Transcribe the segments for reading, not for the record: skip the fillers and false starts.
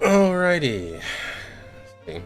Alrighty. Let's see.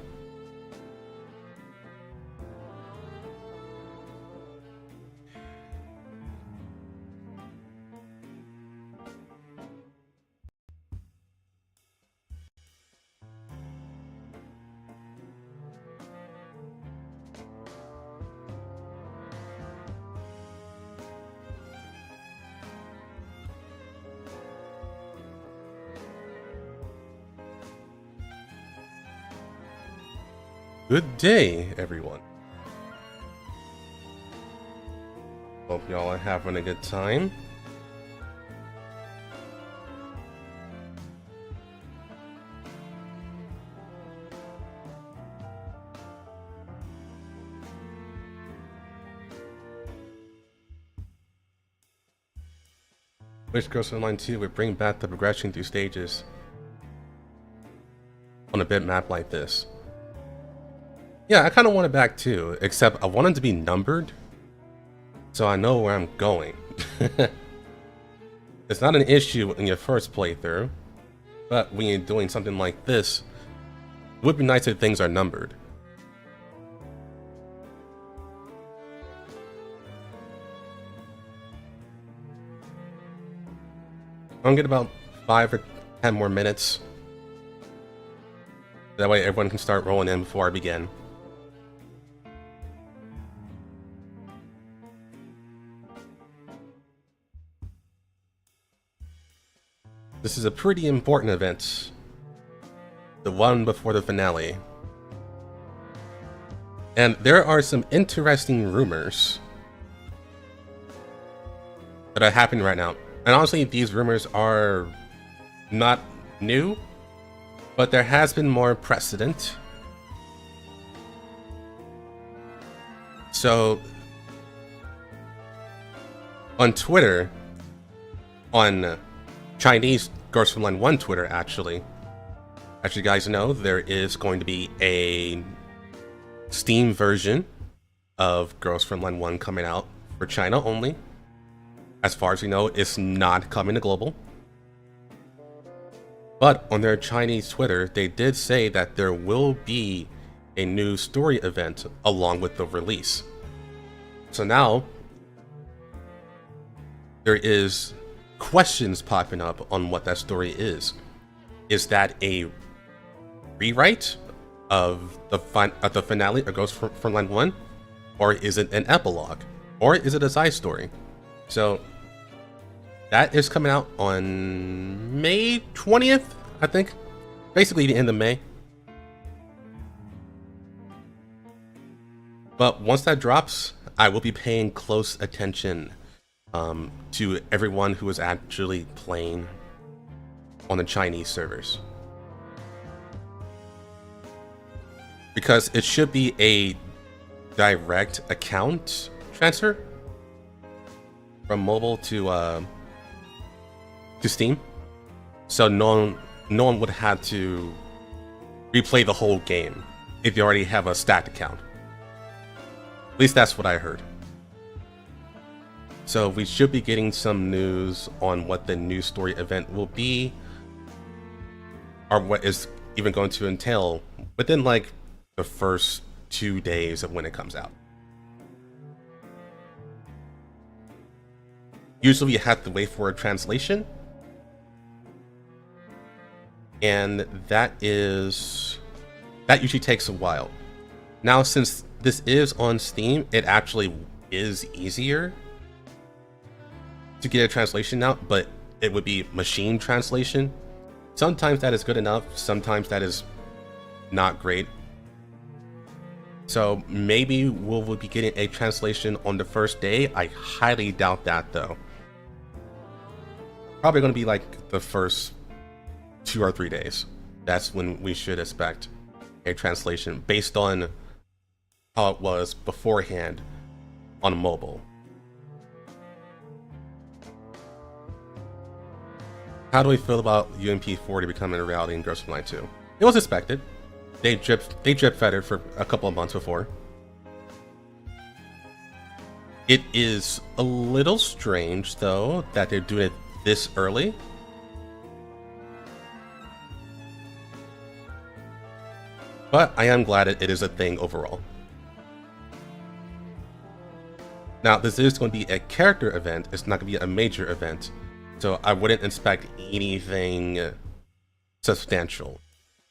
Good day, everyone. Hope y'all are having a good time. Wish Girls Online 2 would bring back the progression through stages on a bitmap like this. Yeah, I kind of want it back too, except I want it to be numbered so I know where I'm going. It's not an issue in your first playthrough, but when you're doing something like this, it would be nice if things are numbered. I'm gonna get about 5 or 10 more minutes. That way everyone can start rolling in before I begin. This is a pretty important event. The one before the finale. And there are some interesting rumors that are happening right now. And honestly, these rumors are not new, but there has been more precedent. So, on Twitter, on Chinese Girls Frontline 1 Twitter, actually, as you guys know, there is going to be a Steam version of Girls Frontline 1 coming out for China only. As far as we know, it's not coming to global. But on their Chinese Twitter, they did say that there will be a new story event along with the release. So now, there is questions popping up on what that story is. Is that a rewrite of the finale of Ghost Frontline 1? Or is it an epilogue? Or is it a side story? So that is coming out on May 20th, I think. Basically the end of May. But once that drops, I will be paying close attention to everyone who is actually playing on the Chinese servers. Because it should be a direct account transfer from mobile to Steam. So no one would have to replay the whole game if you already have a stacked account. At least that's what I heard. So we should be getting some news on what the new story event will be, or what is even going to entail within like the first 2 days of when it comes out. Usually you have to wait for a translation, and that usually takes a while. Now, since this is on Steam, it actually is easier to get a translation out, but it would be machine translation. Sometimes that is good enough, sometimes that is not great. So maybe we'll be getting a translation on the first day. I highly doubt that though. Probably going to be like the first 2 or 3 days. That's when we should expect a translation based on how it was beforehand on mobile. How do we feel about UMP40 becoming a reality in Girls Frontline 2? It was expected. They drip feathered for a couple of months before. It is a little strange though that they're doing it this early. but I am glad it is a thing overall. Now, this is going to be a character event, it's not going to be a major event, so I wouldn't expect anything substantial,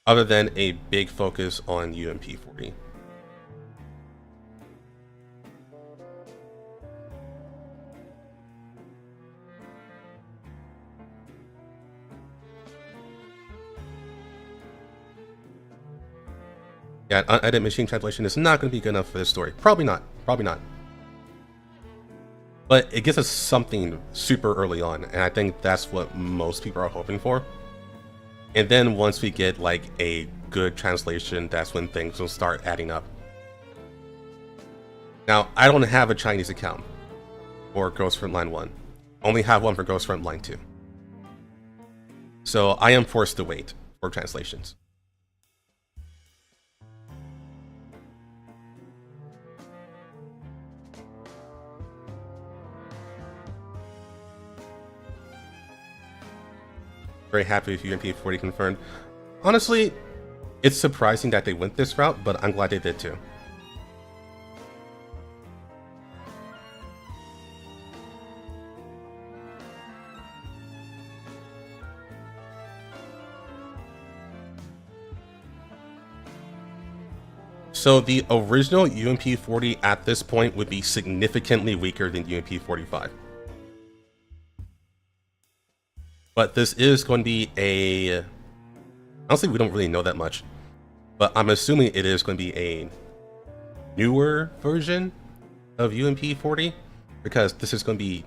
other than a big focus on UMP40. Yeah, unedited machine translation is not going to be good enough for this story. Probably not. Probably not. But it gives us something super early on, and I think that's what most people are hoping for. And then once we get like a good translation, that's when things will start adding up. Now, I don't have a Chinese account for Ghost Frontline 1. Only have one for Ghost Frontline 2. So I am forced to wait for translations. Very happy with UMP40 confirmed. Honestly, it's surprising that they went this route, but I'm glad they did too. So the original UMP40 at this point would be significantly weaker than UMP45. But this is going to be a... Honestly, we don't really know that much. But I'm assuming it is going to be a newer version of UMP40. Because this is going to be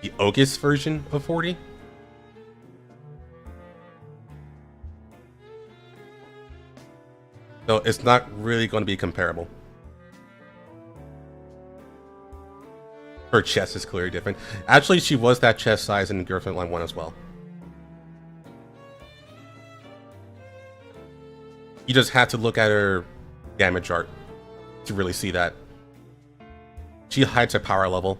the August version of 40. So it's not really going to be comparable. Her chest is clearly different. Actually, she was that chest size in Ghost Frontline 1 as well. You just had to look at her damage art to really see that. She hides her power level.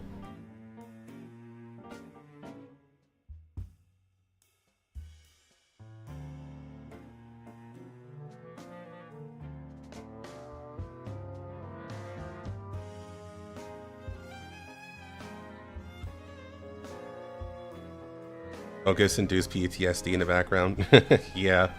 Focus-induced PTSD in the background. Yeah.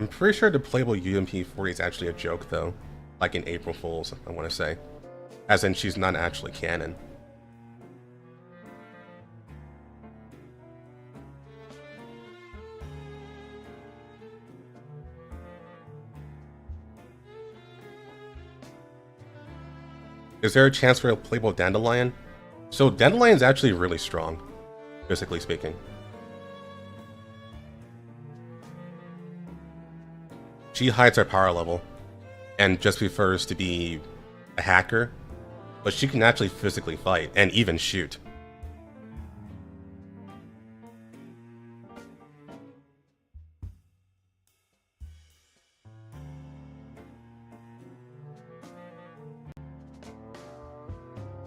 I'm pretty sure the playable UMP40 is actually a joke, though. Like in April Fool's, I want to say. As in, she's not actually canon. Is there a chance for a playable Dandelion? So Dandelion is actually really strong, physically speaking. She hides her power level and just prefers to be a hacker, but she can actually physically fight and even shoot.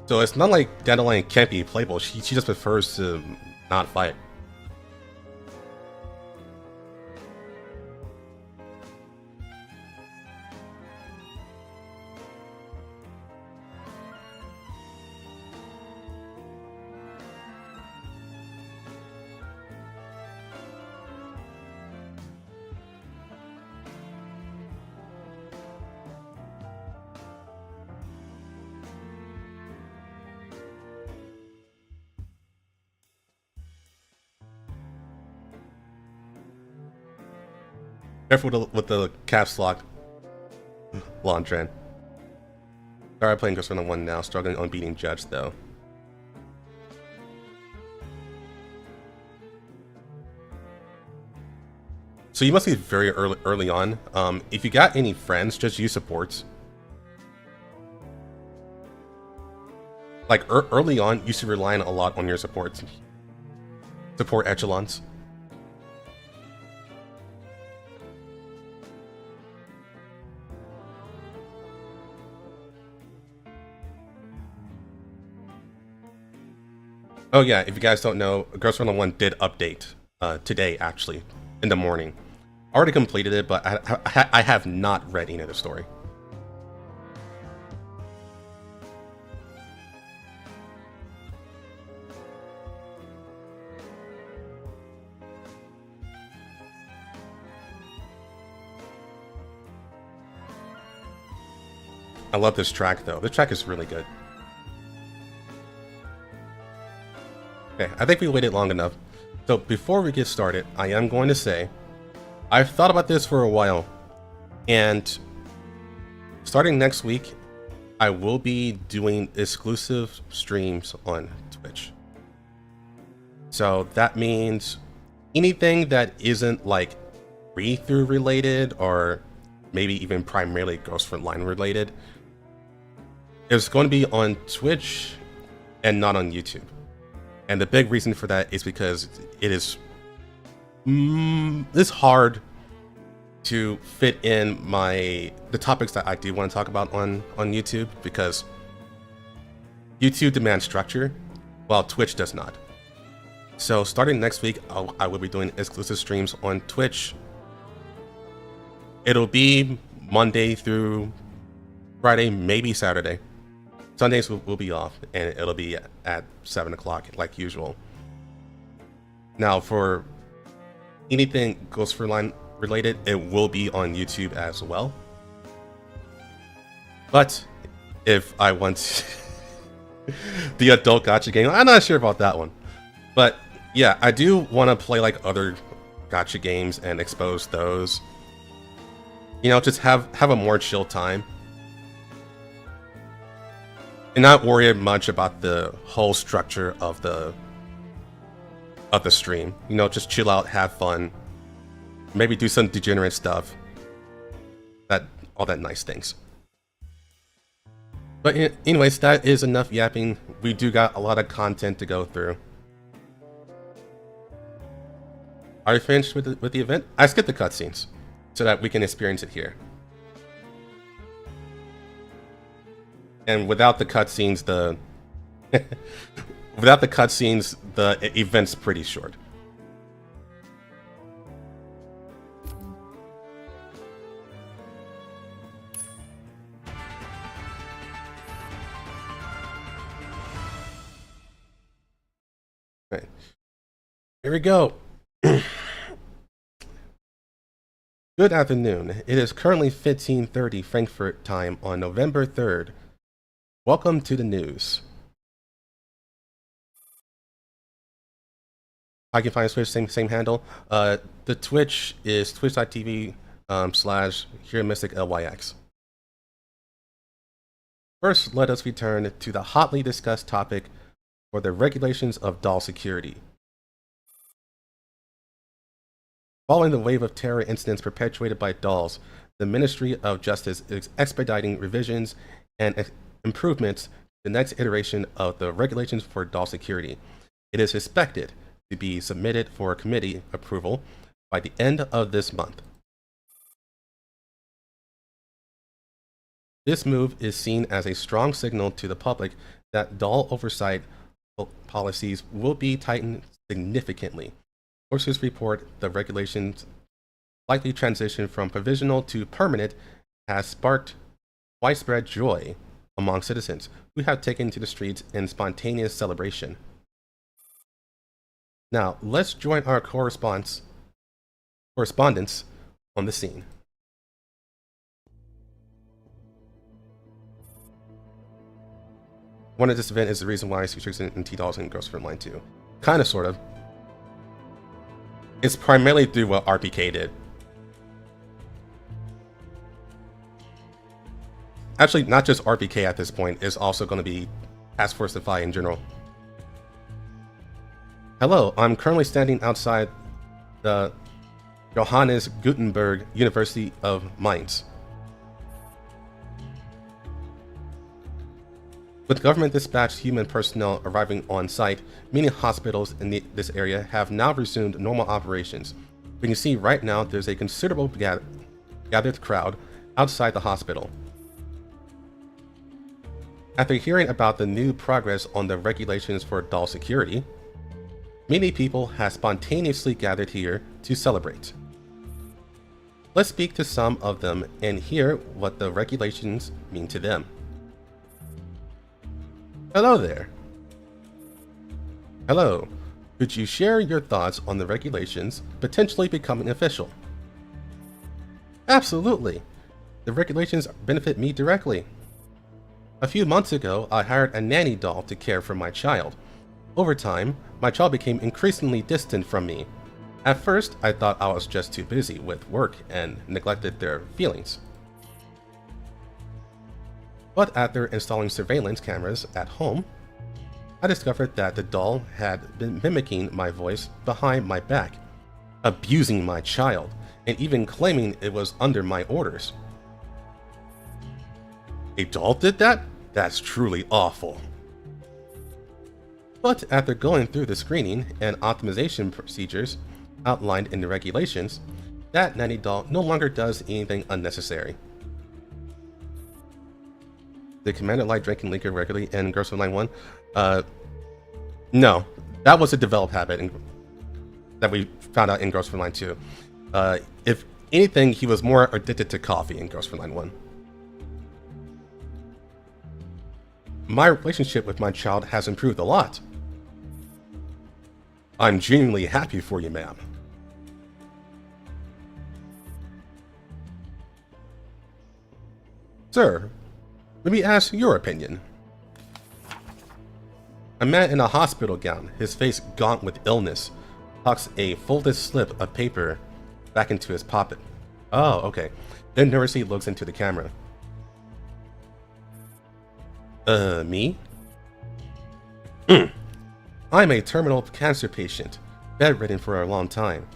So it's not like Dandelion can't be playable, she just prefers to not fight. Careful with the caps lock, Londran. Alright, playing Ghost Frontline 1 now, struggling on beating Judge though. So you must be very early on. If you got any friends, just use supports. Like early on, you used to rely a lot on your support echelons. Oh yeah, if you guys don't know, Ghost Runner 1 did update today, actually, in the morning. Already completed it, but I have not read any of the story. I love this track, though. This track is really good. Okay, I think we waited long enough. So before we get started, I am going to say, I've thought about this for a while, and starting next week, I will be doing exclusive streams on Twitch. So that means anything that isn't like Readthrough related, or maybe even primarily Ghost Frontline related, is going to be on Twitch and not on YouTube. And the big reason for that is because it is it's hard to fit in the topics that I do want to talk about on YouTube, because YouTube demands structure while Twitch does not. So starting next week, I will be doing exclusive streams on Twitch. It'll be Monday through Friday, maybe Saturday. Sundays will be off, and it'll be at 7 o'clock like usual. Now, for anything Ghost Frontline related, it will be on YouTube as well. But if I want the adult gacha game, I'm not sure about that one. But yeah, I do want to play like other gacha games and expose those. You know, just have a more chill time. And not worry much about the whole structure of the stream. You know, just chill out, have fun, maybe do some degenerate stuff. All that nice things. But anyways, that is enough yapping. We do got a lot of content to go through. Are you finished with the event? I skipped the cutscenes so that we can experience it here. And without the cutscenes, the event's pretty short. Right. Here we go. Good afternoon. It is currently 15:30 Frankfurt time on November 3rd. Welcome to the news. I can find Twitch, same handle. The Twitch is twitch.tv /HeroMysticLYX. First, let us return to the hotly discussed topic for the regulations of doll security. Following the wave of terror incidents perpetuated by dolls, the Ministry of Justice is expediting revisions and improvements to the next iteration of the regulations for doll security. It is expected to be submitted for committee approval by the end of this month. This move is seen as a strong signal to the public that doll oversight policies will be tightened significantly. Sources report the regulations likely transition from provisional to permanent has sparked widespread joy among citizens who have taken to the streets in spontaneous celebration. Now, let's join our correspondents on the scene. One of this event is the reason why I see tricks in T-Dolls and Ghost Frontline 2. Kinda, sort of. It's primarily through what RPK did. Actually, not just RPK at this point, it's also going to be Task Force Defy in general. Hello, I'm currently standing outside the Johannes Gutenberg University of Mainz. With government-dispatched human personnel arriving on site, many hospitals in this area have now resumed normal operations. We can see right now there's a considerable gathered crowd outside the hospital. After hearing about the new progress on the regulations for doll security, many people have spontaneously gathered here to celebrate. Let's speak to some of them and hear what the regulations mean to them. Hello there. Hello. Could you share your thoughts on the regulations potentially becoming official? Absolutely. The regulations benefit me directly. A few months ago, I hired a nanny doll to care for my child. Over time, my child became increasingly distant from me. At first, I thought I was just too busy with work and neglected their feelings. But after installing surveillance cameras at home, I discovered that the doll had been mimicking my voice behind my back, abusing my child, and even claiming it was under my orders. A doll did that? That's truly awful. But after going through the screening and optimization procedures outlined in the regulations, that nanny doll no longer does anything unnecessary. Did Commander like drinking liquor regularly in Frontline 1? No. That was a developed habit that we found out in Frontline 2. If anything, he was more addicted to coffee in Frontline 1. My relationship with my child has improved a lot. I'm genuinely happy for you, ma'am. Sir, let me ask your opinion. A man in a hospital gown, his face gaunt with illness, tucks a folded slip of paper back into his pocket. Oh, okay. Then nervously looks into the camera. Me? I'm a terminal cancer patient, bedridden for a long time.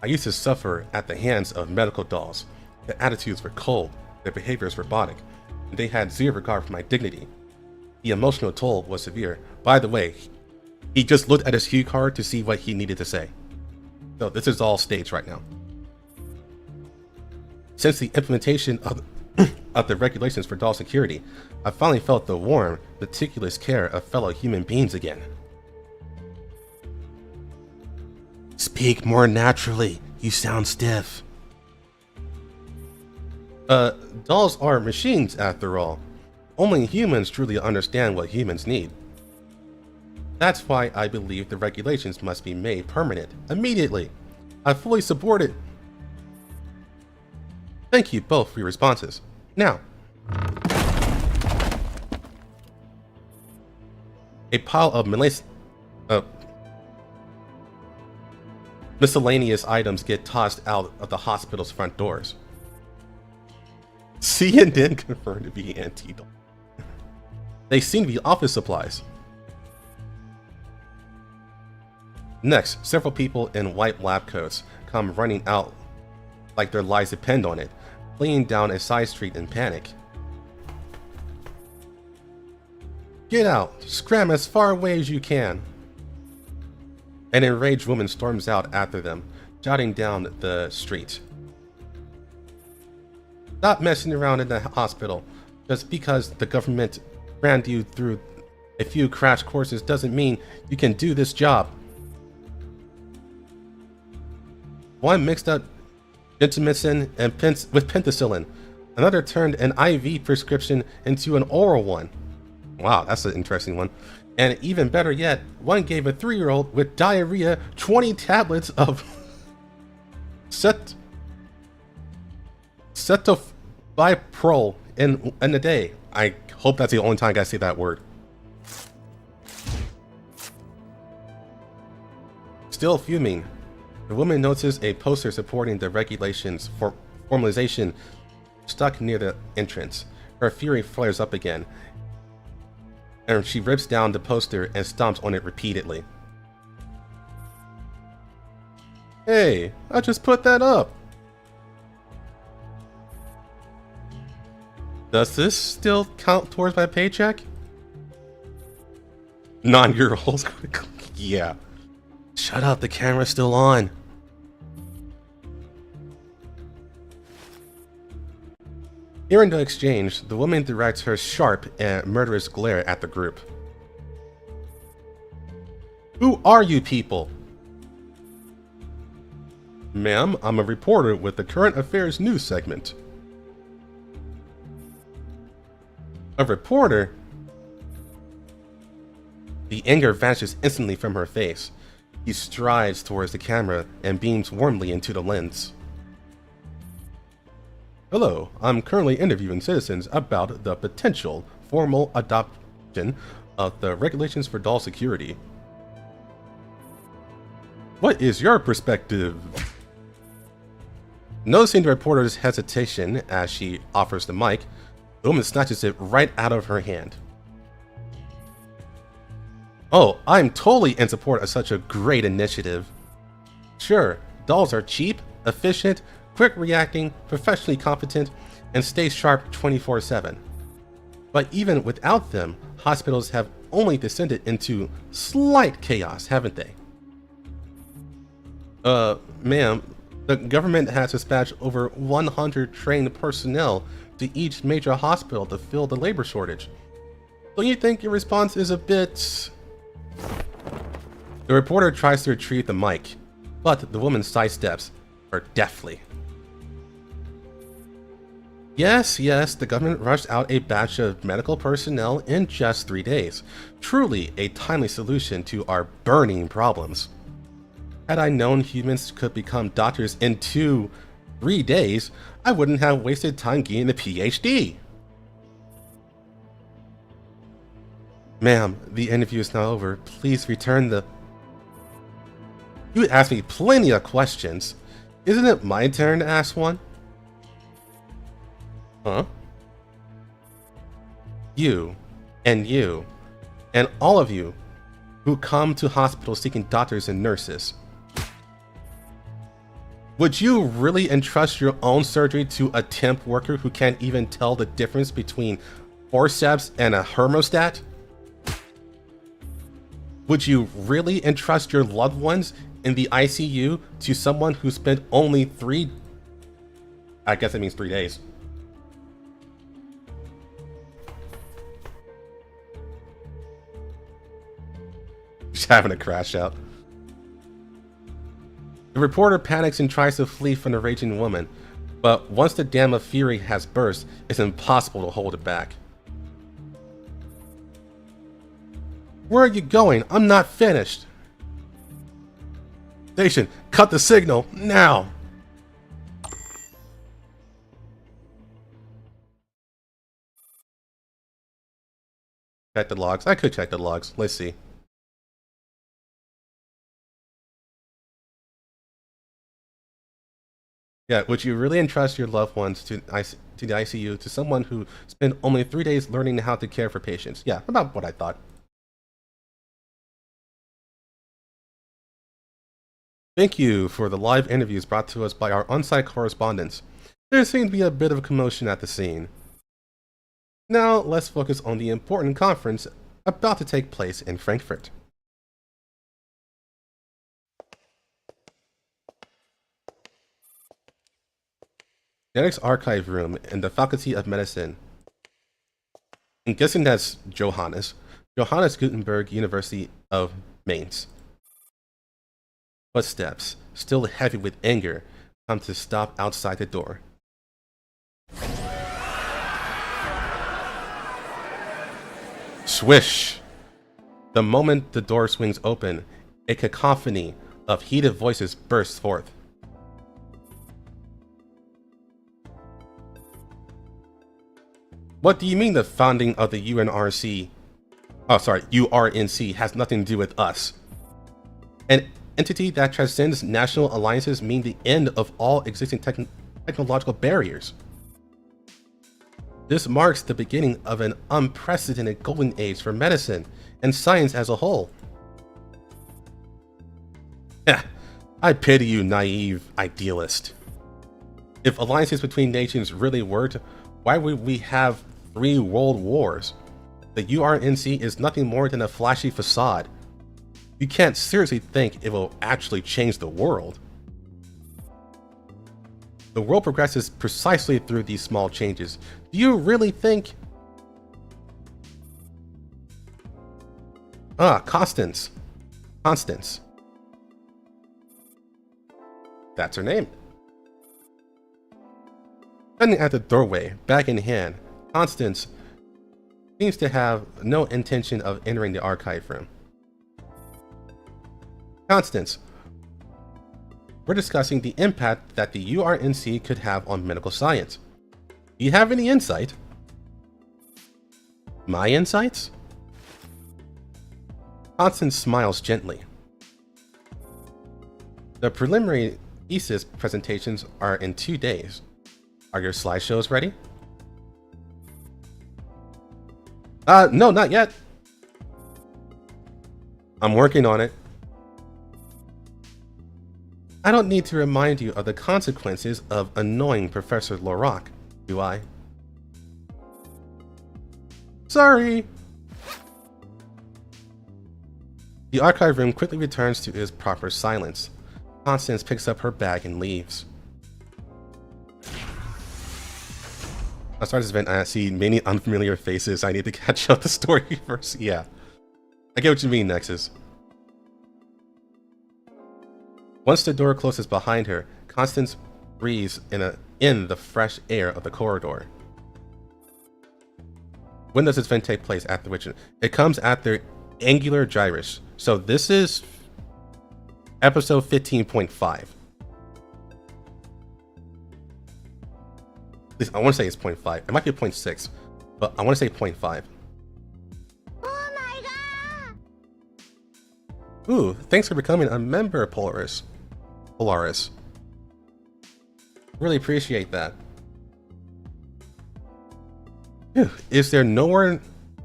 I used to suffer at the hands of medical dolls. Their attitudes were cold, their behaviors robotic, and they had zero regard for my dignity. The emotional toll was severe. By the way, he just looked at his cue card to see what he needed to say. So this is all staged right now. Since the implementation of the regulations for doll security, I finally felt the warm, meticulous care of fellow human beings again. Speak more naturally. You sound stiff. Dolls are machines after all. Only humans truly understand what humans need. That's why I believe the regulations must be made permanent immediately. I fully support it. Thank you both for your responses. Now, a pile of miscellaneous items get tossed out of the hospital's front doors. CNN confirmed to be anti-doll. They seem to be office supplies. Next, several people in white lab coats come running out like their lives depend on it, fleeing down a side street in panic. Get out! Scram as far away as you can! An enraged woman storms out after them, shouting down the street. Stop messing around in the hospital. Just because the government ran you through a few crash courses doesn't mean you can do this job. One mixed up gentamicin and with penicillin. Another turned an IV prescription into an oral one. Wow, that's an interesting one. And even better yet, one gave a 3-year-old with diarrhea 20 tablets of cetobiprole in a day. I hope that's the only time I gotta say that word. Still fuming, the woman notices a poster supporting the regulations for formalization stuck near the entrance. Her fury flares up again, and she rips down the poster and stomps on it repeatedly. Hey, I just put that up. Does this still count towards my paycheck? 9-year-olds. Yeah. Shut up, the camera's still on. Hearing the exchange, the woman directs her sharp and murderous glare at the group. Who are you people? Ma'am, I'm a reporter with the Current Affairs News segment. A reporter? The anger vanishes instantly from her face. He strides towards the camera and beams warmly into the lens. Hello, I'm currently interviewing citizens about the potential formal adoption of the regulations for doll security. What is your perspective? Noticing the reporter's hesitation as she offers the mic, the woman snatches it right out of her hand. Oh, I'm totally in support of such a great initiative. Sure, dolls are cheap, efficient, quick reacting, professionally competent, and stay sharp 24/7. But even without them, hospitals have only descended into slight chaos, haven't they? Ma'am, the government has dispatched over 100 trained personnel to each major hospital to fill the labor shortage. Don't you think your response is a bit... The reporter tries to retrieve the mic, but the woman sidesteps her deftly. Yes, the government rushed out a batch of medical personnel in just 3 days. Truly a timely solution to our burning problems. Had I known humans could become doctors in 3 days, I wouldn't have wasted time getting the PhD. Ma'am, the interview is now over. Please return the... You asked me plenty of questions. Isn't it my turn to ask one? Huh? You, and all of you who come to hospitals seeking doctors and nurses. Would you really entrust your own surgery to a temp worker who can't even tell the difference between forceps and a hermostat? Would you really entrust your loved ones in the ICU to someone who spent only 3... I guess that means 3 days. Just having a crash out. The reporter panics and tries to flee from the raging woman, but once the dam of fury has burst, it's impossible to hold it back. Where are you going? I'm not finished. Station, cut the signal, now! Check the logs. I could check the logs. Let's see. Yeah, would you really entrust your loved ones to the ICU to someone who spent only 3 days learning how to care for patients? Yeah, about what I thought. Thank you for the live interviews brought to us by our on-site correspondents. There seemed to be a bit of a commotion at the scene. Now, let's focus on the important conference about to take place in Frankfurt. Genetics Archive Room in the Faculty of Medicine. I'm guessing that's Johannes Gutenberg University of Mainz. Footsteps, still heavy with anger, come to stop outside the door. Swish! The moment the door swings open, a cacophony of heated voices bursts forth. What do you mean the founding of the UNC has nothing to do with us? An entity that transcends national alliances mean the end of all existing technological barriers. This marks the beginning of an unprecedented golden age for medicine and science as a whole. I pity you, naive idealist. If alliances between nations really worked, why would we have 3 world wars? The URNC is nothing more than a flashy facade. You can't seriously think it will actually change the world. The world progresses precisely through these small changes. Do you really think... Constance. Constance. That's her name. Standing at the doorway, bag in hand, Constance seems to have no intention of entering the archive room. Constance, we're discussing the impact that the URNC could have on medical science. Do you have any insight? My insights? Constance smiles gently. The preliminary thesis presentations are in 2 days. Are your slideshows ready? No, not yet. I'm working on it. I don't need to remind you of the consequences of annoying Professor Lorak, do I? Sorry! The archive room quickly returns to its proper silence. Constance picks up her bag and leaves. I start this event and I see many unfamiliar faces. I need to catch up the story first. Yeah. I get what you mean, Nexus. Once the door closes behind her, Constance breathes in the fresh air of the corridor. When does this event take place at the Witch? It comes after Angular Gyrus. So this is episode 15.5. I want to say it's 0.5. It might be 0.6, but I want to say 0.5. Oh my god! Ooh, thanks for becoming a member, Polaris. Really appreciate that. Phew. Is there nowhere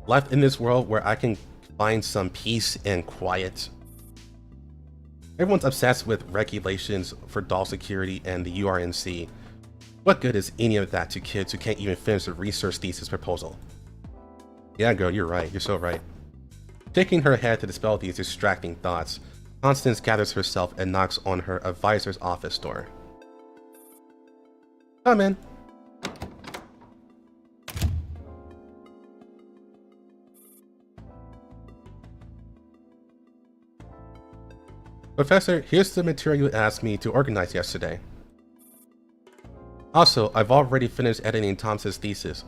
left in this world where I can find some peace and quiet? Everyone's obsessed with regulations for doll security and the URNC. What good is any of that to kids who can't even finish a research thesis proposal? Yeah, girl, you're right. You're so right. Shaking her head to dispel these distracting thoughts, Constance gathers herself and knocks on her advisor's office door. Come in. Professor, here's the material you asked me to organize yesterday. Also, I've already finished editing Thomas's thesis.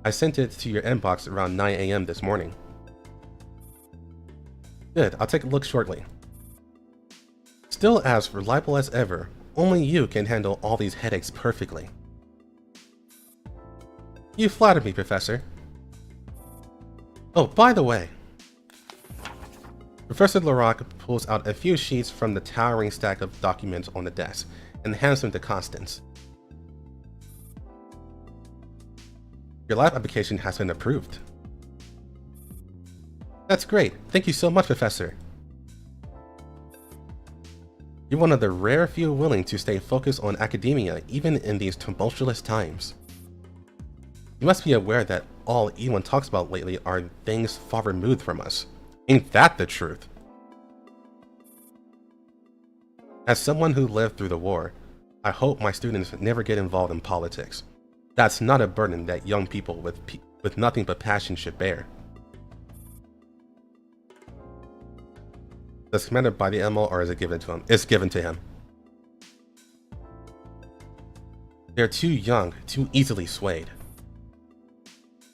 I sent it to your inbox around 9 AM this morning. Good, I'll take a look shortly. Still as reliable as ever, only you can handle all these headaches perfectly. You flatter me, Professor. Oh, by the way. Professor Lorak pulls out a few sheets from the towering stack of documents on the desk and hands them to Constance. Your lab application has been approved. That's great. Thank you so much, Professor. You're one of the rare few willing to stay focused on academia even in these tumultuous times. You must be aware that all anyone talks about lately are things far removed from us. Ain't that the truth? As someone who lived through the war, I hope my students never get involved in politics. That's not a burden that young people with nothing but passion should bear. Does commanded by the MO or is it given to him? It's given to him. They're too young, too easily swayed.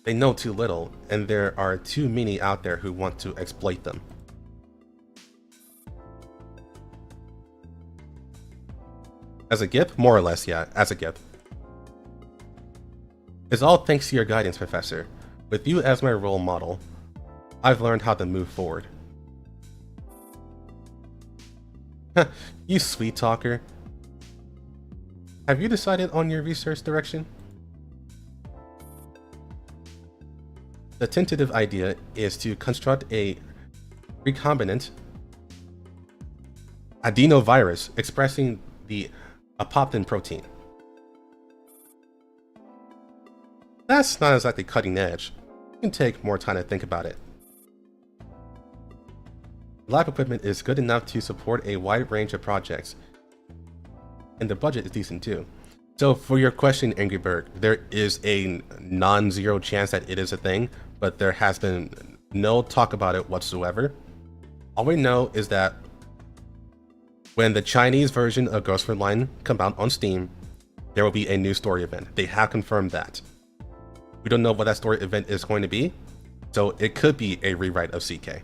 They know too little, and there are too many out there who want to exploit them. As a gift? More or less, yeah, as a gift. It's all thanks to your guidance, Professor. With you as my role model, I've learned how to move forward. You sweet talker. Have you decided on your research direction? The tentative idea is to construct a recombinant adenovirus expressing the apoptosis protein. That's not exactly cutting edge. can take more time to think about it. Lab equipment is good enough to support a wide range of projects, and the budget is decent too. So for your question, Angry Bird, there is a non-zero chance that it is a thing, but there has been no talk about it whatsoever. All we know is that when the Chinese version of Ghost Frontline comes out on Steam, there will be a new story event. They have confirmed that. We don't know what that story event is going to be, so it could be a rewrite of CK.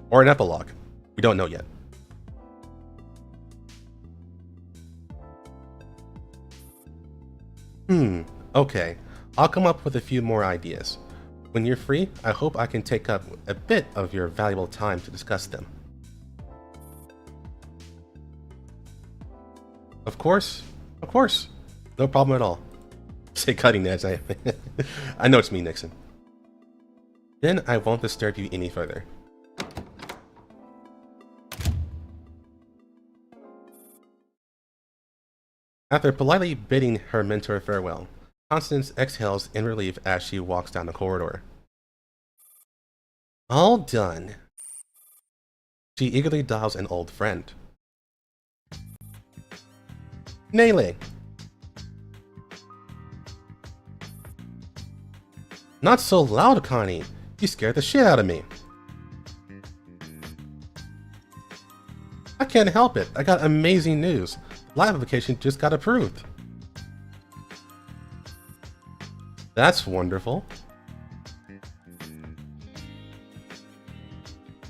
Or an epilogue. We don't know yet. Okay. I'll come up with a few more ideas. When you're free, I hope I can take up a bit of your valuable time to discuss them. Of course. No problem at all. Say cutting edge, I know it's me, Nixon. Then I won't disturb you any further. After politely bidding her mentor farewell, Constance exhales in relief as she walks down the corridor. All done. She eagerly dials an old friend. Neyle. Not so loud, Connie. You scared the shit out of me. I can't help it. I got amazing news. The lab application just got approved. That's wonderful.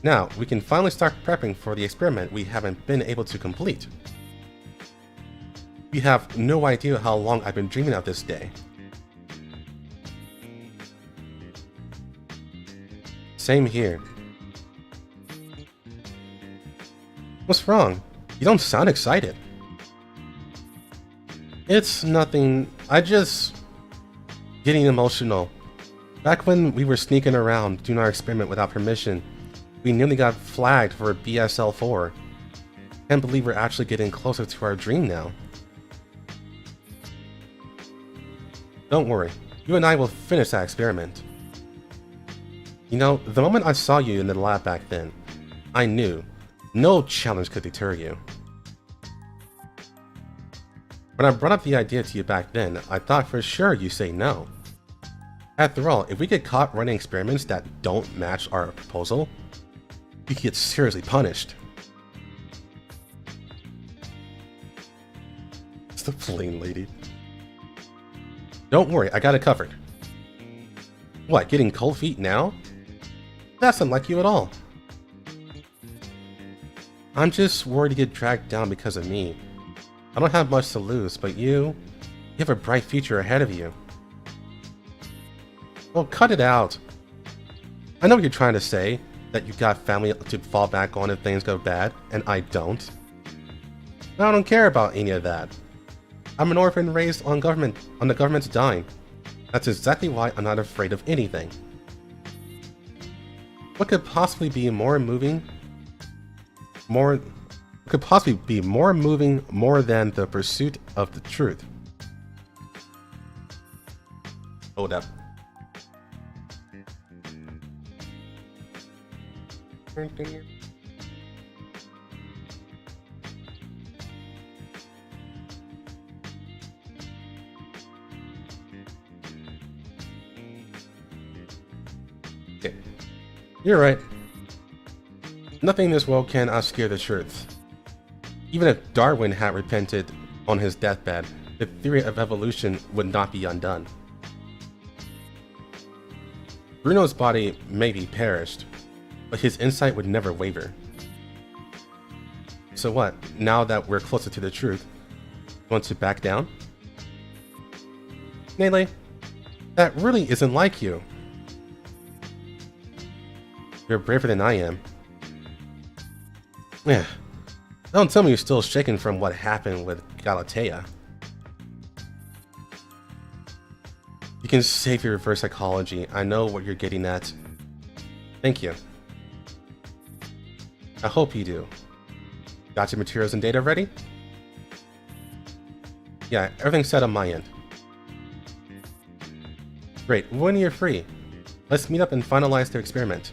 Now, we can finally start prepping for the experiment we haven't been able to complete. You have no idea how long I've been dreaming of this day. Same here. What's wrong? You don't sound excited. It's nothing. Getting emotional. Back when we were sneaking around doing our experiment without permission, we nearly got flagged for BSL-4. Can't believe we're actually getting closer to our dream now. Don't worry, you and I will finish that experiment. You know, the moment I saw you in the lab back then, I knew no challenge could deter you. When I brought up the idea to you back then, I thought for sure you'd say no. After all, if we get caught running experiments that don't match our proposal, we could get seriously punished. It's the flame lady. Don't worry, I got it covered. What, getting cold feet now? That's unlike you at all. I'm just worried to get dragged down because of me. I don't have much to lose, but you have a bright future ahead of you. Well, cut it out. I know what you're trying to say, that you got family to fall back on if things go bad, and I don't. I don't care about any of that. I'm an orphan raised on the government's dime. That's exactly why I'm not afraid of anything. What could possibly be more moving more than the pursuit of the truth? Hold up. Okay. You're right. Nothing in this world can obscure the truth. Even if Darwin had repented on his deathbed, the theory of evolution would not be undone. Bruno's body may be perished, but his insight would never waver. So what, now that we're closer to the truth, want to back down? Neyle, that really isn't like you. You're braver than I am. Yeah. Don't tell me you're still shaken from what happened with Galatea. You can save your reverse psychology. I know what you're getting at. Thank you. I hope you do. Got your materials and data ready? Yeah, everything's set on my end. Great, when you're free, Let's meet up and finalize the experiment.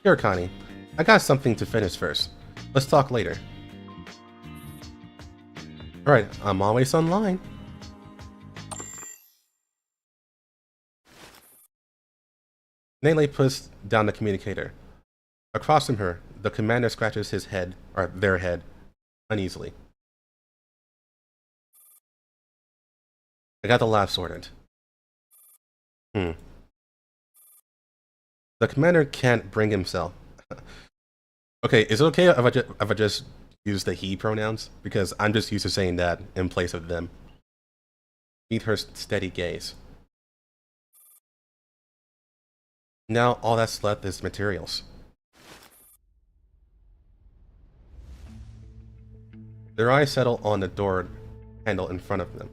Here, Connie. I got something to finish first. Let's talk later. Alright, I'm always online. Nele puts down the communicator. Across from her, the commander scratches his head, or their head, uneasily. I got the lab sorted. The commander can't bring himself. Okay, is it okay if I just use the he pronouns? Because I'm just used to saying that in place of them. Meet her steady gaze. Now all that's left is materials. Their eyes settle on the door handle in front of them,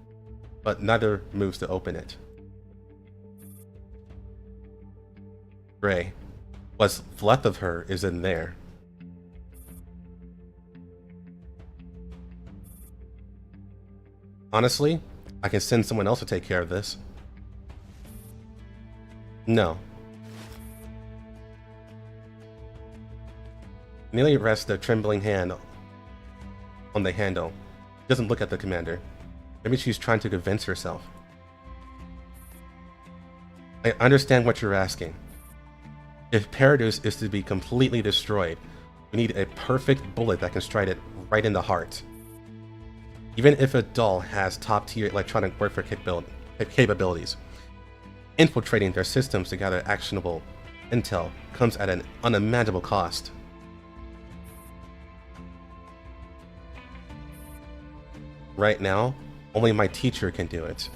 but neither moves to open it. Gray. What's left of her is in there. Honestly, I can send someone else to take care of this. No. Nearly rests a trembling hand on the handle. She doesn't look at the commander. Maybe she's trying to convince herself. I understand what you're asking. If Paradise is to be completely destroyed, we need a perfect bullet that can strike it right in the heart. Even if a doll has top-tier electronic warfare capabilities, infiltrating their systems to gather actionable intel comes at an unimaginable cost. Right now, only my teacher can do it.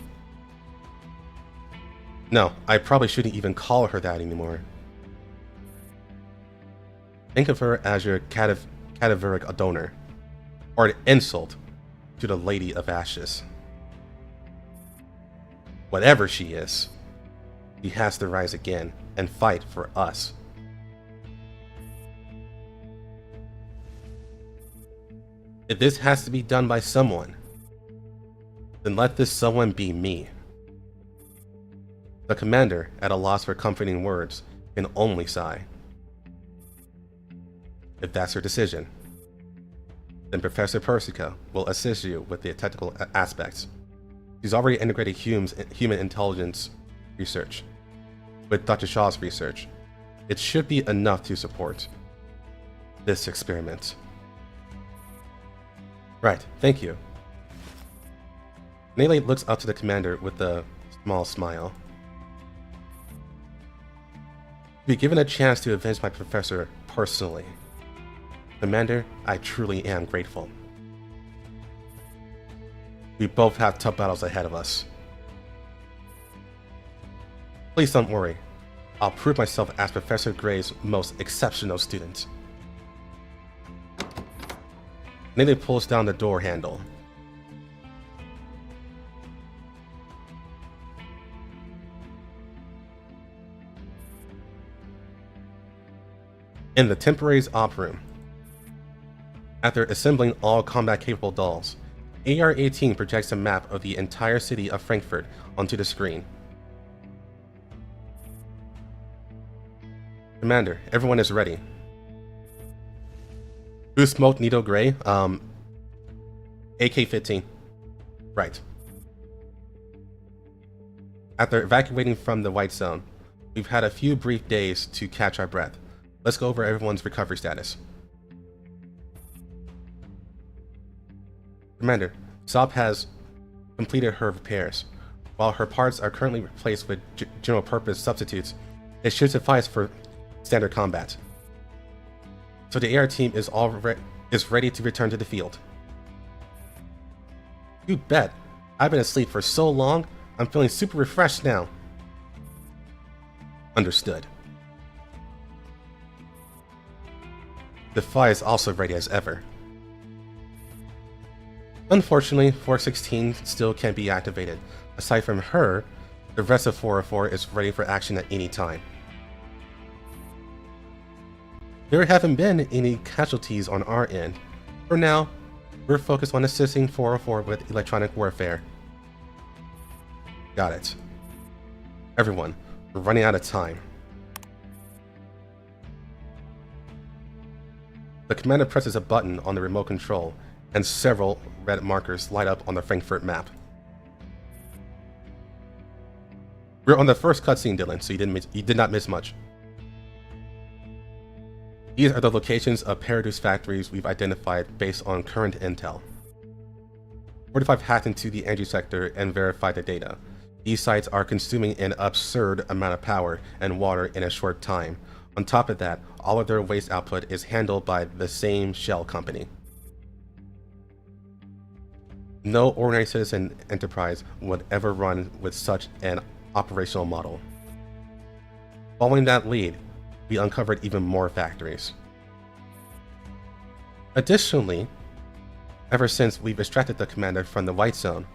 No, I probably shouldn't even call her that anymore. Think of her as your cadaveric donor, or an insult to the Lady of Ashes. Whatever she is, she has to rise again and fight for us. If this has to be done by someone, then let this someone be me. The commander, at a loss for comforting words, can only sigh. If that's her decision, then Professor Persica will assist you with the technical aspects. She's already integrated human intelligence research with Dr. Shaw's research. It should be enough to support this experiment. Right, thank you. Nele looks up to the commander with a small smile. To be given a chance to avenge my professor personally. Commander, I truly am grateful. We both have tough battles ahead of us. Please don't worry. I'll prove myself as Professor Gray's most exceptional student. Nele pulls down the door handle. In the temporary's op room, after assembling all combat-capable dolls, AR-18 projects a map of the entire city of Frankfurt onto the screen. Commander, everyone is ready. Who smoked Needle Gray? AK-15. Right. After evacuating from the White Zone, we've had a few brief days to catch our breath. Let's go over everyone's recovery status. Commander, Saab has completed her repairs. While her parts are currently replaced with general-purpose substitutes, it should suffice for standard combat. So the AR team is ready to return to the field. You bet. I've been asleep for so long, I'm feeling super refreshed now. Understood. The Phi is also ready as ever. Unfortunately, 416 still can't be activated. Aside from her, the rest of 404 is ready for action at any time. There haven't been any casualties on our end. For now, we're focused on assisting 404 with electronic warfare. Got it. Everyone, we're running out of time. The commander presses a button on the remote control, and several red markers light up on the Frankfurt map. We're on the first cutscene, Dylan, so you did not miss much. These are the locations of Paradox factories we've identified based on current intel. 45 hacked into the energy sector and verified the data. These sites are consuming an absurd amount of power and water in a short time. On top of that, all of their waste output is handled by the same shell company. No ordinary citizen enterprise would ever run with such an operational model. Following that lead, we uncovered even more factories. Additionally, ever since we've extracted the commander from the White Zone,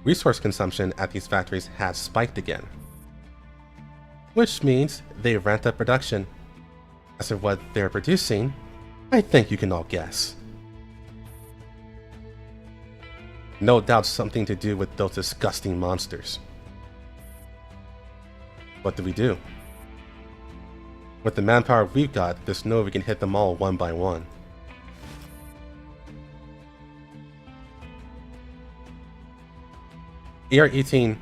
resource consumption at these factories has spiked again. Which means they ramped up production. As for what they're producing, I think you can all guess. No doubt something to do with those disgusting monsters. What do we do? With the manpower we've got, there's no way we can hit them all one by one. ER-18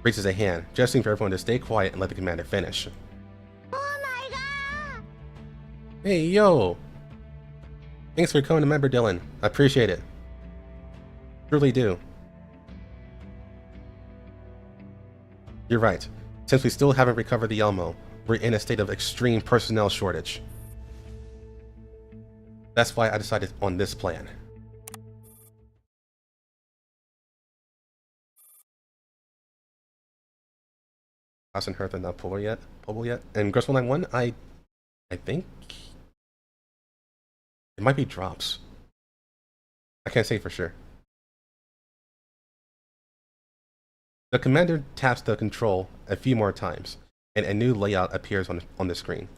raises a hand, gesturing for everyone to stay quiet and let the commander finish. Oh my god! Hey, yo! Thanks for coming to member, Dylan. I appreciate it. Truly do. You're right. Since we still haven't recovered the Elmo, we're in a state of extreme personnel shortage. That's why I decided on this plan. Hasn't heard that Polo yet. And Gross 191, I think it might be drops. I can't say for sure. The commander taps the control a few more times, and a new layout appears on the screen.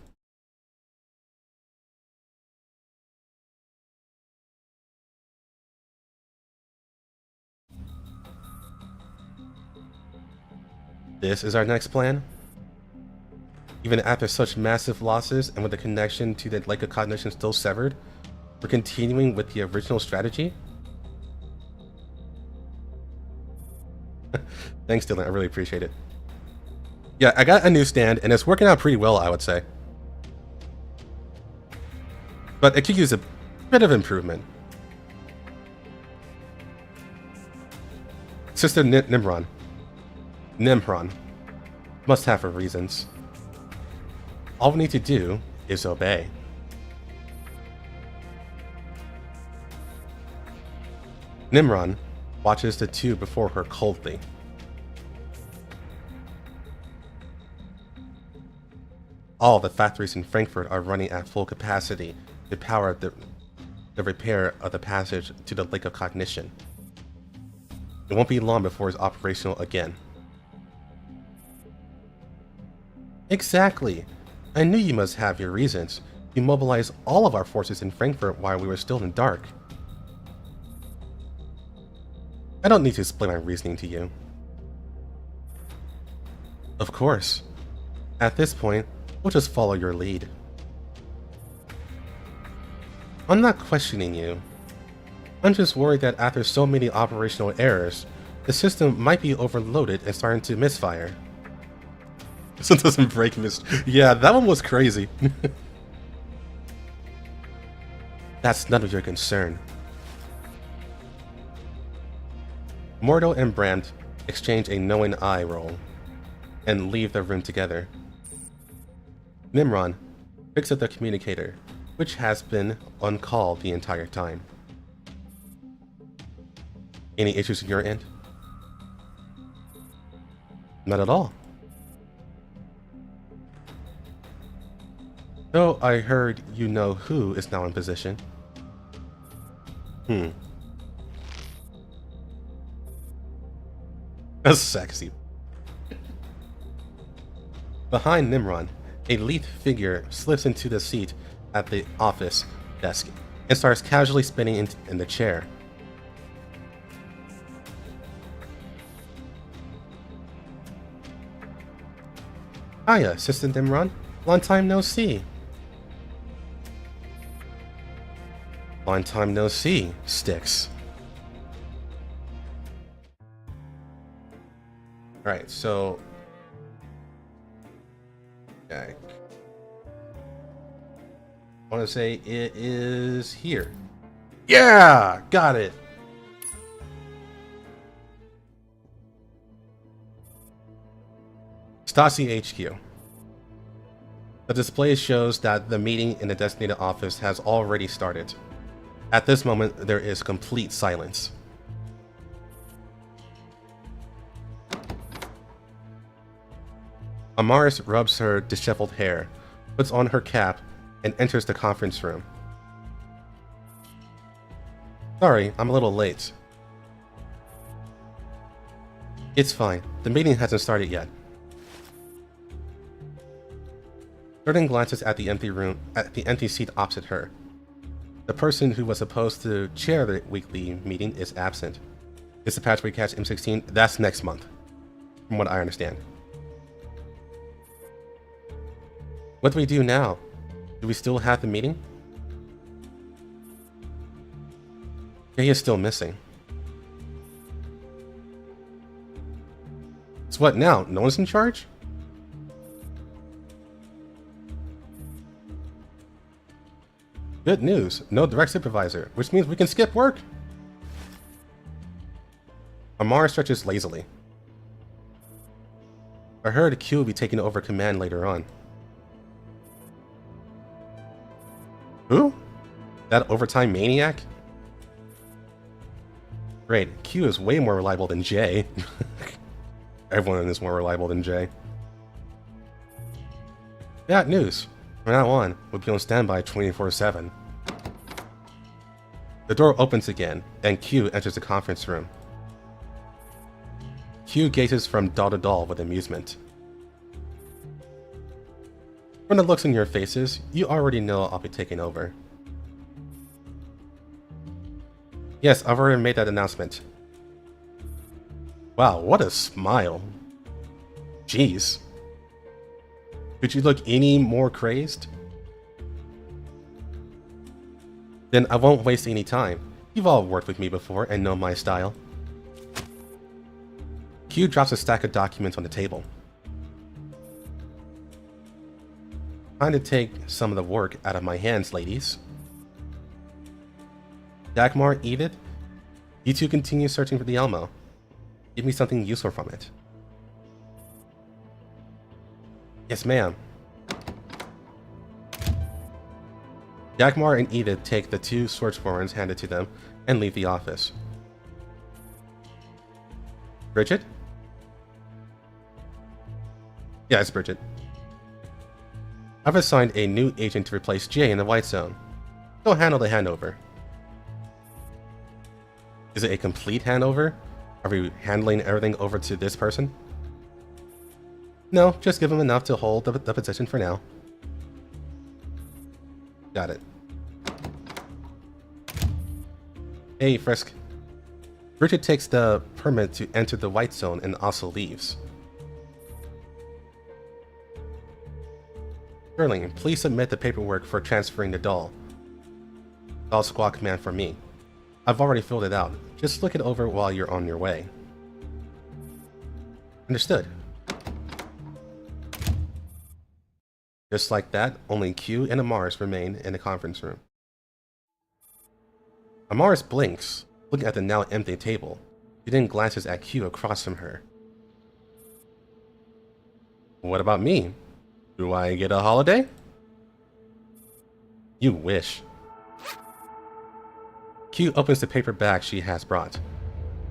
This is our next plan. Even after such massive losses and with the connection to the Lake of Cognition still severed, we're continuing with the original strategy. Thanks, Dylan. I really appreciate it. Yeah, I got a new stand, and it's working out pretty well, I would say. But it could use a bit of improvement. Sister Nimron must have her reasons. All we need to do is obey. Nimron watches the two before her coldly. All the factories in Frankfurt are running at full capacity to power the repair of the passage to the Lake of Cognition. It won't be long before it's operational again. Exactly. I knew you must have your reasons. You mobilized all of our forces in Frankfurt while we were still in the dark. I don't need to explain my reasoning to you. Of course. At this point, we'll just follow your lead. I'm not questioning you. I'm just worried that after so many operational errors, the system might be overloaded and starting to misfire. This one doesn't break Yeah, that one was crazy. That's none of your concern. Mordo and Brandt exchange a knowing eye roll and leave the room together. Nimron picks up the communicator, which has been on call the entire time. Any issues on your end? Not at all. So I heard you know who is now in position. That's sexy. Behind Nimron, a lithe figure slips into the seat at the office desk and starts casually spinning in the chair. Hiya, Assistant Imran. Long time no see. Long time no see, Sticks. Alright, so... Okay. I want to say it is here. Yeah! Got it! Stasi HQ. The display shows that the meeting in the designated office has already started. At this moment, there is complete silence. Amaris rubs her disheveled hair, puts on her cap, and enters the conference room. Sorry, I'm a little late. It's fine. The meeting hasn't started yet. Jordan glances at the empty seat opposite her. The person who was supposed to chair the weekly meeting is absent. Is the patch we catch M16? That's next month, from what I understand. What do we do now? Do we still have the meeting? Jay is still missing. So what now? No one's in charge? Good news. No direct supervisor, which means we can skip work. Amara stretches lazily. I heard Q will be taking over command later on. Who? That overtime maniac? Great, Q is way more reliable than Jay. Everyone is more reliable than Jay. Bad news. From now on, we'll be on standby 24/7. The door opens again, and Q enters the conference room. Q gazes from doll to doll with amusement. From the looks in your faces, you already know I'll be taking over. Yes, I've already made that announcement. Wow, what a smile. Jeez. Could you look any more crazed? Then I won't waste any time. You've all worked with me before and know my style. Q drops a stack of documents on the table. Trying to take some of the work out of my hands, ladies. Dagmar, Edith, you two continue searching for the Elmo. Give me something useful from it. Yes, ma'am. Dagmar and Edith take the two search warrants handed to them and leave the office. Bridget? Yeah, it's Bridget. I've assigned a new agent to replace Jay in the White Zone. Go handle the handover. Is it a complete handover? Are we handling everything over to this person? No, just give him enough to hold the position for now. Got it. Hey, Frisk. Bridget takes the permit to enter the White Zone and also leaves. Sterling, please submit the paperwork for transferring the doll. Doll squad command for me. I've already filled it out. Just look it over while you're on your way. Understood. Just like that, only Q and Amaris remain in the conference room. Amaris blinks, looking at the now empty table. She then glances at Q across from her. What about me? Do I get a holiday? You wish. Q opens the paper bag she has brought,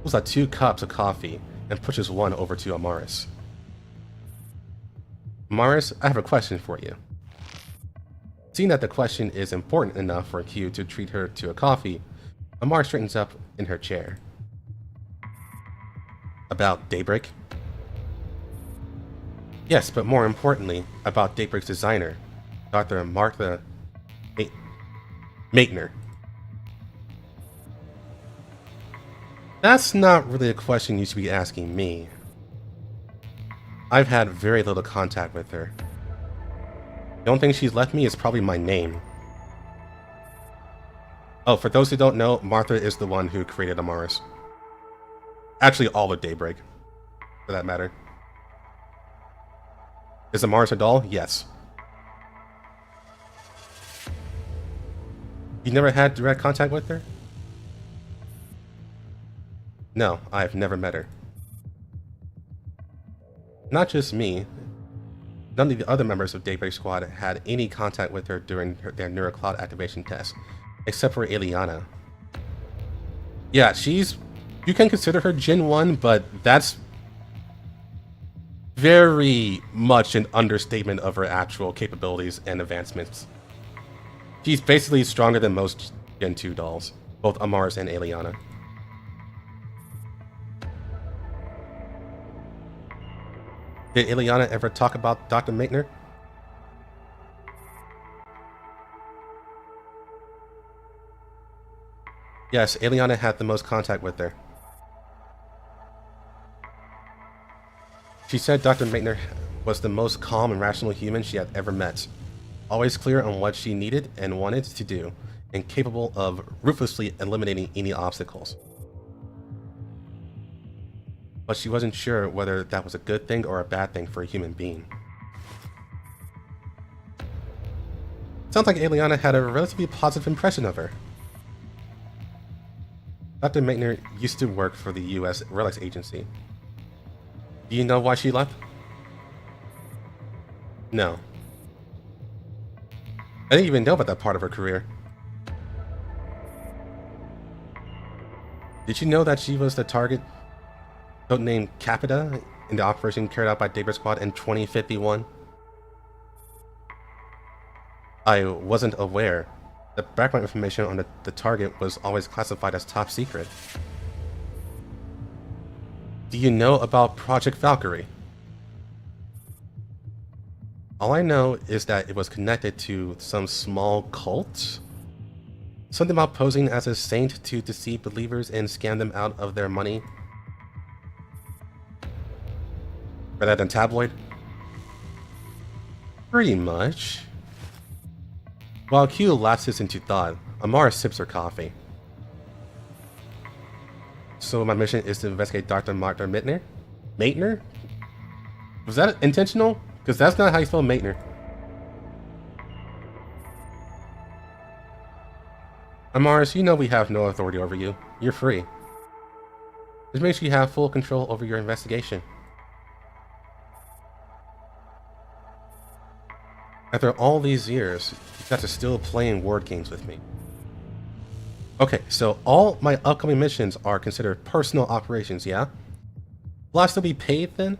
pulls out 2 cups of coffee, and pushes one over to Amaris. Amaris, I have a question for you. Seeing that the question is important enough for Q to treat her to a coffee, Amaris straightens up in her chair. About Daybreak? Yes, but more importantly, about Daybreak's designer, Dr. Martha Maitner. That's not really a question you should be asking me. I've had very little contact with her. The only thing she's left me is probably my name. Oh, for those who don't know, Martha is the one who created Amaris. Actually, all of Daybreak, for that matter. Is Amaris a doll? Yes. You never had direct contact with her? No, I've never met her. Not just me. None of the other members of Daybreak Squad had any contact with her during their neurocloud activation test, except for Eliana. Yeah, you can consider her Gen 1, but that's very much an understatement of her actual capabilities and advancements. She's basically stronger than most Gen 2 dolls, both Amaris and Eliana. Did Eliana ever talk about Dr. Maitner? Yes, Eliana had the most contact with her. She said Dr. Maitner was the most calm and rational human she had ever met. Always clear on what she needed and wanted to do, and capable of ruthlessly eliminating any obstacles. But she wasn't sure whether that was a good thing or a bad thing for a human being. Sounds like Eliana had a relatively positive impression of her. Dr. Maitner used to work for the US Relics Agency. Do you know why she left? No. I didn't even know about that part of her career. Did you know that she was the target, codenamed Capita, in the operation carried out by Daybreak Squad in 2051? I wasn't aware. The background information on the target was always classified as top secret. Do you know about Project Valkyrie? All I know is that it was connected to some small cult? Something about posing as a saint to deceive believers and scam them out of their money? Read that in tabloid? Pretty much. While Q lapses into thought, Amara sips her coffee. So my mission is to investigate Dr. Martha Maitner? Maitner? Was that intentional? Because that's not how you spell Maitner. Amaris, you know we have no authority over you. You're free. This makes you have full control over your investigation. After all these years, you got to still playing word games with me. Okay, so all my upcoming missions are considered personal operations, yeah? Will I still be paid then?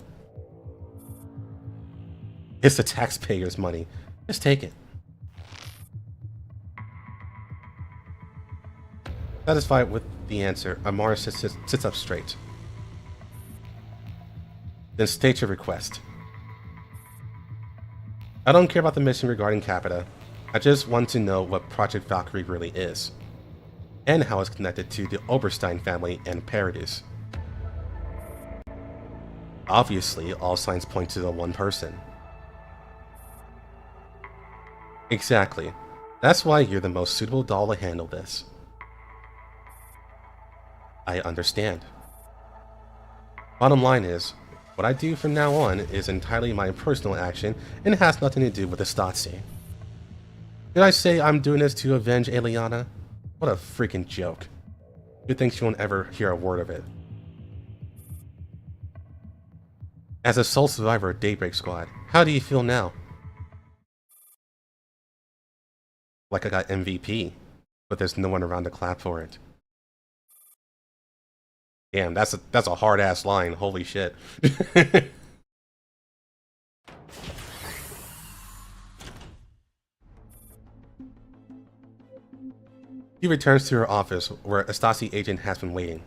It's the taxpayers' money. Just take it. Satisfied with the answer, Amara sits up straight. Then state your request. I don't care about the mission regarding Capita. I just want to know what Project Valkyrie really is, and how it's connected to the Oberstein family and Paradis. Obviously, all signs point to the one person. Exactly. That's why you're the most suitable doll to handle this. I understand. Bottom line is, what I do from now on is entirely my personal action and has nothing to do with the Stasi. Did I say I'm doing this to avenge Eliana? What a freaking joke. Good thing she won't ever hear a word of it. As a sole survivor of Daybreak Squad, how do you feel now? Like I got MVP, but there's no one around to clap for it. Damn, that's a hard-ass line. Holy shit. He returns to her office, where a Stasi agent has been waiting.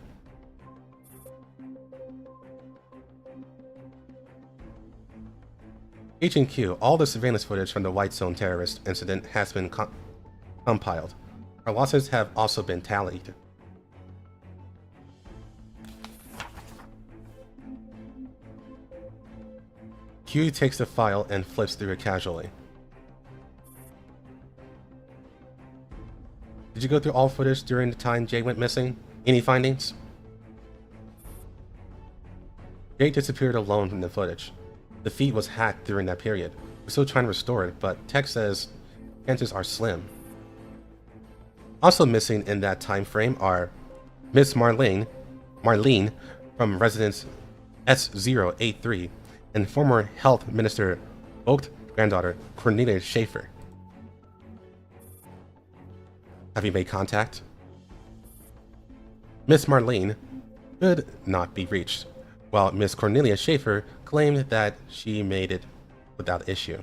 Agent Q, all the surveillance footage from the White Zone terrorist incident has been compiled. Our losses have also been tallied. Q takes the file and flips through it casually. Did you go through all footage during the time Jay went missing? Any findings? Jay disappeared alone from the footage. The feed was hacked during that period. We're still trying to restore it, but tech says chances are slim. Also missing in that time frame are Miss Marlene from Residence S083 and former Health Minister Vogt granddaughter Cornelia Schaefer. Have you made contact? Miss Marlene could not be reached, while Miss Cornelia Schaefer claimed that she made it without issue.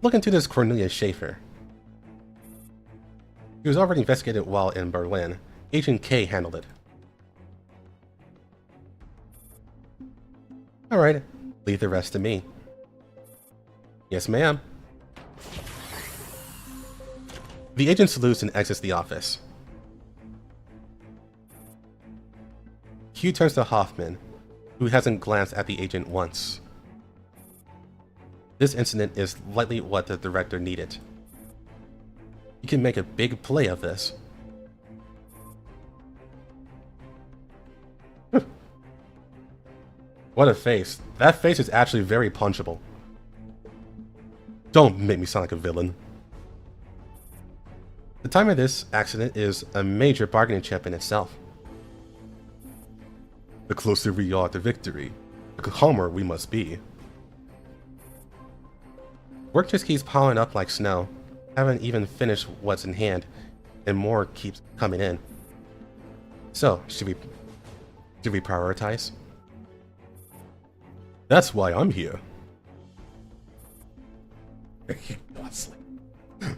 Look into this Cornelia Schaefer. She was already investigated while in Berlin. Agent K handled it. Alright, leave the rest to me. Yes, ma'am. The agent salutes and exits the office. Q turns to Hoffman, who hasn't glanced at the agent once. This incident is likely what the director needed. You can make a big play of this. What a face. That face is actually very punchable. Don't make me sound like a villain. The time of this accident is a major bargaining chip in itself. The closer we are to victory, the calmer we must be. Work just keeps piling up like snow. Haven't even finished what's in hand, and more keeps coming in. So, should we prioritize? That's why I'm here. Gosling.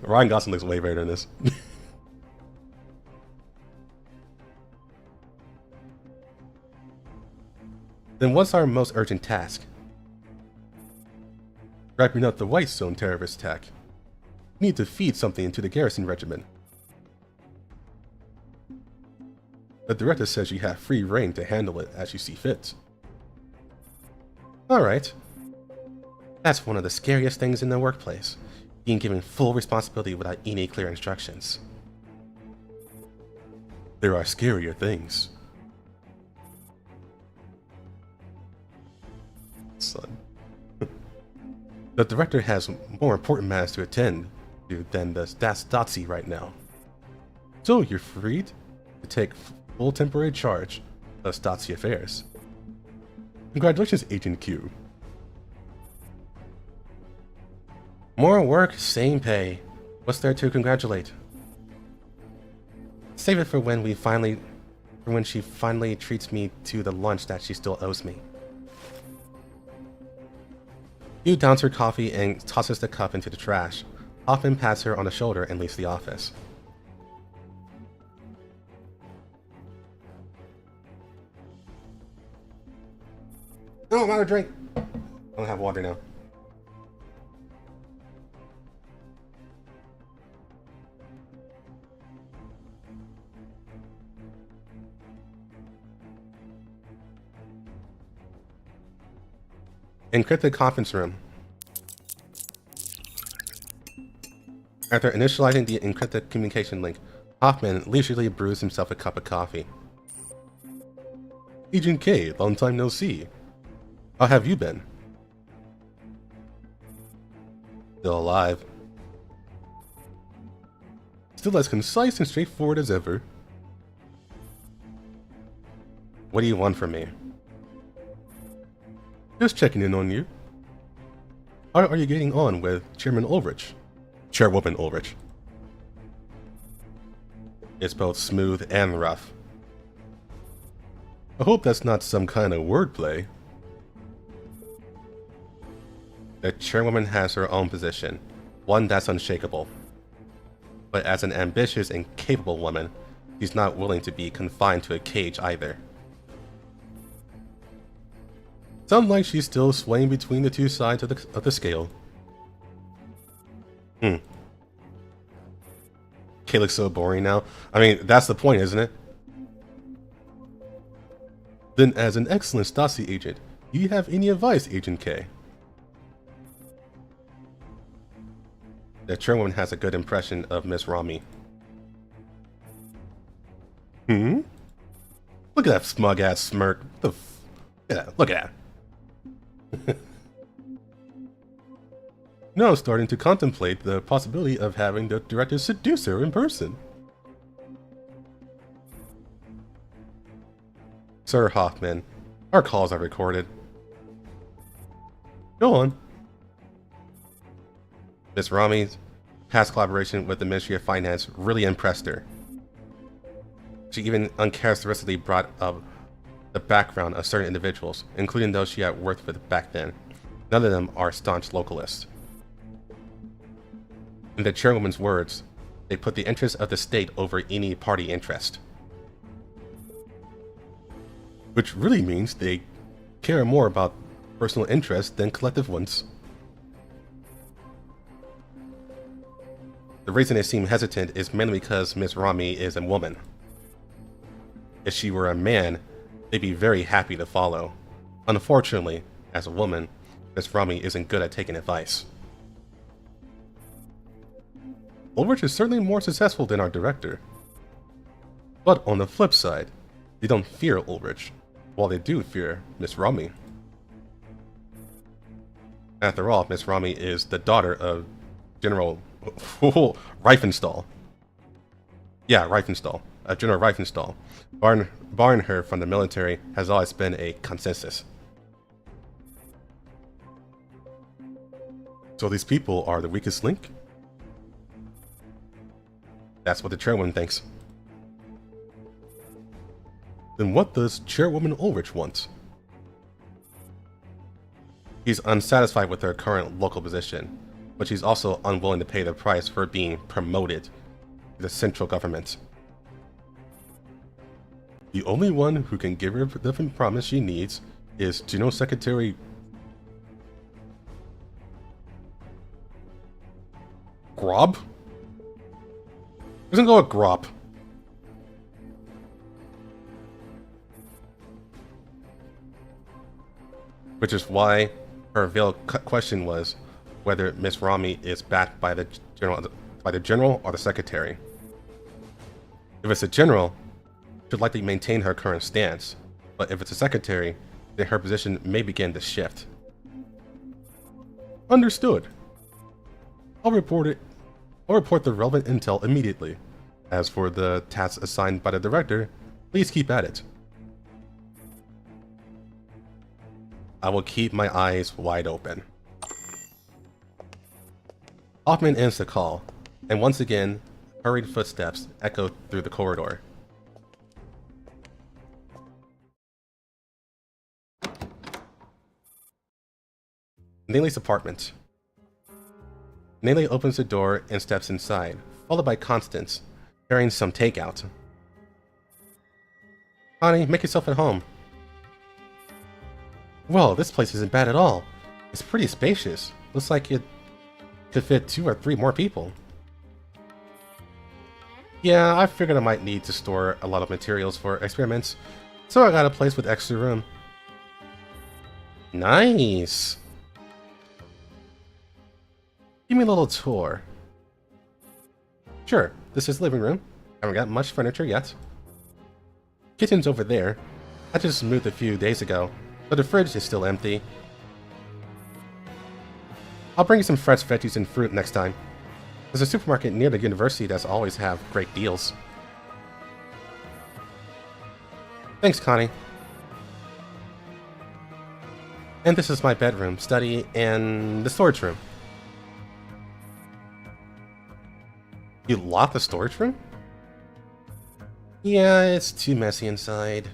Ryan Gosling looks way better than this. Then what's our most urgent task? Wrapping up the White Zone terrorist attack. Need to feed something into the garrison regiment. The director says you have free reign to handle it as you see fit. Alright. That's one of the scariest things in the workplace. Being given full responsibility without any clear instructions. There are scarier things. Son. The director has more important matters to attend to than the Stasi right now. So you're freed to take full temporary charge of Stasi affairs. Congratulations, Agent Q. More work, same pay. What's there to congratulate? Save it for when she finally treats me to the lunch that she still owes me. Q downs her coffee and tosses the cup into the trash. Hoffman pats her on the shoulder and leaves the office. No, I'm out of drink. I don't have water now. Encrypted conference room. After initializing the encrypted communication link, Hoffman leisurely brews himself a cup of coffee. Agent K, long time no see. How have you been? Still alive. Still as concise and straightforward as ever. What do you want from me? Just checking in on you. How are you getting on with Chairman Ulrich? Chairwoman Ulrich. It's both smooth and rough. I hope that's not some kind of wordplay. The chairwoman has her own position, one that's unshakable. But as an ambitious and capable woman, she's not willing to be confined to a cage either. Sounds like she's still swaying between the two sides of the scale. Kay looks so boring now. I mean, that's the point, isn't it? Then as an excellent Stasi agent, do you have any advice, Agent K? The chairwoman has a good impression of Miss Rami. Hmm? Look at that smug-ass smirk. What the f... Look at that. Now I'm starting to contemplate the possibility of having the director seduce her in person. Sir Hoffman, our calls are recorded. Go on. Miss Rami's past collaboration with the Ministry of Finance really impressed her. She even uncharacteristically brought up the background of certain individuals, including those she had worked with back then. None of them are staunch localists. In the chairwoman's words, they put the interest of the state over any party interest. Which really means they care more about personal interests than collective ones. The reason they seem hesitant is mainly because Miss Rami is a woman. If she were a man, they'd be very happy to follow. Unfortunately, as a woman, Miss Rami isn't good at taking advice. Ulrich is certainly more successful than our director. But on the flip side, they don't fear Ulrich, while they do fear Miss Rami. After all, Miss Rami is the daughter of General Reifenstahl. Yeah, Reifenstahl. General Reifenstahl. Barring her from the military has always been a consensus. So these people are the weakest link? That's what the chairwoman thinks. Then what does Chairwoman Ulrich want? She's unsatisfied with her current local position, but she's also unwilling to pay the price for being promoted to the central government. The only one who can give her the promise she needs is General Secretary Grob? Doesn't go with Grob. Which is why her veiled question was whether Miss Rami is backed by the general or the secretary. If it's a general, she'd likely maintain her current stance, but if it's a secretary, then her position may begin to shift. Understood. I'll report the relevant intel immediately. As for the tasks assigned by the director, please keep at it. I will keep my eyes wide open. Hoffman ends the call, and once again, hurried footsteps echo through the corridor. Nayli's apartment. Nayli opens the door and steps inside, followed by Constance, carrying some takeout. Honey, make yourself at home. Well, this place isn't bad at all. It's pretty spacious. Looks like it could fit 2 or 3 more people. Yeah, I figured I might need to store a lot of materials for experiments, so I got a place with extra room. Nice! Give me a little tour. Sure, this is the living room. Haven't got much furniture yet. Kitchen's over there. I just moved a few days ago, but the fridge is still empty. I'll bring you some fresh veggies and fruit next time. There's a supermarket near the university that's always have great deals. Thanks, Connie. And this is my bedroom, study, and the storage room. You locked the storage room? Yeah, it's too messy inside.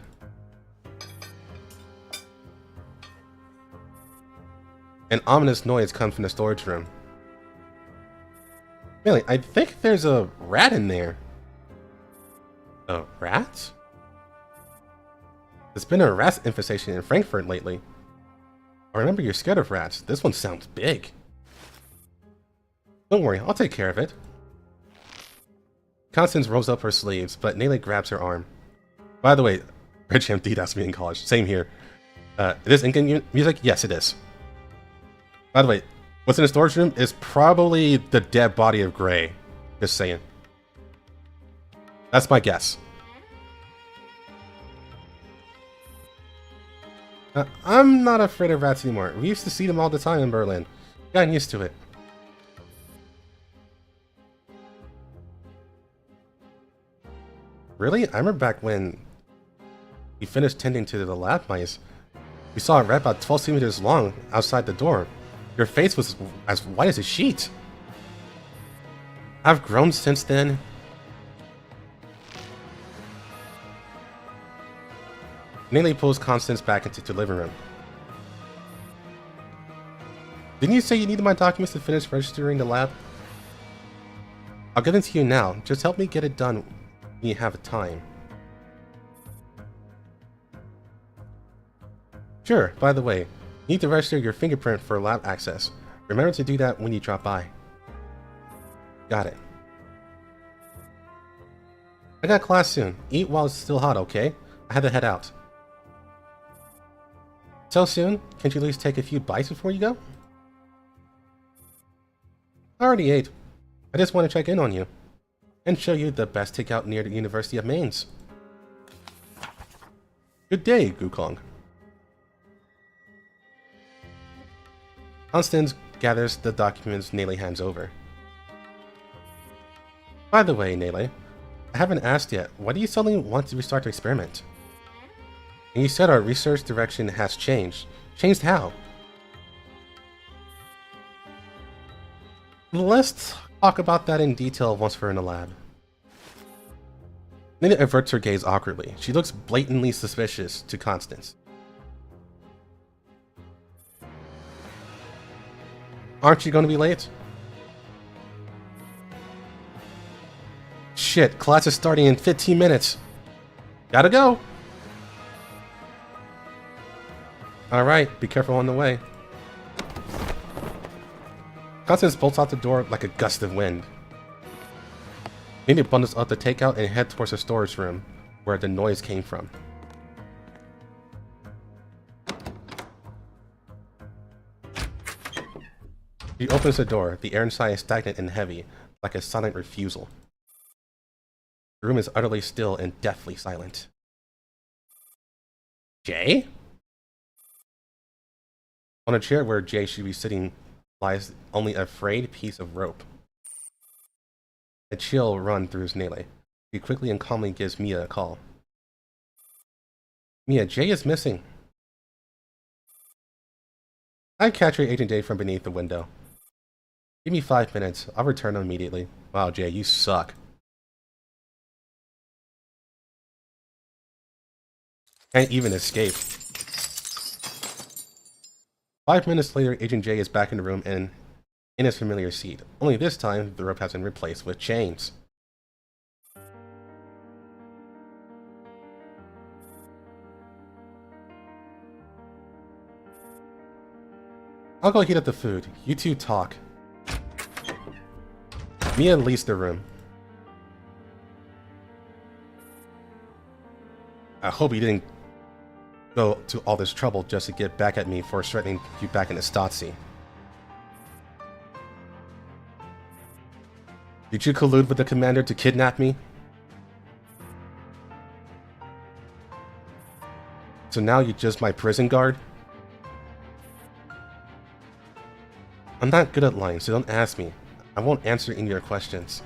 An ominous noise comes from the storage room. Really, I think there's a rat in there. A rat? There's been a rat infestation in Frankfurt lately. I remember you're scared of rats. This one sounds big. Don't worry, I'll take care of it. Constance rolls up her sleeves, but Nayli grabs her arm. By the way, Rich MD asked me in college. Same here. It is in-game music? Yes, it is. By the way, what's in the storage room is probably the dead body of Gray. Just saying. That's my guess. I'm not afraid of rats anymore. We used to see them all the time in Berlin. Gotten used to it. Really? I remember back when we finished tending to the lab mice. We saw a rat about 12 centimeters long outside the door. Your face was as white as a sheet. I've grown since then. Nearly pulls Constance back into the living room. Didn't you say you needed my documents to finish registering the lab? I'll give them to you now. Just help me get it done when you have time. Sure, by the way, you need to register your fingerprint for lab access. Remember to do that when you drop by. Got it. I got class soon. Eat while it's still hot, okay? I had to head out. So soon? Can't you at least take a few bites before you go? I already ate. I just want to check in on you. And show you the best takeout near the University of Mainz. Good day, Gukong. Constance gathers the documents Nele hands over. By the way, Nele, I haven't asked yet, why do you suddenly want to restart the experiment? And you said our research direction has changed. Changed how? Let's talk about that in detail once we're in the lab. Nele averts her gaze awkwardly. She looks blatantly suspicious to Constance. Aren't you going to be late? Shit, class is starting in 15 minutes. Gotta go. Alright, be careful on the way. Constance bolts out the door like a gust of wind. Nele bundles up the takeout and head towards the storage room, where the noise came from. She opens the door. The air inside is stagnant and heavy, like a silent refusal. The room is utterly still and deathly silent. Jay? On a chair where Jay should be sitting lies only a frayed piece of rope. A chill runs through his Nele. He quickly and calmly gives Mia a call. Mia, Jay is missing. I catch Agent Jay from beneath the window. Give me 5 minutes. I'll return him immediately. Wow, Jay, you suck. Can't even escape. 5 minutes later, Agent J is back in the room and in his familiar seat. Only this time, the rope has been replaced with chains. I'll go heat up the food. You two talk. Mia leaves the room. I hope you didn't go to all this trouble just to get back at me for threatening you back in the Stasi. Did you collude with the commander to kidnap me? So now you're just my prison guard? I'm not good at lying, so don't ask me. I won't answer any of your questions.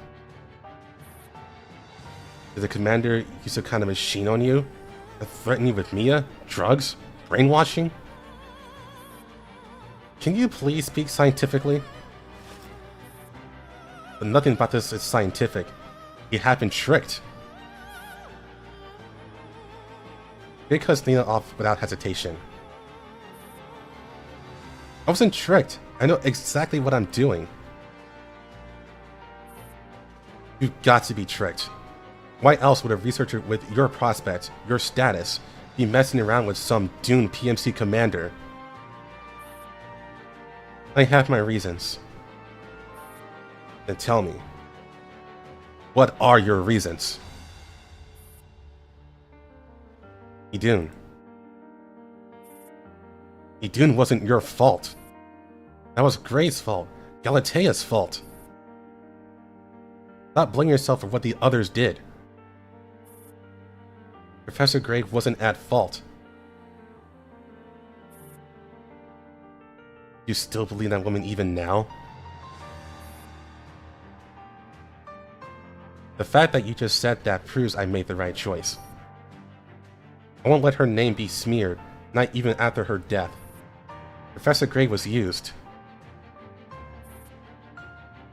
Did the commander use a kind of machine on you? Threaten you with Mia? Drugs? Brainwashing? Can you please speak scientifically? But nothing about this is scientific. You have been tricked. Jay cuts Lena off without hesitation. I wasn't tricked. I know exactly what I'm doing. You've got to be tricked. Why else would a researcher with your prospect, your status, be messing around with some doomed PMC commander? I have my reasons. Then tell me, what are your reasons? Idun. Idun wasn't your fault. That was Gray's fault. Galatea's fault. Stop blaming yourself for what the others did. Professor Gray wasn't at fault. You still believe that woman even now? The fact that you just said that proves I made the right choice. I won't let her name be smeared, not even after her death. Professor Gray was used.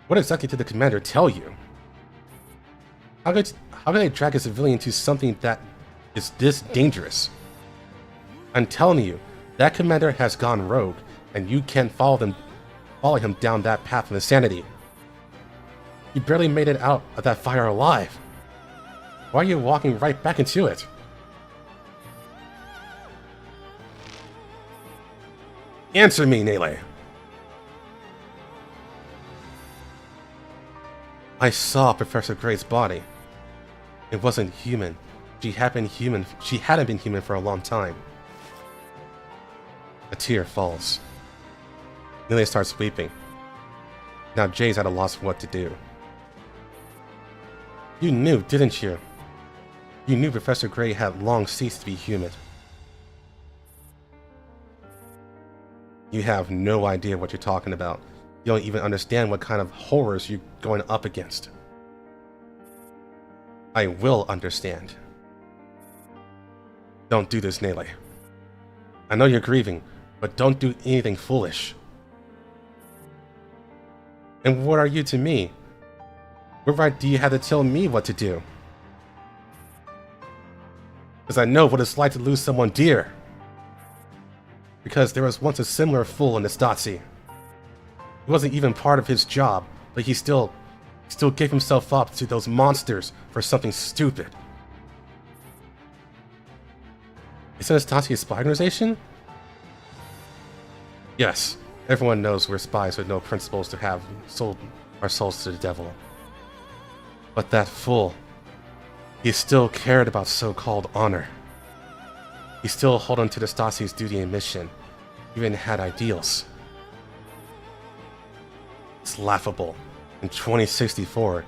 What exactly did the commander tell you? How could I drag a civilian to something that is this dangerous? I'm telling you, that commander has gone rogue, and you can't follow him down that path of insanity. You barely made it out of that fire alive. Why are you walking right back into it? Answer me, Nele. I saw Professor Gray's body. It wasn't human. She hadn't been human for a long time. A tear falls. Nele starts weeping. Now Jay's at a loss for what to do. You knew, didn't you? You knew Professor Gray had long ceased to be human. You have no idea what you're talking about. You don't even understand what kind of horrors you're going up against. I will understand. Don't do this, Nele. I know you're grieving, but don't do anything foolish. And what are you to me? What right do you have to tell me what to do? Because I know what it's like to lose someone dear. Because there was once a similar fool in the Stasi. He wasn't even part of his job, but he still gave himself up to those monsters for something stupid. Isn't a Stasi a spy organization? Yes, everyone knows we're spies with no principles to have sold our souls to the devil. But that fool, he still cared about so-called honor. He still held on to the Stasi's duty and mission, even had ideals. It's laughable. In 2064,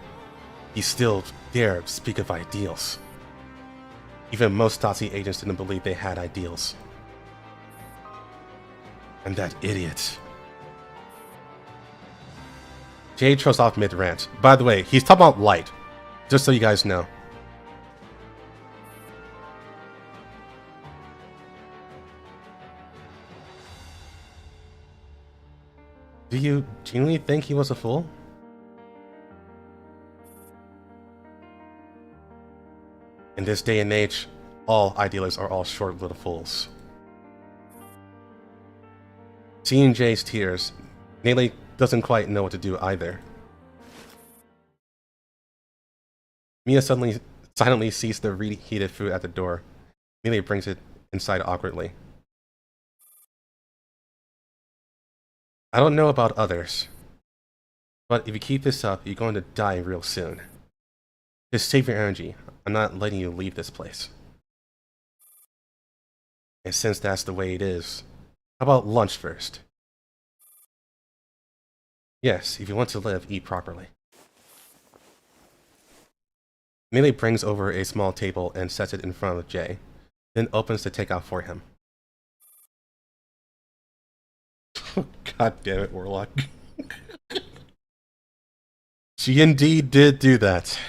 he still dared speak of ideals. Even most Stasi agents didn't believe they had ideals. And that idiot. Jay throws off mid-rant. By the way, he's talking about light. Just so you guys know. Do you genuinely think he was a fool? In this day and age, all idealists are all short-lived fools. Seeing Jay's tears, Nele doesn't quite know what to do either. Mia silently sees the reheated food at the door. Nele brings it inside awkwardly. I don't know about others, but if you keep this up, you're going to die real soon. Just save your energy. I'm not letting you leave this place. And since that's the way it is, how about lunch first? Yes, if you want to live, eat properly. Nele brings over a small table and sets it in front of Jay, then opens the takeout for him. God damn it, Warlock. She indeed did do that.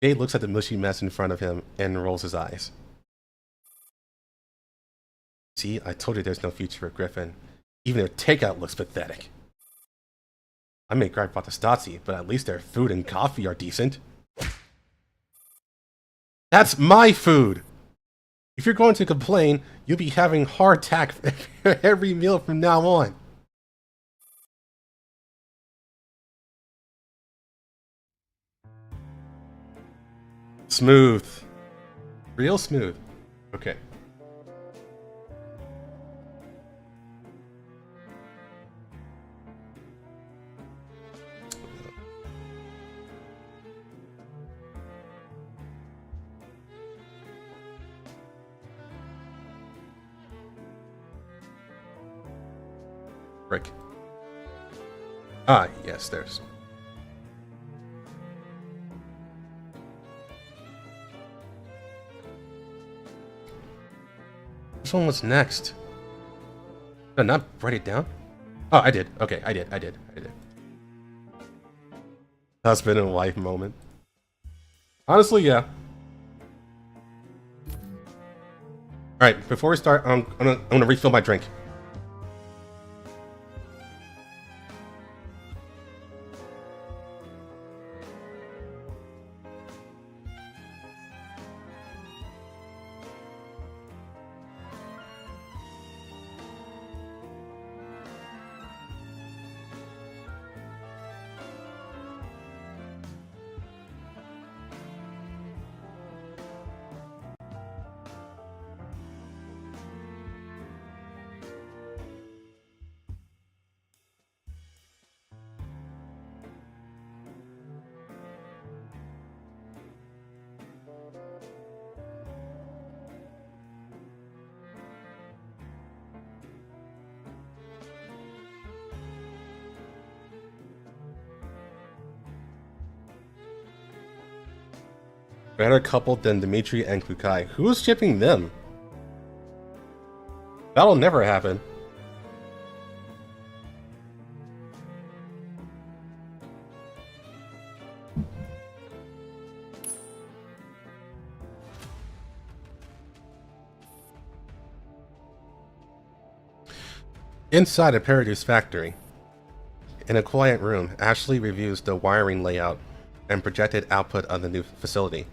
Jay looks at the mushy mess in front of him and rolls his eyes. See, I told you there's no future for Griffin. Even their takeout looks pathetic. I may gripe about the Stasi, but at least their food and coffee are decent. That's my food! If you're going to complain, you'll be having hardtack every meal from now on. Smooth. Real smooth. Okay. Frick. Ah, yes, there's. Which one was next? Did I not write it down? Oh, I did. Okay, I did. Husband and wife moment. Honestly, yeah. Alright, before we start, I'm gonna refill my drink. Better coupled than Dimitri and Kukai. Who's shipping them? That'll never happen. Inside a Paradox factory. In a quiet room, Ashley reviews the wiring layout and projected output of the new facility.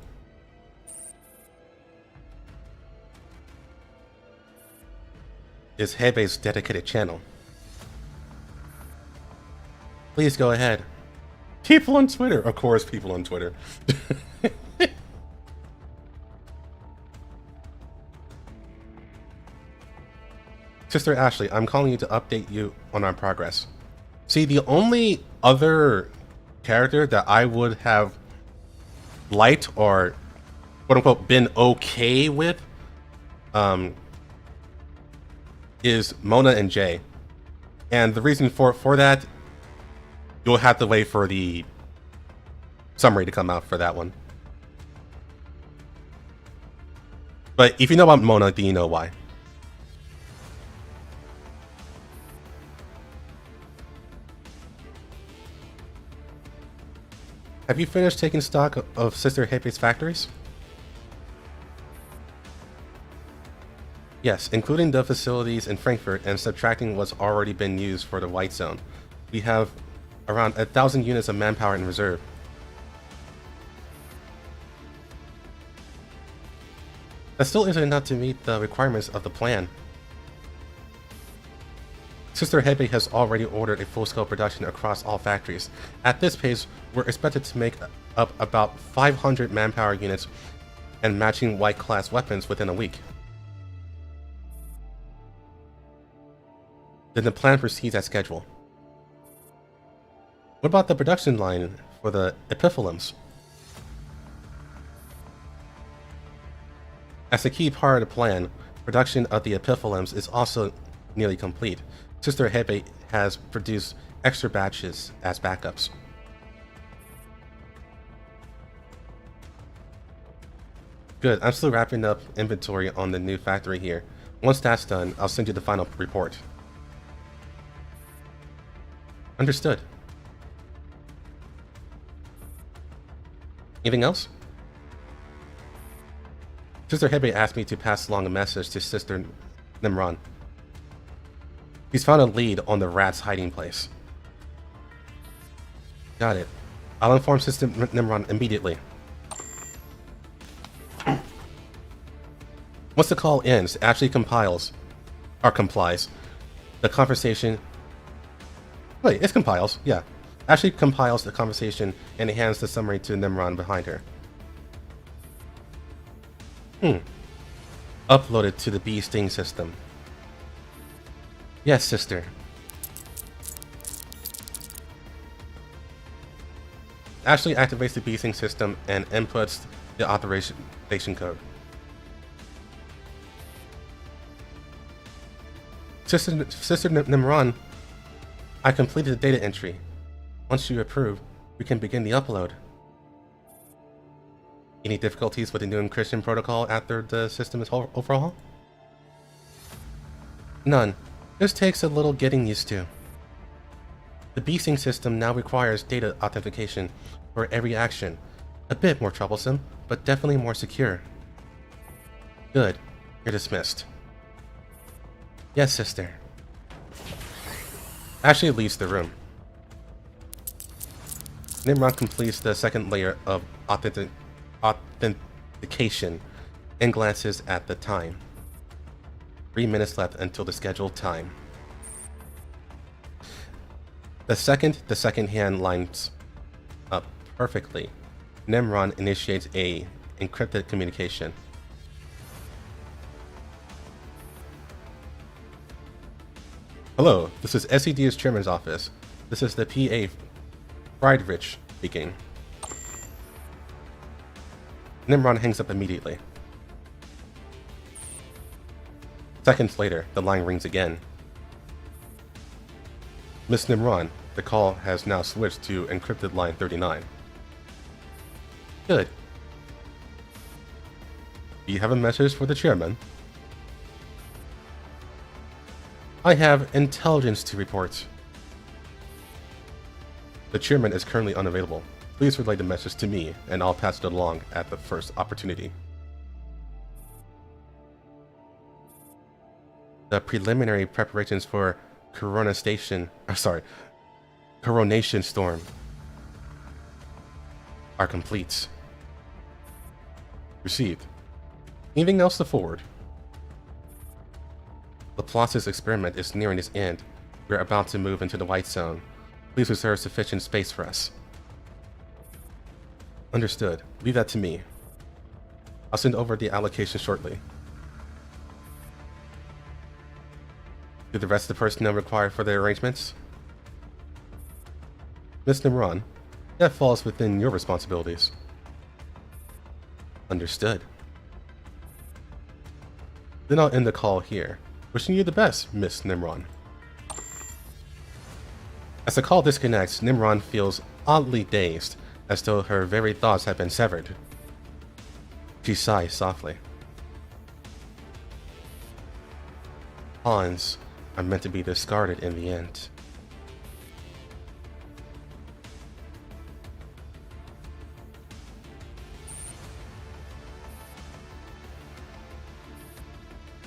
Is Hebe's dedicated channel. Please go ahead. People on Twitter. Of course, people on Twitter. Sister Ashley, I'm calling you to update you on our progress. See, the only other character that I would have liked or quote-unquote been okay with is Mona and Jay. And the reason for that, you'll have to wait for the summary to come out for that one. But if you know about Mona, then you know why. Have you finished taking stock of Sister Hebe's factories? Yes, including the facilities in Frankfurt and subtracting what's already been used for the White Zone. We have around 1,000 units of manpower in reserve. That still isn't enough to meet the requirements of the plan. Sister Hebe has already ordered a full-scale production across all factories. At this pace, we're expected to make up about 500 manpower units and matching white-class weapons within a week. Then the plan proceeds as scheduled. What about the production line for the epiphyllums? As a key part of the plan, production of the epiphyllums is also nearly complete. Sister Hebe has produced extra batches as backups. Good, I'm still wrapping up inventory on the new factory here. Once that's done, I'll send you the final report. Understood. Anything else? Sister Hebe asked me to pass along a message to Sister Nimron. He's found a lead on the rat's hiding place. Got it. I'll inform Sister Nimron immediately. Once the call ends, Ashley complies. The conversation... Wait, it compiles, yeah. Ashley compiles the conversation and hands the summary to Nimron behind her. Uploaded to the bee sting system. Yes, sister. Ashley activates the bee sting system and inputs the authorization code. Sister Nimron I completed the data entry. Once you approve, we can begin the upload. Any difficulties with the new encryption protocol after the system is overhaul? None. This takes a little getting used to. The beasting system now requires data authentication for every action. A bit more troublesome, but definitely more secure. Good. You're dismissed. Yes, sister. Ashley leaves the room. Nimrod completes the second layer of authentication and glances at the time. 3 minutes left until the scheduled time. The second hand lines up perfectly. Nimrod initiates a encrypted communication. Hello, this is SED's chairman's office. This is the PA Friedrich speaking. Nimrod hangs up immediately. Seconds later, the line rings again. Miss Nimrod, the call has now switched to encrypted line 39. Good. Do you have a message for the chairman? I have intelligence to report. The chairman is currently unavailable. Please relay the message to me, and I'll pass it along at the first opportunity. The preliminary preparations for coronation storm are complete. Received. Anything else to forward? Laplace's experiment is nearing its end. We're about to move into the white zone. Please reserve sufficient space for us. Understood. Leave that to me. I'll send over the allocation shortly. Do the rest of the personnel required for the arrangements? Miss Nimrod, that falls within your responsibilities. Understood. Then I'll end the call here. Wishing you the best, Miss Nimrod. As the call disconnects, Nimrod feels oddly dazed, as though her very thoughts have been severed. She sighs softly. Pawns are meant to be discarded in the end.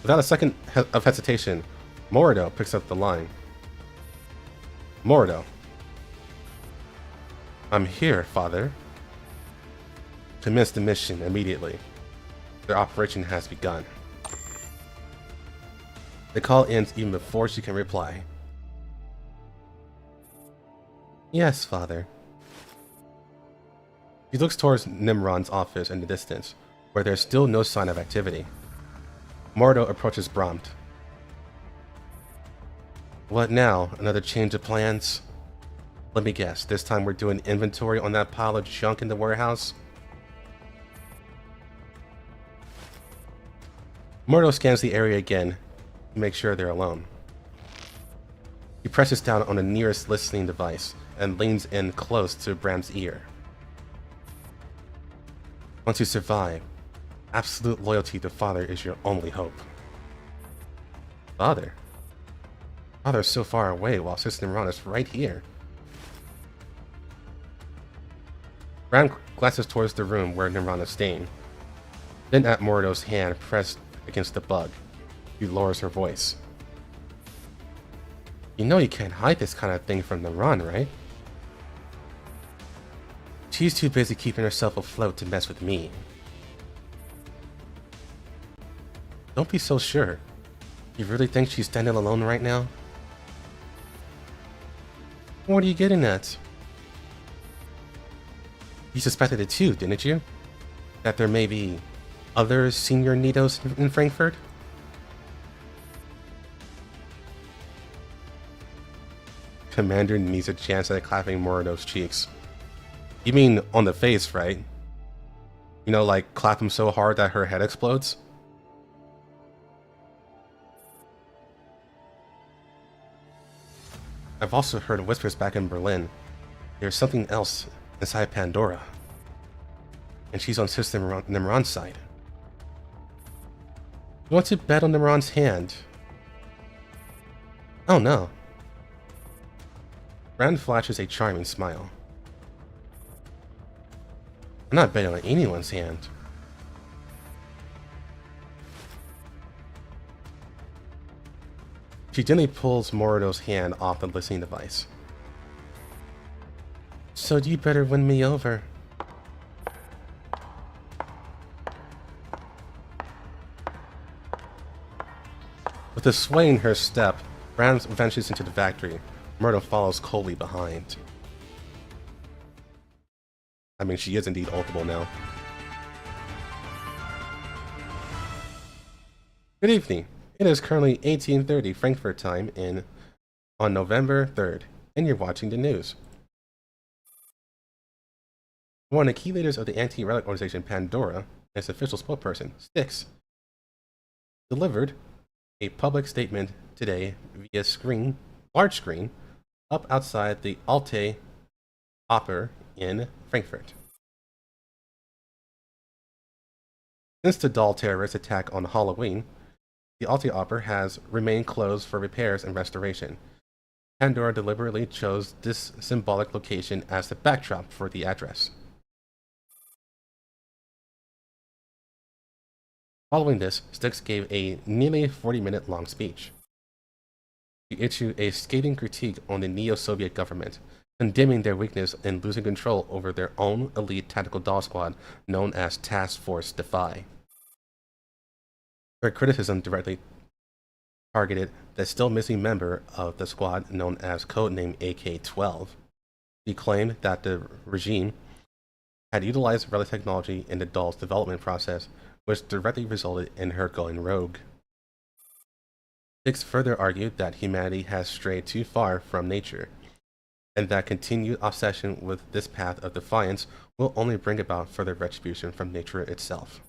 Without a second of hesitation, Morido picks up the line. Morido. I'm here, father. Commence the mission immediately. Their operation has begun. The call ends even before she can reply. Yes, father. She looks towards Nimrod's office in the distance, where there's still no sign of activity. Morido approaches prompt. What now? Another change of plans? Let me guess, this time we're doing inventory on that pile of junk in the warehouse? Morido scans the area again to make sure they're alone. He presses down on the nearest listening device and leans in close to Bram's ear. Once you survive, absolute loyalty to Father is your only hope. Father? Father's so far away while Sister Nimrod is right here. Bram glances towards the room where Nimrod is staying. Then at Morido's hand pressed against the bug. She lowers her voice. You know you can't hide this kind of thing from Nimrod, right? She's too busy keeping herself afloat to mess with me. Don't be so sure. You really think she's standing alone right now? What are you getting at? You suspected it too, didn't you? That there may be other senior Nitos in Frankfurt? Commander needs a chance at clapping Morido's cheeks. You mean on the face, right? You know, like clap him so hard that her head explodes? I've also heard whispers back in Berlin. There's something else inside Pandora. And she's on Sister Nimron's side. You want to bet on Nimron's hand? Oh no. Brand flashes a charming smile. I'm not betting on anyone's hand. She gently pulls Morodo's hand off the listening device. So you better win me over. With a sway in her step, Brand ventures into the factory. Murdo follows coldly behind. I mean, she is indeed ultimate now. Good evening. It is currently 18:30 Frankfurt time on November 3rd, and you're watching the news. One of the key leaders of the anti-relic organization Pandora, and its official spokesperson, Styx, delivered a public statement today via large screen, up outside the Alte Oper in Frankfurt. Since the Doll terrorist attack on Halloween, the Alte Oper has remained closed for repairs and restoration. Pandora deliberately chose this symbolic location as the backdrop for the address. Following this, Styx gave a nearly 40-minute long speech. She issued a scathing critique on the neo-Soviet government, condemning their weakness in losing control over their own elite tactical doll squad known as Task Force Defy. Her criticism directly targeted the still missing member of the squad known as codename AK-12. She claimed that the regime had utilized relic technology in the doll's development process, which directly resulted in her going rogue. Styx further argued that humanity has strayed too far from nature, and that continued obsession with this path of defiance will only bring about further retribution from nature itself.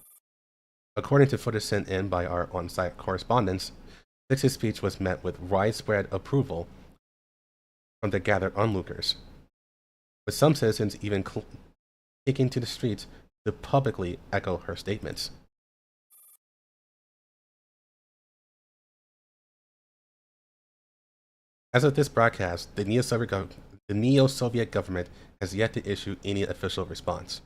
According to footage sent in by our on-site correspondents, Styx's speech was met with widespread approval from the gathered onlookers, with some citizens even taking to the streets to publicly echo her statements. As of this broadcast, the neo-Soviet government has yet to issue any official response.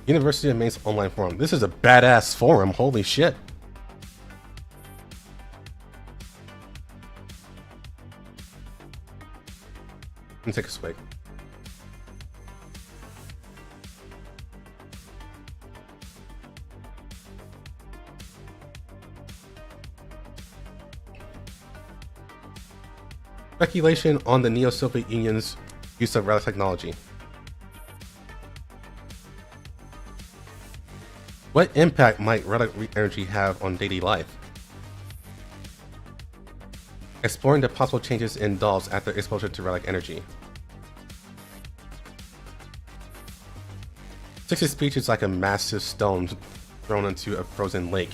University of Mainz online forum. This is a badass forum, holy shit. Let me take a swig. Speculation on the Neo-Soviet Union's use of relic technology. What impact might relic energy have on daily life? Exploring the possible changes in dolls after exposure to relic energy. Styx's speech is like a massive stone thrown into a frozen lake.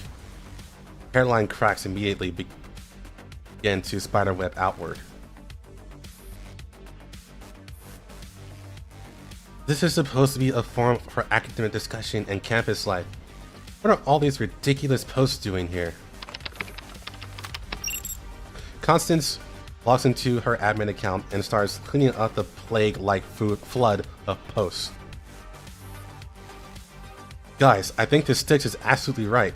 Hairline cracks immediately begin to spiderweb outward. This is supposed to be a forum for academic discussion and campus life. What are all these ridiculous posts doing here? Constance logs into her admin account and starts cleaning up the plague-like flood of posts. Guys, I think this Styx is absolutely right.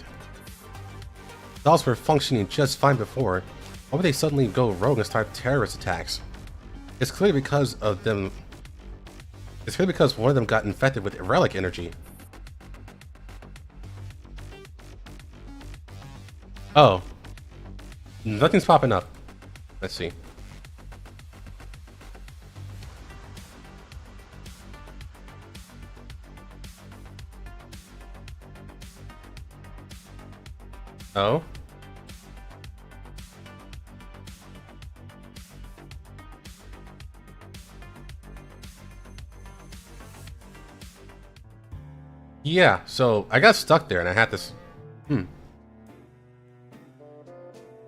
Dolls were functioning just fine before. Why would they suddenly go rogue and start terrorist attacks? It's clearly because of them. It's clearly because one of them got infected with relic energy. Oh. Nothing's popping up. Let's see. Oh. Yeah, so I got stuck there and I had this.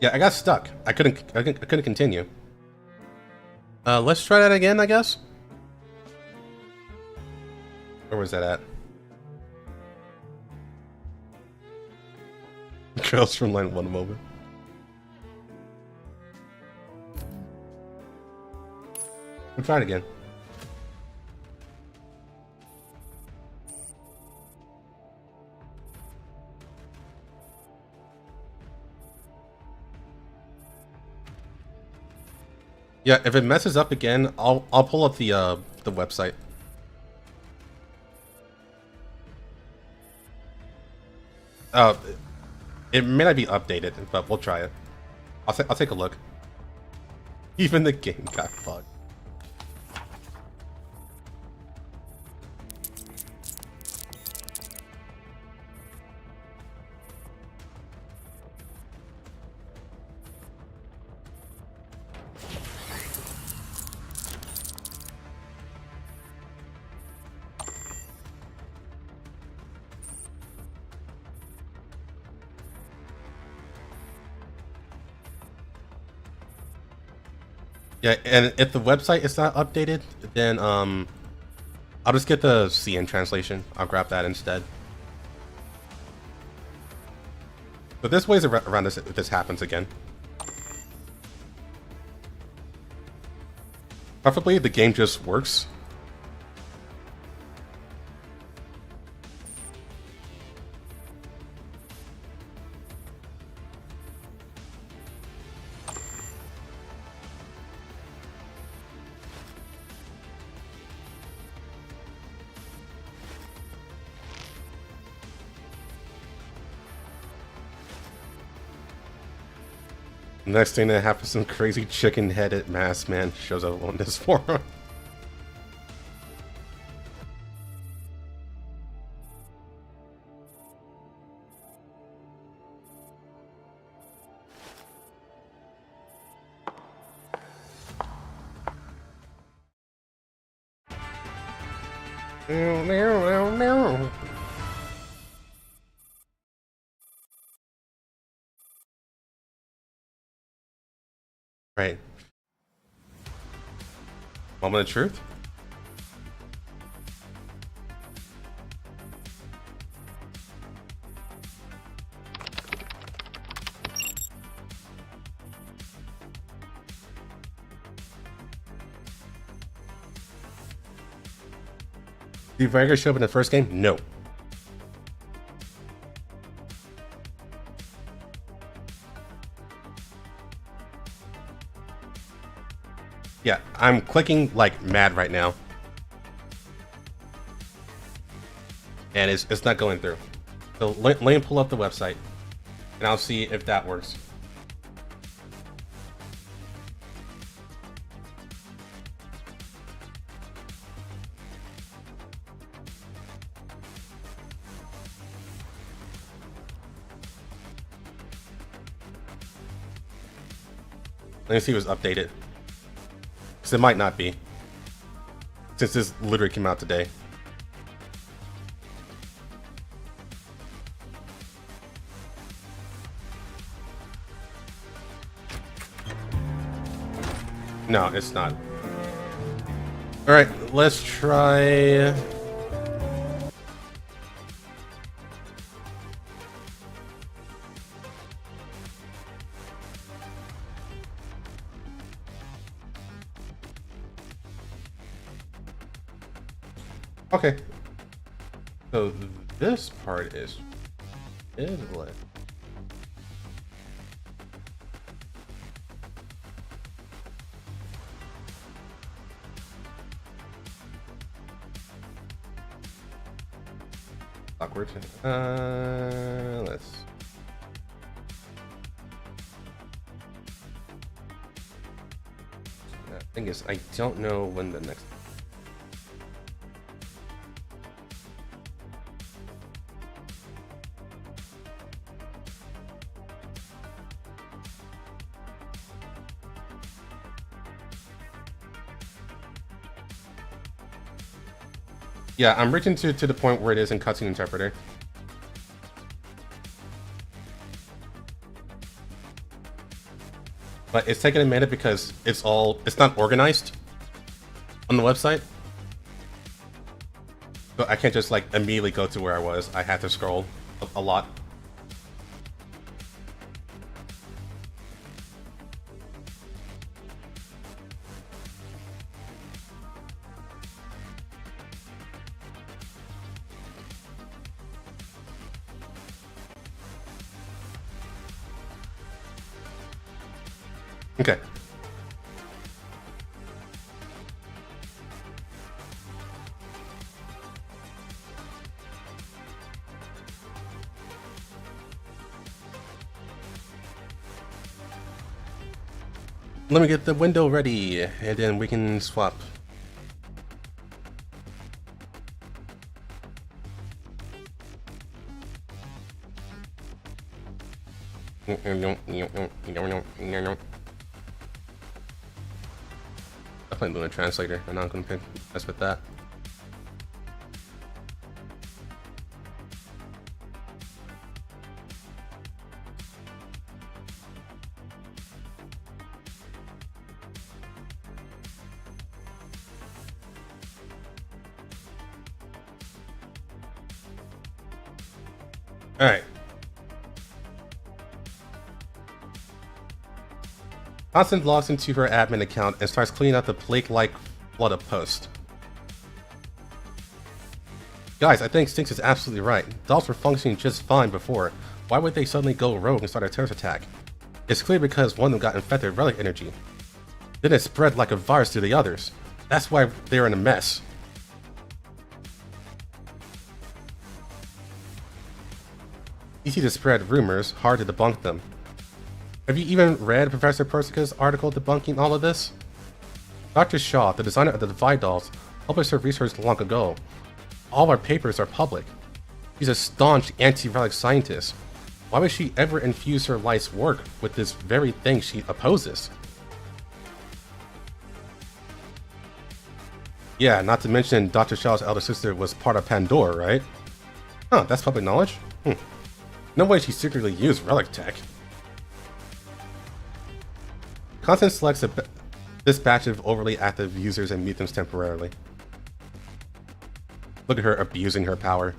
Yeah, I got stuck. I couldn't continue. Let's try that again, I guess. Where was that at? Girls from Line 1 moment. We'll try it again. Yeah, if it messes up again, I'll pull up the website. Uh, it may not be updated, but we'll try it. I'll take a look. Even the game got fucked. Yeah, and if the website is not updated, then I'll just get the CN translation. I'll grab that instead. But there's ways around this if this happens again. Preferably the game just works. Next thing that happens, some crazy chicken-headed masked man shows up on this forum. Right. Moment of truth? Did Viagra show up in the first game? No. Yeah, I'm clicking like mad right now. And it's not going through. So let me pull up the website and I'll see if that works. Let me see if it's updated. Because it might not be. Since this literally came out today. No, it's not. Alright, let's try... Okay. So this part is lit. Awkward. Let's. The thing is, I don't know when the next. Yeah, I'm reaching to the point where it is in cutscene interpreter. But it's taking a minute because it's not organized on the website. So I can't just like immediately go to where I was. I have to scroll a lot. Okay. Let me get the window ready, and then we can swap. Definitely doing a translator. I'm not gonna mess with that. All right. Constance logs into her admin account and starts cleaning up the plague-like flood of posts. Guys, I think Stinks is absolutely right. Dolls were functioning just fine before. Why would they suddenly go rogue and start a terrorist attack? It's clear because one of them got infected with relic energy. Then it spread like a virus to the others. That's why they're in a mess. Easy to spread rumors, hard to debunk them. Have you even read Professor Persica's article debunking all of this? Dr. Shaw, the designer of the Divide dolls, published her research long ago. All our papers are public. She's a staunch anti-relic scientist. Why would she ever infuse her life's work with this very thing she opposes? Yeah, not to mention Dr. Shaw's elder sister was part of Pandora, right? Huh, that's public knowledge? No way she secretly used relic tech. Constance selects this batch of overly active users and mute them temporarily. Look at her abusing her power.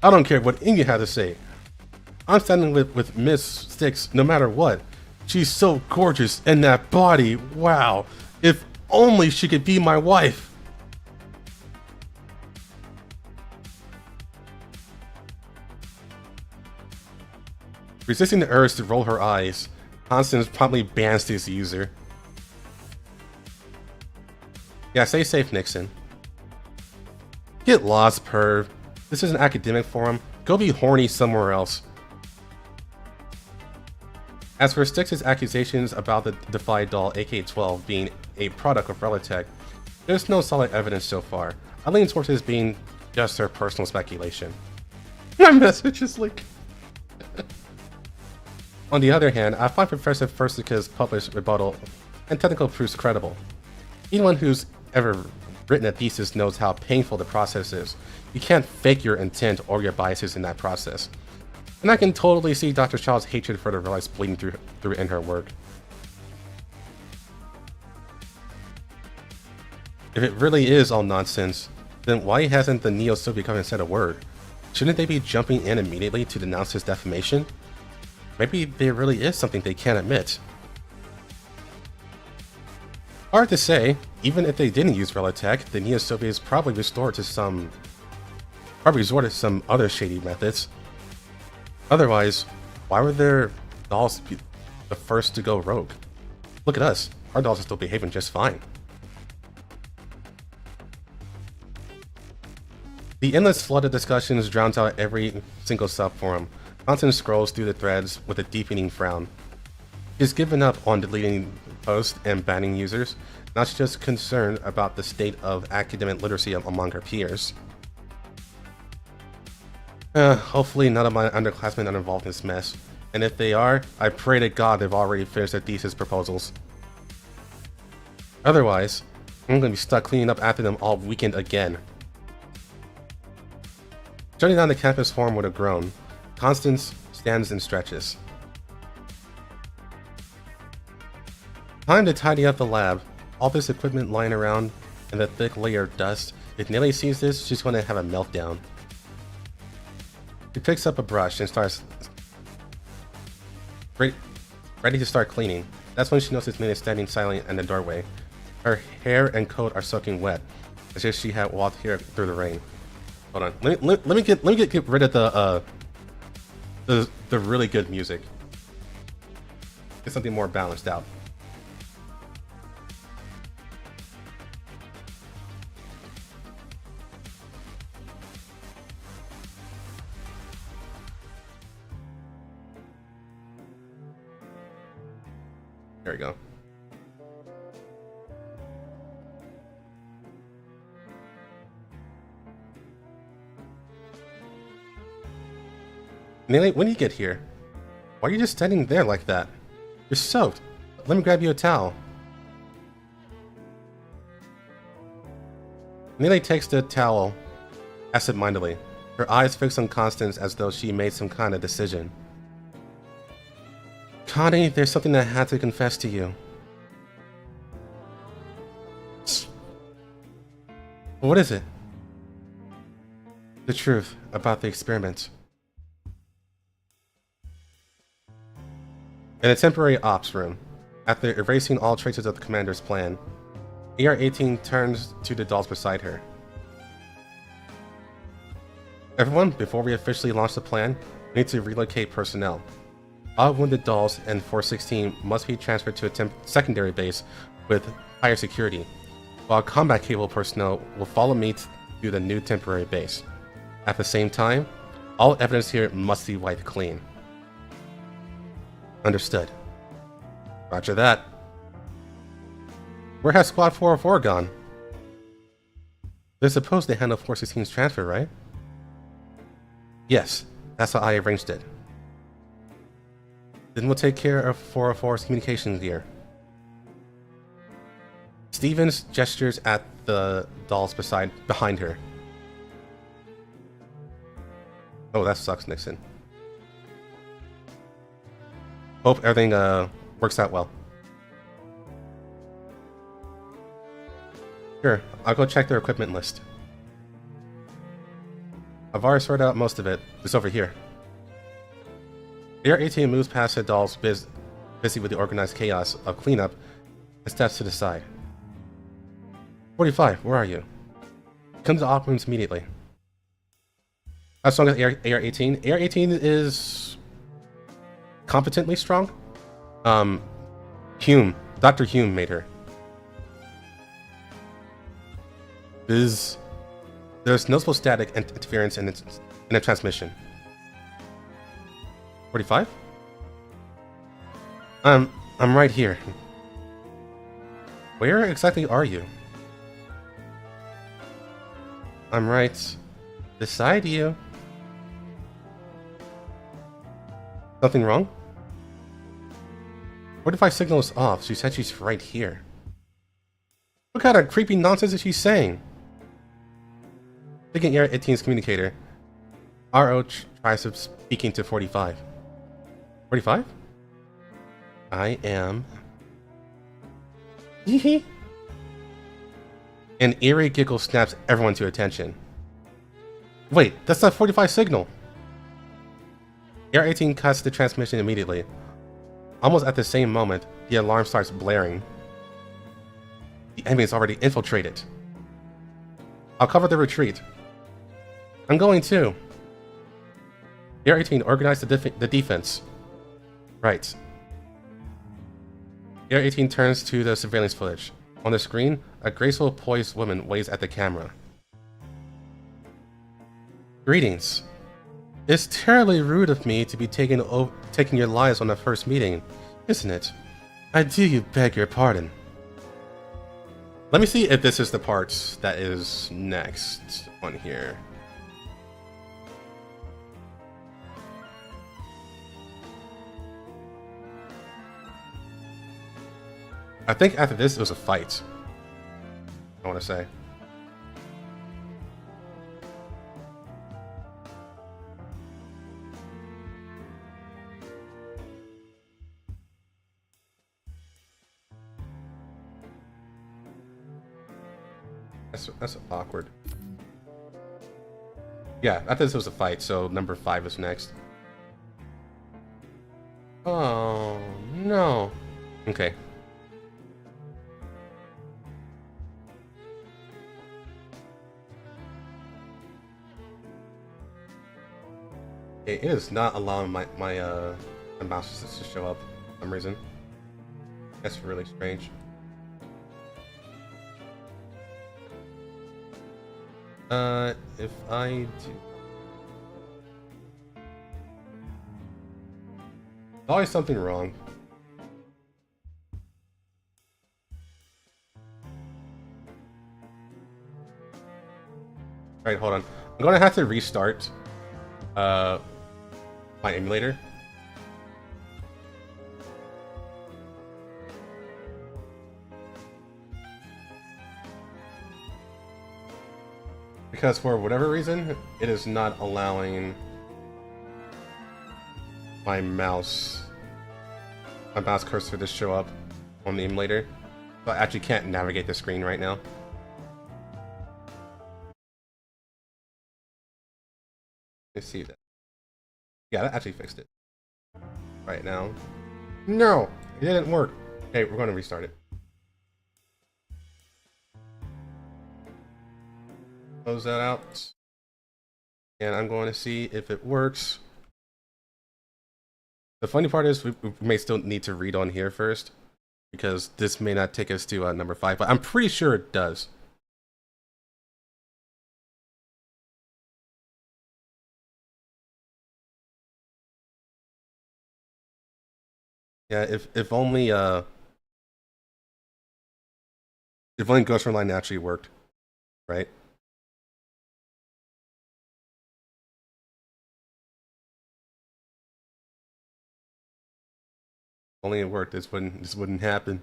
I don't care what Inge had to say. I'm standing with Miss Styx no matter what. She's so gorgeous in that body. Wow. If only she could be my wife. Resisting the urge to roll her eyes, Constance promptly bans this user. Yeah, stay safe, Nixon. Get lost, perv. This is an academic forum. Go be horny somewhere else. As for Styx's accusations about the Defy doll AK-12 being a product of Relitech, there's no solid evidence so far. I lean towards this being just her personal speculation. My message is like... On the other hand, I find Professor Persica's published rebuttal and technical proofs credible. Anyone who's ever written a thesis knows how painful the process is. You can't fake your intent or your biases in that process. And I can totally see Dr. Shaw's hatred for the relics bleeding through in her work. If it really is all nonsense, then why hasn't the Neo-Soviet government said a word? Shouldn't they be jumping in immediately to denounce his defamation? Maybe there really is something they can't admit. Hard to say. Even if they didn't use Relitech, the Neo-Soviets probably resorted to some other shady methods. Otherwise, why were their dolls the first to go rogue? Look at us. Our dolls are still behaving just fine. The endless flood of discussions drowns out every single subforum. Constance scrolls through the threads with a deepening frown. She's given up on deleting posts and banning users, not just concerned about the state of academic literacy among her peers. Hopefully none of my underclassmen are involved in this mess, and if they are, I pray to God they've already finished their thesis proposals. Otherwise, I'm gonna be stuck cleaning up after them all weekend again. Shutting down the campus forum with a groan, Constance stands and stretches. Time to tidy up the lab. All this equipment lying around and the thick layer of dust. If Nelly sees this, she's going to have a meltdown. She picks up a brush and starts ready to start cleaning. That's when she notices Mina standing silent in the doorway. Her hair and coat are soaking wet, as if she had walked here through the rain. Hold on, let me get rid of the really good music. Get something more balanced out. There we go. Nelly, when you get here, why are you just standing there like that? You're soaked. Let me grab you a towel. Nelly takes the towel absent-mindedly, her eyes fixed on Constance as though she made some kind of decision. Connie, there's something I had to confess to you. What is it? The truth about the experiment. In a temporary ops room, after erasing all traces of the commander's plan, AR-18 turns to the dolls beside her. Everyone, before we officially launch the plan, we need to relocate personnel. All wounded dolls and 416 must be transferred to a secondary base with higher security, while combat-capable personnel will follow me to the new temporary base. At the same time, all evidence here must be wiped clean. Understood. Roger that. Where has Squad 404 gone? They're supposed to handle 416's transfer, right? Yes, that's how I arranged it. Then we'll take care of 404's communication gear. Stevens gestures at the dolls behind her. Oh, that sucks, Nixon. Hope everything works out well. Sure, I'll go check their equipment list. I've already sorted out most of it. It's over here. AR-18 moves past the dolls busy with the organized chaos of cleanup and steps to the side. 45, where are you? Come to the op rooms immediately. How strong is AR-18? AR-18 is competently strong. Dr. Hume made her. There's noticeable static interference in the transmission. 45? I'm right here. Where exactly are you? I'm right beside you. Something wrong? 45 signal is off. She said she's right here. What kind of creepy nonsense is she saying? Taking AR-18's communicator, RO tries to speaking to 45. 45? I am... Hee. An eerie giggle snaps everyone to attention. Wait, that's not 45 signal! AR-18 cuts the transmission immediately. Almost at the same moment, the alarm starts blaring. The enemy is already infiltrated. I'll cover the retreat. I'm going too. AR-18, organize the defense. Right. AR-18 turns to the surveillance footage. On the screen, a graceful, poised woman waves at the camera. Greetings. It's terribly rude of me to be taking your lives on the first meeting, isn't it? I do beg your pardon. Let me see if this is the part that is next on here. I think after this, it was a fight. I want to say. That's awkward. Yeah, I thought this was a fight, so number 5 is next. Oh, no. Okay. It is not allowing my mouse to show up for some reason. That's really strange. If I do... Always something wrong. Alright, hold on. I'm gonna have to restart my emulator. Because for whatever reason, it is not allowing my mouse cursor to show up on the emulator. So I actually can't navigate the screen right now. Let's see that. Yeah, that actually fixed it. Right now. No! It didn't work. Okay, we're going to restart it. Close that out. And I'm going to see if it works. The funny part is we may still need to read on here first, because this may not take us to number 5, but I'm pretty sure it does. Yeah, if only Ghost Frontline actually worked, right? Only it worked, this wouldn't happen.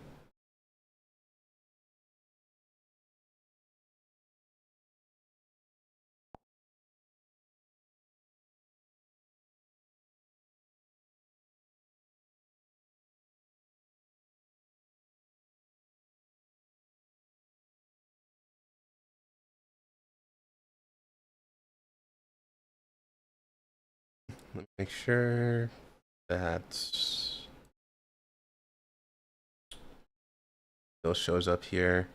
Let me make sure that still shows up here.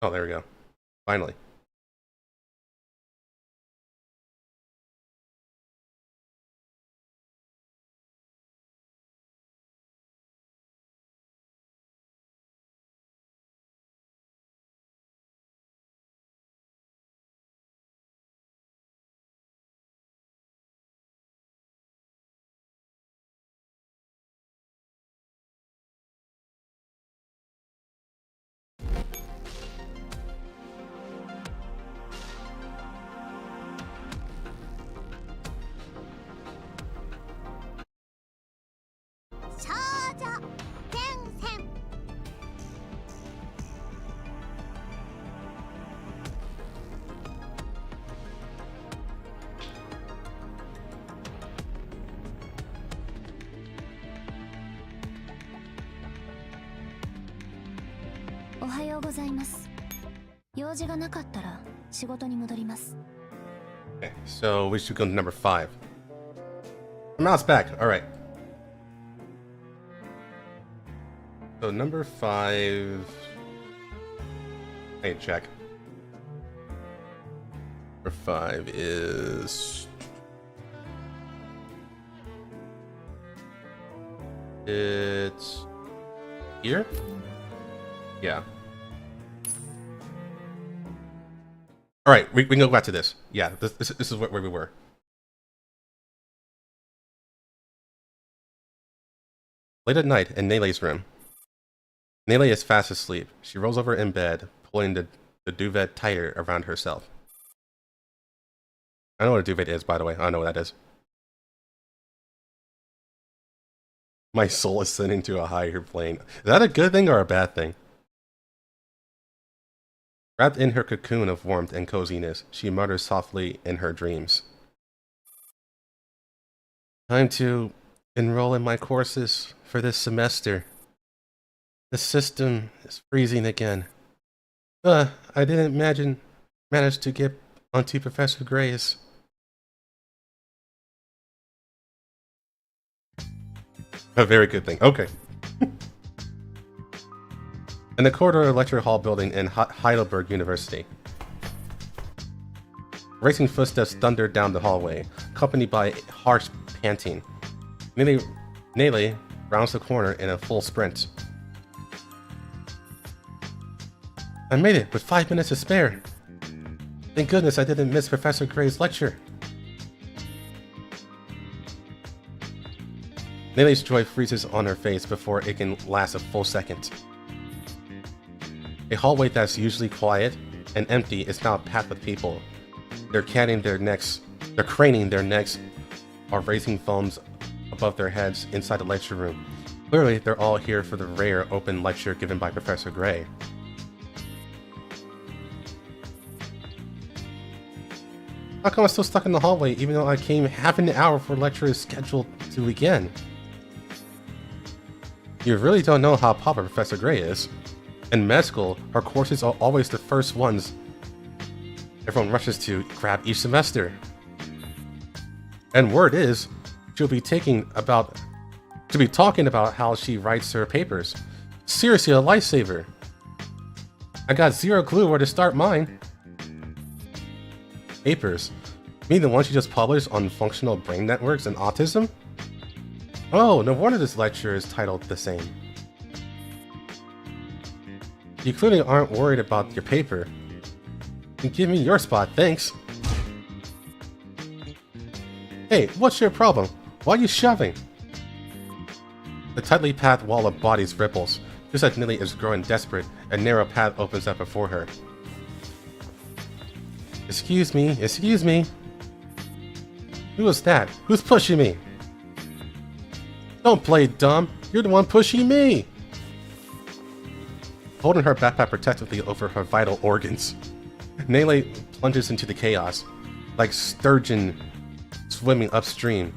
Oh, there we go. Finally. Okay, so we should go to number 5. Mouse back. All right. So number 5. I need to check. Number 5 is. It's here. Yeah. All right, we can go back to this. Yeah, this is where we were. Late at night in Nele's room. Nele is fast asleep. She rolls over in bed, pulling the duvet tighter around herself. I know what a duvet is, by the way. I know what that is. My soul is ascending to a higher plane. Is that a good thing or a bad thing? Wrapped in her cocoon of warmth and coziness, she mutters softly in her dreams. Time to enroll in my courses for this semester. The system is freezing again. I didn't manage to get onto Professor Gray's. A very good thing. Okay. In the corridor of the lecture hall building in Heidelberg University. Racing footsteps thundered down the hallway, accompanied by harsh panting. Nele rounds the corner in a full sprint. I made it with 5 minutes to spare. Thank goodness I didn't miss Professor Gray's lecture. Nele's joy freezes on her face before it can last a full second. A hallway that's usually quiet and empty is now packed with people. They're craning their necks, or raising phones above their heads inside the lecture room. Clearly, they're all here for the rare open lecture given by Professor Gray. How come I'm still stuck in the hallway even though I came half an hour before lecture is scheduled to begin? You really don't know how popular Professor Gray is. In med school, her courses are always the first ones everyone rushes to grab each semester. And word is, she'll be talking about how she writes her papers. Seriously, a lifesaver. I got zero clue where to start mine. Papers? You mean the ones she just published on functional brain networks and autism? Oh, no wonder this lecture is titled the same. You clearly aren't worried about your paper. Then give me your spot, thanks. Hey, what's your problem? Why are you shoving? The tightly packed wall of bodies ripples, just as Nele is growing desperate. A narrow path opens up before her. Excuse me. Who was that? Who's pushing me? Don't play dumb. You're the one pushing me. Holding her backpack protectively over her vital organs, Nele plunges into the chaos. Like sturgeon swimming upstream,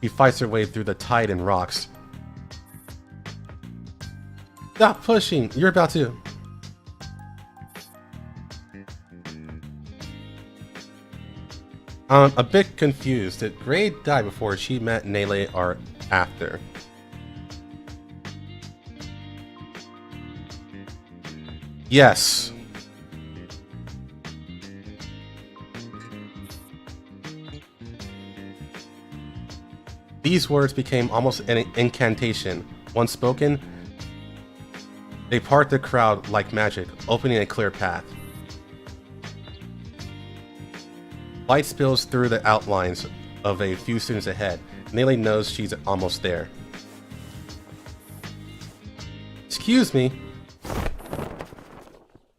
he fights her way through the tide and rocks. Stop pushing! You're about to... I'm a bit confused. Did Gray die before she met Nele or after? Yes. These words became almost an incantation. Once spoken, they part the crowd like magic, opening a clear path. Light spills through the outlines of a few students ahead. Nele knows she's almost there. Excuse me.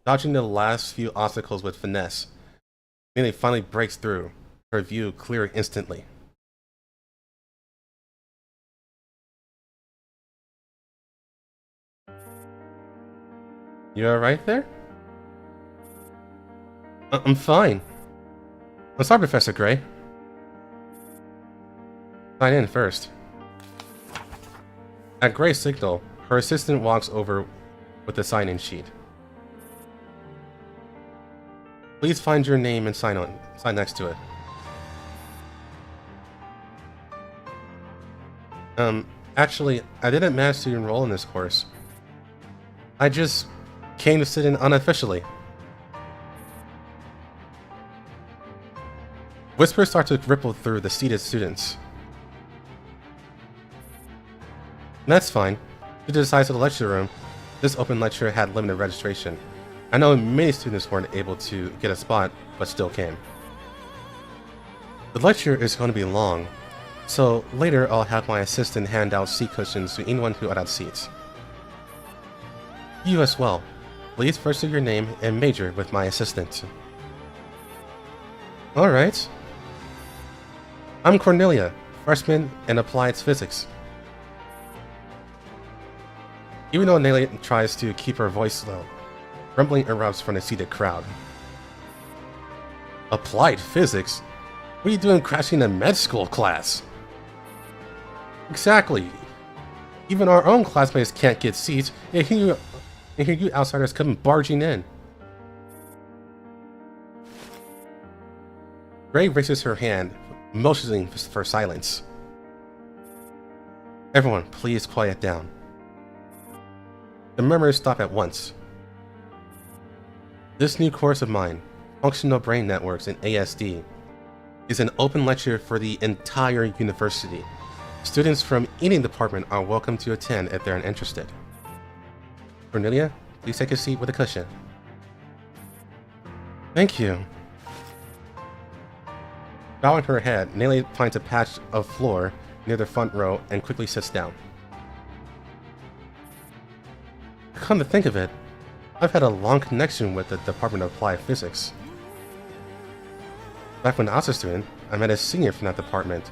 Dodging the last few obstacles with finesse, Nele finally breaks through, her view clearing instantly. You alright there? I'm fine. I'm sorry, Professor Gray. Sign in first. At Gray's signal, her assistant walks over with the sign-in sheet. Please find your name and sign next to it. Actually, I didn't manage to enroll in this course. I just came to sit in unofficially. Whispers start to ripple through the seated students. That's fine. Due to the size of the lecture room, this open lecture had limited registration. I know many students weren't able to get a spot, but still came. The lecture is going to be long, so later I'll have my assistant hand out seat cushions to anyone who had seats. You as well. Please register your name and major with my assistant. Alright. I'm Cornelia, freshman in Applied Physics. Even though Nelia tries to keep her voice low, rumbling erupts from the seated crowd. Applied Physics? What are you doing crashing a med school class? Exactly. Even our own classmates can't get seats, and here you outsiders come barging in. Gray raises her hand, motioning for silence. Everyone, please quiet down. The murmurs stop at once. This new course of mine, Functional Brain Networks in ASD, is an open lecture for the entire university. Students from any department are welcome to attend if they're interested. Cornelia, please take a seat with a cushion. Thank you. Bowing her head, Nelly finds a patch of floor near the front row and quickly sits down. Come to think of it, I've had a long connection with the Department of Applied Physics. Back when I was a student, I met a senior from that department.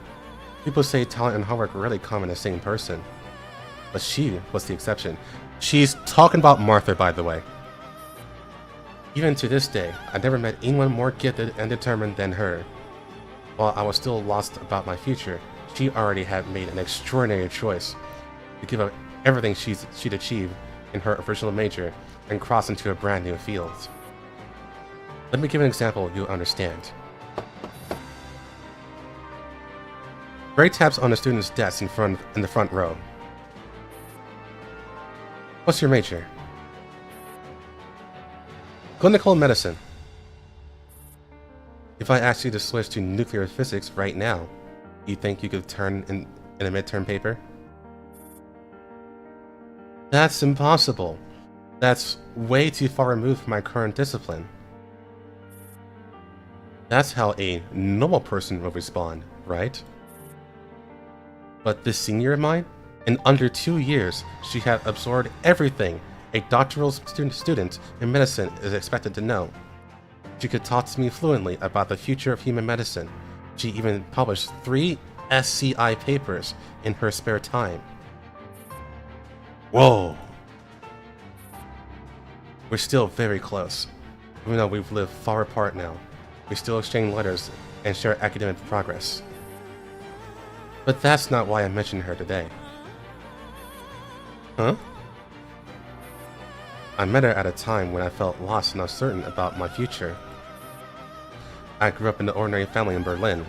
People say talent and hard work rarely come in the same person. But she was the exception. She's talking about Martha, by the way. Even to this day, I never met anyone more gifted and determined than her. While I was still lost about my future, she already had made an extraordinary choice to give up everything she'd achieved in her original major and cross into a brand new field. Let me give an example you'll understand. Gray taps on the student's desk in the front row. What's your major? Clinical medicine. If I asked you to switch to nuclear physics right now, do you think you could turn in a midterm paper? That's impossible. That's way too far removed from my current discipline. That's how a normal person would respond, right? But this senior of mine, in under 2 years, she had absorbed everything a doctoral student in medicine is expected to know. She could talk to me fluently about the future of human medicine. She even published 3 SCI papers in her spare time. Whoa! We're still very close. Even though we've lived far apart now, we still exchange letters and share academic progress. But that's not why I mentioned her today. Huh? I met her at a time when I felt lost and uncertain about my future. I grew up in an ordinary family in Berlin,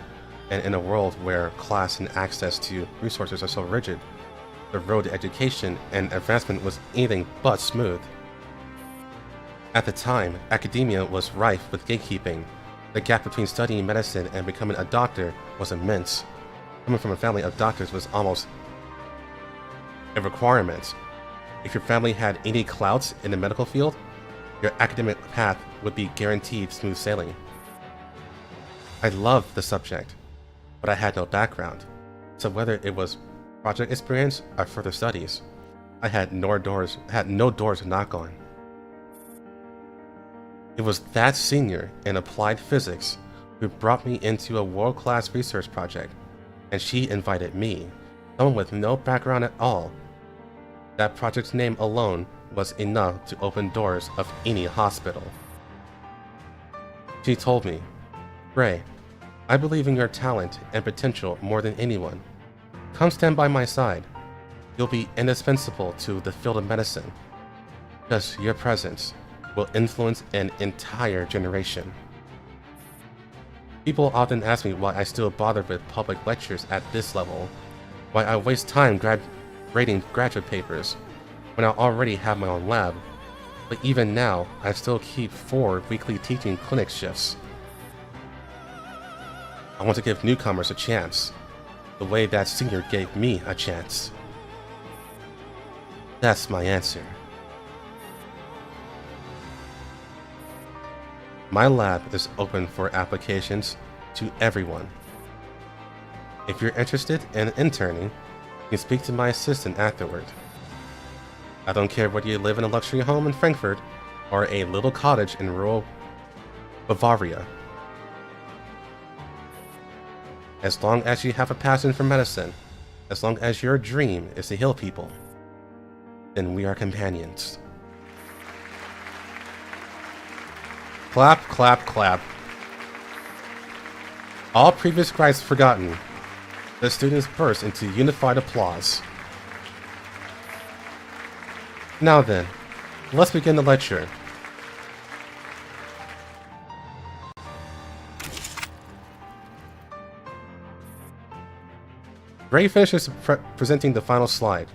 and in a world where class and access to resources are so rigid, the road to education and advancement was anything but smooth. At the time, academia was rife with gatekeeping. The gap between studying medicine and becoming a doctor was immense. Coming from a family of doctors was almost a requirement. If your family had any clout in the medical field, your academic path would be guaranteed smooth sailing. I loved the subject, but I had no background, so whether it was project experience or further studies, I had no doors to knock on. It was that senior in applied physics who brought me into a world-class research project, and she invited me, someone with no background at all. That project's name alone was enough to open doors of any hospital. She told me, "Gray, I believe in your talent and potential more than anyone. Come stand by my side. You'll be indispensable to the field of medicine. Just your presence will influence an entire generation." People often ask me why I still bother with public lectures at this level, why I waste time grading graduate papers when I already have my own lab, but even now, I still keep 4 weekly teaching clinic shifts. I want to give newcomers a chance, the way that senior gave me a chance. That's my answer. My lab is open for applications to everyone. If you're interested in interning, you can speak to my assistant afterward. I don't care whether you live in a luxury home in Frankfurt or a little cottage in rural Bavaria. As long as you have a passion for medicine, as long as your dream is to heal people, then we are companions. Clap, clap, clap. All previous gripes forgotten, the students burst into unified applause. Now then, let's begin the lecture. Gray finishes presenting the final slide.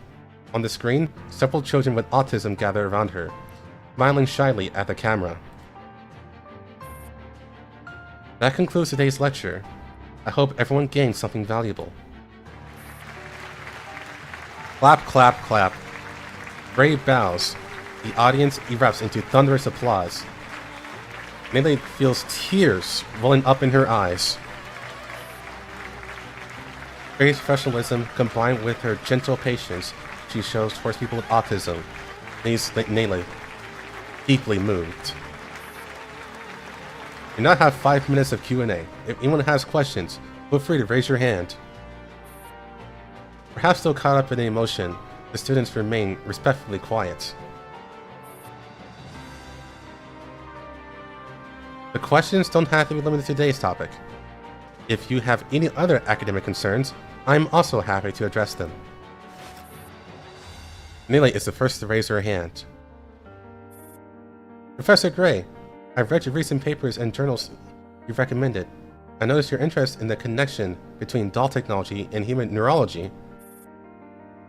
On the screen, several children with autism gather around her, smiling shyly at the camera. That concludes today's lecture. I hope everyone gained something valuable. Clap, clap, clap. Gray bows. The audience erupts into thunderous applause. Melee feels tears welling up in her eyes. Gray's professionalism, combined with her gentle patience she shows towards people with autism, leaves Melee deeply moved. We now have 5 minutes of Q&A. If anyone has questions, feel free to raise your hand. Perhaps still caught up in the emotion, the students remain respectfully quiet. The questions don't have to be limited to today's topic. If you have any other academic concerns, I'm also happy to address them. Melee is the first to raise her hand. Professor Gray, I've read your recent papers and journals you've recommended. I noticed your interest in the connection between doll technology and human neurology.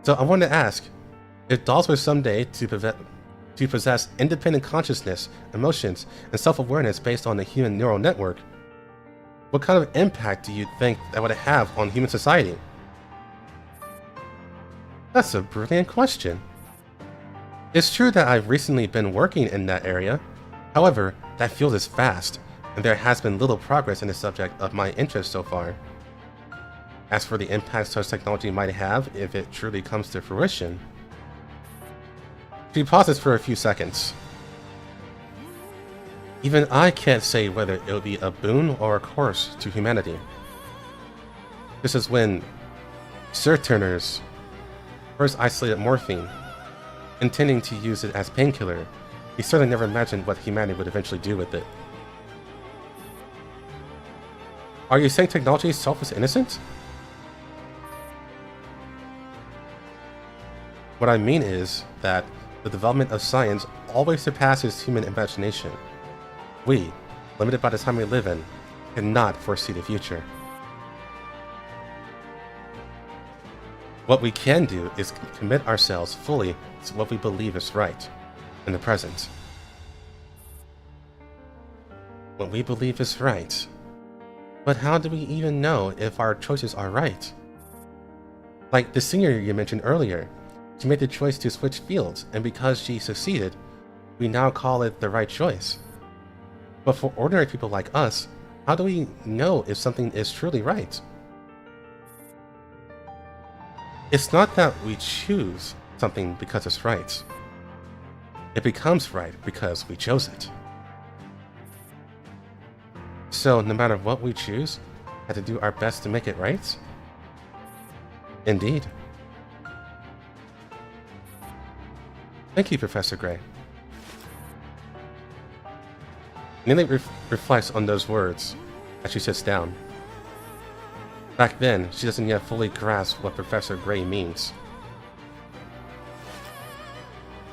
So I wanted to ask, if dolls were someday to possess independent consciousness, emotions, and self-awareness based on the human neural network, what kind of impact do you think that would have on human society? That's a brilliant question. It's true that I've recently been working in that area. However, that field is vast, and there has been little progress in the subject of my interest so far. As for the impact such technology might have if it truly comes to fruition... She pauses for a few seconds. Even I can't say whether it will be a boon or a curse to humanity. This is when Sir Turners first isolated morphine, intending to use it as painkiller. He certainly never imagined what humanity would eventually do with it. Are you saying technology itself is innocent? What I mean is that the development of science always surpasses human imagination. We, limited by the time we live in, cannot foresee the future. What we can do is commit ourselves fully to what we believe is right in the present. What we believe is right. But how do we even know if our choices are right? Like the senior you mentioned earlier, she made the choice to switch fields, and because she succeeded, we now call it the right choice. But for ordinary people like us, how do we know if something is truly right? It's not that we choose something because it's right. It becomes right because we chose it. So no matter what we choose, we have to do our best to make it right? Indeed. Thank you, Professor Gray. Melee reflects on those words as she sits down. Back then, she doesn't yet fully grasp what Professor Gray means.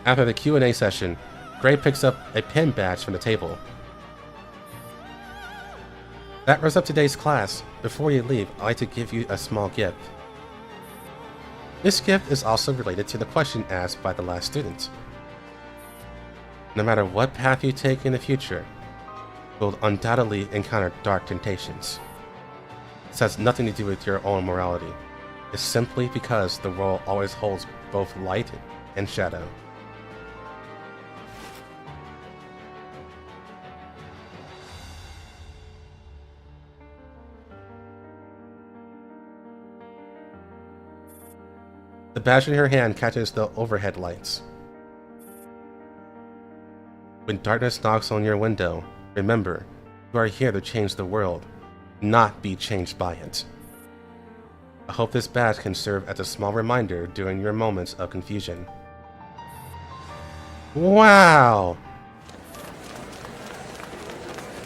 After the Q&A session, Gray picks up a pin badge from the table. That wraps up today's class. Before you leave, I'd like to give you a small gift. This gift is also related to the question asked by the last student. No matter what path you take in the future, you'll undoubtedly encounter dark temptations. This has nothing to do with your own morality. It's simply because the world always holds both light and shadow. The badge in her hand catches the overhead lights. When darkness knocks on your window, remember, you are here to change the world, not be changed by it. I hope this badge can serve as a small reminder during your moments of confusion. Wow!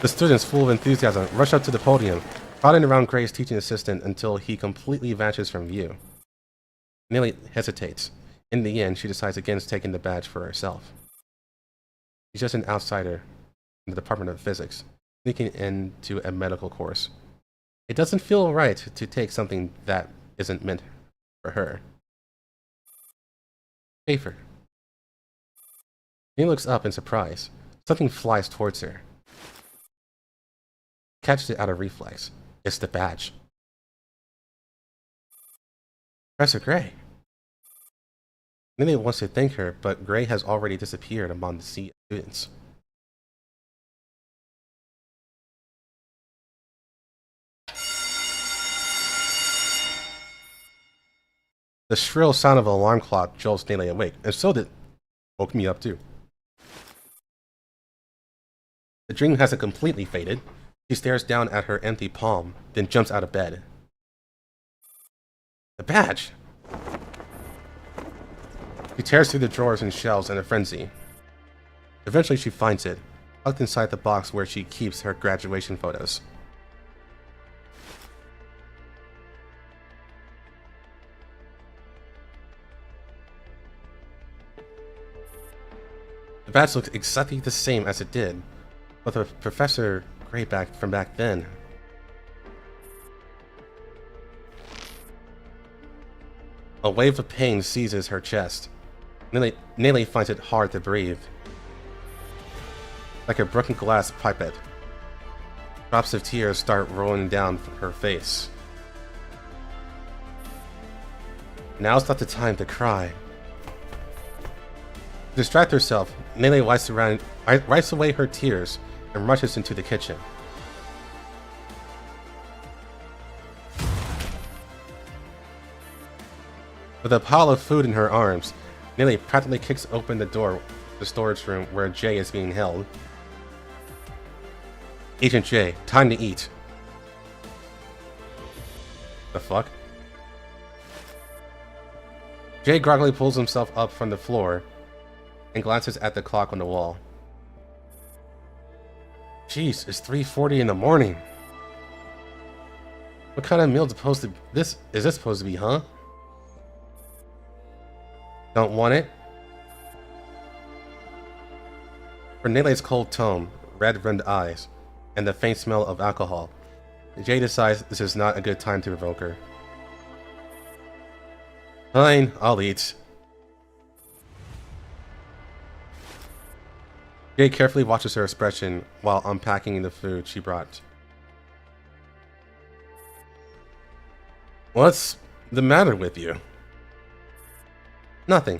The students, full of enthusiasm, rush up to the podium, crowding around Gray's teaching assistant until he completely vanishes from view. Nelly hesitates. In the end, she decides against taking the badge for herself. She's just an outsider in the Department of Physics, sneaking into a medical course. It doesn't feel right to take something that isn't meant for her. Schaefer. Nelly looks up in surprise. Something flies towards her. Catches it out of reflex. It's the badge. Professor Gray. Nelly wants to thank her, but Gray has already disappeared among the sea of students. The shrill sound of an alarm clock jolts Nelly awake, and so did woke me up too. The dream hasn't completely faded. She stares down at her empty palm, then jumps out of bed. The badge! She tears through the drawers and shelves in a frenzy. Eventually she finds it, tucked inside the box where she keeps her graduation photos. The badge looks exactly the same as it did, but the Professor Gray from back then. A wave of pain seizes her chest. Nelly finds it hard to breathe. Like a broken glass pipette. Drops of tears start rolling down her face. Now's not the time to cry. To distract herself, Nelly wipes away her tears and rushes into the kitchen. With a pile of food in her arms, Nelly practically kicks open the door to the storage room where Jay is being held. Agent Jay, time to eat. The fuck? Jay groggily pulls himself up from the floor and glances at the clock on the wall. Jeez, it's 3:40 in the morning. What kind of meal is this supposed to be, huh? Don't want it? For Nelly's cold tone, red-rimmed eyes, and the faint smell of alcohol, Jay decides this is not a good time to provoke her. Fine, I'll eat. Jay carefully watches her expression while unpacking the food she brought. What's the matter with you? Nothing.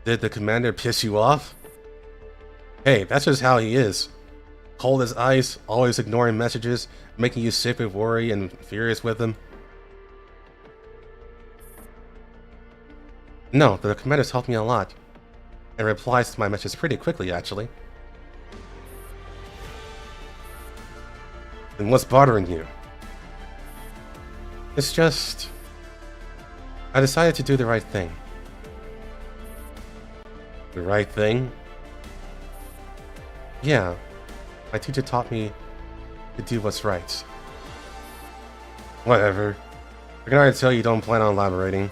Did the commander piss you off? Hey, that's just how he is. Cold as ice, always ignoring messages, making you sick with worry and furious with him. No, the commander's helped me a lot. And replies to my message pretty quickly, actually. Then what's bothering you? It's just... I decided to do the right thing. The right thing? Yeah. My teacher taught me to do what's right. Whatever. I can already tell you don't plan on elaborating.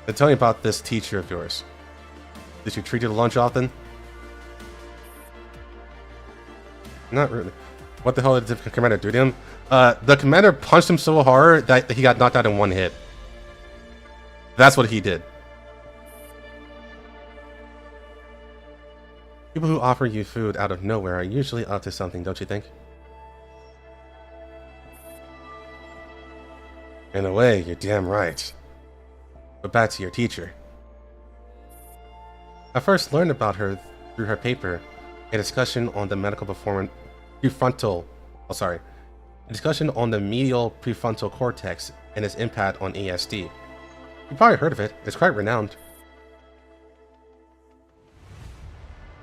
Then tell me about this teacher of yours. Did you treat her to lunch often? Not really. What the hell did the commander do to him? The commander punched him so hard that he got knocked out in one hit. That's what he did. People who offer you food out of nowhere are usually up to something, don't you think? In a way, you're damn right. But back to your teacher. I first learned about her through her paper, a discussion on the a discussion on the medial prefrontal cortex and its impact on ASD. You probably heard of it. It's quite renowned.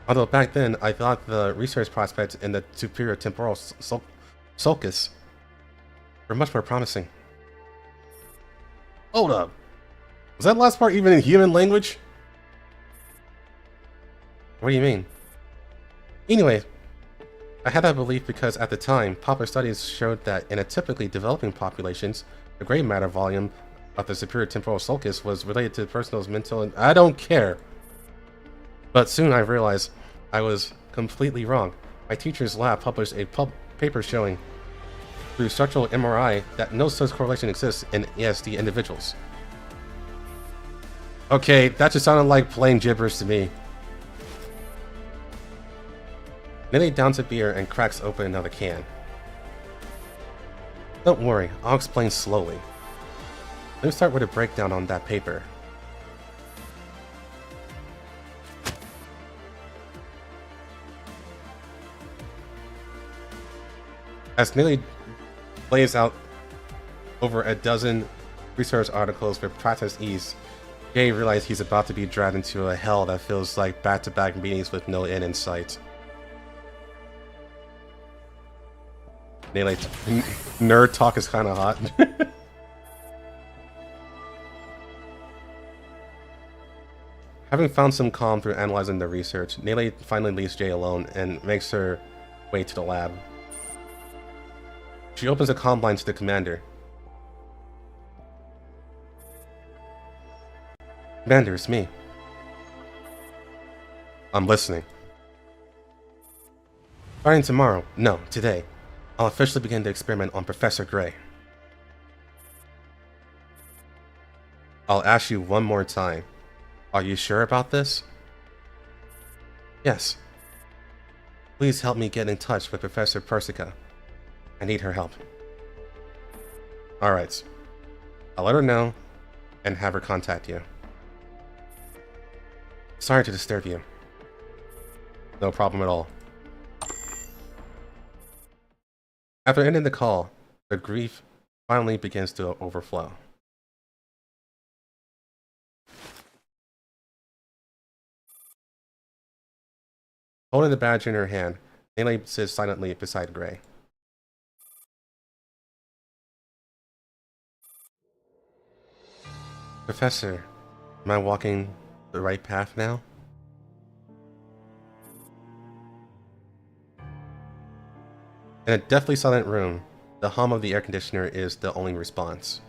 Although back then, I thought the research prospects in the superior temporal sulcus were much more promising. Hold up. Was that last part even in human language? What do you mean? Anyway, I had that belief because at the time, popular studies showed that in a typically developing populations, the gray matter volume of the superior temporal sulcus was related to the person's mental and I don't care. But soon I realized I was completely wrong. My teacher's lab published a paper showing through structural MRI that no such correlation exists in ASD individuals. Okay, that just sounded like plain gibberish to me. Nelly downs a beer and cracks open another can. Don't worry, I'll explain slowly. Let me start with a breakdown on that paper. As Nelly lays out over a dozen research articles with practice ease, Jay realizes he's about to be dragged into a hell that feels like back-to-back meetings with no end in sight. Nerd talk is kind of hot. Having found some calm through analyzing the research, Nelly finally leaves Jay alone and makes her way to the lab. She opens a comm line to the commander. Commander, it's me. I'm listening. Starting tomorrow, no, today, I'll officially begin the experiment on Professor Gray. I'll ask you one more time. Are you sure about this? Yes. Please help me get in touch with Professor Persica. I need her help. Alright. I'll let her know and have her contact you. Sorry to disturb you. No problem at all. After ending the call, the grief finally begins to overflow. Holding the badge in her hand, Nelly sits silently beside Gray. Professor, am I walking the right path now? In a deathly silent room, the hum of the air conditioner is the only response.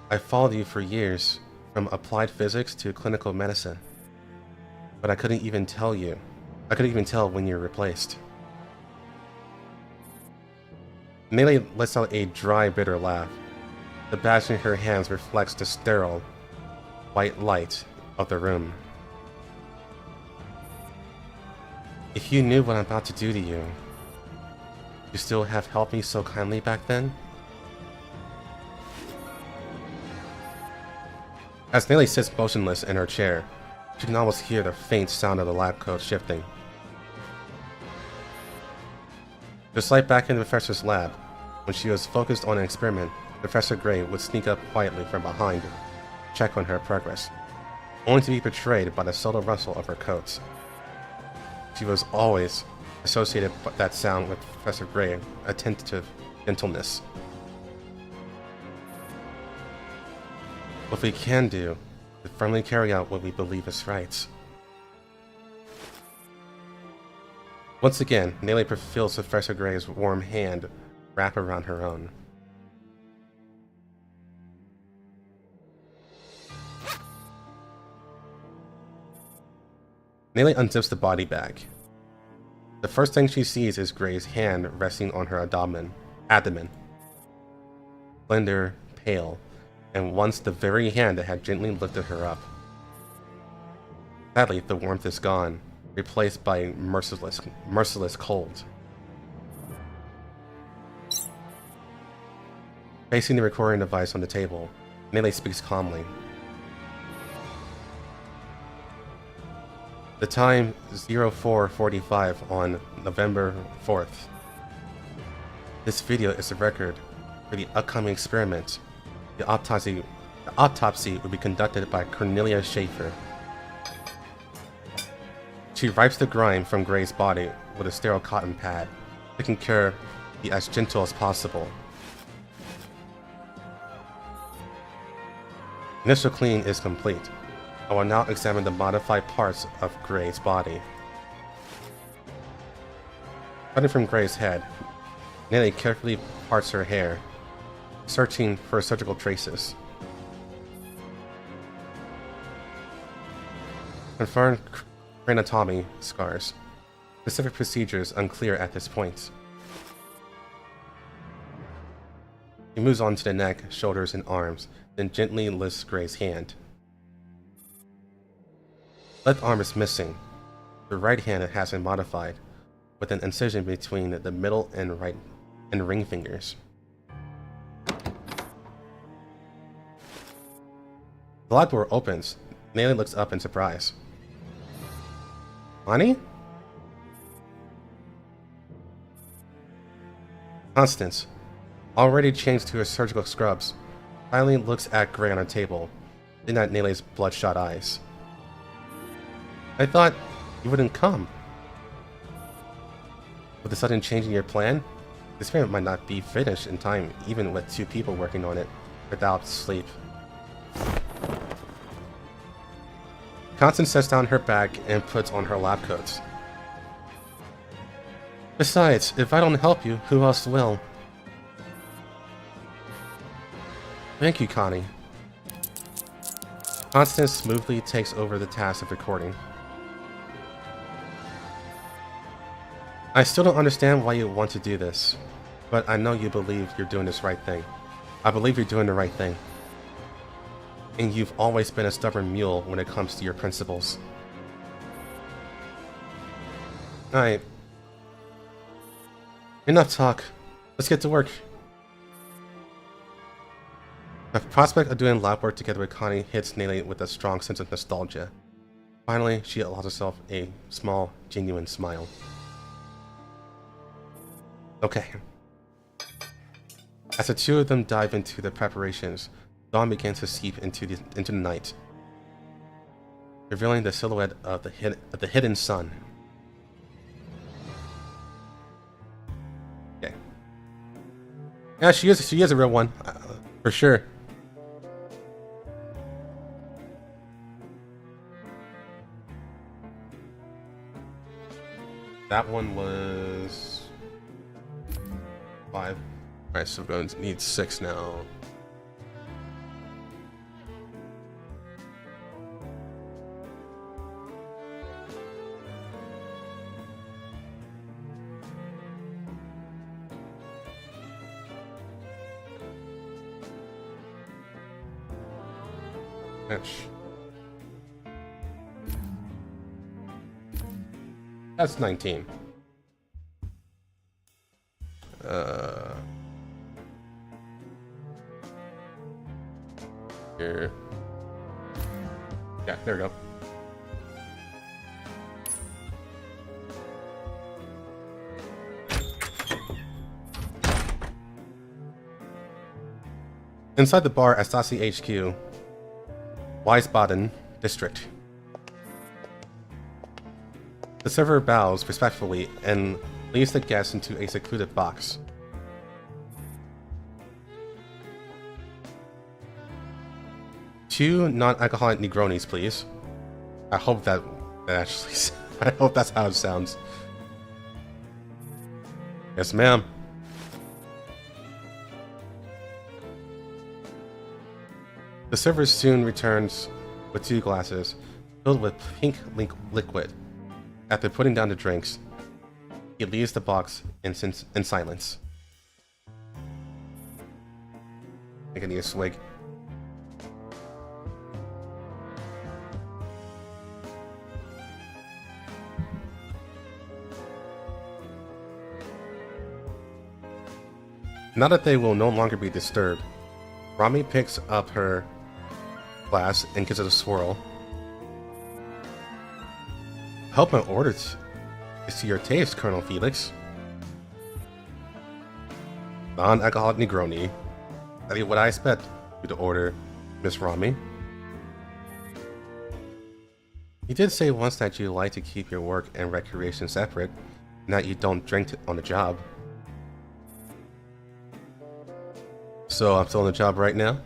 I followed you for years, from applied physics to clinical medicine. But I couldn't even tell when you're replaced. Nelly lets out a dry, bitter laugh. The badge in her hands reflects the sterile, white light of the room. If you knew what I'm about to do to you, you still have helped me so kindly back then? As Nelly sits motionless in her chair, she can almost hear the faint sound of the lab coat shifting. Just like back in the professor's lab, when she was focused on an experiment, Professor Gray would sneak up quietly from behind to check on her progress, only to be betrayed by the subtle rustle of her coat. She was always associated that sound with Professor Gray, attentive gentleness. What we can do is firmly carry out what we believe is right. Once again, Nelly feels Professor Gray's warm hand wrap around her own. Nelly unzips the body bag. The first thing she sees is Gray's hand resting on her abdomen. Slender, pale, and once the very hand that had gently lifted her up. Sadly, the warmth is gone, replaced by merciless cold. Facing the recording device on the table, Nelly speaks calmly. The time 04:45 on November 4th. This video is a record for the upcoming experiment. The autopsy will be conducted by Cornelia Schaefer. She wipes the grime from Gray's body with a sterile cotton pad, taking care to be as gentle as possible. Initial cleaning is complete. I will now examine the modified parts of Gray's body. Starting from Gray's head, Nelly carefully parts her hair, searching for surgical traces. Confirmed craniotomy scars. Specific procedures unclear at this point. He moves on to the neck, shoulders, and arms, then gently lifts Gray's hand. Left arm is missing. The right hand has been modified, with an incision between the middle and right and ring fingers. The lab door opens. Nelly looks up in surprise. Honey? Constance, already changed to her surgical scrubs, finally looks at Gray on a table, then at Nelly's bloodshot eyes. I thought you wouldn't come. With the sudden change in your plan, the experiment might not be finished in time, even with 2 people working on it, without sleep. Constance sets down her bag and puts on her lab coat. Besides, if I don't help you, who else will? Thank you, Connie. Constance smoothly takes over the task of recording. I still don't understand why you want to do this, but I know you believe you're doing this right thing. I believe you're doing the right thing. And you've always been a stubborn mule when it comes to your principles. Alright. Enough talk. Let's get to work. The prospect of doing lab work together with Connie hits Nelly with a strong sense of nostalgia. Finally, she allows herself a small, genuine smile. Okay. As the 2 of them dive into the preparations, dawn begins to seep into the night, revealing the silhouette of the hidden sun. Okay. Yeah, she is a real one, for sure. That one was 5. Alright, so we're going to need 6 now. That's 19. Here. Yeah, there we go. Inside the bar at Stasi HQ, Wiesbaden District. The server bows respectfully and leads the guests into a secluded box. Two non-alcoholic Negronis, please. I hope that actually... I hope that's how it sounds. Yes, ma'am. The server soon returns with 2 glasses filled with pink liquid. After putting down the drinks, he leaves the box in silence. I think I need a swig. Now that they will no longer be disturbed, Rami picks up her glass and gives it a swirl. I hope my order is to your taste, Colonel Felix. Non-alcoholic Negroni. That is what I expect you to order, Miss Rami. You did say once that you like to keep your work and recreation separate, and that you don't drink on the job. So I'm still on the job right now?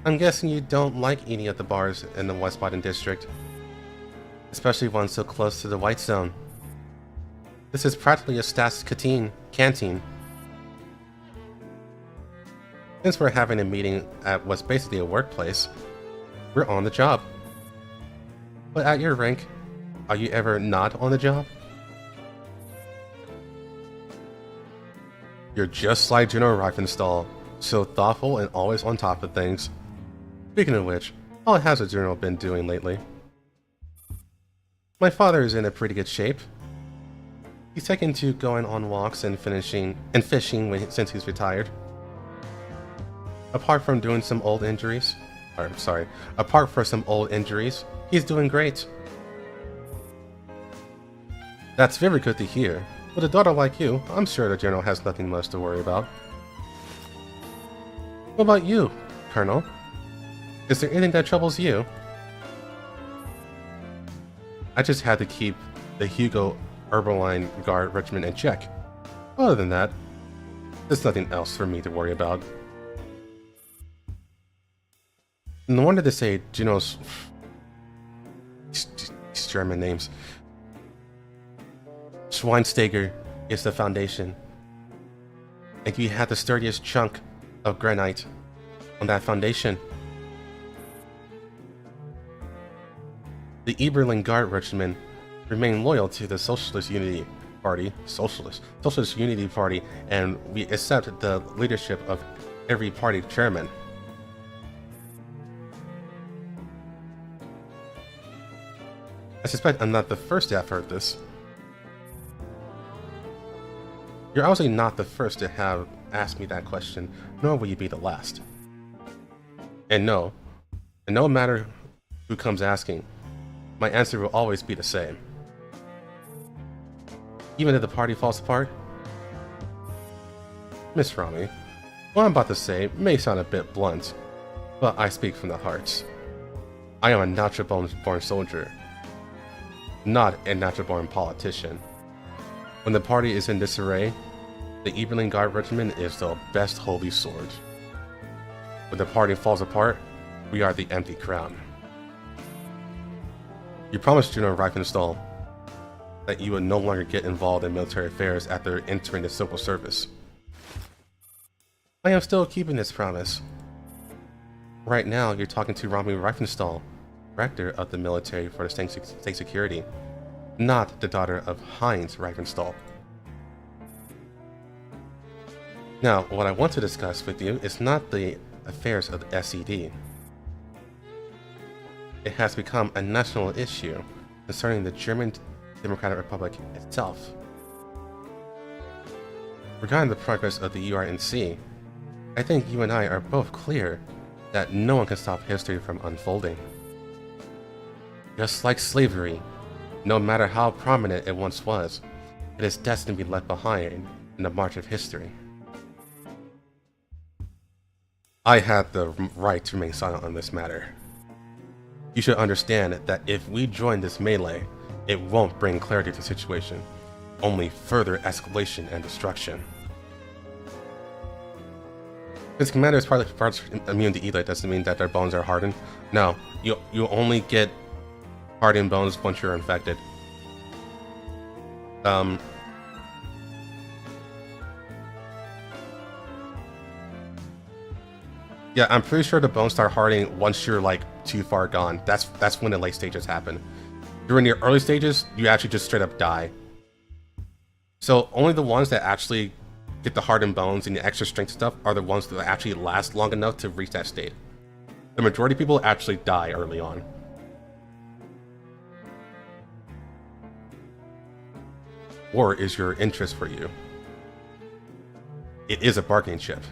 I'm guessing you don't like any of the bars in the West Bottom District, especially one so close to the White Zone. This is practically a staff's canteen. Since we're having a meeting at what's basically a workplace, we're on the job. But at your rank, are you ever not on the job? You're just like General Reifenstahl, so thoughtful and always on top of things. Speaking of which, how has the General been doing lately? My father is in a pretty good shape. He's taken to going on walks and fishing since he's retired. Apart from some old injuries, he's doing great. That's very good to hear. With a daughter like you, I'm sure the General has nothing much to worry about. What about you, Colonel? Is there anything that troubles you? I just had to keep the Hugo Urbaline Guard Regiment in check. Other than that, there's nothing else for me to worry about. No wonder they say Geno's... These German names. Schweinsteiger is the foundation. And you had the sturdiest chunk of granite on that foundation. The Eberlin Guard Regiment remain loyal to the Socialist Unity Party, and we accept the leadership of every party chairman. I suspect I'm not the first to have heard this. You're obviously not the first to have asked me that question, nor will you be the last. And no matter who comes asking, my answer will always be the same. Even if the party falls apart? Miss Rami, what I'm about to say may sound a bit blunt, but I speak from the heart. I am a natural-born soldier, not a natural-born politician. When the party is in disarray, the Eberlin Guard Regiment is the best holy sword. When the party falls apart, we are the empty crown. You promised General Reifenstahl that you would no longer get involved in military affairs after entering the civil service. I am still keeping this promise. Right now, you're talking to Rami Reifenstahl, Director of the Military for the State Security, not the daughter of Heinz Reifenstahl. Now, what I want to discuss with you is not the affairs of the SED. It has become a national issue concerning the German Democratic Republic itself. Regarding the progress of the URNC, I think you and I are both clear that no one can stop history from unfolding. Just like slavery, no matter how prominent it once was, it is destined to be left behind in the march of history. I have the right to remain silent on this matter. You should understand that if we join this melee, it won't bring clarity to the situation, only further escalation and destruction. His commander is partly immune to Elite doesn't mean that their bones are hardened. No, you only get hardened bones once you're infected. Yeah, I'm pretty sure the bones start hardening once you're like too far gone. That's when the late stages happen. During the early stages, you actually just straight up die. So only the ones that actually get the hardened bones and the extra strength stuff are the ones that actually last long enough to reach that state. The majority of people actually die early on. War is your interest for you. It is a bargaining chip.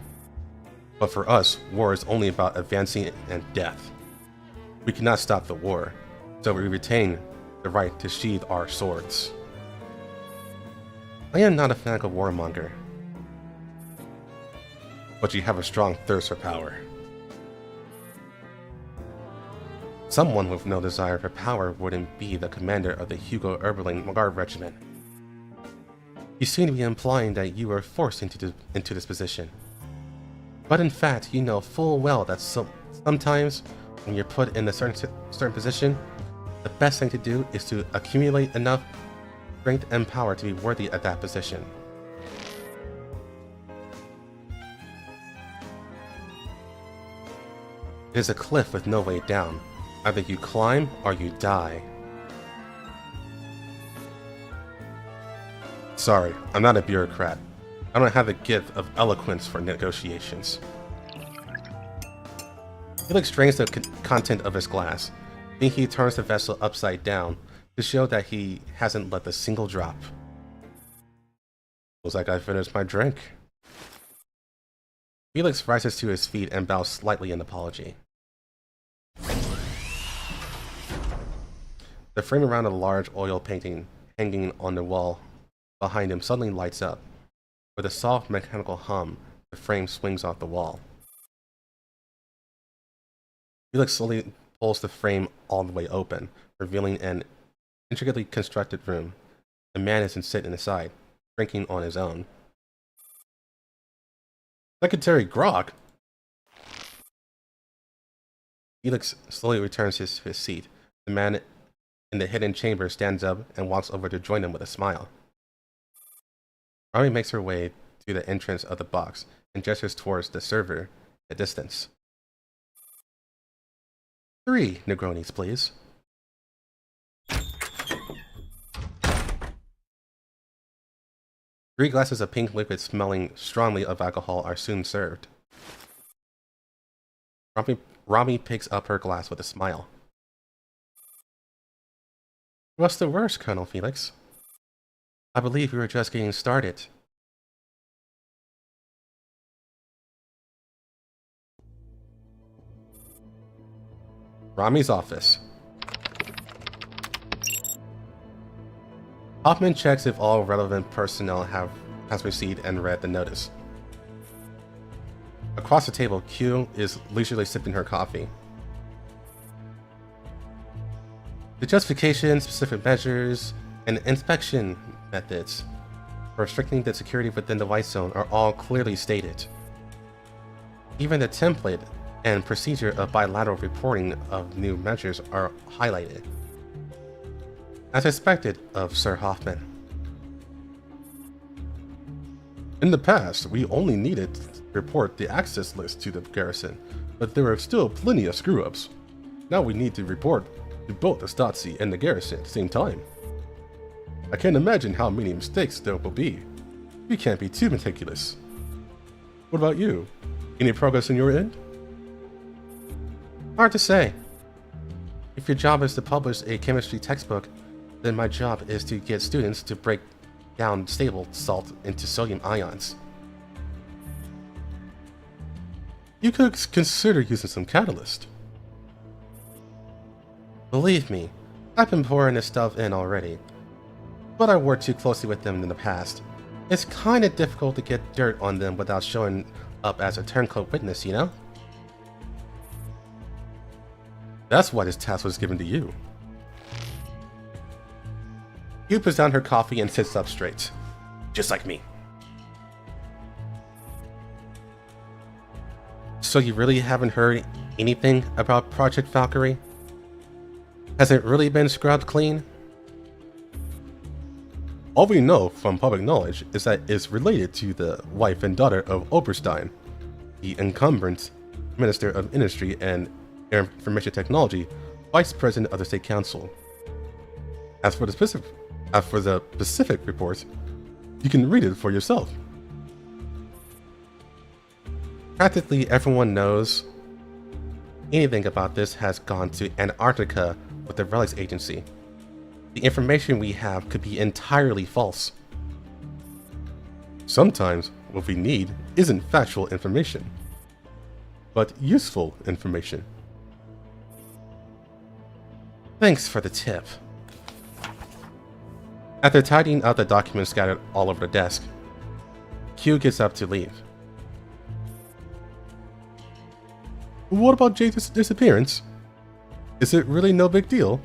But for us, war is only about advancing and death. We cannot stop the war, so we retain the right to sheathe our swords. I am not a fanatical warmonger, but you have a strong thirst for power. Someone with no desire for power wouldn't be the commander of the Hugo Erbeling Guard Regiment. You seem to be implying that you were forced into this position. But in fact, you know full well that sometimes, when you're put in a certain position, the best thing to do is to accumulate enough strength and power to be worthy of that position. It is a cliff with no way down. Either you climb or you die. Sorry, I'm not a bureaucrat. I don't have the gift of eloquence for negotiations. Felix drains the content of his glass. Then he turns the vessel upside down to show that he hasn't left a single drop. Looks like I finished my drink. Felix rises to his feet and bows slightly in apology. The frame around a large oil painting hanging on the wall behind him suddenly lights up. With a soft mechanical hum, the frame swings off the wall. Felix slowly pulls the frame all the way open, revealing an intricately constructed room. The man isn't sitting inside, drinking on his own. Secretary Grog! Felix slowly returns his seat. The man in the hidden chamber stands up and walks over to join him with a smile. Rami makes her way to the entrance of the box and gestures towards the server at a distance. 3 Negronis, please. Three glasses of pink liquid smelling strongly of alcohol are soon served. Rami picks up her glass with a smile. What's the worst, Colonel Felix? I believe we were just getting started. Rami's office. Hoffman checks if all relevant personnel has received and read the notice. Across the table, Q is leisurely sipping her coffee. The justification, specific measures, and inspection methods for restricting the security within the White Zone are all clearly stated. Even the template and procedure of bilateral reporting of new measures are highlighted. As expected of Sir Hoffman. In the past, we only needed to report the access list to the garrison, but there were still plenty of screw-ups. Now we need to report to both the Stasi and the garrison at the same time. I can't imagine how many mistakes there will be. We can't be too meticulous. What about you? Any progress on your end? Hard to say. If your job is to publish a chemistry textbook, then my job is to get students to break down stable salt into sodium ions. You could consider using some catalyst. Believe me, I've been pouring this stuff in already, but I worked too closely with them in the past. It's kinda difficult to get dirt on them without showing up as a turncoat witness, you know? That's why this task was given to you. Yu puts down her coffee and sits up straight. Just like me. So you really haven't heard anything about Project Valkyrie? Has it really been scrubbed clean? All we know from public knowledge is that it's related to the wife and daughter of Oberstein, the incumbent Minister of Industry and Information Technology, Vice President of the State Council. As for the specific report, you can read it for yourself. Practically everyone knows anything about this has gone to Antarctica with the Relics Agency. The information we have could be entirely false. Sometimes what we need isn't factual information, but useful information. Thanks for the tip. After tidying up the documents scattered all over the desk, Q gets up to leave. What about Jade's disappearance? Is it really no big deal?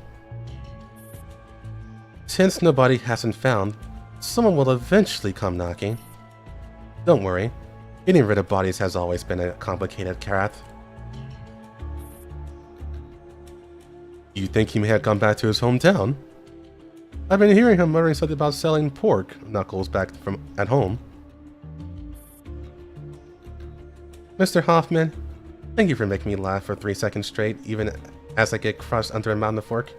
Since nobody hasn't found, someone will eventually come knocking. Don't worry, getting rid of bodies has always been a complicated path. You think he may have gone back to his hometown? I've been hearing him muttering something about selling pork knuckles back from at home. Mr. Hoffman, thank you for making me laugh for 3 seconds straight, even as I get crushed under a mountain of fork.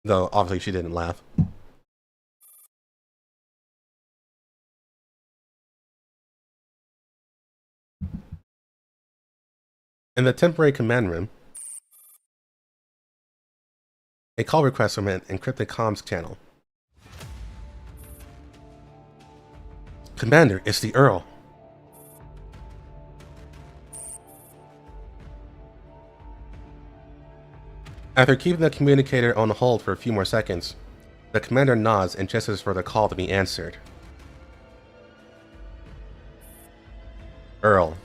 Though, obviously she didn't laugh. In the temporary command room, a call request from an encrypted comms channel. Commander, it's the Earl. After keeping the communicator on hold for a few more seconds, the commander nods and gestures for the call to be answered. Earl.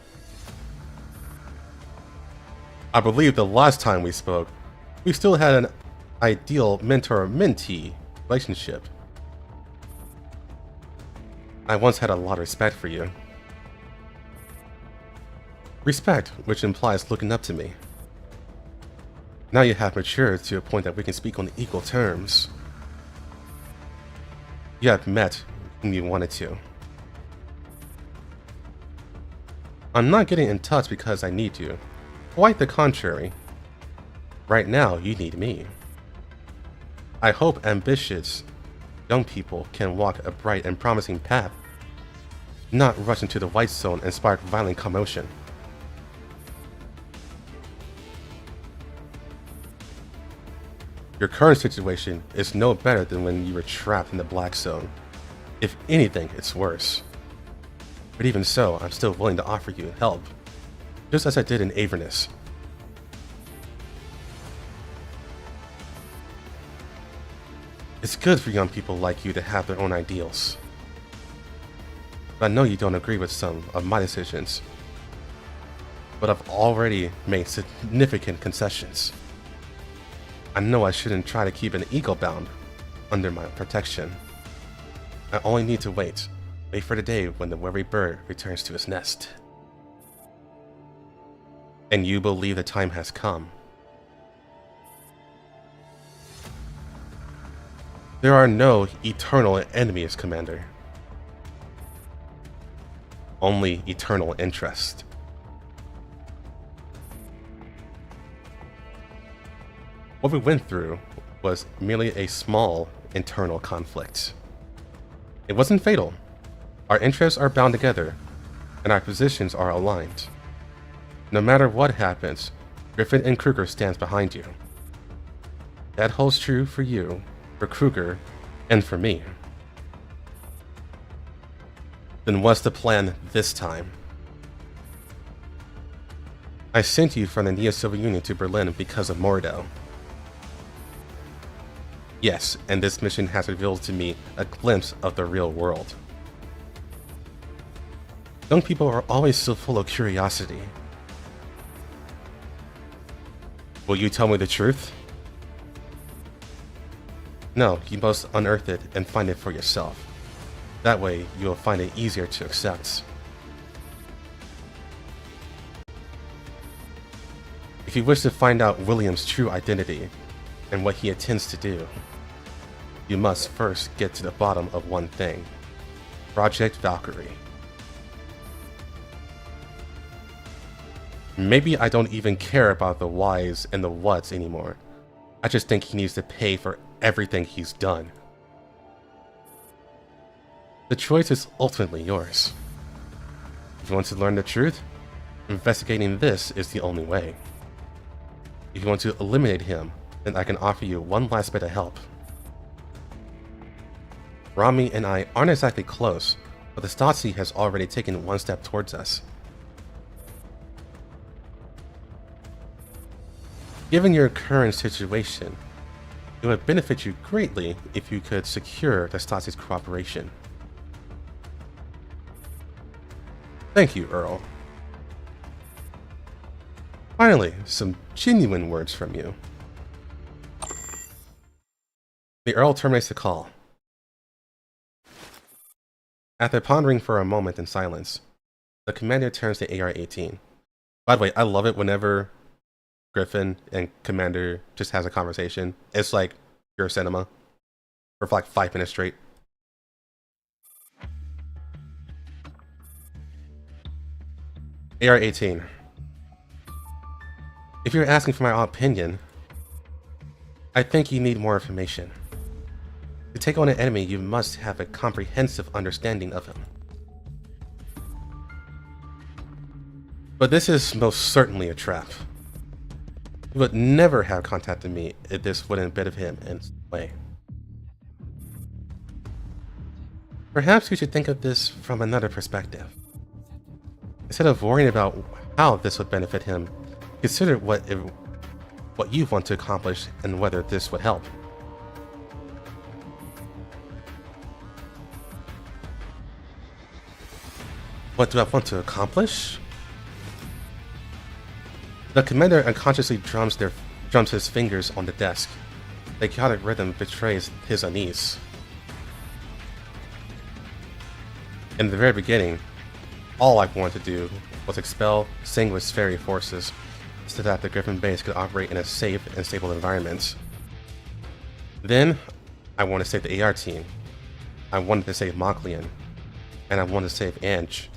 I believe the last time we spoke, we still had an ideal mentor-mentee relationship. I once had a lot of respect for you. Respect, which implies looking up to me. Now you have matured to a point that we can speak on equal terms. You have met whom you wanted to. I'm not getting in touch because I need you. Quite the contrary. Right now, you need me. I hope ambitious young people can walk a bright and promising path, not rush into the white zone and spark violent commotion. Your current situation is no better than when you were trapped in the black zone. If anything, it's worse. But even so, I'm still willing to offer you help, just as I did in Avernus. It's good for young people like you to have their own ideals. But I know you don't agree with some of my decisions, but I've already made significant concessions. I know I shouldn't try to keep an ego bound under my protection. I only need to wait for the day when the weary bird returns to its nest. And you believe the time has come. There are no eternal enemies, Commander. Only eternal interest. What we went through was merely a small internal conflict. It wasn't fatal. Our interests are bound together, and our positions are aligned. No matter what happens, Griffin and Kruger stands behind you. That holds true for you, for Kruger, and for me. Then what's the plan this time? I sent you from the Neo-Soviet Union to Berlin because of Mordo. Yes, and this mission has revealed to me a glimpse of the real world. Young people are always so full of curiosity. Will you tell me the truth? No, you must unearth it and find it for yourself. That way, you will find it easier to accept. If you wish to find out William's true identity and what he intends to do, you must first get to the bottom of one thing: Project Valkyrie. Maybe I don't even care about the whys and the whats anymore. I just think he needs to pay for everything he's done. The choice is ultimately yours. If you want to learn the truth, investigating this is the only way. If you want to eliminate him, then I can offer you one last bit of help. Rami and I aren't exactly close, but the Stasi has already taken one step towards us. Given your current situation, it would benefit you greatly if you could secure the Stasi's cooperation. Thank you, Earl. Finally, some genuine words from you. The Earl terminates the call. After pondering for a moment in silence, the commander turns to AR-18. By the way, I love it whenever Griffin and Commander just has a conversation. It's like pure cinema. For like 5 minutes straight. AR-18. If you're asking for my opinion, I think you need more information. To take on an enemy, you must have a comprehensive understanding of him. But this is most certainly a trap. He would never have contacted me if this wouldn't benefit him in some way. Perhaps you should think of this from another perspective. Instead of worrying about how this would benefit him, consider what you want to accomplish and whether this would help. What do I want to accomplish? The commander unconsciously drums his fingers on the desk. The chaotic rhythm betrays his unease. In the very beginning, all I wanted to do was expel Sanguis fairy forces so that the Griffin base could operate in a safe and stable environment. Then, I wanted to save the AR team. I wanted to save Moklian. And I wanted to save Ange.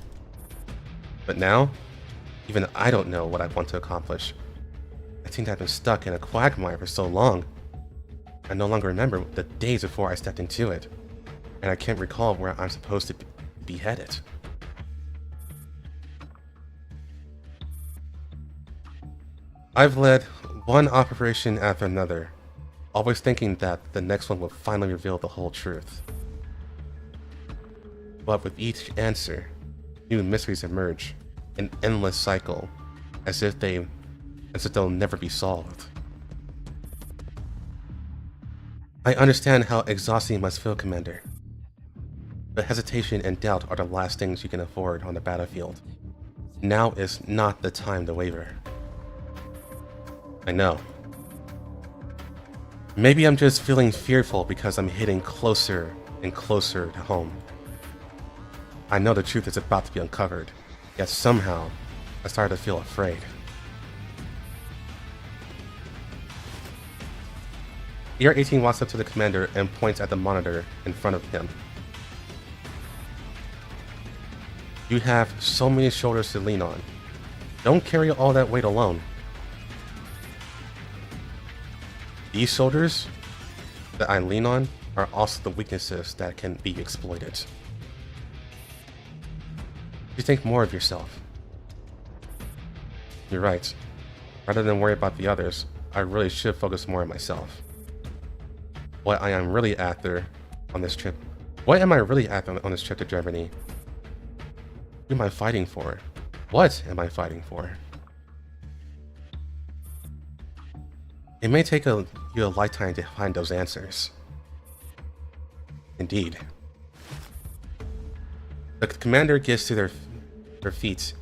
But now, even I don't know what I want to accomplish. I think I've been stuck in a quagmire for so long. I no longer remember the days before I stepped into it. And I can't recall where I'm supposed to be headed. I've led one operation after another, always thinking that the next one will finally reveal the whole truth. But with each answer, new mysteries emerge, an endless cycle, as if they'll never be solved. I understand how exhausting it must feel, Commander. But hesitation and doubt are the last things you can afford on the battlefield. Now is not the time to waver. I know. Maybe I'm just feeling fearful because I'm hitting closer and closer to home. I know the truth is about to be uncovered, yet somehow I started to feel afraid. AR-18 walks up to the commander and points at the monitor in front of him. You have so many shoulders to lean on. Don't carry all that weight alone. These shoulders that I lean on are also the weaknesses that can be exploited. You think more of yourself. You're right. Rather than worry about the others, I really should focus more on myself. What I am really after on this trip. What am I really after on this trip to Germany? Who am I fighting for? What am I fighting for? It may take you a lifetime to find those answers. Indeed. The commander gets to their feet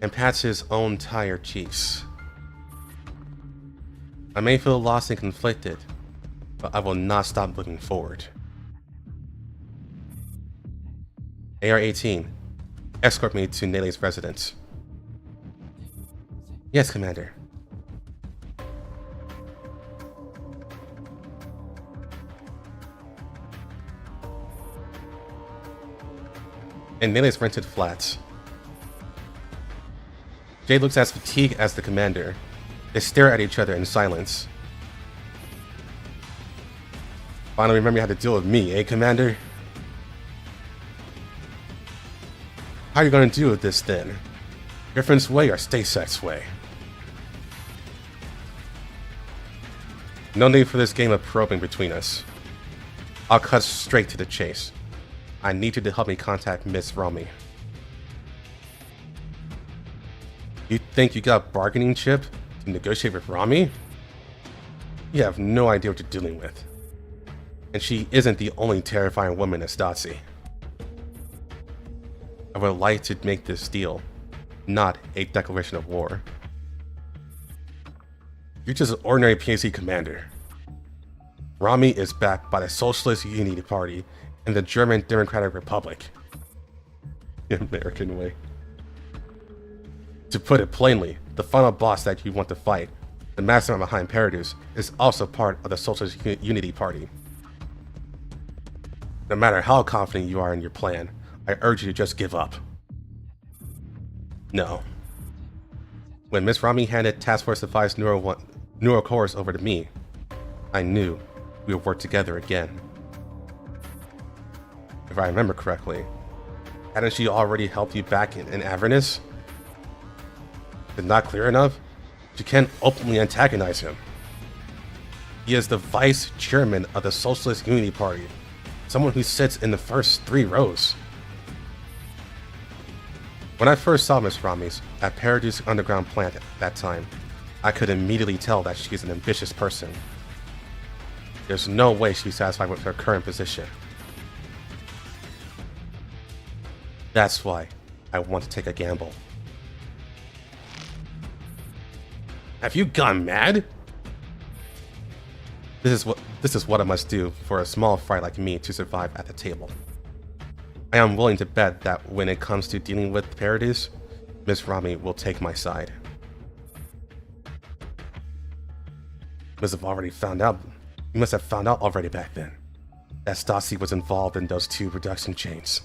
and pats his own tired cheeks. I may feel lost and conflicted, but I will not stop looking forward. AR-18, escort me to Nele's residence. Yes, Commander. In Nele's rented flats. Jade looks as fatigued as the commander. They stare at each other in silence. Finally remember you had to deal with me, eh, Commander? How are you going to deal with this then? Griffin's way or StaSec's way? No need for this game of probing between us. I'll cut straight to the chase. I need you to help me contact Miss Romy. You think you got a bargaining chip to negotiate with Romy? You have no idea what you're dealing with. And she isn't the only terrifying woman in Stasi. I would like to make this deal, not a declaration of war. You're just an ordinary PNC commander. Rami is backed by the Socialist Unity Party and the German Democratic Republic. The American way. To put it plainly, the final boss that you want to fight, the mastermind behind Paradise, is also part of the Socialist Unity Party. No matter how confident you are in your plan, I urge you to just give up. No. When Miss Rami handed Task Force Defiance Neural Cores over to me, I knew we would work together again. If I remember correctly, hadn't she already helped you back in Avernus? If not clear enough, she can't openly antagonize him. He is the vice chairman of the Socialist Unity Party, someone who sits in the first 3 rows. When I first saw Miss Ramis at Paradise Underground Plant at that time, I could immediately tell that she's an ambitious person. There's no way she's satisfied with her current position. That's why I want to take a gamble. Have you gone mad? This is what I must do for a small fry like me to survive at the table. I am willing to bet that when it comes to dealing with Paradise, Miss Rami will take my side. You must have found out already back then that Stasi was involved in those 2 production chains.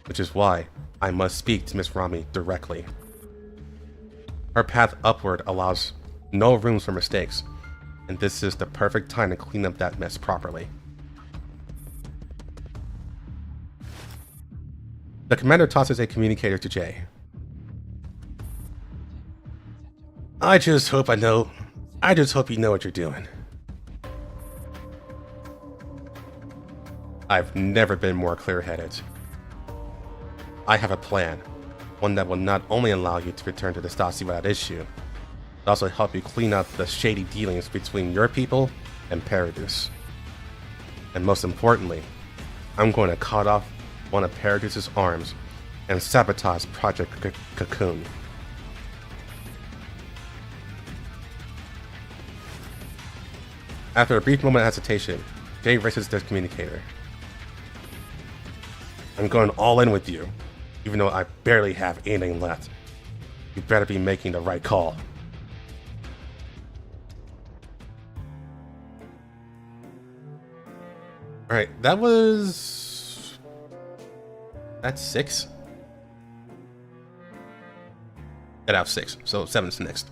Which is why I must speak to Miss Rami directly. Her path upward allows no room for mistakes, and this is the perfect time to clean up that mess properly. The commander tosses a communicator to Jay. I just hope you know what you're doing. I've never been more clear-headed. I have a plan, one that will not only allow you to return to the Stasi without issue, but also help you clean up the shady dealings between your people and Paradise. And most importantly, I'm going to cut off one of Paradise's arms and sabotage Project Cocoon. After a brief moment of hesitation, Jay raises the communicator. I'm going all in with you, even though I barely have anything left. You better be making the right call. Alright, that's 6? Get out 6, so 7's next.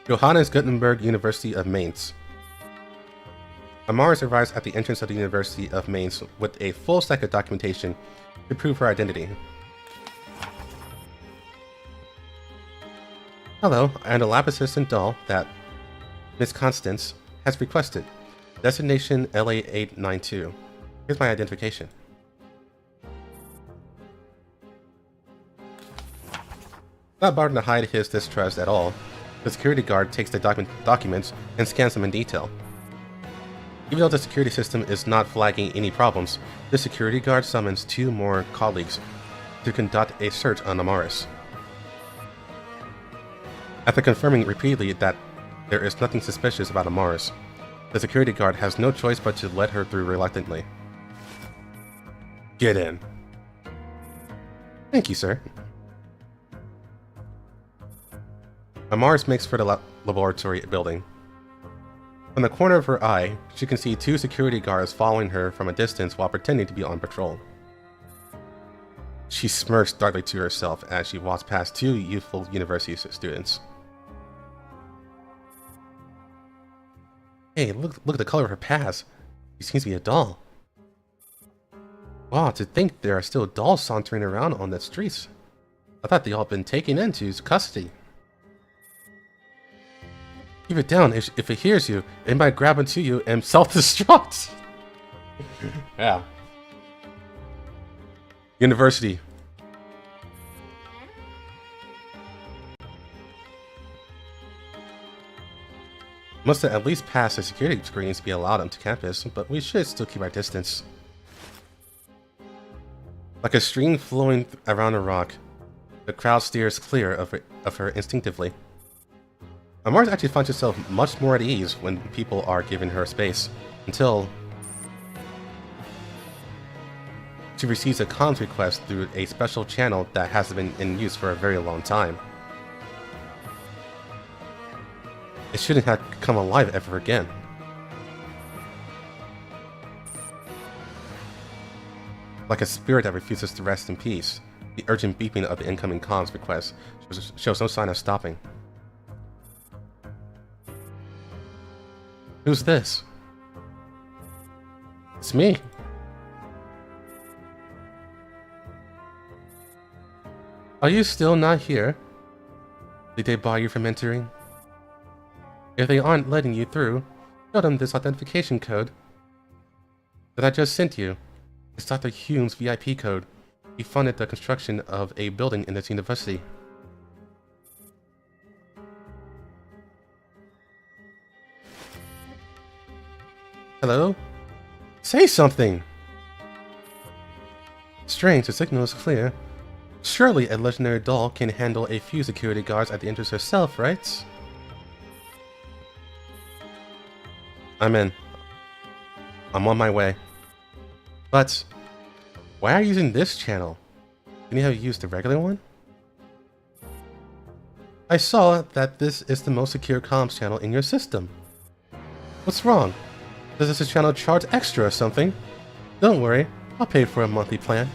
Johannes Gutenberg University of Mainz. Amaris arrives at the entrance of the University of Mainz with a full stack of documentation to prove her identity. Hello, I am the lab assistant doll that Miss Constance has requested. Destination LA892. Here's my identification. Not bothering to hide his distrust at all, the security guard takes the documents and scans them in detail. Even though the security system is not flagging any problems, the security guard summons 2 more colleagues to conduct a search on Amaris. After confirming repeatedly that there is nothing suspicious about Amaris, the security guard has no choice but to let her through reluctantly. Get in. Thank you, sir. Amaris makes for the laboratory building. From the corner of her eye, she can see 2 security guards following her from a distance while pretending to be on patrol. She smirks darkly to herself as she walks past 2 youthful university students. Hey, look at the color of her past. She seems to be a doll. Wow, to think there are still dolls sauntering around on the streets. I thought they all been taken into custody. Keep it down. If it hears you, it might grab onto you and self-destruct. Yeah. University. Must have at least passed the security screenings to be allowed onto campus, but we should still keep our distance. Like a stream flowing around a rock, the crowd steers clear of her instinctively. Amars actually finds herself much more at ease when people are giving her space, until she receives a comms request through a special channel that hasn't been in use for a very long time. It shouldn't have come alive ever again. Like a spirit that refuses to rest in peace, the urgent beeping of the incoming comms request shows no sign of stopping. Who's this? It's me. Are you still not here? Did they bar you from entering? If they aren't letting you through, show them this authentication code that I just sent you. It's Dr. Hume's VIP code. He funded the construction of a building in this university. Hello? Say something! Strange, the signal is clear. Surely a legendary doll can handle a few security guards at the entrance herself, right? I'm in. I'm on my way. But why are you using this channel? Can you have used the regular one? I saw that this is the most secure comms channel in your system. What's wrong? Does this channel charge extra or something? Don't worry, I'll pay for a monthly plan.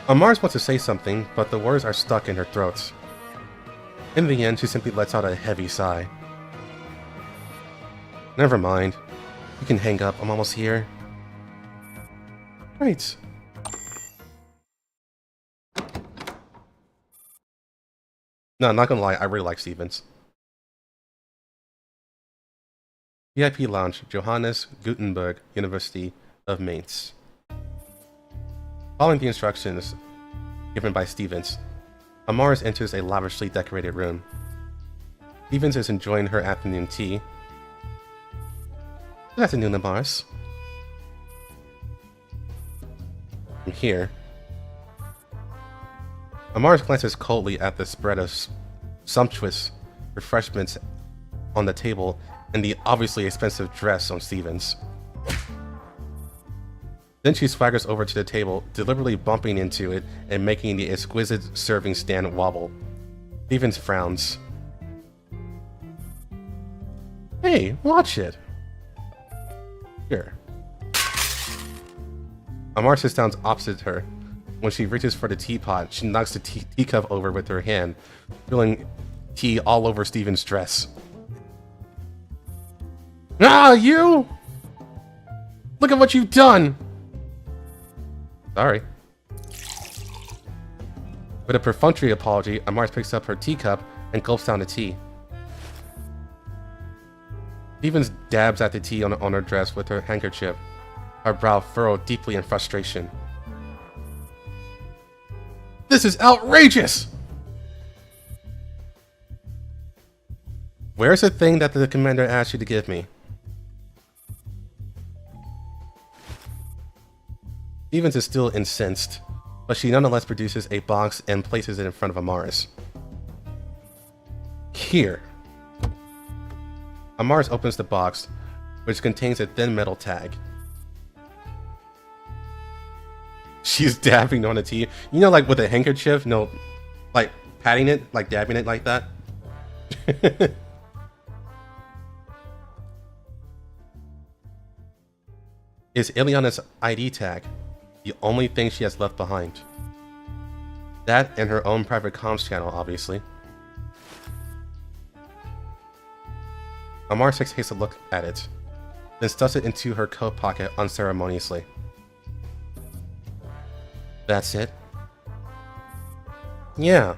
Amars wants to say something, but the words are stuck in her throat. In the end, she simply lets out a heavy sigh. Never mind. You can hang up, I'm almost here. Great. No, I'm not gonna lie, I really like Stevens. VIP Lounge, Johannes Gutenberg University of Mainz. Following the instructions given by Stevens, Amars enters a lavishly decorated room. Stevens is enjoying her afternoon tea. Good afternoon, Amars. From here, Amars glances coldly at the spread of sumptuous refreshments on the table and the obviously expensive dress on Stevens. Then she swaggers over to the table, deliberately bumping into it and making the exquisite serving stand wobble. Stevens frowns. Hey, watch it. Here. Amar sits down opposite her. When she reaches for the teapot, she knocks the teacup over with her hand, spilling tea all over Stevens' dress. Ah, you! Look at what you've done! Sorry. With a perfunctory apology, Amars picks up her teacup and gulps down the tea. Stevens dabs at the tea on her dress with her handkerchief, her brow furrowed deeply in frustration. This is outrageous! Where's the thing that the commander asked you to give me? Stevens is still incensed, but she nonetheless produces a box and places it in front of Amars. Here. Amars opens the box, which contains a thin metal tag. She's dabbing on the tea. You know, like with a handkerchief? No, like patting it, like dabbing it like that. Is Ileana's ID tag the only thing she has left behind? That and her own private comms channel, obviously. Amar takes a look at it, then stuffs it into her coat pocket unceremoniously. That's it? Yeah.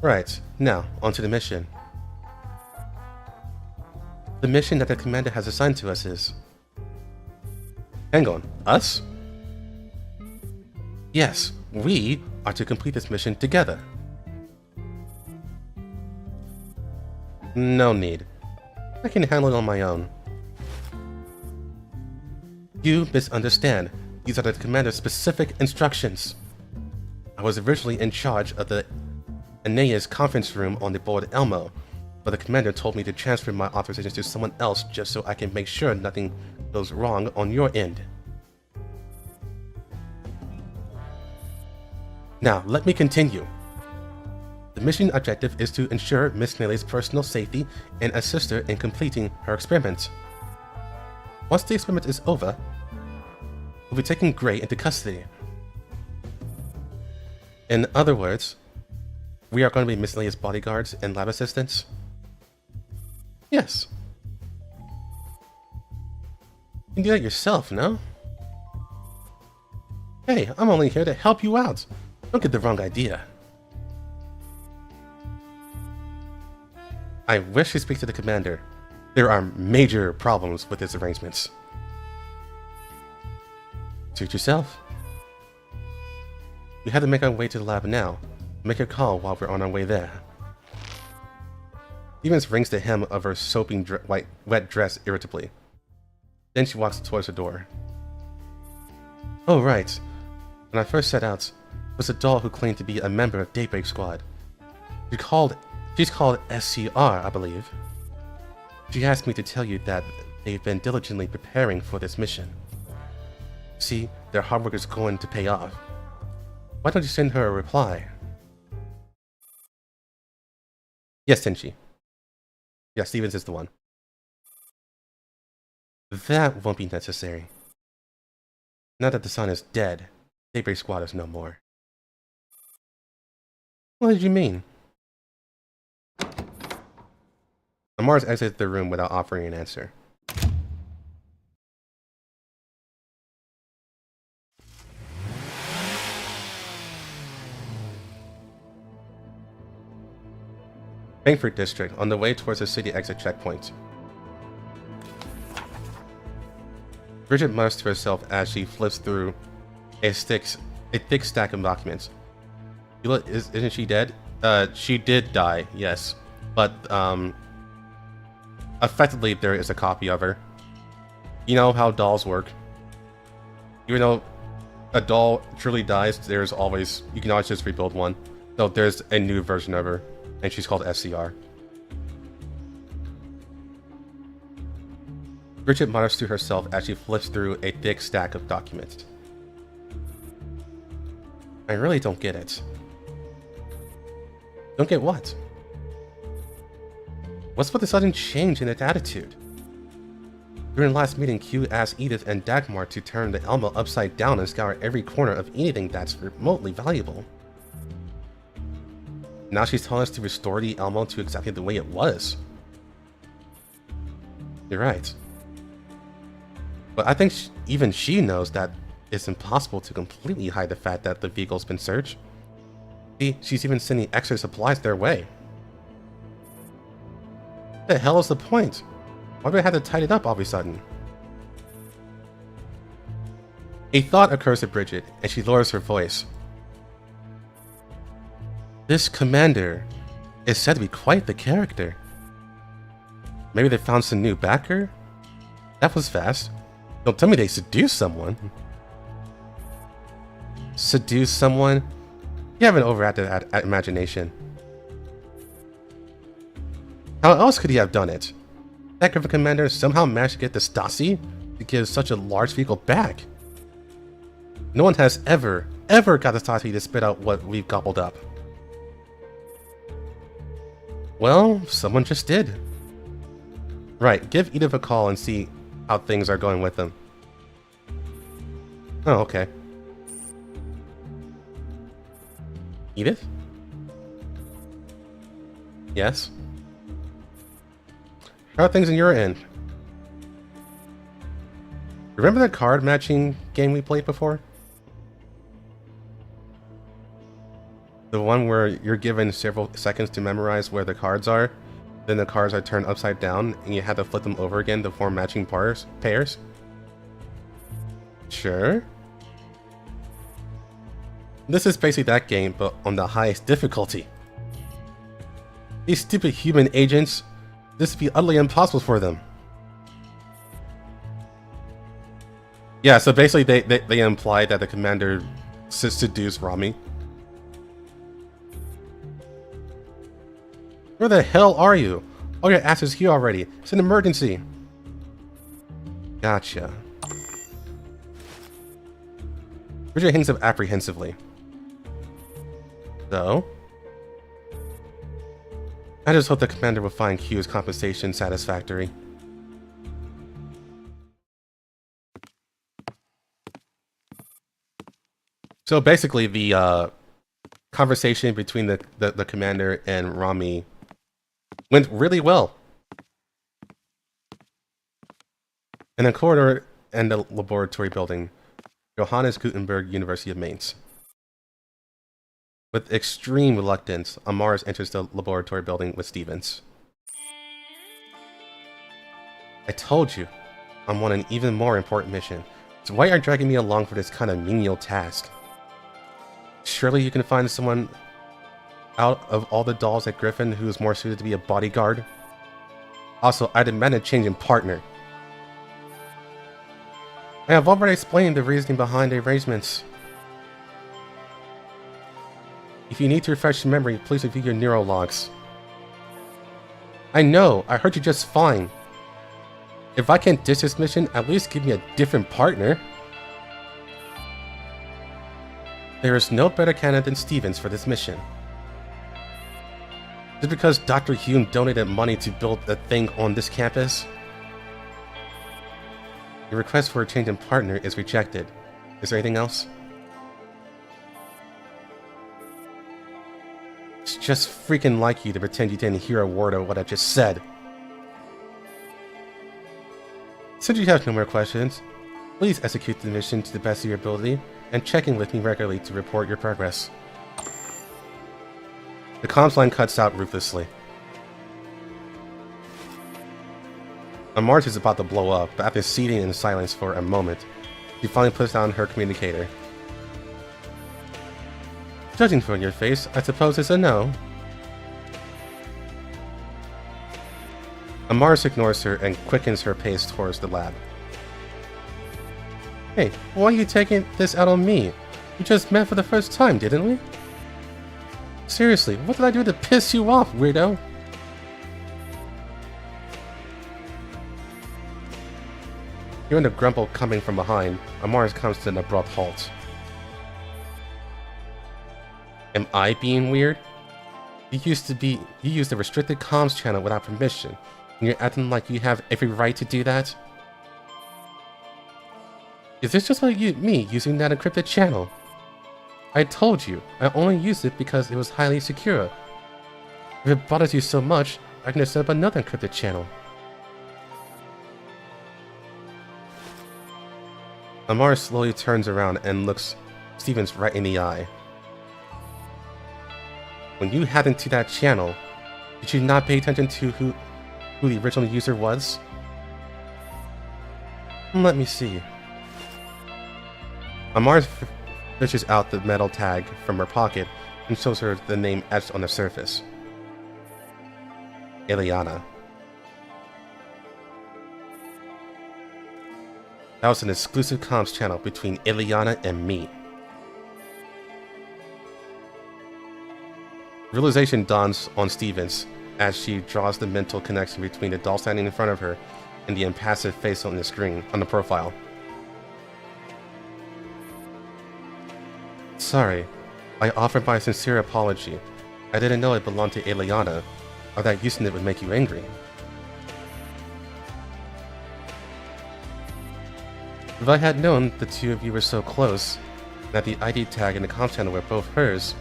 Right, now, onto the mission. The mission that the commander has assigned to us is... Hang on, us? Yes, we are to complete this mission together. No need. I can handle it on my own. You misunderstand. These are the commander's specific instructions. I was originally in charge of the Aeneas conference room on the board Elmo, but the commander told me to transfer my authorizations to someone else just so I can make sure nothing goes wrong on your end. Now, let me continue. The mission objective is to ensure Miss Nelly's personal safety and assist her in completing her experiment. Once the experiment is over, we'll be taking Gray into custody. In other words, we are going to be Miss Nelly's bodyguards and lab assistants? Yes. You can do that yourself, no? Hey, I'm only here to help you out. Don't get the wrong idea. I wish to speak to the commander. There are major problems with his arrangements. Suit yourself. We have to make our way to the lab now. Make a call while we're on our way there. Stevens rings the hem of her soaping wet dress irritably. Then she walks towards the door. Oh right. When I first set out, it was a doll who claimed to be a member of Daybreak Squad. She's called SCR, I believe. She asked me to tell you that they've been diligently preparing for this mission. See, their hard work is going to pay off. Why don't you send her a reply? Yes, Tenchi. Yeah, Stevens is the one. That won't be necessary. Now that the sun is dead, Daybreak Squad is no more. What did you mean? Mars exits the room without offering an answer. Frankfurt District, on the way towards the city exit checkpoint. Bridget mutters to herself as she flips through a thick stack of documents. Isn't she dead? She did die, yes. But, effectively, there is a copy of her. You know how dolls work. Even though a doll truly dies, there's always... You can always just rebuild one. So there's a new version of her, and she's called SCR. Bridget mutters to herself as she flips through a thick stack of documents. I really don't get it. Don't get what? What's with the sudden change in its attitude? During the last meeting, Q asked Edith and Dagmar to turn the Elmo upside down and scour every corner of anything that's remotely valuable. Now she's telling us to restore the Elmo to exactly the way it was. You're right. But I think even she knows that it's impossible to completely hide the fact that the vehicle's been searched. See, she's even sending extra supplies their way. What the hell is the point? Why do I have to tidy it up all of a sudden? A thought occurs to Bridget, and she lowers her voice. This commander is said to be quite the character. Maybe they found some new backer? That was fast. Don't tell me they seduced someone. Seduce someone? You have an overactive imagination. How else could he have done it? That Griffin commander somehow managed to get the Stasi to give such a large vehicle back. No one has ever got the Stasi to spit out what we've gobbled up. Well, someone just did. Right, give Edith a call and see how things are going with them. Oh, okay. Edith? Yes? How are things in your end? Remember that card matching game we played before? The one where you're given several seconds to memorize where the cards are, then the cards are turned upside down, and you have to flip them over again to form matching pairs? Sure. This is basically that game, but on the highest difficulty. These stupid human agents, this would be utterly impossible for them. Yeah, so basically they imply that the commander seduced Rami. Where the hell are you? Oh, your ass is here already. It's an emergency. Gotcha. Bridget hangs up apprehensively. So? I just hope the commander will find Q's compensation satisfactory. So basically the conversation between the commander and Rami went really well. In a corridor and the laboratory building, Johannes Gutenberg University of Mainz. With extreme reluctance, Amaris enters the laboratory building with Stevens. I told you, I'm on an even more important mission, so why are you dragging me along for this kind of menial task? Surely you can find someone out of all the dolls at Griffin who is more suited to be a bodyguard? Also, I demand a change in partner. I have already explained the reasoning behind the arrangements. If you need to refresh your memory, please review your neurologs. I know, I heard you just fine. If I can't ditch this mission, at least give me a different partner. There is no better candidate than Stevens for this mission. Just because Dr. Hume donated money to build a thing on this campus? Your request for a change in partner is rejected. Is there anything else? It's just freaking like you to pretend you didn't hear a word of what I just said. Since you have no more questions, please execute the mission to the best of your ability and check in with me regularly to report your progress. The comms line cuts out ruthlessly. Mars is about to blow up, but after sitting in silence for a moment, she finally puts down her communicator. Judging from your face, I suppose it's a no. Mars ignores her and quickens her pace towards the lab. Hey, why are you taking this out on me? We just met for the first time, didn't we? Seriously, what did I do to piss you off, weirdo? Hearing the grumble coming from behind, Amaris comes to an abrupt halt. Am I being weird? You used the restricted comms channel without permission, and you're acting like you have every right to do that? Is this just like me using that encrypted channel? I told you, I only used it because it was highly secure. If it bothers you so much, I can just set up another encrypted channel. Amar slowly turns around and looks Stevens right in the eye. When you hacked into that channel, did you not pay attention to who the original user was? Let me see. Amar fishes out the metal tag from her pocket and shows her the name etched on the surface. Ileana. That was an exclusive comms channel between Ileana and me. Realization dawns on Stevens as she draws the mental connection between the doll standing in front of her and the impassive face on the screen on the profile. Sorry, I offer my sincere apology. I didn't know it belonged to Ileana, or that using it would make you angry. If I had known the two of you were so close, and that the ID tag and the comm channel were both hers,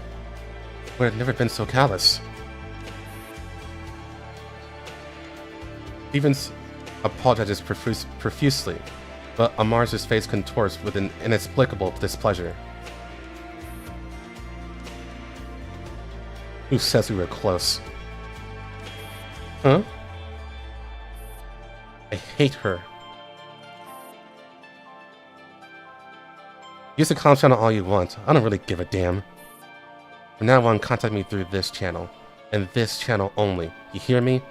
I would have never been so callous. Stevens apologizes profusely, but Amar's face contorts with an inexplicable displeasure. Who says we were close? Huh? I hate her. Use the comm channel all you want. I don't really give a damn. From now on, contact me through this channel. And this channel only. You hear me?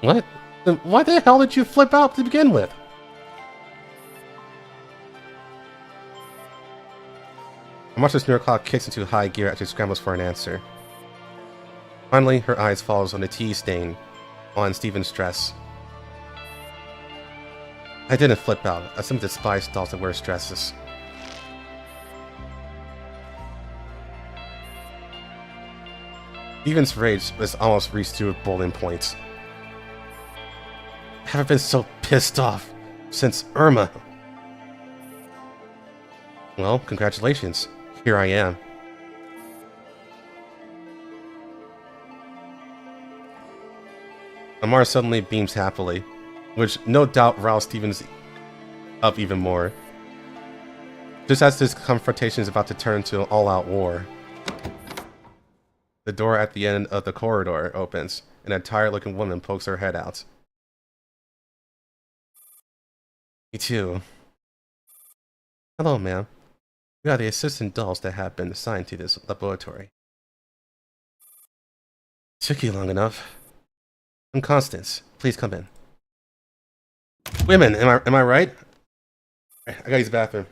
What? Then why the hell did you flip out to begin with? Amar's mirror clock kicks into high gear as she scrambles for an answer. Finally, her eyes falls on the tea stain on Steven's dress. I didn't flip out. I simply despise dolls that wear dresses. Steven's rage was almost reached to boiling point. I haven't been so pissed off since Irma. Well, congratulations. Here I am. Amar suddenly beams happily, which no doubt roused Stevens up even more. Just as this confrontation is about to turn to an all-out war, the door at the end of the corridor opens, and a tired-looking woman pokes her head out. Me too. Hello, ma'am. We are the assistant dolls that have been assigned to this laboratory. Took you long enough. I'm Constance. Please come in. Women, am I right? I gotta use the bathroom.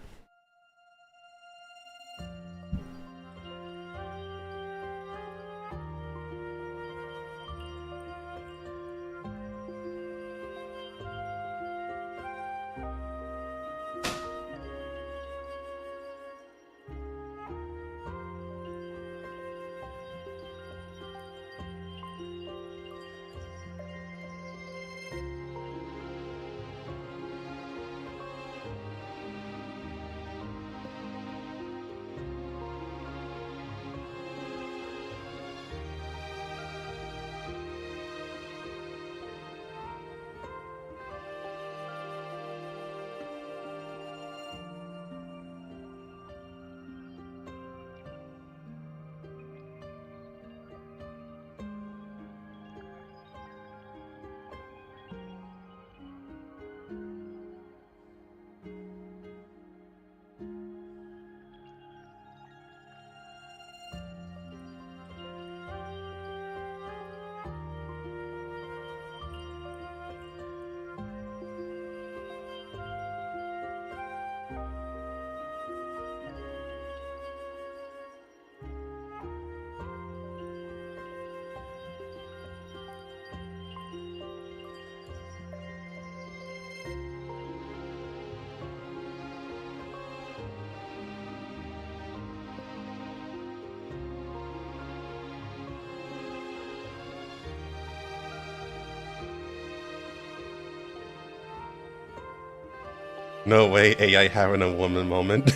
No way, AI having a woman moment.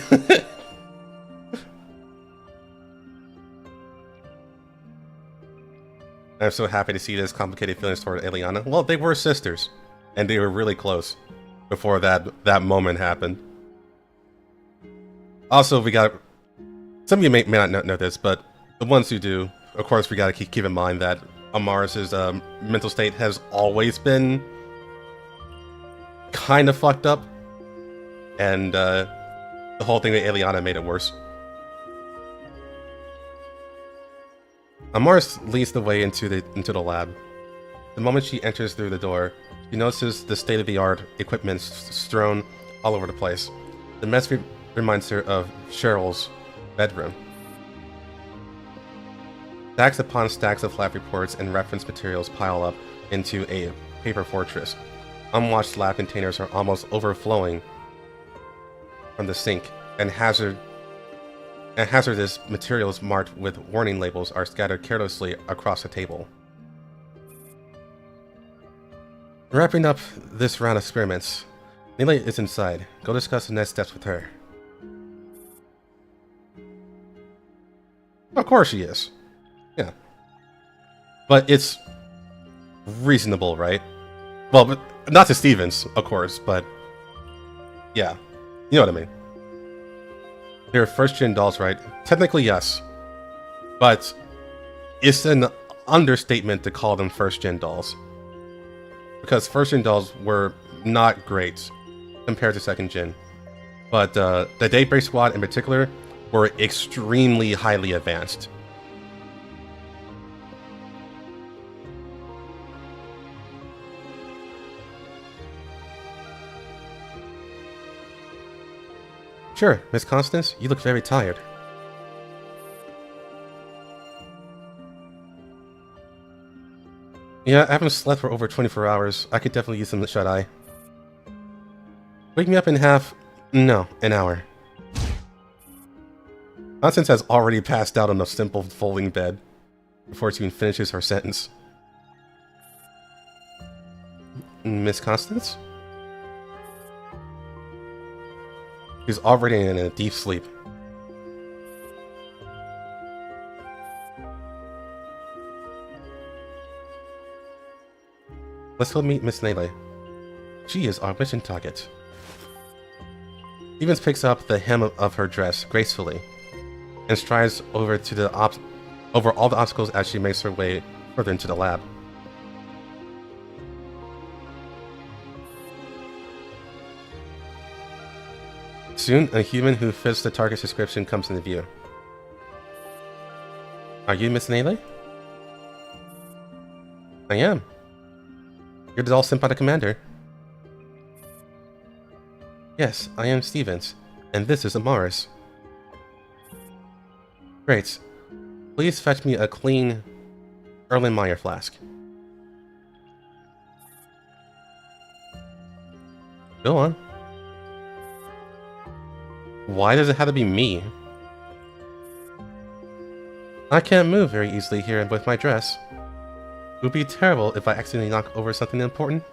I'm so happy to see this complicated feelings toward Eliana. Well, they were sisters, and they were really close before that moment happened. Also, we got... Some of you may not know this, but the ones who do, of course, we gotta keep in mind that Amaris' mental state has always been kind of fucked up. And the whole thing with Eliana made it worse. Amaris leads the way into the lab. The moment she enters through the door, she notices the state-of-the-art equipment strewn all over the place. The mess reminds her of Cheryl's bedroom. Stacks upon stacks of lab reports and reference materials pile up into a paper fortress. Unwashed lab containers are almost overflowing from the sink, and hazardous materials marked with warning labels are scattered carelessly across the table. Wrapping up this round of experiments, Neela is inside. Go discuss the next steps with her. Of course she is. Yeah. But it's reasonable, right? Well, but not to Stevens, of course, but yeah. You know what I mean. They're first-gen dolls, right? Technically, yes. But it's an understatement to call them first-gen dolls. Because first-gen dolls were not great compared to second-gen. But the Daybreak Squad in particular were extremely highly advanced. Sure, Miss Constance, you look very tired. Yeah, I haven't slept for over 24 hours. I could definitely use some shut-eye. Wake me up in an hour. Constance has already passed out on a simple folding bed before she even finishes her sentence. Miss Constance? She's already in a deep sleep. Let's go meet Miss Nele. She is our mission target. Stevens picks up the hem of her dress gracefully and strides over all the obstacles as she makes her way further into the lab. Soon, a human who fits the target's description comes into view. Are you Miss Nele? I am. You're the doll sent by the commander. Yes, I am Stevens, and this is Amaris. Great. Please fetch me a clean Erlenmeyer flask. Go on. Why does it have to be me? I can't move very easily here with my dress. It would be terrible if I accidentally knock over something important.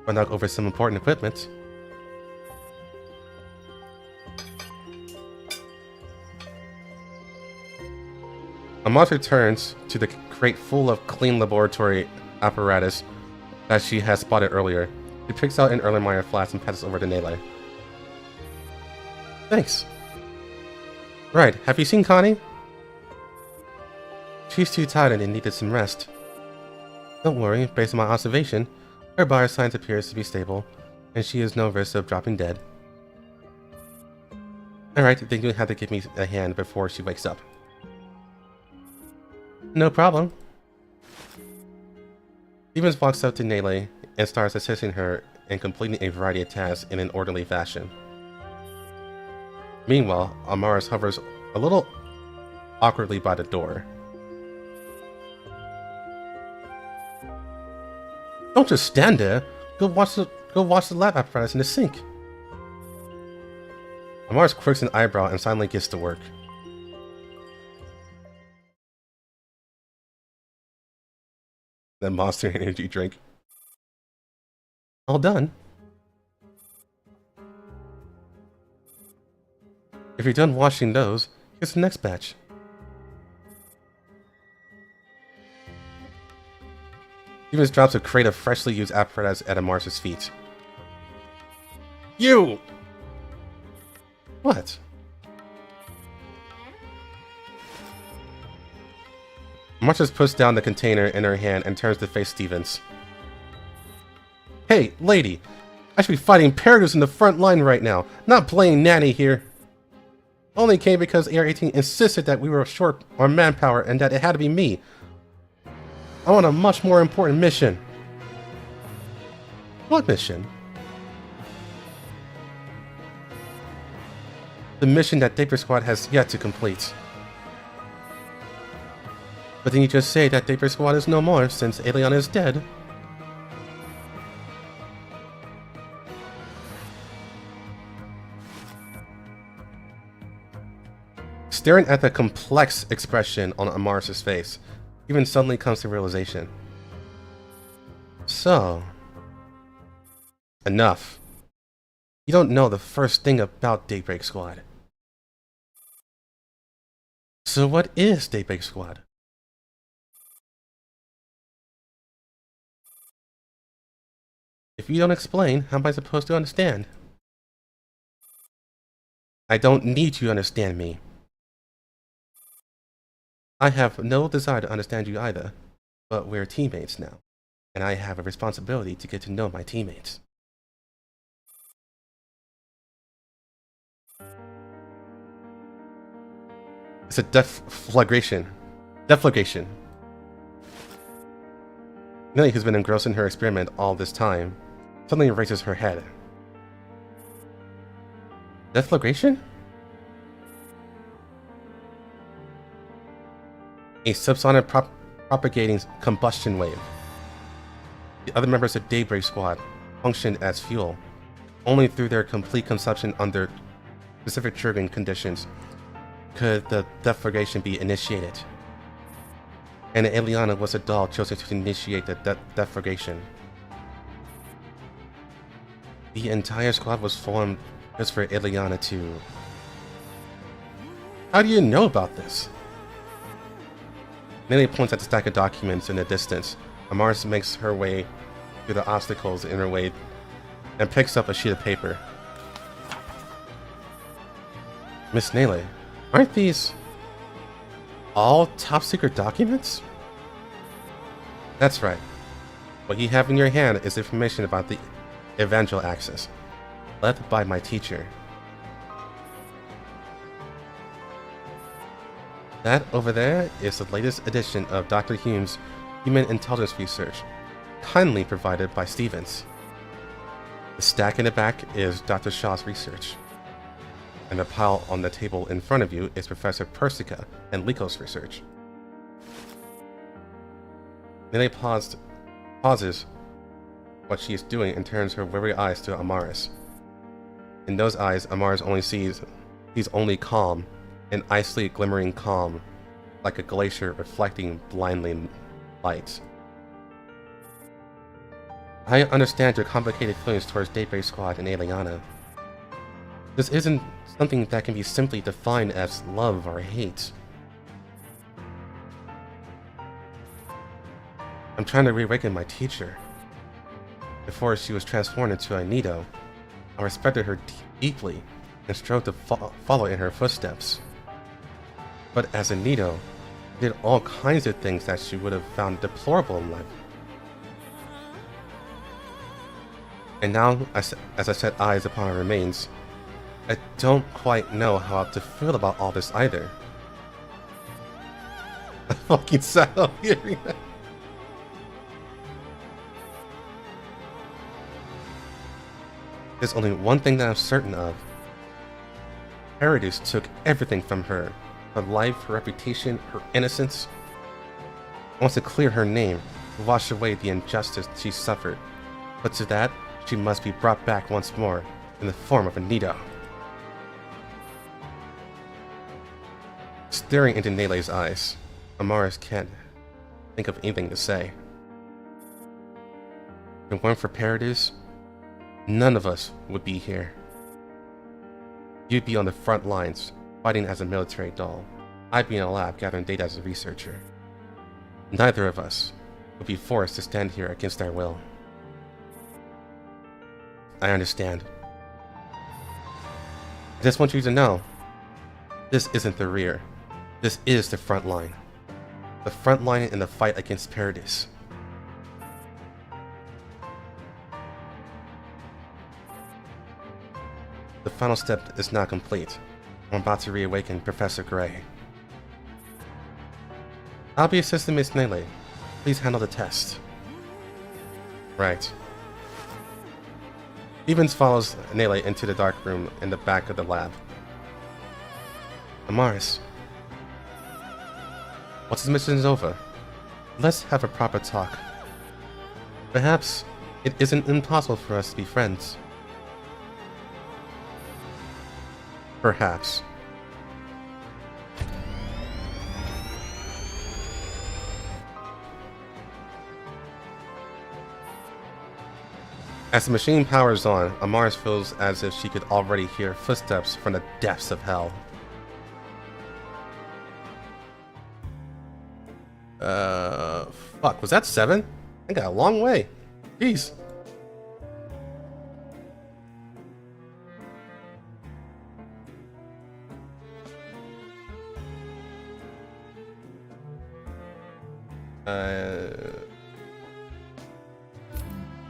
Or knock over some important equipment. Amaris returns to the crate full of clean laboratory apparatus that she has spotted earlier. She picks out an Erlenmeyer flask and passes over to Nele. Thanks. Right, have you seen Connie? She's too tired and needed some rest. Don't worry, based on my observation, her body signs appears to be stable, and she is no risk of dropping dead. Alright, then you have to give me a hand before she wakes up. No problem. Stevens walks up to Nele and starts assisting her in completing a variety of tasks in an orderly fashion. Meanwhile, Amaris hovers a little awkwardly by the door. Don't just stand there. Go wash the lab apparatus in the sink. Amaris quirks an eyebrow and silently gets to work. That Monster Energy drink. All done. If you're done washing those, here's the next batch. Stevens drops a crate of freshly used apparatus at Amaris' feet. You! What? Amaris puts down the container in her hand and turns to face Stevens. Hey, lady! I should be fighting Paragus in the front line right now, not playing nanny here. Only came because AR-18 insisted that we were short on manpower and that it had to be me. I want a much more important mission. What mission? The mission that Daybreak Squad has yet to complete. But didn't you just say that Daybreak Squad is no more since Aelion is dead? Staring at the complex expression on Amaris' face, Stevens suddenly comes to realization. So... enough. You don't know the first thing about Daybreak Squad. So what is Daybreak Squad? If you don't explain, how am I supposed to understand? I don't need you to understand me. I have no desire to understand you either, but we're teammates now, and I have a responsibility to get to know my teammates. It's a deflagration. Deflagration. Millie, who's been engrossed in her experiment all this time, suddenly raises her head. Deflagration? A subsonic propagating combustion wave. The other members of Daybreak Squad functioned as fuel. Only through their complete consumption under specific triggering conditions could the deflagration be initiated. And Eliana was the doll chosen to initiate the deflagration. The entire squad was formed just for Eliana to... How do you know about this? Millie points at the stack of documents in the distance. Amaris makes her way through the obstacles in her way and picks up a sheet of paper. Miss Nele, aren't these all top secret documents? That's right. What you have in your hand is information about the Evangel Axis, led by my teacher. That over there is the latest edition of Dr. Hume's Human Intelligence Research, kindly provided by Stevens. The stack in the back is Dr. Shaw's research, and the pile on the table in front of you is Professor Persica and Liko's research. Nele pauses what she is doing and turns her weary eyes to Amaris. In those eyes, Amaris only sees calm, an icy glimmering calm, like a glacier reflecting blindly light. I understand your complicated feelings towards Daybreak Squad and Eliana. This isn't something that can be simply defined as love or hate. I'm trying to reawaken my teacher. Before she was transformed into a Nido, I respected her deeply and strove to follow in her footsteps. But as a Nido, she did all kinds of things that she would have found deplorable in life. And now, as I set eyes upon her remains, I don't quite know how to feel about all this either. I fucking sat up hearing that. There's only one thing that I'm certain of. Paradis took everything from her. Her life, her reputation, her innocence. I want to clear her name, to wash away the injustice she suffered. But to that, she must be brought back once more, in the form of a Nido. Staring into Nele's eyes, Amaris can't think of anything to say. If it weren't for Paradis, none of us would be here. You'd be on the front lines, fighting as a military doll. I'd be in a lab gathering data as a researcher. Neither of us would be forced to stand here against our will. I understand. I just want you to know, this isn't the rear. This is the front line. The front line in the fight against Paradis. The final step is not complete. I'm about to reawaken Professor Gray. I'll be assisting Miss Nele. Please handle the test. Right. Stevens follows Nele into the dark room in the back of the lab. Amaris. Once this mission is over, let's have a proper talk. Perhaps it isn't impossible for us to be friends. Perhaps. As the machine powers on, Amaris feels as if she could already hear footsteps from the depths of hell. Fuck, was that 7? I got a long way. Jeez.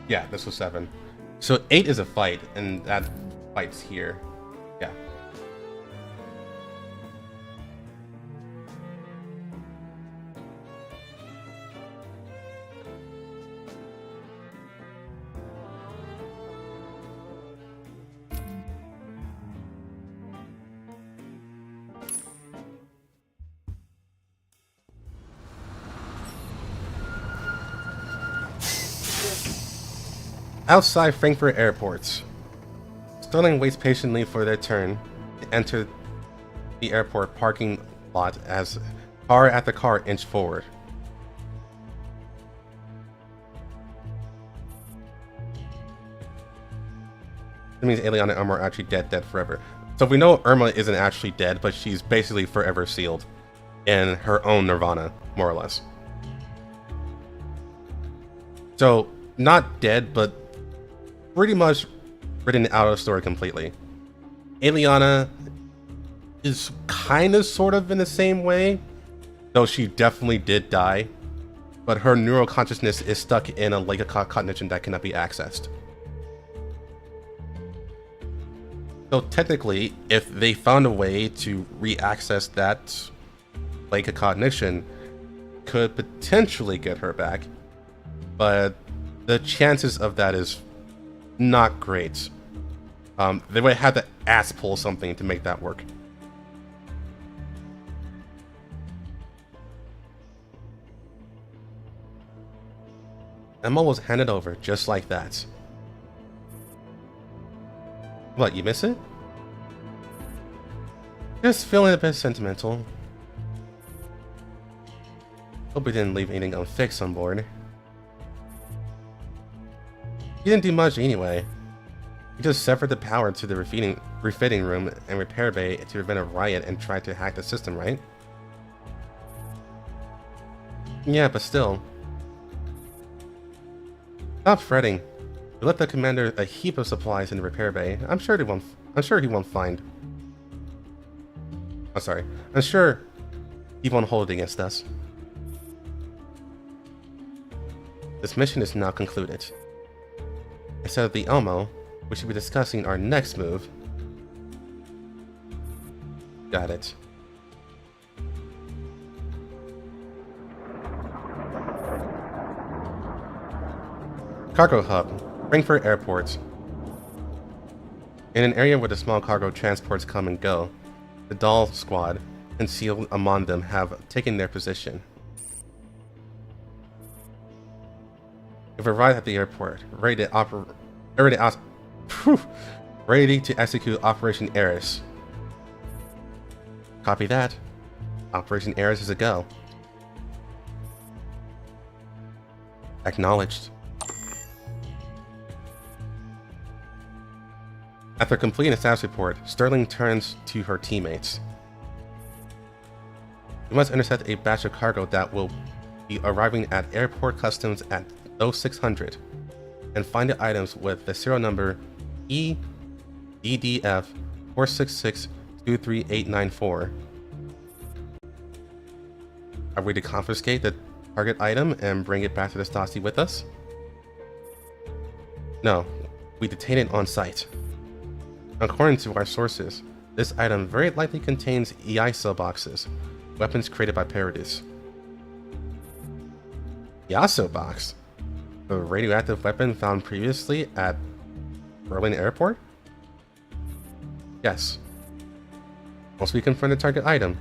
Yeah, this was 7. So 8 is a fight, and that fight's here. Yeah. Outside Frankfurt Airport, Sterling waits patiently for their turn to enter the airport parking lot as car after car inch forward. That means Eliana and Irma are actually dead forever. So we know Irma isn't actually dead, but she's basically forever sealed in her own nirvana, more or less. So, not dead, but pretty much written out of the story completely. Eliana is kind of sort of in the same way, though she definitely did die, but her neural consciousness is stuck in a lake of cognition that cannot be accessed. So technically, if they found a way to re-access that lake of cognition, could potentially get her back, but the chances of that is not great. They would have to ass pull something to make that work. Emma was handed over just like that. What, you miss it? Just feeling a bit sentimental. Hope we didn't leave anything unfixed on board. He didn't do much anyway. He just severed the power to the refitting room and repair bay to prevent a riot and tried to hack the system, right? Yeah, but still. Stop fretting. We left the commander a heap of supplies in the repair bay. I'm sure he won't find. I'm sorry. I'm sure he won't hold it against us. This mission is now concluded. Instead of the Elmo, we should be discussing our next move. Got it. Cargo hub, Frankfurt Airport. In an area where the small cargo transports come and go, the doll squad, concealed among them, have taken their position. We've arrived at the airport, ready to execute Operation Eris. Copy that. Operation Eris is a go. Acknowledged. After completing a status report, Sterling turns to her teammates. We must intercept a batch of cargo that will be arriving at airport customs at 0600 and find the items with the serial number EDDF 466-23894. Are we to confiscate the target item and bring it back to the Stasi with us? No, we detain it on site. According to our sources, this item very likely contains EISO boxes, weapons created by Paradis. EISO box? A radioactive weapon found previously at Berlin Airport? Yes. Once we confirm the target item,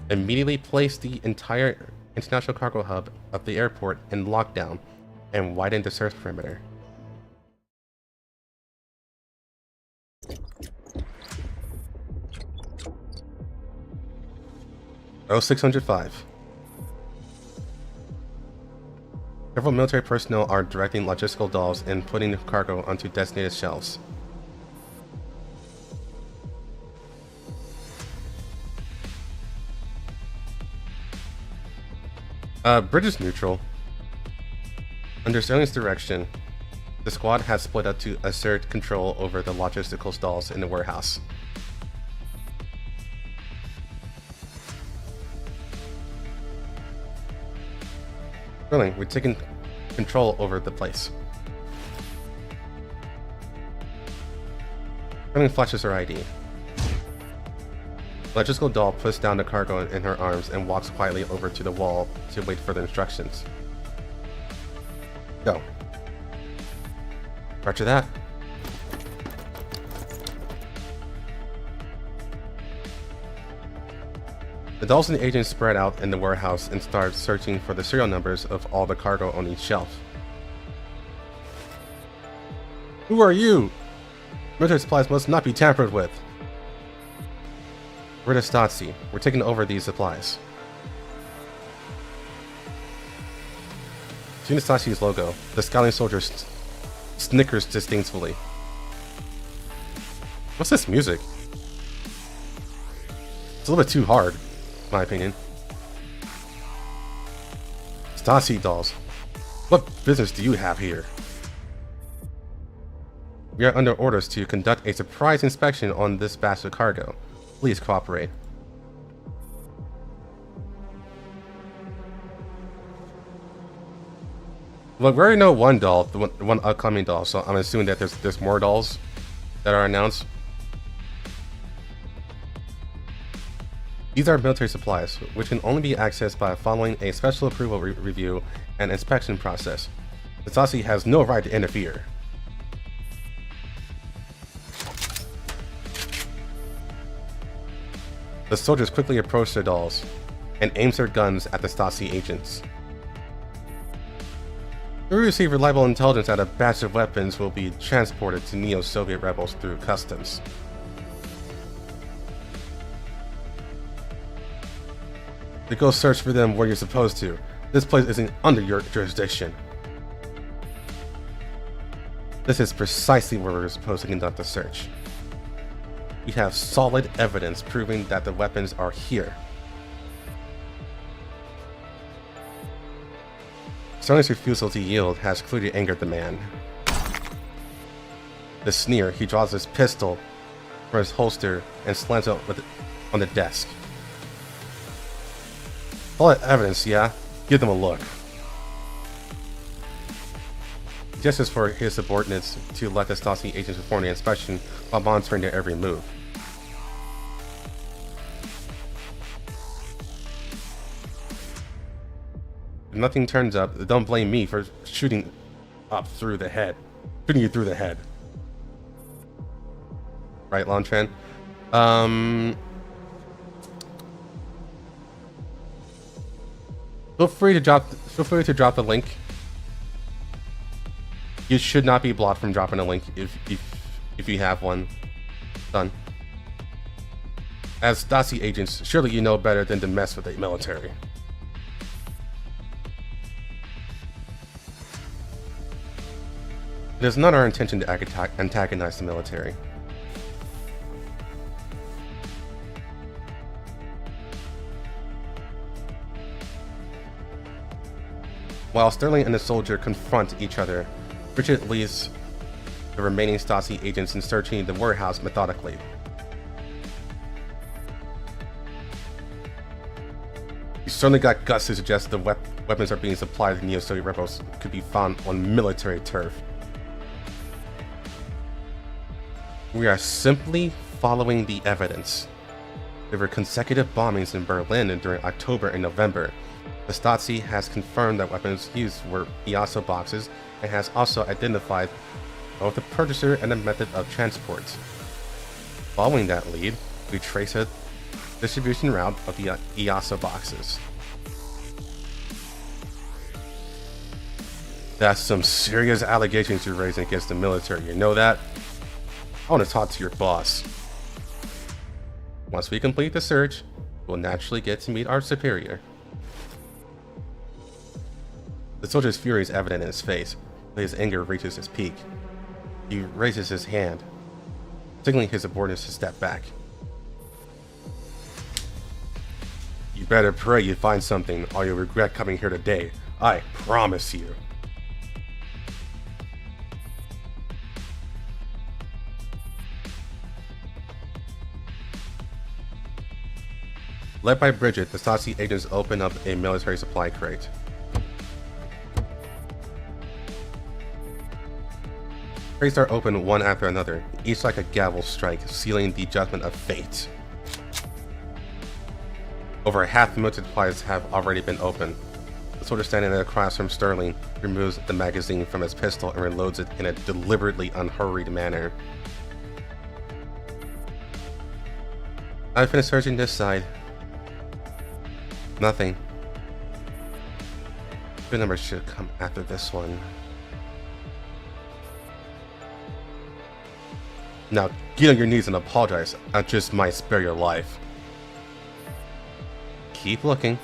immediately place the entire international cargo hub of the airport in lockdown and widen the search perimeter. Oh, 605. Several military personnel are directing logistical dolls and putting the cargo onto designated shelves. Bridge is neutral. Under Sterling's direction, the squad has split up to assert control over the logistical stalls in the warehouse. Sterling, we're taking control over the place. Sterling flashes her ID. The electrical doll puts down the cargo in her arms and walks quietly over to the wall to wait for the instructions. Go. Roger that. The dolls and the agents spread out in the warehouse and start searching for the serial numbers of all the cargo on each shelf. Who are you? Military supplies must not be tampered with. We're the Stasi. We're taking over these supplies. Seeing the Stasi's logo, the scowling soldier snickers disdainfully. What's this music? It's a little bit too hard, in my opinion. Stasi dolls. What business do you have here? We are under orders to conduct a surprise inspection on this batch of cargo. Please cooperate. Look, we already know one doll, the one upcoming doll, so I'm assuming that there's more dolls that are announced. These are military supplies, which can only be accessed by following a special approval review and inspection process. The Stasi has no right to interfere. The soldiers quickly approach their dolls and aims their guns at the Stasi agents. We receive reliable intelligence that a batch of weapons will be transported to Neo-Soviet rebels through customs. To go search for them where you're supposed to. This place isn't under your jurisdiction. This is precisely where we're supposed to conduct the search. We have solid evidence proving that the weapons are here. Sterling's refusal to yield has clearly angered the man. The sneer, he draws his pistol from his holster and slams it on the desk. Solid evidence, yeah? Give them a look. He gestures for his subordinates to let the Stasi agents perform the inspection while monitoring their every move. If nothing turns up, don't blame me for shooting you through the head. Right, Lantran? Feel free to drop the link. You should not be blocked from dropping a link if you have one. Done. As Stasi agents, surely you know better than to mess with the military. It is not our intention to antagonize the military. While Sterling and the soldier confront each other, Richard leads the remaining Stasi agents in searching the warehouse methodically. You certainly got guts to suggest the weapons are being supplied to Neo-Soviet rebels could be found on military turf. We are simply following the evidence. There were consecutive bombings in Berlin during October and November. The Stasi has confirmed that weapons used were EASO boxes and has also identified both the purchaser and the method of transport. Following that lead, we trace a distribution route of the EASO boxes. That's some serious allegations you're raising against the military, you know that? I want to talk to your boss. Once we complete the search, we'll naturally get to meet our superior. The soldier's fury is evident in his face, but his anger reaches its peak. He raises his hand, signaling his subordinates to step back. You better pray you find something, or you'll regret coming here today. I promise you. Led by Bridget, the Stasi agents open up a military supply crate. Crates are open one after another, each like a gavel strike, sealing the judgment of fate. Over half the military supplies have already been opened. The soldier standing across from Sterling removes the magazine from his pistol and reloads it in a deliberately unhurried manner. I finished searching this side. Nothing. The number should come after this one. Now get on your knees and apologize. I just might spare your life. Keep looking.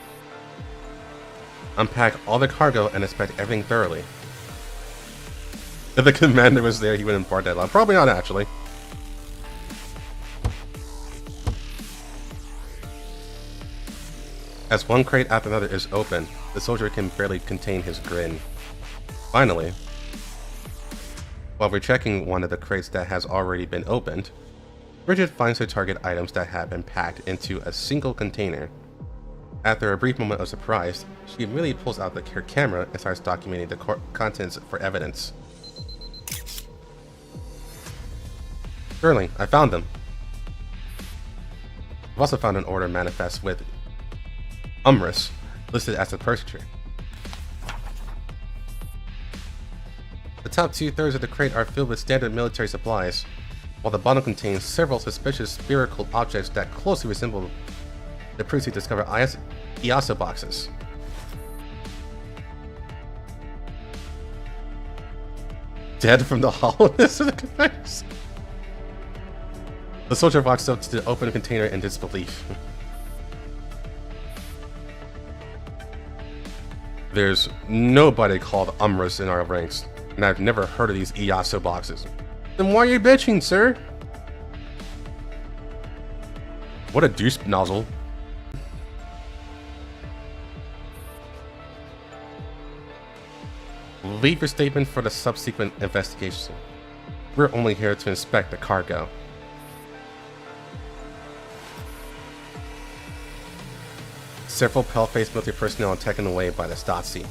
Unpack all the cargo and inspect everything thoroughly. If the commander was there, he wouldn't bark that loud. Probably not, actually. As one crate after another is open, the soldier can barely contain his grin. Finally, while rechecking one of the crates that has already been opened, Bridget finds her target items that have been packed into a single container. After a brief moment of surprise, she immediately pulls out her camera and starts documenting the contents for evidence. Sterling, I found them. I've also found an order manifest with Umrus listed as the purchaser. The top 2/3 of the crate are filled with standard military supplies, while the bottom contains several suspicious spherical objects that closely resemble the previously discovered IASA boxes. Dead from the hollowness of the containers. The soldier walks up to the open container in disbelief. There's nobody called Umrus in our ranks, and I've never heard of these IASA boxes. Then why are you bitching, sir? What a douche nozzle. Leave your statement for the subsequent investigation. We're only here to inspect the cargo. Several pale-faced military personnel are taken away by the Stasi.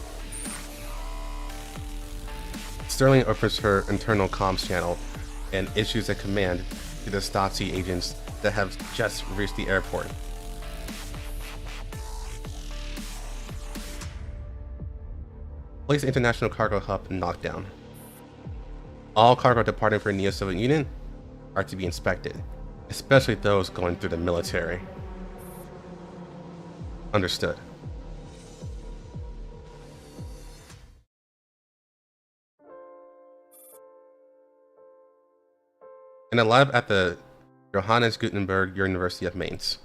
Sterling opens her internal comms channel and issues a command to the Stasi agents that have just reached the airport. Place International Cargo Hub knockdown. All cargo departing for Neo-Soviet Union are to be inspected, especially those going through the military. Understood. In a lab at the Johannes Gutenberg University of Mainz.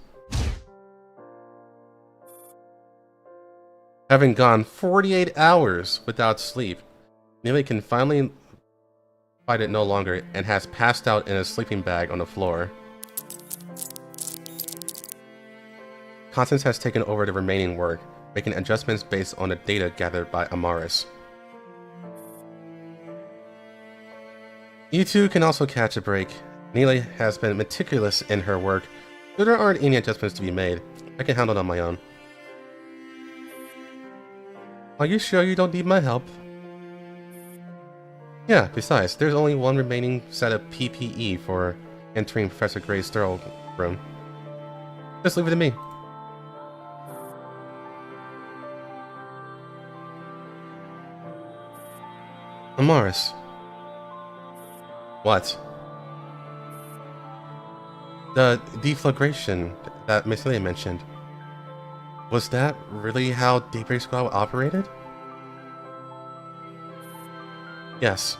Having gone 48 hours without sleep, Neely can finally fight it no longer and has passed out in a sleeping bag on the floor. Constance has taken over the remaining work, making adjustments based on the data gathered by Amaris. You two can also catch a break. Neely has been meticulous in her work, so there aren't any adjustments to be made. I can handle it on my own. Are you sure you don't need my help? Yeah, besides, there's only one remaining set of PPE for entering Professor Gray's sterile room. Just leave it to me. Amaris. What? The deflagration that Miss Leia mentioned. Was that really how Daybreak Squad operated? Yes.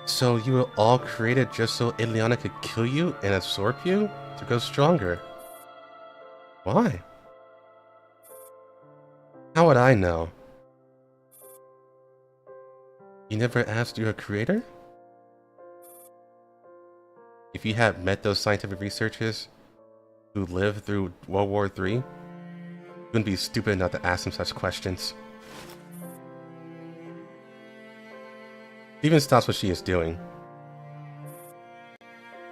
So you were all created just so Ileana could kill you and absorb you to grow stronger. Why? How would I know? You never asked your creator? If you had met those scientific researchers who lived through World War III, you wouldn't be stupid enough to ask them such questions. Steven stops what she is doing.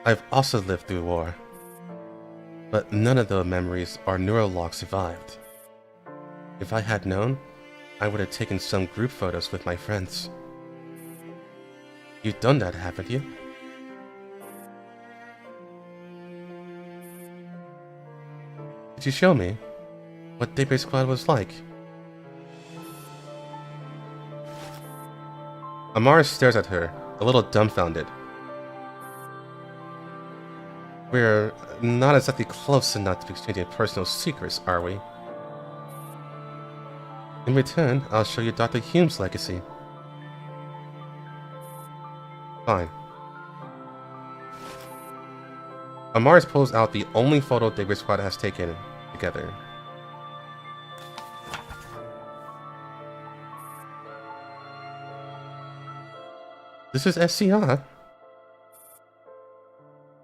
I've also lived through war, but none of the memories or neurologs survived. If I had known, I would have taken some group photos with my friends. You've done that, haven't you? Could you show me what Daybreak Squad was like? Amara stares at her, a little dumbfounded. We're not exactly close enough to be exchanging personal secrets, are we? In return, I'll show you Dr. Hume's legacy. Fine. Amars pulls out the only photo Daybreak Squad has taken together. This is SCR.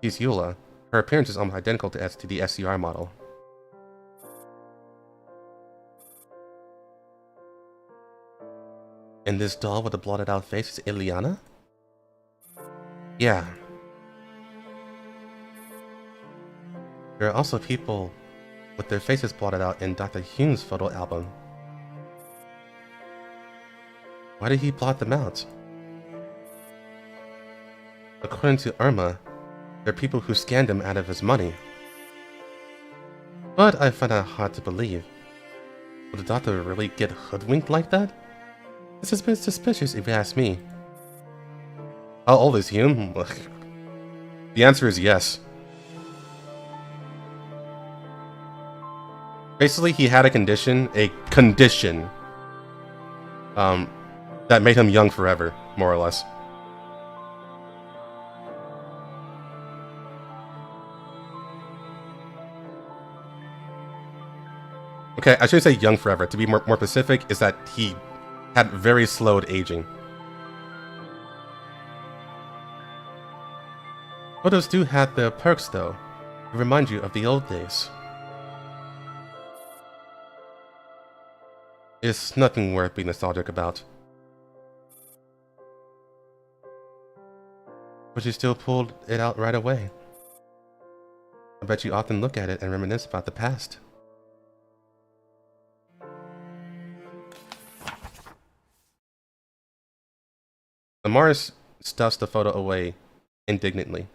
She's Eula. Her appearance is almost identical to the SCR model. And this doll with the blotted out face is Ileana? Yeah. There are also people with their faces blotted out in Dr. Hume's photo album. Why did he blot them out? According to Irma, there are people who scanned him out of his money. But I find that hard to believe. Would the doctor really get hoodwinked like that? This is a bit suspicious if you ask me. How old is Hume? The answer is yes. Basically, he had a condition, that made him young forever, more or less. Okay, I shouldn't say young forever. To be more specific, is that he had very slowed aging. Photos do have their perks, though. They remind you of the old days. It's nothing worth being nostalgic about. But you still pulled it out right away. I bet you often look at it and reminisce about the past. Amaris stuffs the photo away indignantly.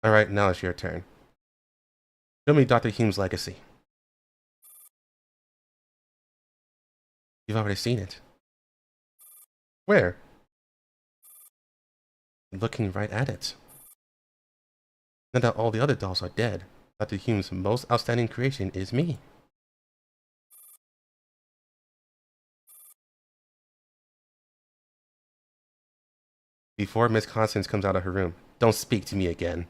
Alright, now it's your turn. Show me Dr. Hume's legacy. You've already seen it. Where? Looking right at it. Now that all the other dolls are dead, Dr. Hume's most outstanding creation is me. Before Miss Constance comes out of her room, don't speak to me again.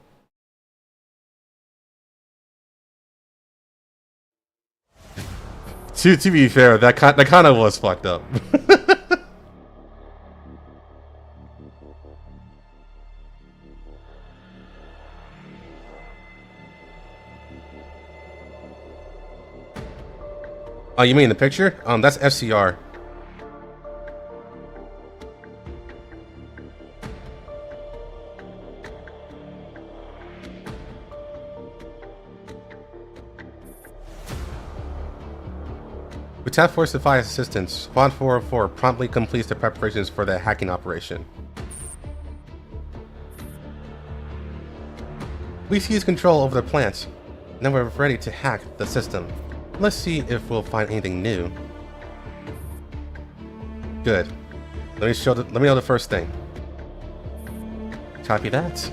To be fair, that kind of was fucked up. Oh, you mean the picture? That's FCR. With Task Force Defiance assistance, Squad 404 promptly completes the preparations for the hacking operation. We seize control over the plant. Now we're ready to hack the system. Let's see if we'll find anything new. Good. Let me know the first thing. Copy that.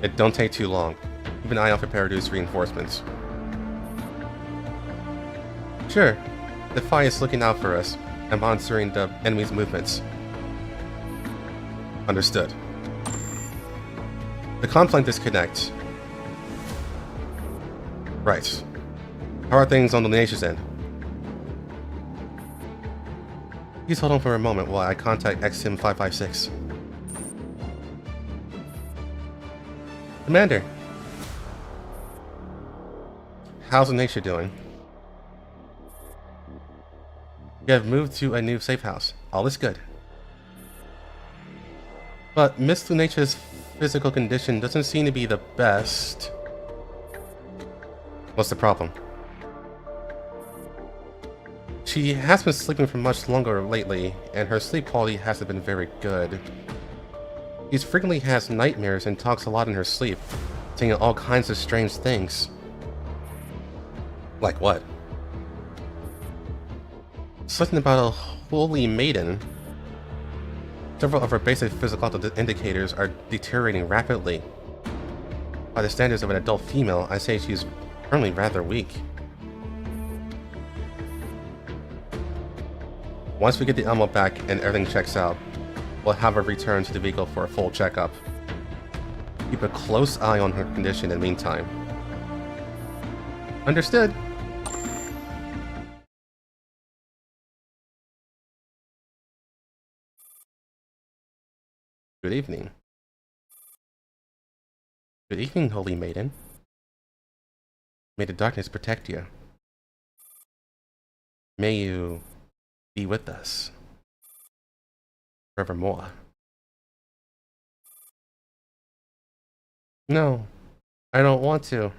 It don't take too long. Keep an eye out for Paradu's reinforcements. Sure. Defy is looking out for us and monitoring the enemy's movements. Understood. The conflict disconnect. Right. How are things on the Nation's end? Please hold on for a moment while I contact XM 556. Commander! How's the Nation doing? We have moved to a new safe house. All is good. But Miss Lunatia's physical condition doesn't seem to be the best. What's the problem? She has been sleeping for much longer lately, and her sleep quality hasn't been very good. She frequently has nightmares and talks a lot in her sleep, saying all kinds of strange things. Like what? Something about a holy maiden. Several of her basic physical indicators are deteriorating rapidly. By the standards of an adult female, I say she's currently rather weak. Once we get the Elmo back and everything checks out, we'll have her return to the vehicle for a full checkup. Keep a close eye on her condition in the meantime. Understood. Good evening. Good evening, Holy Maiden. May the darkness protect you. May you be with us forevermore. No, I don't want to.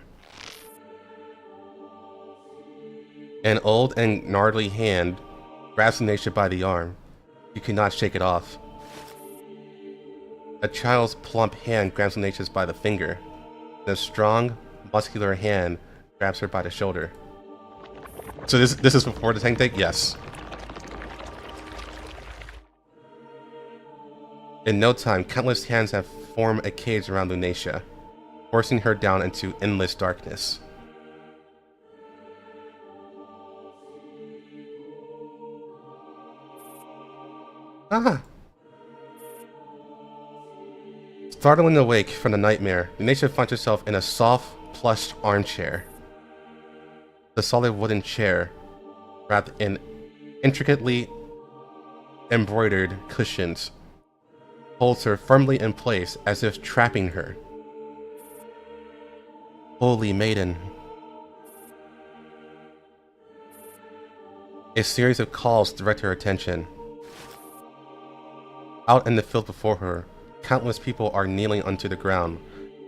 An old and gnarly hand grabs Naisha by the arm. You cannot shake it off. A child's plump hand grabs Naisha by the finger. A strong, muscular hand grabs her by the shoulder. So this is before the tank take? Yes. In no time, countless hands have formed a cage around Lunacia, forcing her down into endless darkness. Ah! Startling awake from the nightmare, Lunacia finds herself in a soft, plush armchair. The solid wooden chair, wrapped in intricately embroidered cushions, holds her firmly in place as if trapping her. Holy Maiden. A series of calls direct her attention. Out in the field before her, countless people are kneeling onto the ground,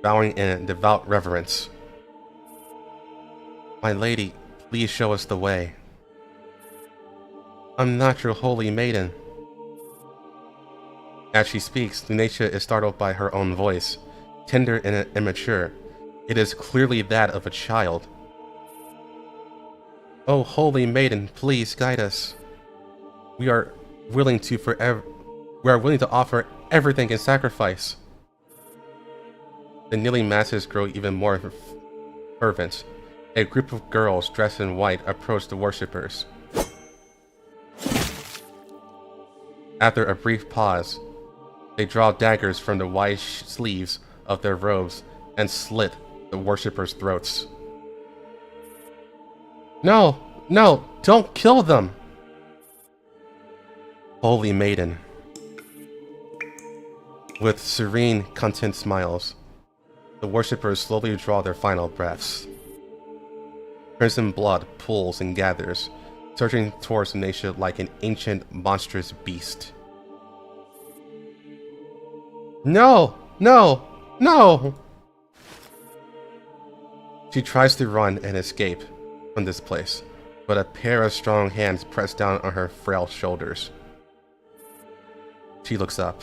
bowing in devout reverence. My lady, please show us the way. I'm not your holy maiden. As she speaks, Lunacia is startled by her own voice, tender and immature. It is clearly that of a child. Oh, holy maiden, please guide us. We are willing to offer everything in sacrifice. The kneeling masses grow even more fervent. A group of girls dressed in white approach the worshippers. After a brief pause, they draw daggers from the wide sleeves of their robes and slit the worshippers' throats. No! No! Don't kill them! Holy Maiden. With serene, content smiles, the worshippers slowly draw their final breaths. Crimson blood pools and gathers, surging towards Lunacia like an ancient, monstrous beast. No! No! No! She tries to run and escape from this place, but a pair of strong hands press down on her frail shoulders. She looks up.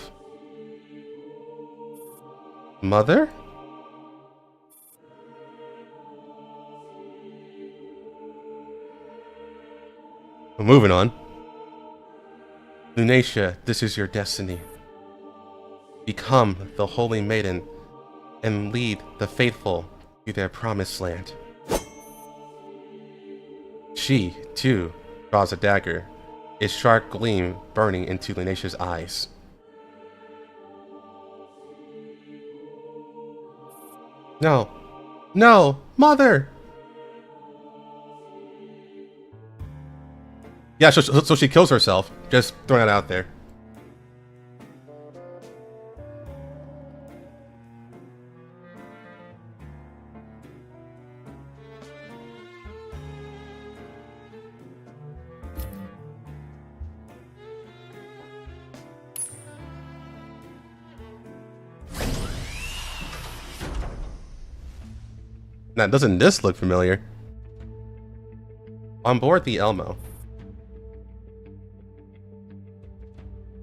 Mother? Moving on. Lunacia, this is your destiny. Become the Holy Maiden and lead the faithful to their promised land. She, too, draws a dagger, a sharp gleam burning into Lunacia's eyes. No. No! Mother! Yeah, so she kills herself. Just throwing that out there. Now, doesn't this look familiar? On board the Elmo,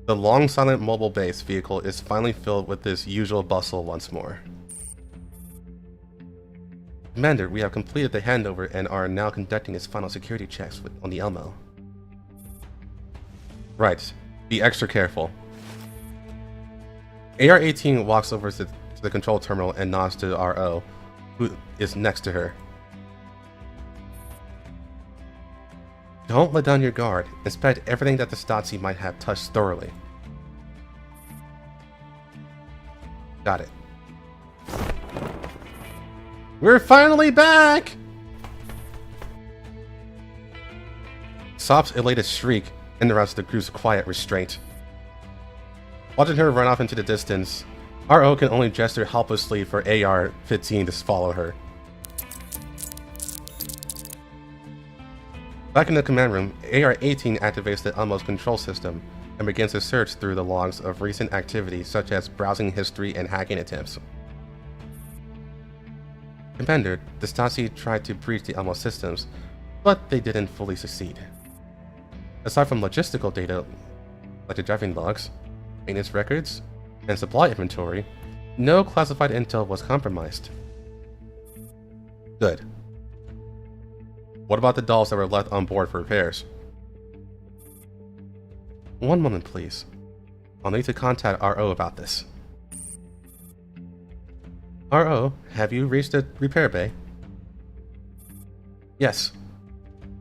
The long silent mobile base vehicle is finally filled with this usual bustle once more. Commander, we have completed the handover and are now conducting its final security checks on the Elmo. Right. Be extra careful. AR-18 walks over to the control terminal and nods to RO, who is next to her. Don't let down your guard. Inspect everything that the Stasi might have touched thoroughly. Got it. We're finally back! Sop's elated shriek interrupts the group's quiet restraint. Watching her run off into the distance, RO can only gesture helplessly for AR-15 to follow her. Back in the command room, AR-18 activates the Elmo's control system and begins to search through the logs of recent activities such as browsing history and hacking attempts. Commander, the Stasi tried to breach the Elmo systems, but they didn't fully succeed. Aside from logistical data, like the driving logs, maintenance records, and supply inventory, no classified intel was compromised. Good. What about the dolls that were left on board for repairs? One moment, please. I'll need to contact RO about this. RO, have you reached the repair bay? Yes.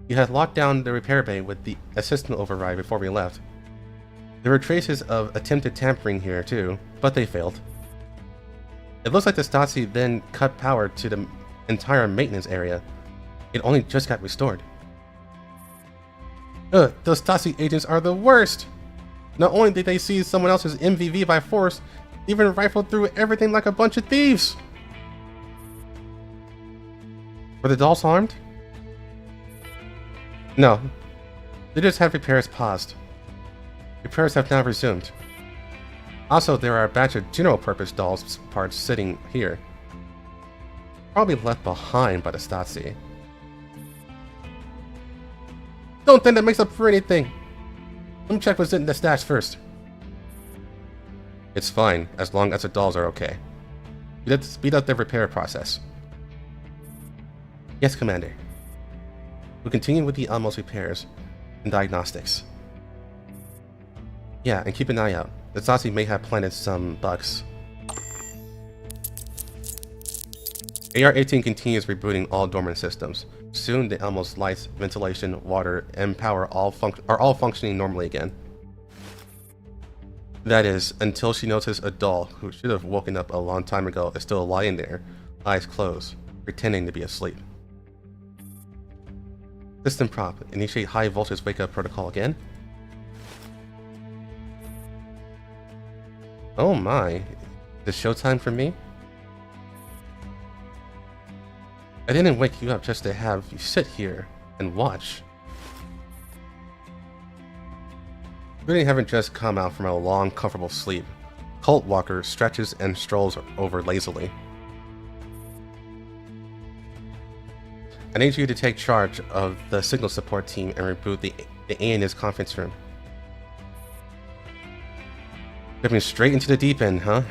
You had locked down the repair bay with the assistant override before we left. There were traces of attempted tampering here too, but they failed. It looks like the Stasi then cut power to the entire maintenance area. It only just got restored. Those Stasi agents are the worst! Not only did they seize someone else's MVV by force, they even rifled through everything like a bunch of thieves! Were the dolls harmed? No. They just had repairs paused. Repairs have now resumed. Also, there are a batch of general-purpose dolls parts sitting here. Probably left behind by the Stasi. Don't think that makes up for anything! Let me check what's in the stash first. It's fine, as long as the dolls are okay. Let's speed up the repair process. Yes, Commander. We'll continue with the Elmo's repairs and diagnostics. Yeah, and keep an eye out. The Stasi may have planted some bugs. AR-18 continues rebooting all dormant systems. Soon, the Elmo's lights, ventilation, water, and power are all functioning normally again. That is, until she notices a doll who should have woken up a long time ago is still lying there, eyes closed, pretending to be asleep. System prop, initiate high voltage wake up protocol again. Oh my, is it showtime for me? I didn't wake you up just to have you sit here and watch. You really haven't just come out from a long, comfortable sleep. Cult Walker stretches and strolls over lazily. I need you to take charge of the signal support team and reboot the ANS conference room. Dipping straight into the deep end, huh?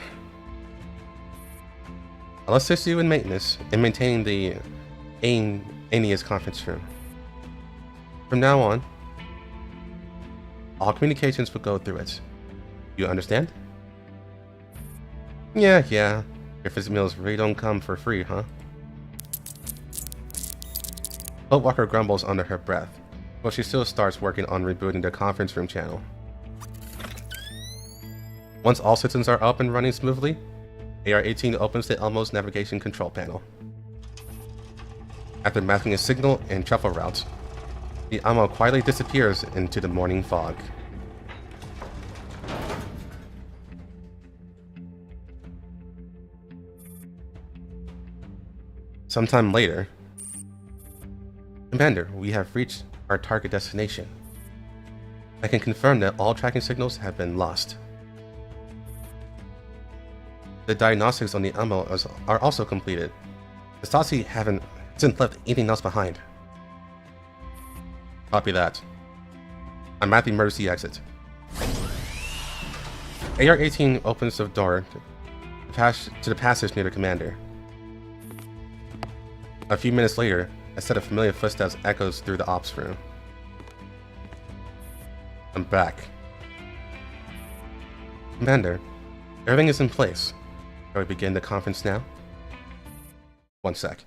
I'll assist you in maintenance and maintaining the ANS conference room. From now on, all communications will go through it. You understand? Yeah. Breakfast meals really don't come for free, huh? Boat Walker grumbles under her breath, but she still starts working on rebooting the conference room channel. Once all systems are up and running smoothly, AR-18 opens the Elmo's navigation control panel. After masking a signal and truffle routes, the Elmo quietly disappears into the morning fog. Sometime later, Commander, we have reached our target destination. I can confirm that all tracking signals have been lost. The diagnostics on the Elmo are also completed. The Stasi hasn't left anything else behind. Copy that. I'm at the emergency exit. AR-18 opens the door to the passage near the commander. A few minutes later, a set of familiar footsteps echoes through the ops room. I'm back. Commander, everything is in place. Shall we begin the conference now? One sec.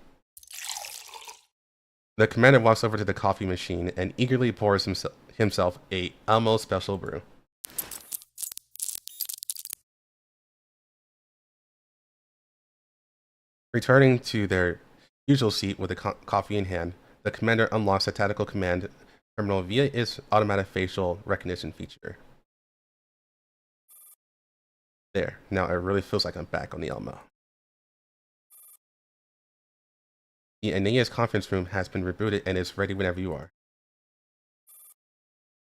The commander walks over to the coffee machine and eagerly pours himself a Elmo special brew. Returning to their usual seat with the coffee in hand, the commander unlocks the tactical command terminal via its automatic facial recognition feature. There, now it really feels like I'm back on the Elmo. The Aeneas conference room has been rebooted and is ready whenever you are.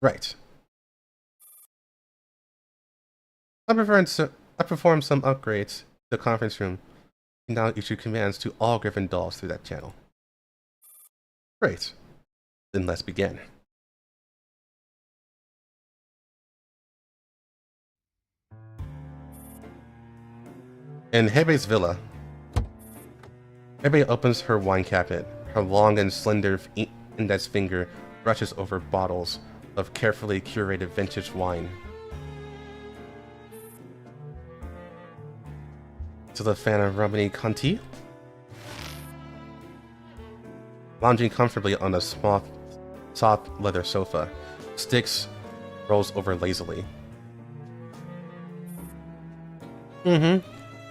Right. I performed some upgrades to the conference room and now issue commands to all Griffin dolls through that channel. Great. Then let's begin. In Hebe's villa, Hebe opens her wine cabinet. Her long and slender index finger brushes over bottles of carefully curated vintage wine. To the fan of Romani Conti? Lounging comfortably on a small, soft leather sofa, Styx rolls over lazily.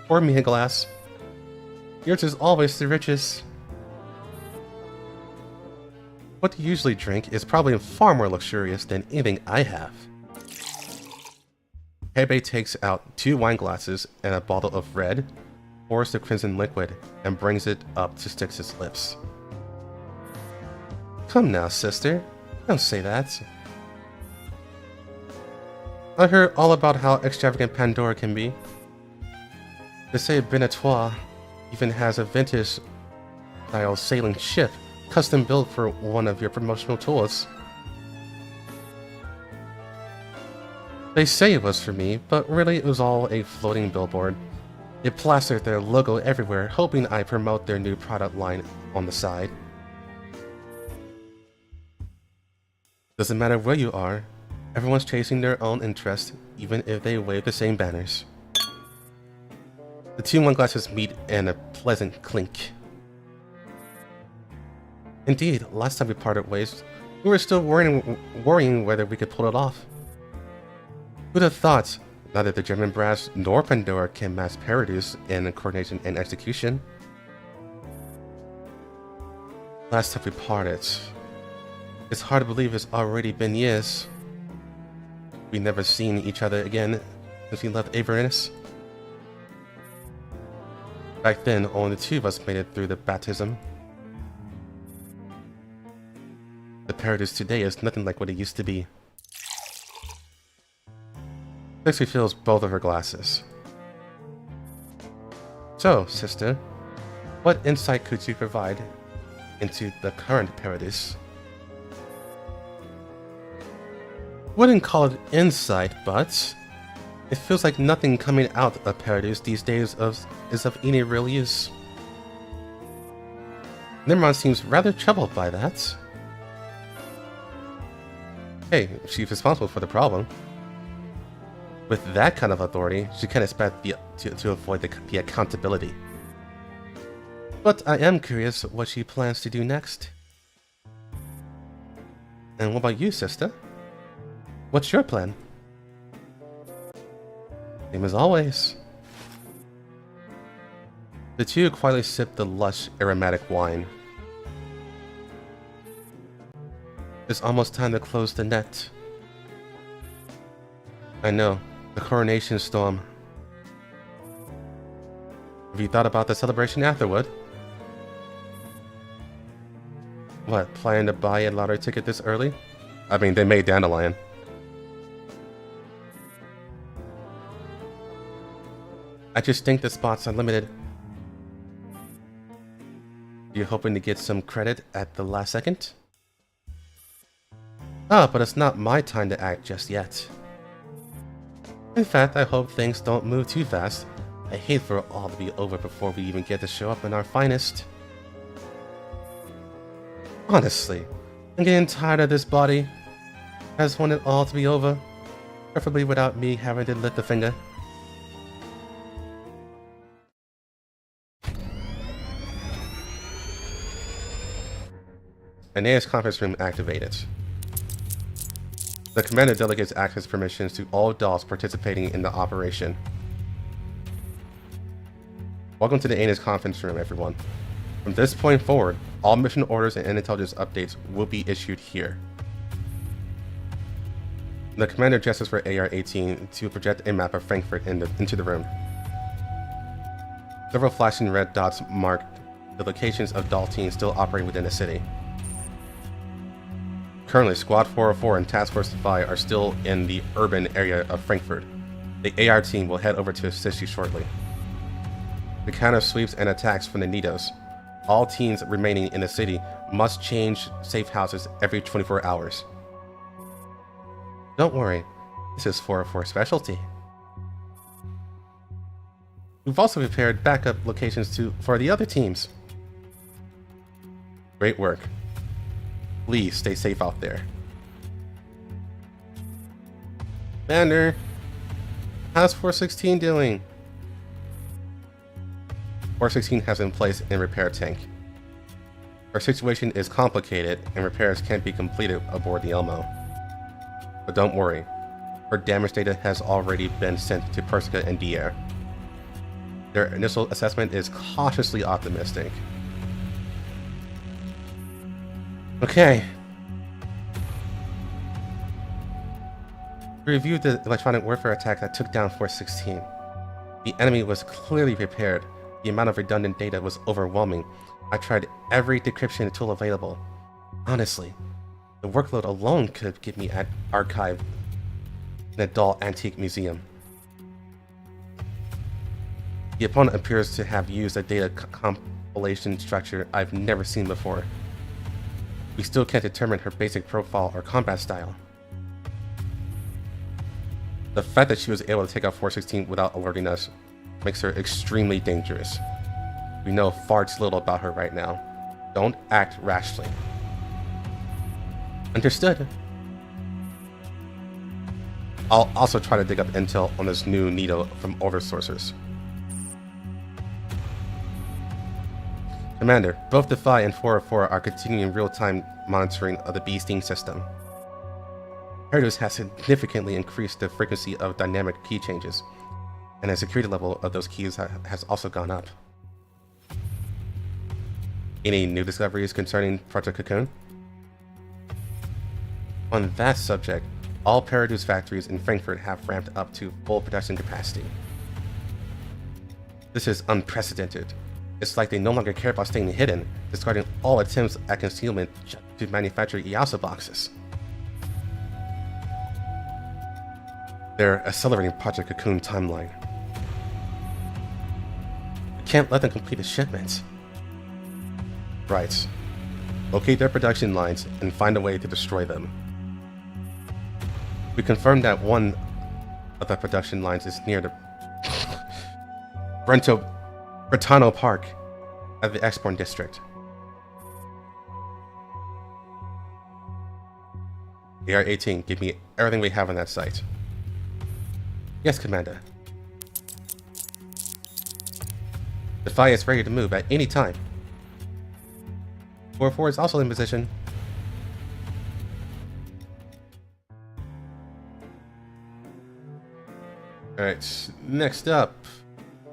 Pour me a glass. Yours is always the richest. What you usually drink is probably far more luxurious than anything I have. Hebe takes out 2 wine glasses and a bottle of red, pours the crimson liquid, and brings it up to Styx's lips. Come now, sister. Don't say that. I heard all about how extravagant Pandora can be. They say Benetois even has a vintage-style sailing ship, custom built for one of your promotional tours. They say it was for me, but really it was all a floating billboard. They plastered their logo everywhere, hoping I promote their new product line on the side. Doesn't matter where you are, everyone's chasing their own interests, even if they wave the same banners. The 2 wine glasses meet in a pleasant clink. Indeed, last time we parted ways, we were still worrying whether we could pull it off. Who'd have thought? Neither the German brass nor Pandora can match Paradis in coordination and execution. Last time we parted. It's hard to believe it's already been years. We've never seen each other again since we left Avernus. Back then, only the 2 of us made it through the baptism. The Paradis today is nothing like what it used to be. Styx refills both of her glasses. So, sister, what insight could you provide into the current Paradis? Wouldn't call it insight, but it feels like nothing coming out of Paradis these days is of any real use. Nimrod seems rather troubled by that. Hey, she's responsible for the problem. With that kind of authority, she can't expect to avoid the accountability. But I am curious what she plans to do next. And what about you, sister? What's your plan? Same as always. The 2 quietly sip the lush, aromatic wine. It's almost time to close the net. I know, the coronation storm. Have you thought about the celebration afterward? What, planning to buy a lottery ticket this early? I mean, they made Dandelion. I just think the spots are limited. You're hoping to get some credit at the last second? Ah, but it's not my time to act just yet. In fact, I hope things don't move too fast. I hate for it all to be over before we even get to show up in our finest. Honestly, I'm getting tired of this body. I just want it all to be over, preferably without me having to lift a finger. Aeneas conference room activated. The commander delegates access permissions to all dolls participating in the operation. Welcome to the Aeneas conference room, everyone. From this point forward, all mission orders and intelligence updates will be issued here. The commander gestures for AR-18 to project a map of Frankfurt into the room. Several flashing red dots mark the locations of doll teams still operating within the city. Currently, Squad 404 and Task Force Defy are still in the urban area of Frankfurt. The AR team will head over to assist you shortly. The counter sweeps and attacks from the Nidos. All teams remaining in the city must change safe houses every 24 hours. Don't worry, this is 404 specialty. We've also prepared backup locations for the other teams. Great work. Please stay safe out there. Commander, how's 416 doing? 416 has in place a repair tank. Our situation is complicated and repairs can't be completed aboard the Elmo. But don't worry, her damage data has already been sent to Persica and Dier. Their initial assessment is cautiously optimistic. Okay. We reviewed the electronic warfare attack that took down 416. The enemy was clearly prepared. The amount of redundant data was overwhelming. I tried every decryption tool available. Honestly, the workload alone could get me archived in a doll antique museum. The opponent appears to have used a data compilation structure I've never seen before. We still can't determine her basic profile or combat style. The fact that she was able to take out 416 without alerting us makes her extremely dangerous. We know far too little about her right now. Don't act rashly. Understood. I'll also try to dig up intel on this new Nido from other sources. Commander, both Defy and 404 are continuing real-time monitoring of the bee sting system. Heritage has significantly increased the frequency of dynamic key changes, and the security level of those keys has also gone up. Any new discoveries concerning Project Cocoon? On that subject, all Paraduce factories in Frankfurt have ramped up to full production capacity. This is unprecedented. It's like they no longer care about staying hidden, discarding all attempts at concealment just to manufacture EASA boxes. They're accelerating Project Cocoon timeline. We can't let them complete the shipments. Right. Locate their production lines and find a way to destroy them. We confirmed that one of the production lines is near the Bretano Park at the Exporn District. AR-18, give me everything we have on that site. Yes, Commander. Defy is ready to move at any time. 4-4 is also in position. Alright, next up.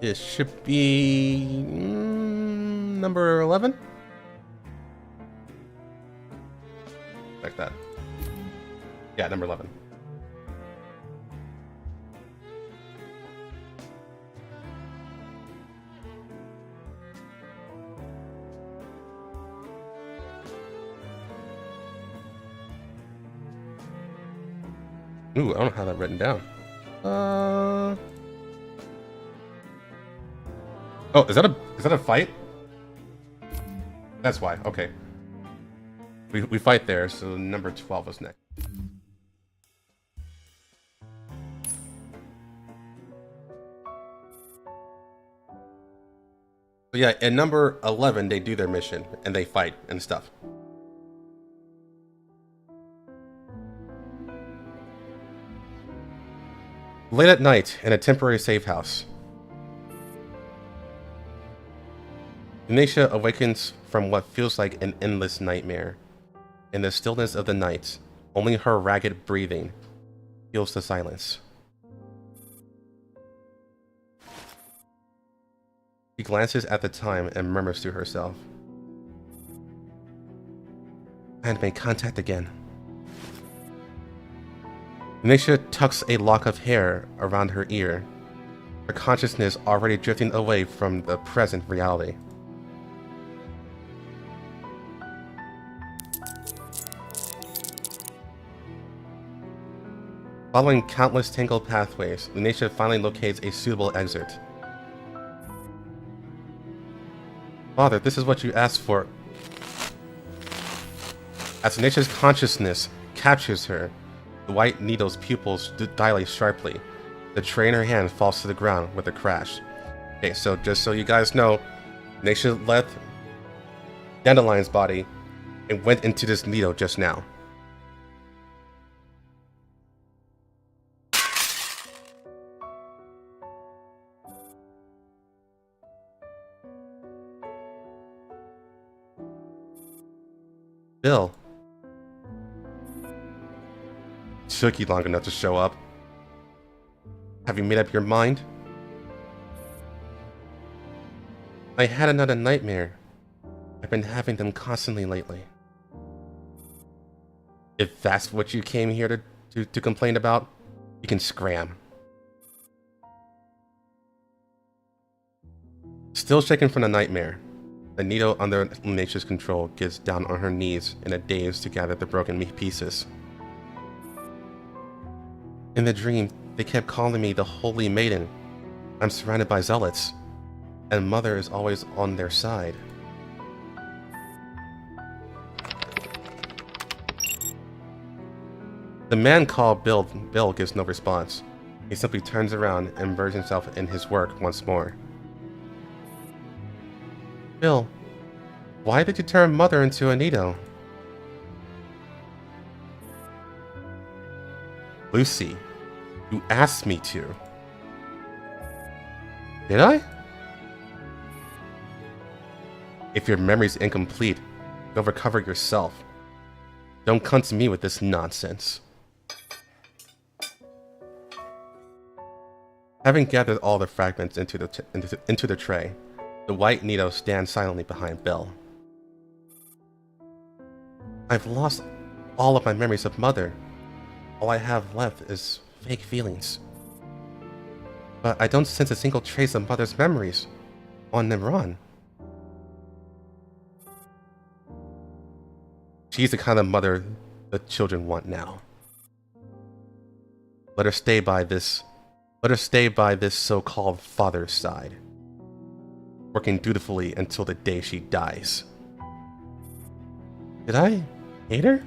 It should be number 11? Like that. Yeah, number 11. Ooh, I don't have that written down. Oh, is that a fight? That's why. Okay. We fight there, so number 12 is next. But yeah, in number 11, they do their mission and they fight and stuff. Late at night, in a temporary safe house, Unisha awakens from what feels like an endless nightmare. In the stillness of the night, only her ragged breathing fills the silence. She glances at the time and murmurs to herself, "I had made contact again." Unisha tucks a lock of hair around her ear, her consciousness already drifting away from the present reality. Following countless tangled pathways, Unisha finally locates a suitable exit. "Father, this is what you asked for." As Unisha's consciousness captures her, the white needle's pupils dilate sharply. The tray in her hand falls to the ground with a crash. Okay, so just so you guys know, Unisha left Dandelion's body and went into this needle just now. Bill. Took you long enough to show up. Have you made up your mind? I had another nightmare. I've been having them constantly lately. If that's what you came here to complain about, you can scram. Still shaken from the nightmare, the needle under Unisha's control gets down on her knees in a daze to gather the broken pieces. In the dream, they kept calling me the Holy Maiden. I'm surrounded by zealots, and Mother is always on their side. The man called Bill gives no response. He simply turns around and immerses himself in his work once more. "Bill, why did you turn Mother into a needle?" "Lucy, you asked me to." "Did I?" "If your memory's incomplete, you'll recover yourself. Don't come to me with this nonsense." Having gathered all the fragments into the tray, the white needle stands silently behind Bill. "I've lost all of my memories of Mother. All I have left is fake feelings. But I don't sense a single trace of Mother's memories on Nimron. She's the kind of mother the children want now. Let her stay by this so-called father's side, working dutifully until the day she dies." Did I hate her?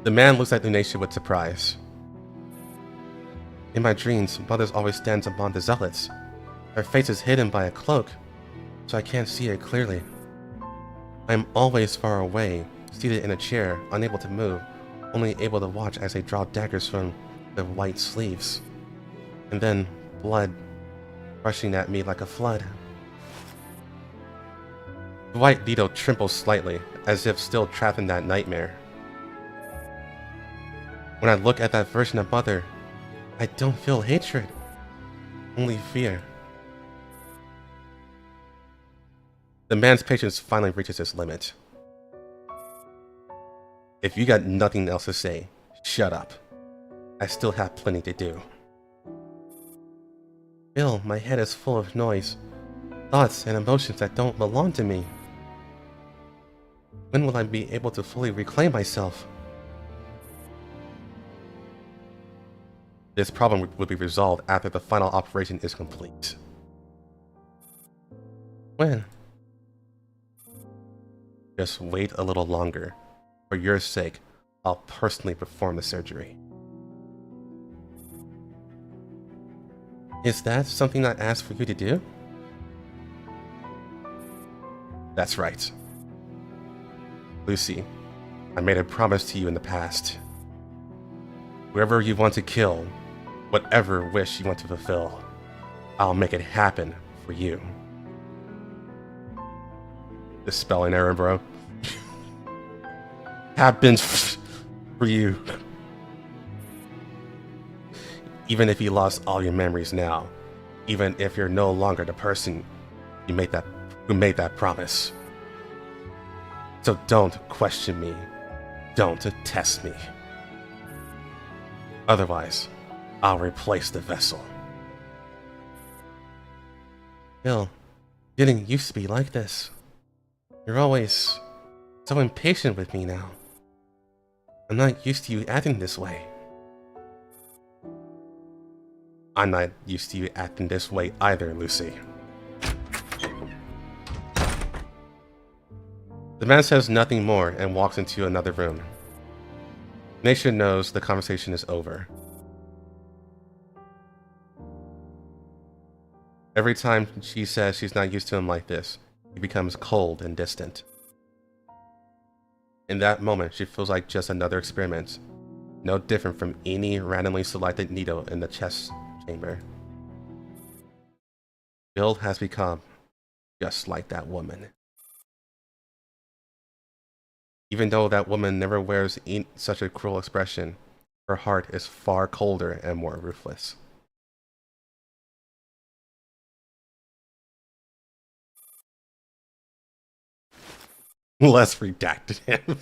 The man looks at Unisha with surprise. "In my dreams, Mother always stands among the zealots. Her face is hidden by a cloak, so I can't see her clearly. I am always far away, seated in a chair, unable to move, only able to watch as they draw daggers from the white sleeves. And then, blood rushing at me like a flood." The white needle trembles slightly, as if still trapped in that nightmare. "When I look at that version of Mother, I don't feel hatred, only fear." The man's patience finally reaches its limit. "If you got nothing else to say, shut up. I still have plenty to do." "Bill, my head is full of noise, thoughts and emotions that don't belong to me. When will I be able to fully reclaim myself?" This problem will be resolved after the final operation is complete. "When?" "Just wait a little longer. For your sake, I'll personally perform the surgery." Is that something I asked for you to do? That's right. Lucy, I made a promise to you in the past. Whoever you want to kill, whatever wish you want to fulfill, I'll make it happen for you. The spelling error, bro. Happens for you. Even if you lost all your memories now, even if you're no longer the person who made that promise. So don't question me. Don't test me. Otherwise, I'll replace the vessel. Bill, you didn't used to be like this. You're always so impatient with me now. I'm not used to you acting this way. I'm not used to you acting this way either, Lucy. The man says nothing more and walks into another room. Nation knows the conversation is over. Every time she says she's not used to him like this, he becomes cold and distant. In that moment, she feels like just another experiment, no different from any randomly selected needle in the chest chamber. Bill has become just like that woman. Even though that woman never wears such a cruel expression, her heart is far colder and more ruthless. Less redacted him.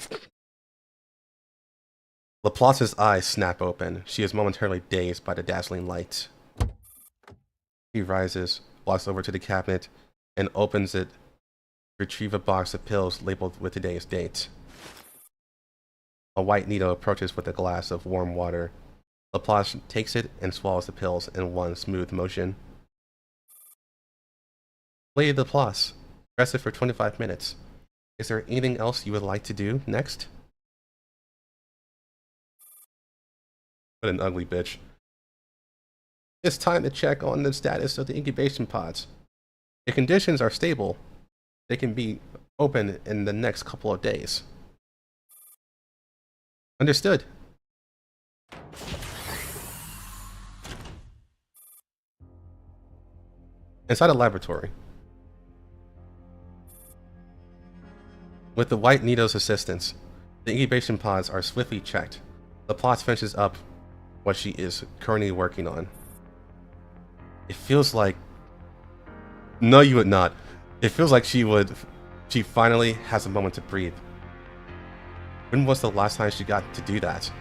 Laplace's eyes snap open. She is momentarily dazed by the dazzling light. She rises, walks over to the cabinet, and opens it to retrieve a box of pills labeled with today's date. A white needle approaches with a glass of warm water. Laplace takes it and swallows the pills in one smooth motion. Lady Laplace, rested for 25 minutes. Is there anything else you would like to do next? What an ugly bitch. It's time to check on the status of the incubation pods. If conditions are stable, they can be open in the next couple of days. Understood. Inside a laboratory. With the white needle's assistance, the incubation pods are swiftly checked. Laplace finishes up what she is currently working on. It feels like... No, you would not. It feels like she finally has a moment to breathe. When was the last time she got to do that?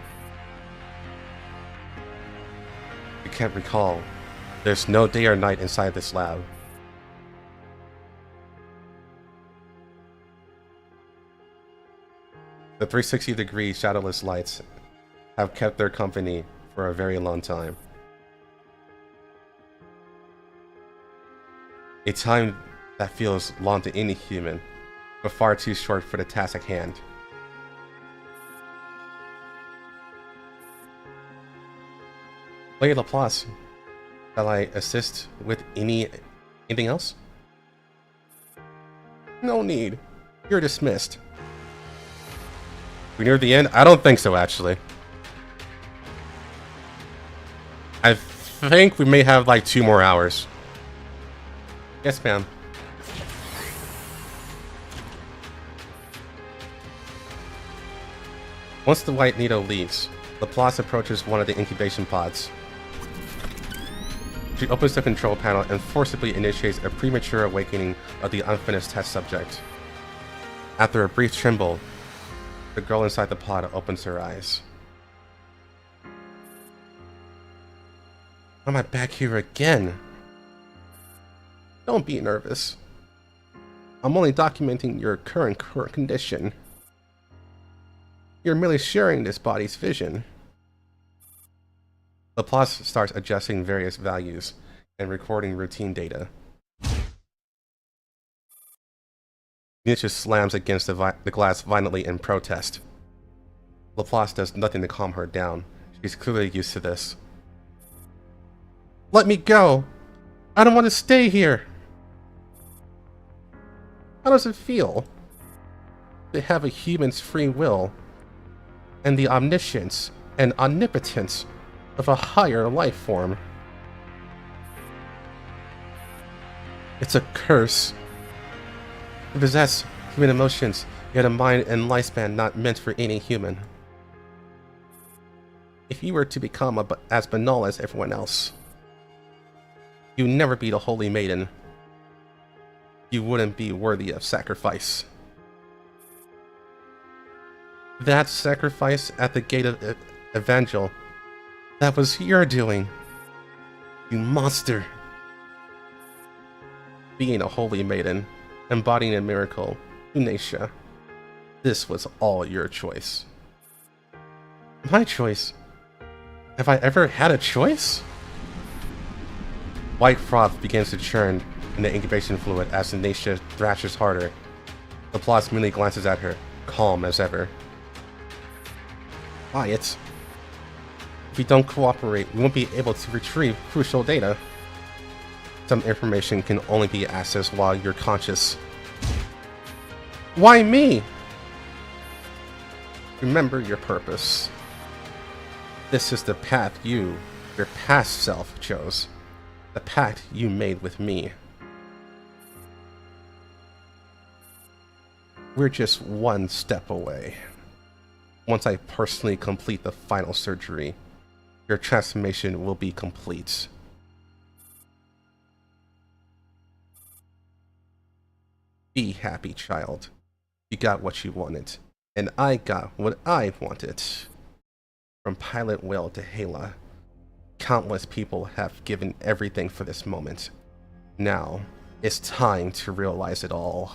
I can't recall. There's no day or night inside this lab. The 360-degree shadowless lights have kept their company for a very long time. A time that feels long to any human, but far too short for the task at hand. Lady Laplace, shall I assist with anything else? No need. You're dismissed. We near the end? I don't think so, actually. I think we may have like 2 more hours. Yes, ma'am. Once the white needle leaves, Laplace approaches one of the incubation pods. She opens the control panel and forcibly initiates a premature awakening of the unfinished test subject. After a brief tremble, the girl inside the pod opens her eyes. Why am I back here again? Don't be nervous. I'm only documenting your current condition. You're merely sharing this body's vision. Laplace starts adjusting various values and recording routine data. Nietzsche slams against the glass violently in protest. Laplace does nothing to calm her down. She's clearly used to this. Let me go! I don't want to stay here! How does it feel to have a human's free will and the omniscience and omnipotence of a higher life form? It's a curse. To possess human emotions, yet a mind and lifespan not meant for any human. If you were to become as banal as everyone else, you'd never be the Holy Maiden. You wouldn't be worthy of sacrifice. That sacrifice at the gate of Evangel, that was your doing. You monster. Being a Holy Maiden, embodying a miracle, Unesha, this was all your choice. My choice? Have I ever had a choice? White froth begins to churn in the incubation fluid as Unesha thrashes harder. Laplace merely glances at her, calm as ever. Quiet. If you don't cooperate, we won't be able to retrieve crucial data. Some information can only be accessed while you're conscious. Why me? Remember your purpose. This is the path you, your past self, chose. The pact you made with me. We're just one step away. Once I personally complete the final surgery, your transformation will be complete. Be happy, child. You got what you wanted, and I got what I wanted. From Pilot Whale to Hala, countless people have given everything for this moment. Now, it's time to realize it all.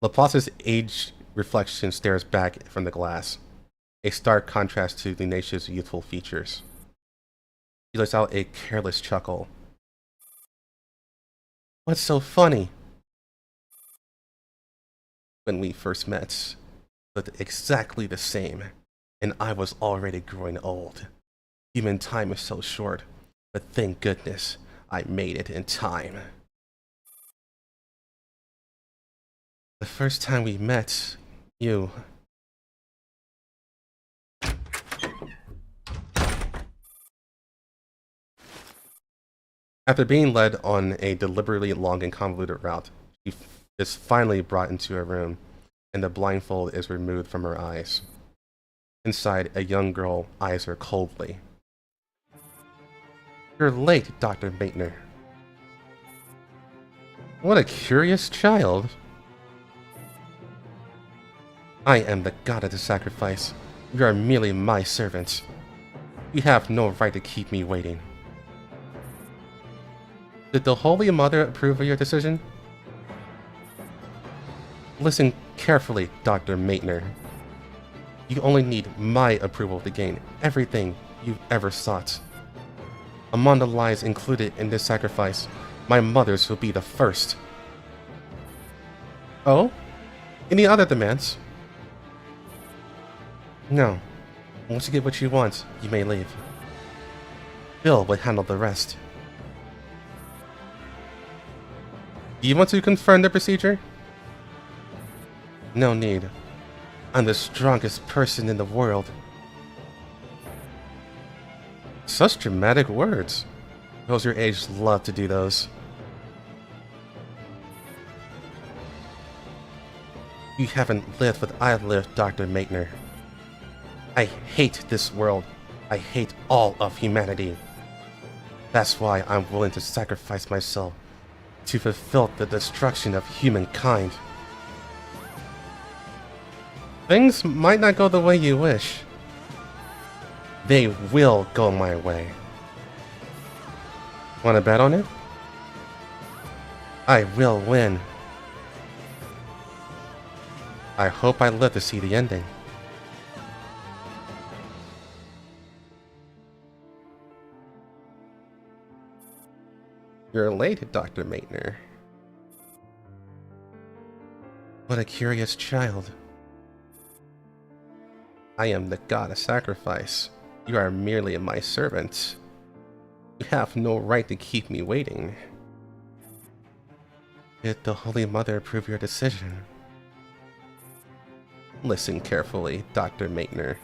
Laplace's aged reflection stares back from the glass, a stark contrast to Lunatia's youthful features. He lets out a careless chuckle. What's so funny? When we first met, looked exactly the same, and I was already growing old. Human time is so short, but thank goodness I made it in time. The first time we met, you... After being led on a deliberately long and convoluted route, she is finally brought into a room, and the blindfold is removed from her eyes. Inside, a young girl eyes her coldly. You're late, Dr. Maitner. What a curious child. I am the god of the sacrifice. You are merely my servant. You have no right to keep me waiting. Did the Holy Mother approve of your decision? Listen carefully, Dr. Maitner. You only need my approval to gain everything you've ever sought. Among the lives included in this sacrifice, my mother's will be the first. Oh? Any other demands? No. Once you get what you want, you may leave. Bill will handle the rest. Do you want to confirm the procedure? No need. I'm the strongest person in the world. Such dramatic words. Those your age love to do those. You haven't lived what I've lived, Dr. Maitner. I hate this world. I hate all of humanity. That's why I'm willing to sacrifice myself to fulfill the destruction of humankind. Things might not go the way you wish. They will go my way. Want to bet on it? I will win. I hope I live to see the ending. You're late, Dr. Maitner. What a curious child. I am the god of sacrifice. You are merely my servant. You have no right to keep me waiting. Did the Holy Mother approve your decision? Listen carefully, Dr. Maitner.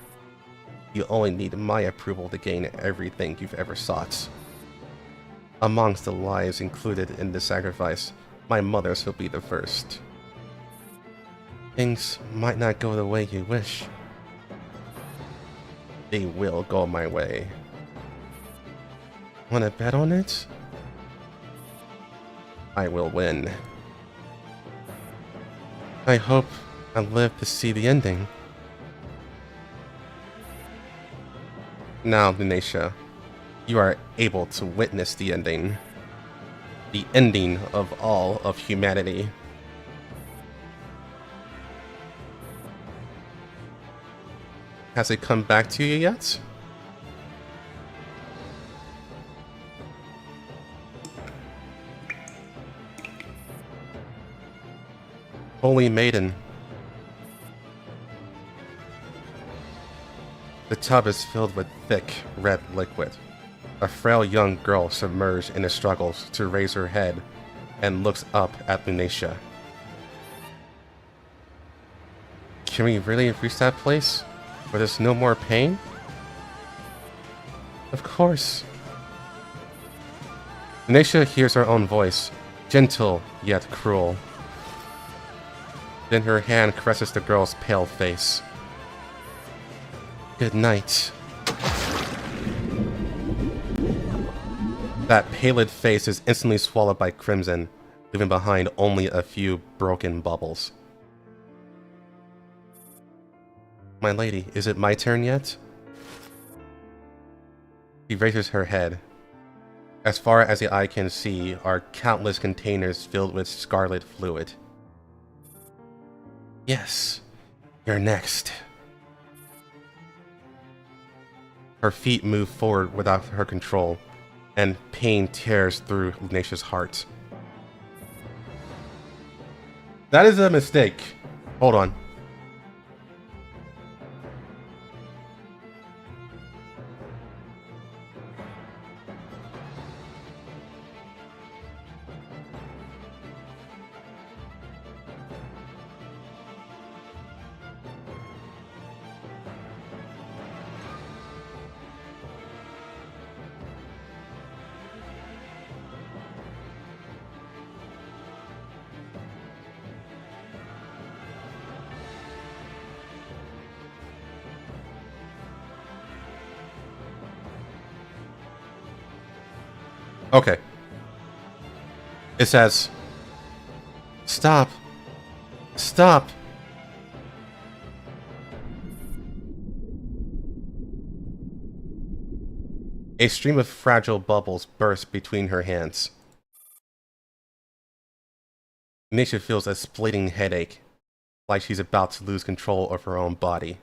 You only need my approval to gain everything you've ever sought. Amongst the lives included in the sacrifice, my mother's will be the first. Things might not go the way you wish. They will go my way. Wanna bet on it? I will win. I hope I live to see the ending. Now, Lunacia, you are able to witness the ending. The ending of all of humanity. Has it come back to you yet? Holy Maiden. The tub is filled with thick, red liquid. A frail young girl submerged in the struggles to raise her head and looks up at Lunacia. Can we really reach that place where there's no more pain? Of course. Lunacia hears her own voice, gentle yet cruel. Then her hand caresses the girl's pale face. Good night. That pallid face is instantly swallowed by crimson, leaving behind only a few broken bubbles. My lady, is it my turn yet? She raises her head. As far as the eye can see are countless containers filled with scarlet fluid. Yes, you're next. Her feet move forward without her control, and pain tears through Lunacia's heart. That is a mistake. Hold on. Okay. It says, stop. Stop. A stream of fragile bubbles burst between her hands. Lunacia feels a splitting headache, like she's about to lose control of her own body.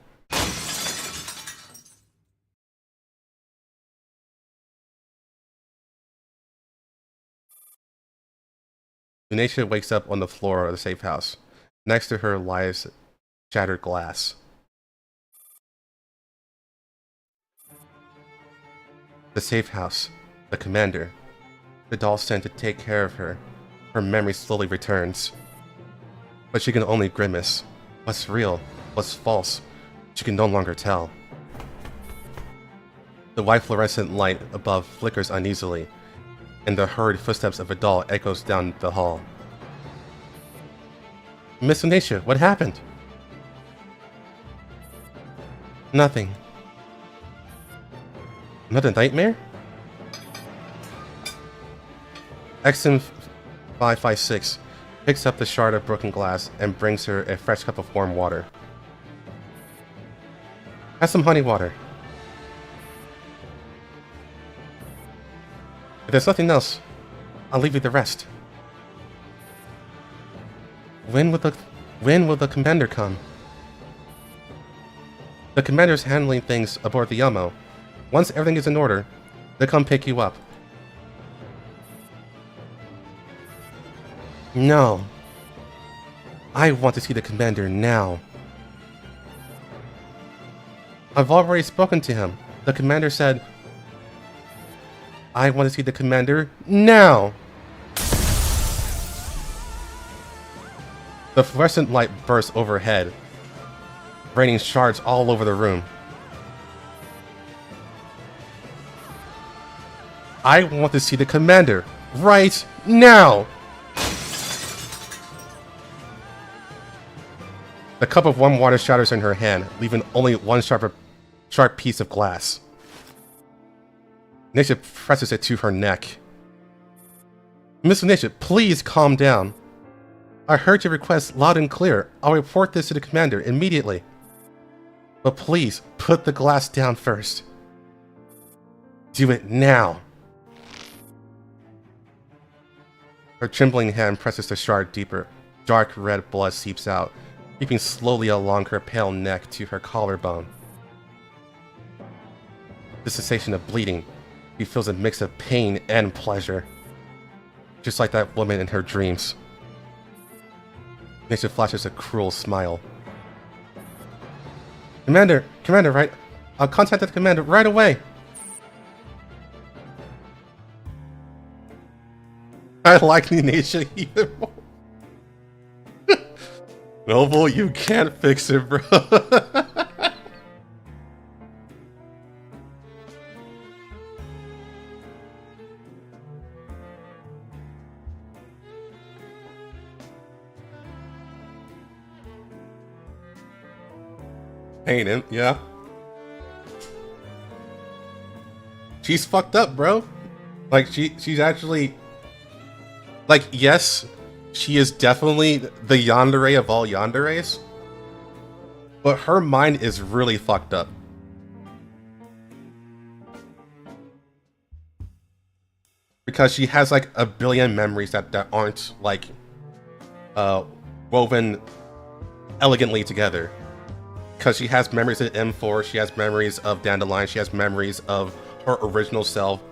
Lunacia wakes up on the floor of the safe house. Next to her lies shattered glass. The safe house, the commander, the doll sent to take care of her. Her memory slowly returns. But she can only grimace. What's real? What's false? She can no longer tell. The white fluorescent light above flickers uneasily, and the hurried footsteps of a doll echoes down the hall. Miss Lunacia, what happened? Nothing. Another nightmare? XM556 picks up the shard of broken glass and brings her a fresh cup of warm water. Have some honey water. If there's nothing else, I'll leave you the rest. When will the commander come? The commander's handling things aboard the Yamo. Once everything is in order, they'll come pick you up. No. I want to see the commander now. I've already spoken to him. The commander said, I want to see the commander now. The fluorescent light burst overhead, raining shards all over the room. I want to see the commander right now. The cup of warm water shatters in her hand, leaving only one sharp piece of glass. Nisha presses it to her neck. Miss Nisha, please calm down. I heard your request loud and clear. I'll report this to the commander immediately. But please, put the glass down first. Do it now. Her trembling hand presses the shard deeper. Dark red blood seeps out, creeping slowly along her pale neck to her collarbone. The sensation of bleeding, she feels a mix of pain and pleasure. Just like that woman in her dreams. Nisha flashes a cruel smile. Commander, right? I'll contact the commander right away. I like Nisha even more. Noble, you can't fix it, bro. Ain't it? Yeah. She's fucked up, bro. Like, she's actually... Like, yes, she is definitely the yandere of all yanderes. But her mind is really fucked up. Because she has, like, a billion memories that aren't, like, woven elegantly together. Because she has memories of M4, she has memories of Dandelion, she has memories of her original self.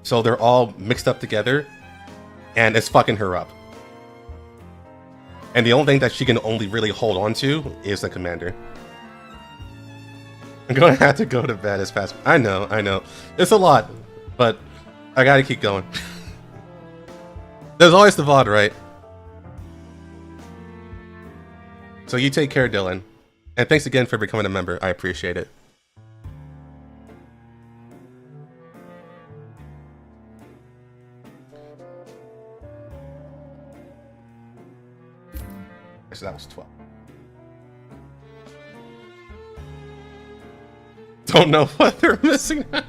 So they're all mixed up together, and it's fucking her up. And the only thing that she can only really hold on to is the commander. I'm gonna have to go to bed as fast. I know. It's a lot, but I gotta keep going. There's always the VOD, right? So you take care, Dylan. And thanks again for becoming a member. I appreciate it. So that was 12. Don't know what they're missing out.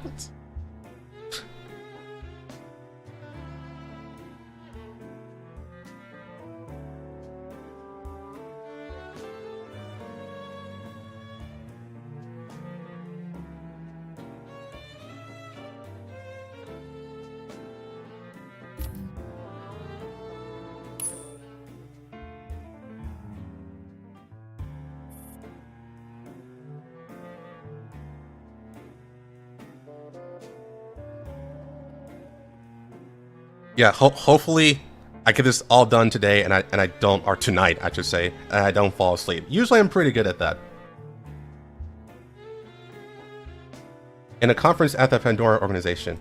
Yeah, hopefully I get this all done today and I don't, or tonight I should say, and I don't fall asleep. Usually I'm pretty good at that. In a conference at the Pandora organization,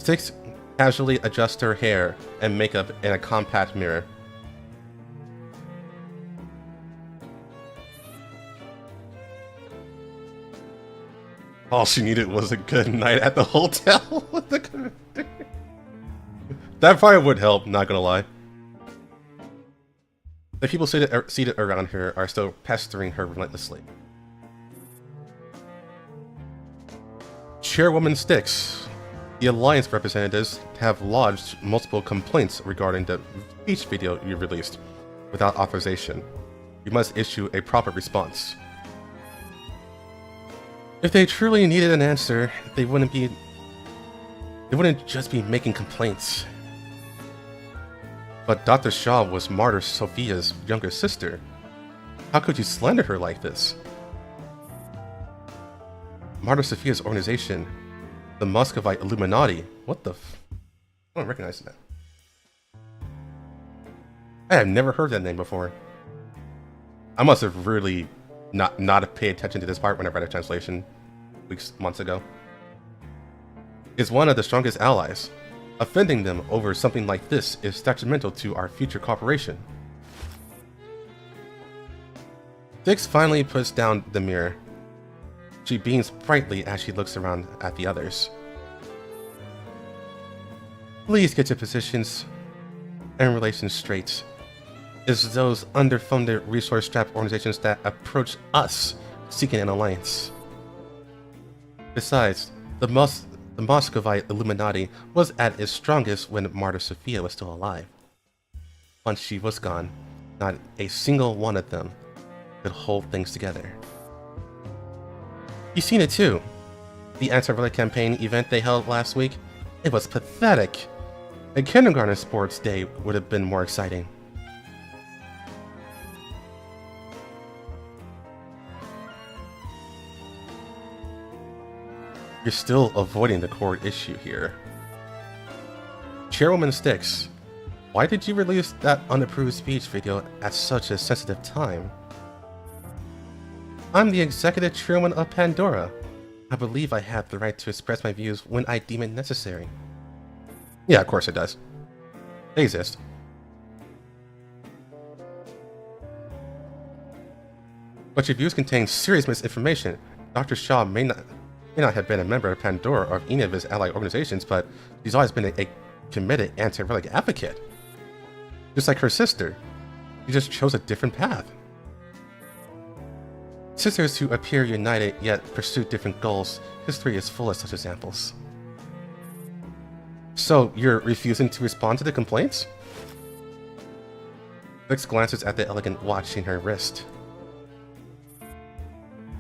Six casually adjusts her hair and makeup in a compact mirror. All she needed was a good night at the hotel with the commander. That probably would help, not gonna lie. The people seated around her are still pestering her relentlessly. Chairwoman Styx, the Alliance representatives have lodged multiple complaints regarding the speech video you released without authorization. You must issue a proper response. If they truly needed an answer, they wouldn't just be making complaints. But Dr. Shaw was Martyr Sophia's younger sister. How could you slander her like this? Martyr Sophia's organization, the Muscovite Illuminati. What the f... I don't recognize that. I have never heard that name before. I must have really not pay attention to this part when I read a translation months ago. Is one of the strongest allies. Offending them over something like this is detrimental to our future cooperation. Styx finally puts down the mirror. She beams brightly as she looks around at the others. Please get your positions and relations straight. It's those underfunded, resource-strapped organizations that approach us seeking an alliance. Besides, the Moscovite Illuminati was at its strongest when Marta Sophia was still alive. Once she was gone, not a single one of them could hold things together. You've seen it too. The anti-relic campaign event they held last week, it was pathetic. A kindergarten sports day would have been more exciting. You're still avoiding the core issue here. Chairwoman Styx, why did you release that unapproved speech video at such a sensitive time? I'm the executive chairwoman of Pandora. I believe I have the right to express my views when I deem it necessary. Yeah, of course it does. They exist. But your views contain serious misinformation. Dr. Shaw may not have been a member of Pandora or of any of his allied organizations, but she's always been a committed anti-relic advocate. Just like her sister, she just chose a different path. Sisters who appear united yet pursue different goals, history is full of such examples. So, you're refusing to respond to the complaints? Vix glances at the elegant watch in her wrist.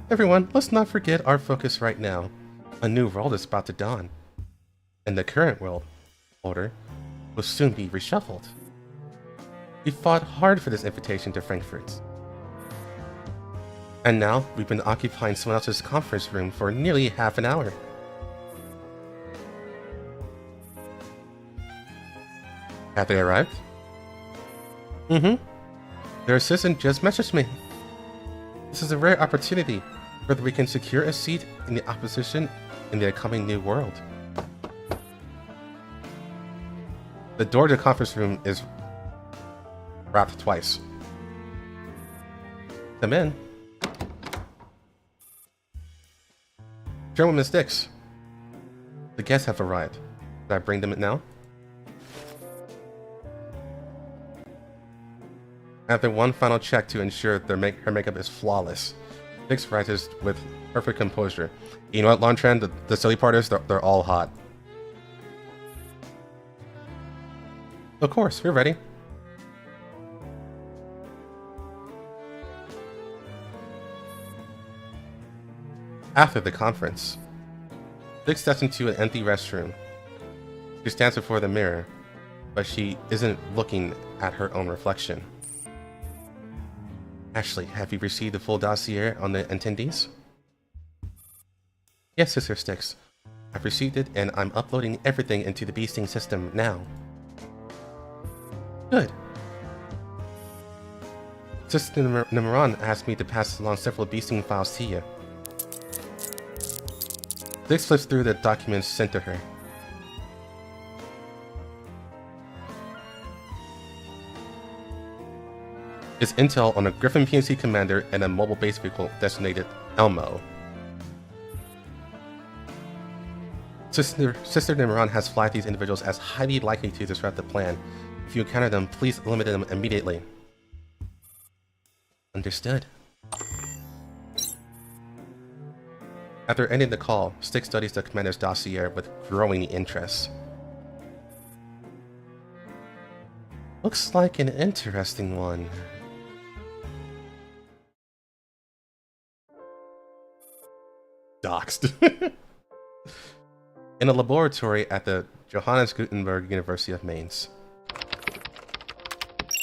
Everyone, let's not forget our focus right now. A new world is about to dawn. And the current world order will soon be reshuffled. We fought hard for this invitation to Frankfurt. And now, we've been occupying someone else's conference room for nearly half an hour. Have they arrived? Their assistant just messaged me. This is a rare opportunity whether we can secure a seat in the opposition in the coming new world. The door to the conference room is wrapped twice. Come in. Chairwoman Styx, the guests have arrived. Should I bring them in now? After one final check to ensure her makeup is flawless, Styx rises with perfect composure. You know what, Lontran? The silly part is they're all hot. Of course, we're ready. After the conference, Styx steps into an empty restroom. She stands before the mirror, but she isn't looking at her own reflection. Ashley, have you received the full dossier on the attendees? Yes, Sister Styx. I've received it and I'm uploading everything into the beasting system now. Good. Sister Nimeron asked me to pass along several beasting files to you. Styx flips through the documents sent to her. It's intel on a Griffin PNC commander and a mobile base vehicle designated Elmo. Sister Nimeron has flagged these individuals as highly likely to disrupt the plan. If you encounter them, please eliminate them immediately. Understood. After ending the call, Styx studies the commander's dossier with growing interest. Looks like an interesting one. Doxed. In a laboratory at the Johannes Gutenberg University of Mainz.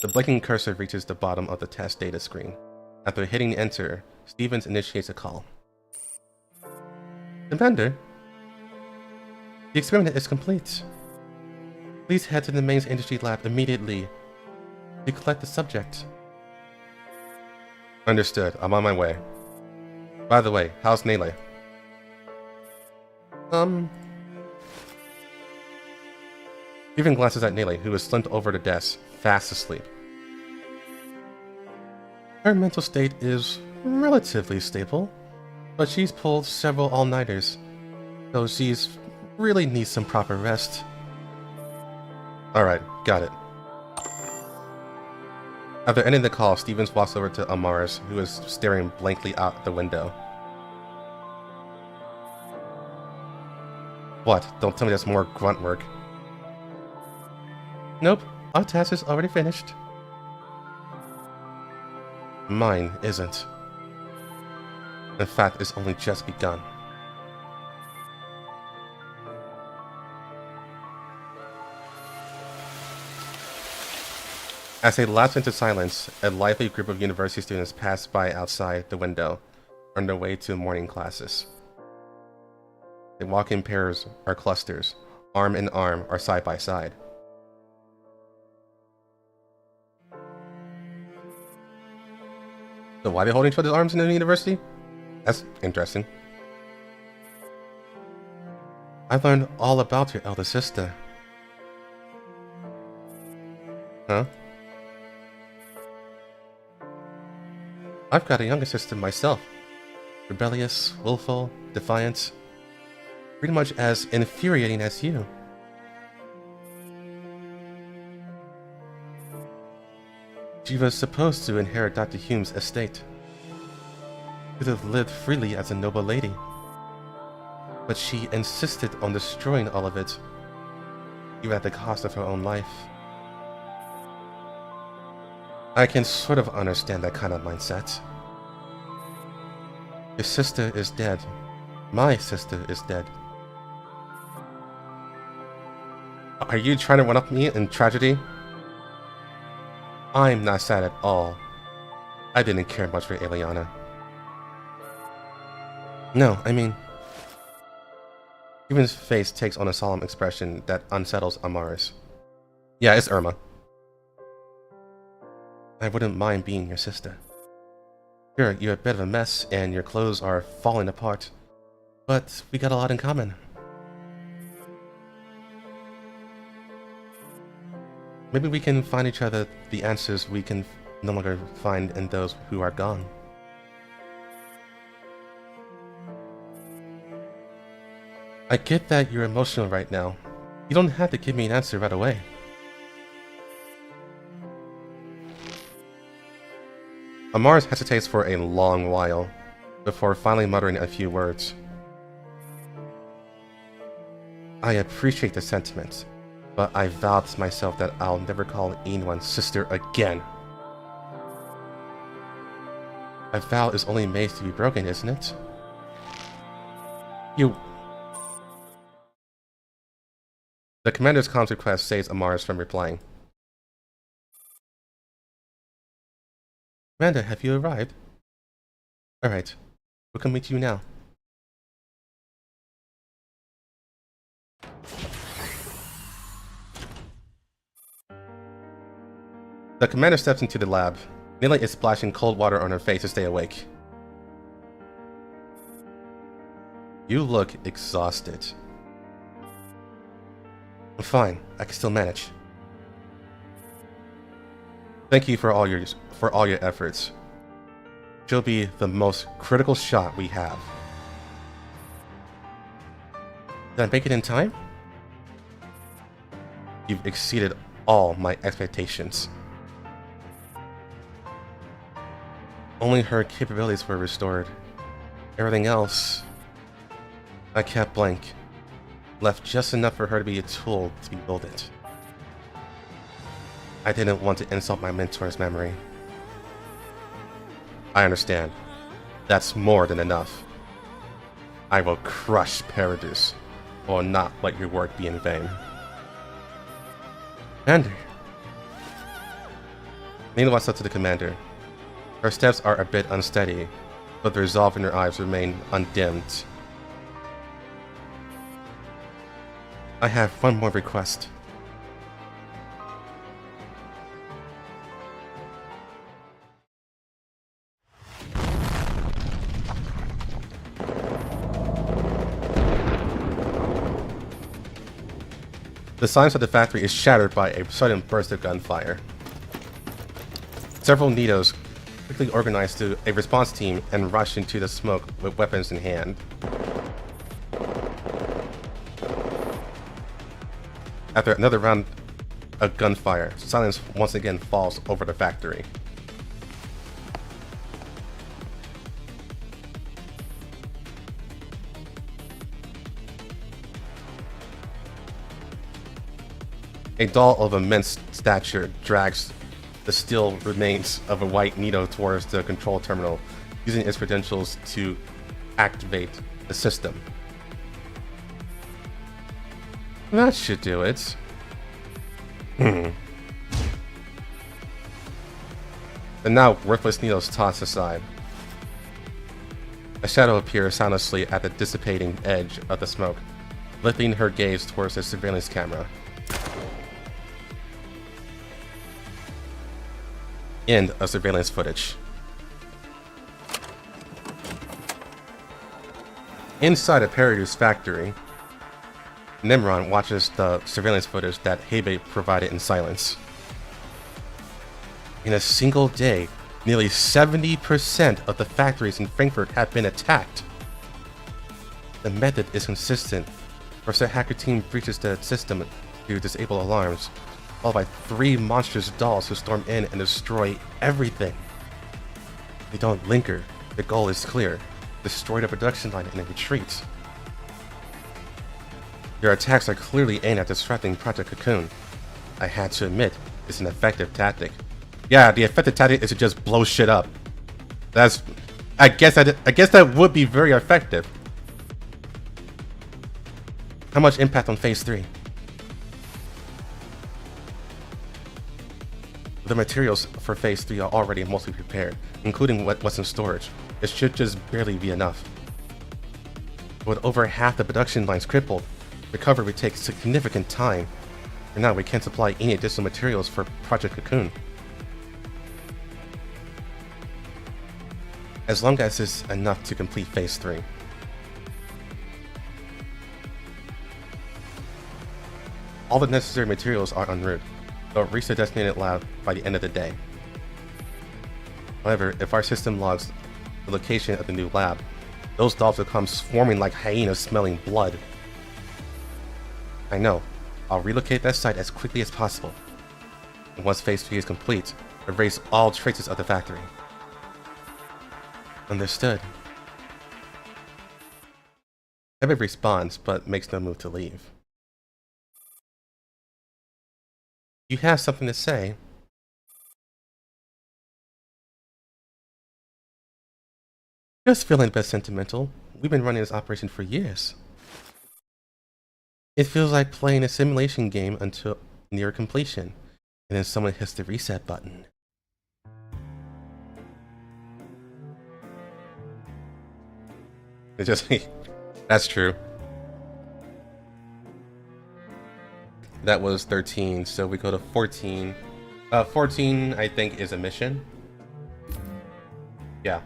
The blinking cursor reaches the bottom of the test data screen. After hitting enter, Stevens initiates a call. Commander, the experiment is complete. Please head to the Mainz Industry Lab immediately to collect the subject. Understood. I'm on my way. By the way, how's Nele? Even glances at Nele, who is slumped over the desk, fast asleep. Her mental state is relatively stable, but she's pulled several all-nighters, so she's really needs some proper rest. Alright, got it. After ending the call, Stevens walks over to Amaris, who is staring blankly out the window. What? Don't tell me that's more grunt work. Nope, our task is already finished. Mine isn't. In fact, it's only just begun. As they lapse into silence, a lively group of university students pass by outside the window on their way to morning classes. They walk in pairs or clusters, arm in arm or side by side. So why are they holding each other's arms in the university? That's interesting. I've learned all about your elder sister. Huh? I've got a younger sister myself. Rebellious, willful, defiant. Pretty much as infuriating as you. She was supposed to inherit Dr. Hume's estate. Could have lived freely as a noble lady. But she insisted on destroying all of it, even at the cost of her own life. I can sort of understand that kind of mindset. Your sister is dead. My sister is dead. Are you trying to one-up me in tragedy? I'm not sad at all. I didn't care much for Eliana. No, I mean... Steven's face takes on a solemn expression that unsettles Amaris. Yeah, it's Irma. I wouldn't mind being your sister. Sure, you're a bit of a mess and your clothes are falling apart, but we got a lot in common. Maybe we can find each other the answers we can no longer find in those who are gone. I get that you're emotional right now. You don't have to give me an answer right away. Amaris hesitates for a long while, before finally muttering a few words. I appreciate the sentiment, but I vowed to myself that I'll never call anyone sister again. A vow is only made to be broken, isn't it? The commander's comms request saves Amaris from replying. Commander, have you arrived? Alright, we're coming to you now. The commander steps into the lab. Nele is splashing cold water on her face to stay awake. You look exhausted. I'm fine. I can still manage. Thank you for all your efforts. She'll be the most critical shot we have. Did I make it in time? You've exceeded all my expectations. Only her capabilities were restored. Everything else, I kept blank. Left just enough for her to be a tool to be wielded. I didn't want to insult my mentor's memory. I understand. That's more than enough. I will crush Paradis, or not let your work be in vain. Commander. Nele walks up to the commander. Her steps are a bit unsteady, but the resolve in her eyes remain undimmed. I have one more request. The silence of the factory is shattered by a sudden burst of gunfire. Several Nidos quickly organize to a response team and rush into the smoke with weapons in hand. After another round of gunfire, silence once again falls over the factory. A doll of immense stature drags the steel remains of a white Nido towards the control terminal, using its credentials to activate the system. That should do it. The now worthless Nido is tossed aside. A shadow appears soundlessly at the dissipating edge of the smoke, lifting her gaze towards the surveillance camera. End of surveillance footage. Inside a Paradu's factory, Nimron watches the surveillance footage that Hebe provided in silence. In a single day, nearly 70% of the factories in Frankfurt have been attacked. The method is consistent. First, a hacker team breaches the system to disable alarms, followed by 3 monstrous dolls who storm in and destroy everything. They don't linger. The goal is clear. Destroy the production line and retreat. Their attacks are clearly aimed at disrupting Project Cocoon. I had to admit, it's an effective tactic. Yeah, the effective tactic is to just blow shit up. I guess that would be very effective. How much impact on Phase 3? The materials for Phase 3 are already mostly prepared, including what's in storage. It should just barely be enough. With over half the production lines crippled, recovery would take significant time. For now, we can't supply any additional materials for Project Cocoon. As long as it's enough to complete Phase 3. All the necessary materials are en route. They'll reach the designated lab by the end of the day. However, if our system logs the location of the new lab, those dolls will come swarming like hyenas smelling blood. I know. I'll relocate that site as quickly as possible. And once Phase 3 is complete, erase all traces of the factory. Understood. Hebe responds, but makes no move to leave. You have something to say? Just feeling a bit sentimental. We've been running this operation for years. It feels like playing a simulation game until near completion, and then someone hits the reset button. It's just that's true. That was 13, so we go to 14. 14, I think, is a mission. Yeah.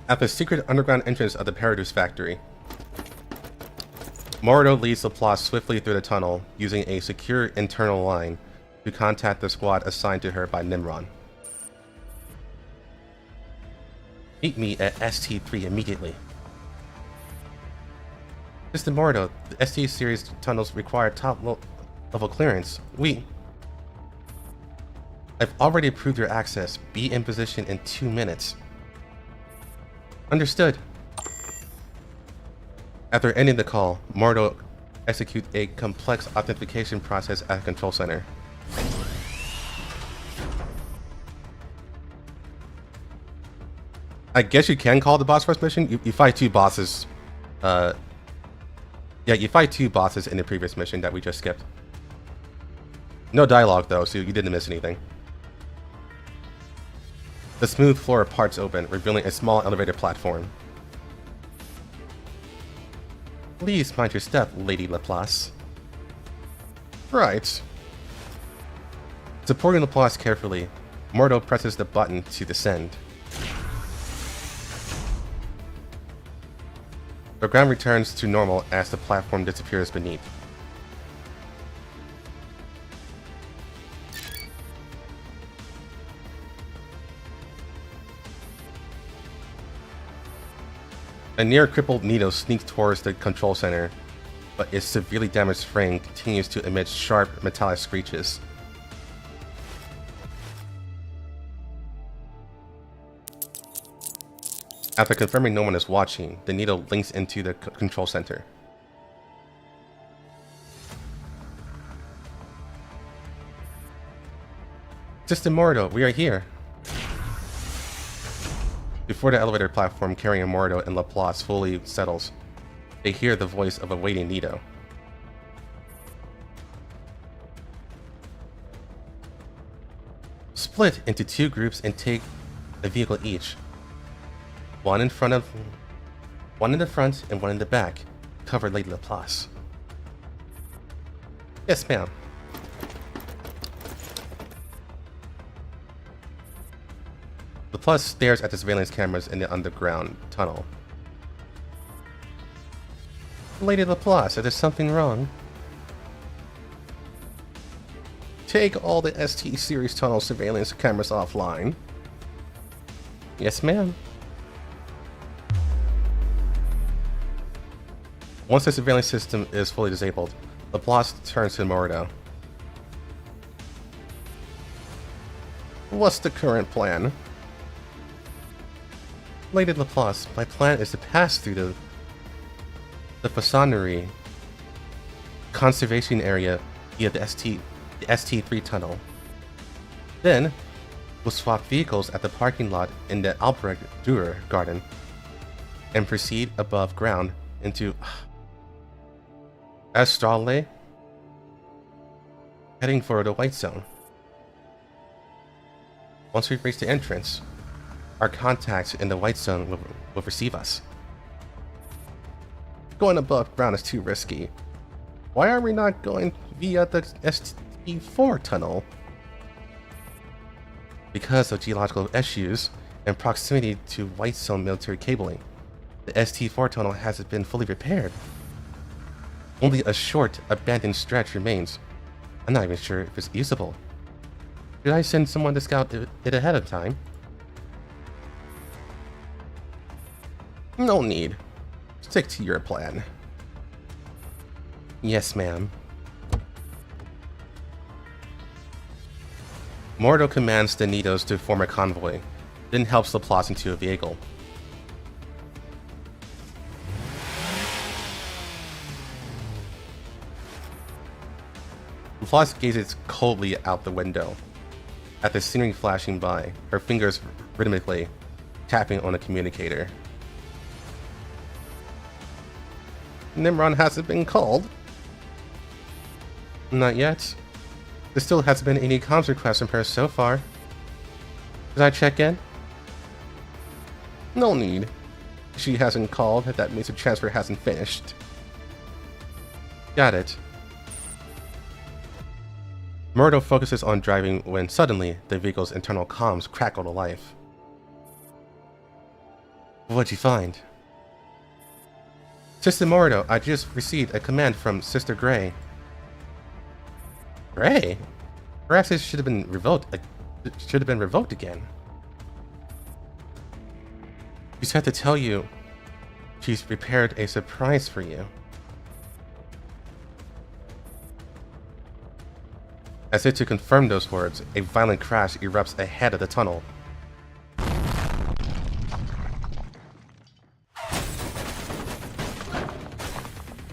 At the secret underground entrance of the Paradu's factory, Morido leads the plot swiftly through the tunnel, using a secure internal line to contact the squad assigned to her by Nimron. Meet me at ST3 immediately. Mr. Morido, the ST series tunnels require top-level clearance. I've already approved your access. Be in position in 2 minutes. Understood. After ending the call, Morido executes a complex authentication process at the control center. I guess you can call the boss first mission. You fight 2 bosses. Yeah, you fight 2 bosses in the previous mission that we just skipped. No dialogue though, so you didn't miss anything. The smooth floor parts open, revealing a small elevator platform. Please mind your step, Lady Laplace. Right. Supporting Laplace carefully, Mordo presses the button to descend. The ground returns to normal as the platform disappears beneath. A near-crippled Nito sneaks towards the control center, but its severely damaged frame continues to emit sharp, metallic screeches. After confirming no one is watching, the Nito links into the control center. System Mordo, we are here! Before the elevator platform carrying Mordo and Laplace fully settles, they hear the voice of a waiting Nito. Split into 2 groups and take a vehicle each. One in the front and one in the back. Cover Lady Laplace. Yes, ma'am. Laplace stares at the surveillance cameras in the underground tunnel. Lady Laplace, is there something wrong? Take all the ST series tunnel surveillance cameras offline. Yes, ma'am. Once the surveillance system is fully disabled, Laplace turns to Mordo. What's the current plan? Lady Laplace, my plan is to pass through the Façonnerie conservation area via the ST3 tunnel. Then, we'll swap vehicles at the parking lot in the Albrecht Dürer garden and proceed above ground into Astrale, heading for the White Zone. Once we reach the entrance, our contacts in the White Zone will receive us. Going above ground is too risky. Why are we not going via the ST4 tunnel? Because of geological issues and proximity to White Zone military cabling, the ST4 tunnel hasn't been fully repaired. Only a short, abandoned stretch remains. I'm not even sure if it's usable. Should I send someone to scout it ahead of time? No need. Stick to your plan. Yes, ma'am. Mordo commands the Nitos to form a convoy, then helps Laplace into a vehicle. Laplace gazes coldly out the window at the scenery flashing by, her fingers rhythmically tapping on a communicator. Nimron hasn't been called. Not yet. There still hasn't been any comms requests from her so far. Did I check in? No need. She hasn't called, that means the transfer hasn't finished. Got it. Mordo focuses on driving when suddenly the vehicle's internal comms crackle to life. What'd you find? Sister Mordo, I just received a command from Sister Gray. Gray? Perhaps it should have been revoked. Again. She's had to tell you she's prepared a surprise for you. As if to confirm those words, a violent crash erupts ahead of the tunnel.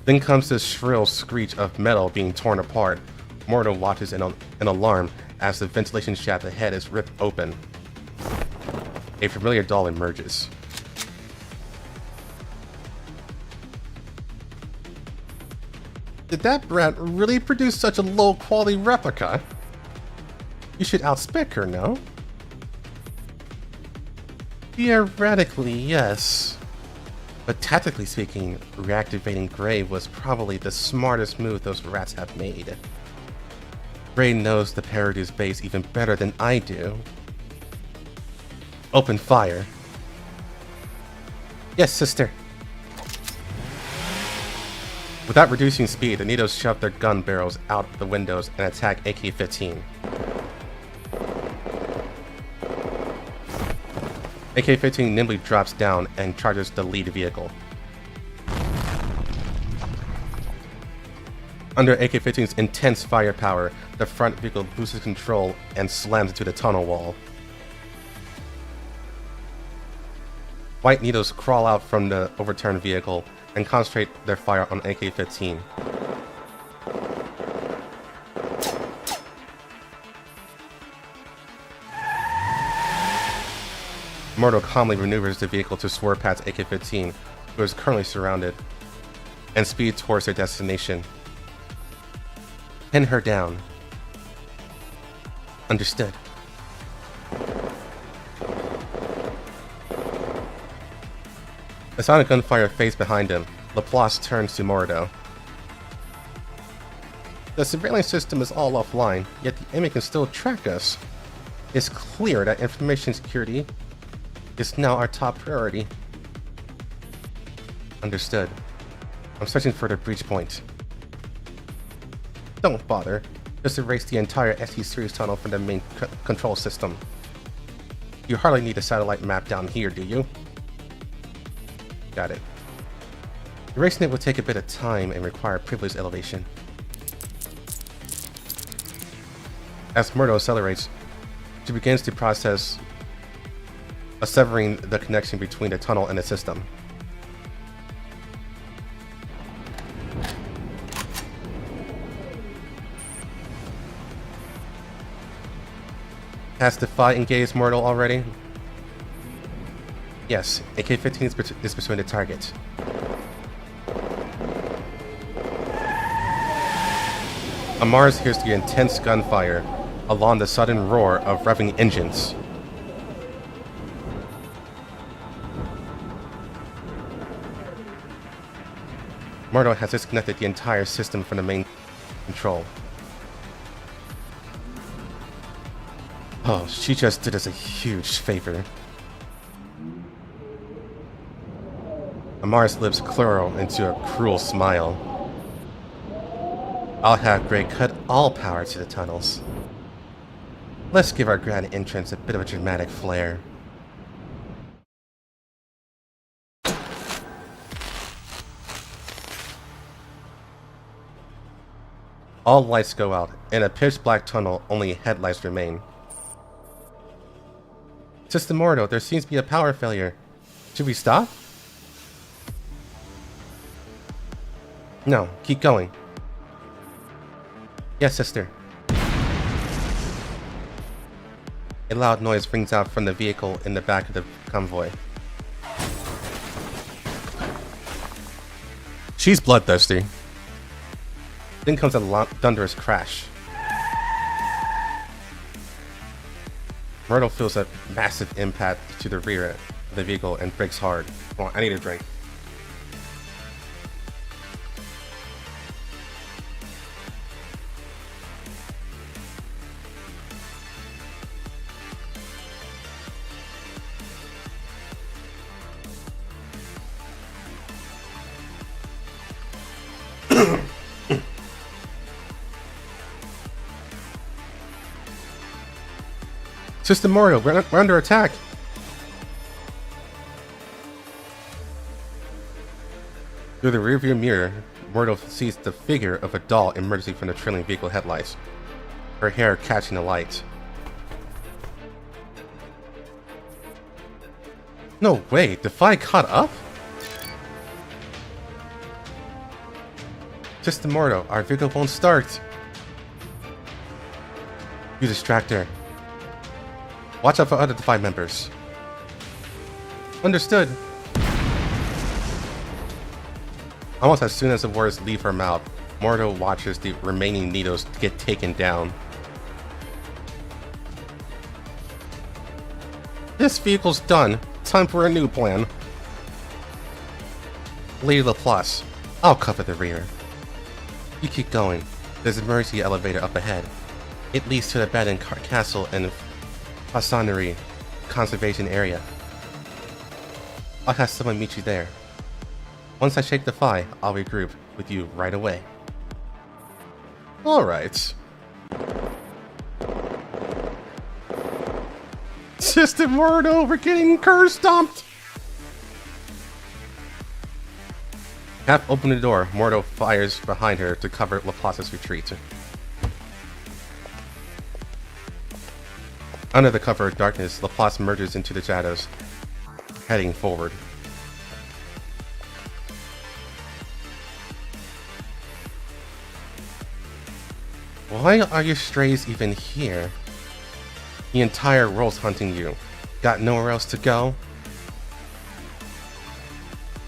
Then comes the shrill screech of metal being torn apart. Mordo watches in alarm as the ventilation shaft ahead is ripped open. A familiar doll emerges. Did that brat really produce such a low-quality replica? You should outspec her, no? Theoretically, yes. But tactically speaking, reactivating Gray was probably the smartest move those rats have made. Ray knows the Paradu's base even better than I do. Open fire. Yes, sister. Without reducing speed, the Nidos shove their gun barrels out the windows and attack AK-15. AK-15 nimbly drops down and charges the lead vehicle. Under AK-15's intense firepower, the front vehicle loses control and slams into the tunnel wall. White Nidos crawl out from the overturned vehicle and concentrate their fire on AK-15. Murdo calmly maneuvers the vehicle to swerve past AK-15, who is currently surrounded, and speed towards their destination. Pin her down. Understood. The sound of gunfire fades behind him. Laplace turns to Murdo. The surveillance system is all offline, yet the enemy can still track us. It's clear that information security is now our top priority. Understood. I'm searching for the breach point. Don't bother. Just erase the entire SE series tunnel from the main control system. You hardly need a satellite map down here, do you? Got it. Erasing it will take a bit of time and require privilege elevation. As Murdo accelerates, she begins to process severing the connection between the tunnel and the system. Has the fight engaged Murdo already? Yes, AK-15 is pursuing the target. Amars hears the intense gunfire along the sudden roar of revving engines. Murdo has disconnected the entire system from the main control. Oh, she just did us a huge favor. Amar's lips curl into a cruel smile. I'll have Grey cut all power to the tunnels. Let's give our grand entrance a bit of a dramatic flair. All lights go out. In a pitch-black tunnel, only headlights remain. Sister Murdo, there seems to be a power failure. Should we stop? No, keep going. Yes, sister. A loud noise rings out from the vehicle in the back of the convoy. She's bloodthirsty. Then comes a thunderous crash. Murdo feels a massive impact to the rear of the vehicle and brakes hard. Come on, I need a drink. Sister Murdo, we're under attack. Through the rearview mirror, Murdo sees the figure of a doll emerging from the trailing vehicle headlights, her hair catching the light. No way, the fight caught up? Sister Murdo, our vehicle won't start. You distract her. Watch out for other Defy members. Understood. Almost as soon as the words leave her mouth, Murdo watches the remaining Nidos get taken down. This vehicle's done. Time for a new plan. Lady Laplace, I'll cover the rear. You keep going. There's an emergency elevator up ahead. It leads to the abandoned castle and Fasanery conservation area. I'll have someone meet you there. Once I shake the fly, I'll regroup with you right away. Alright. System Mordo, we're getting curse stomped! Half open the door, Mordo fires behind her to cover Laplace's retreat. Under the cover of darkness, Laplace merges into the shadows, heading forward. Why are your strays even here? The entire world's hunting you. Got nowhere else to go?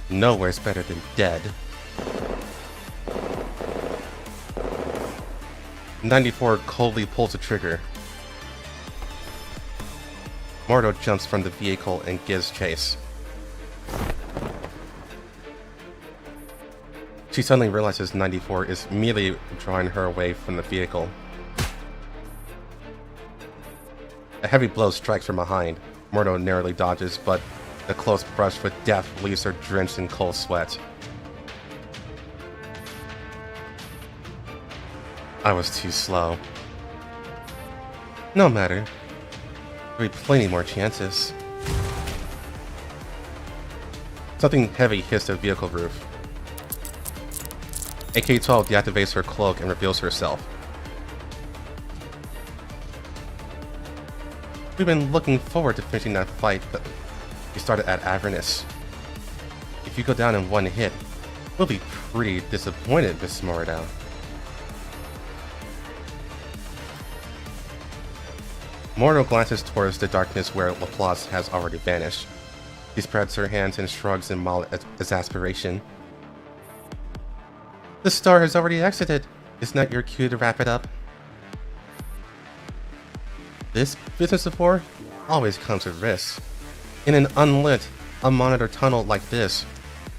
Nowhere's better than dead. 94 coldly pulls the trigger. Mordo jumps from the vehicle and gives chase. She suddenly realizes 94 is immediately drawing her away from the vehicle. A heavy blow strikes from behind. Mordo narrowly dodges, but the close brush with death leaves her drenched in cold sweat. I was too slow. No matter. There'll be plenty more chances. Something heavy hits the vehicle roof. AK-12 deactivates her cloak and reveals herself. We've been looking forward to finishing that fight that we started at Avernus. If you go down in one hit, we'll be pretty disappointed, Miss Mordo. Mordo glances towards the darkness where Laplace has already vanished. She spreads her hands and shrugs in mild exasperation. The star has already exited. Isn't that your cue to wrap it up? This business of war always comes with risks. In an unlit, unmonitored tunnel like this,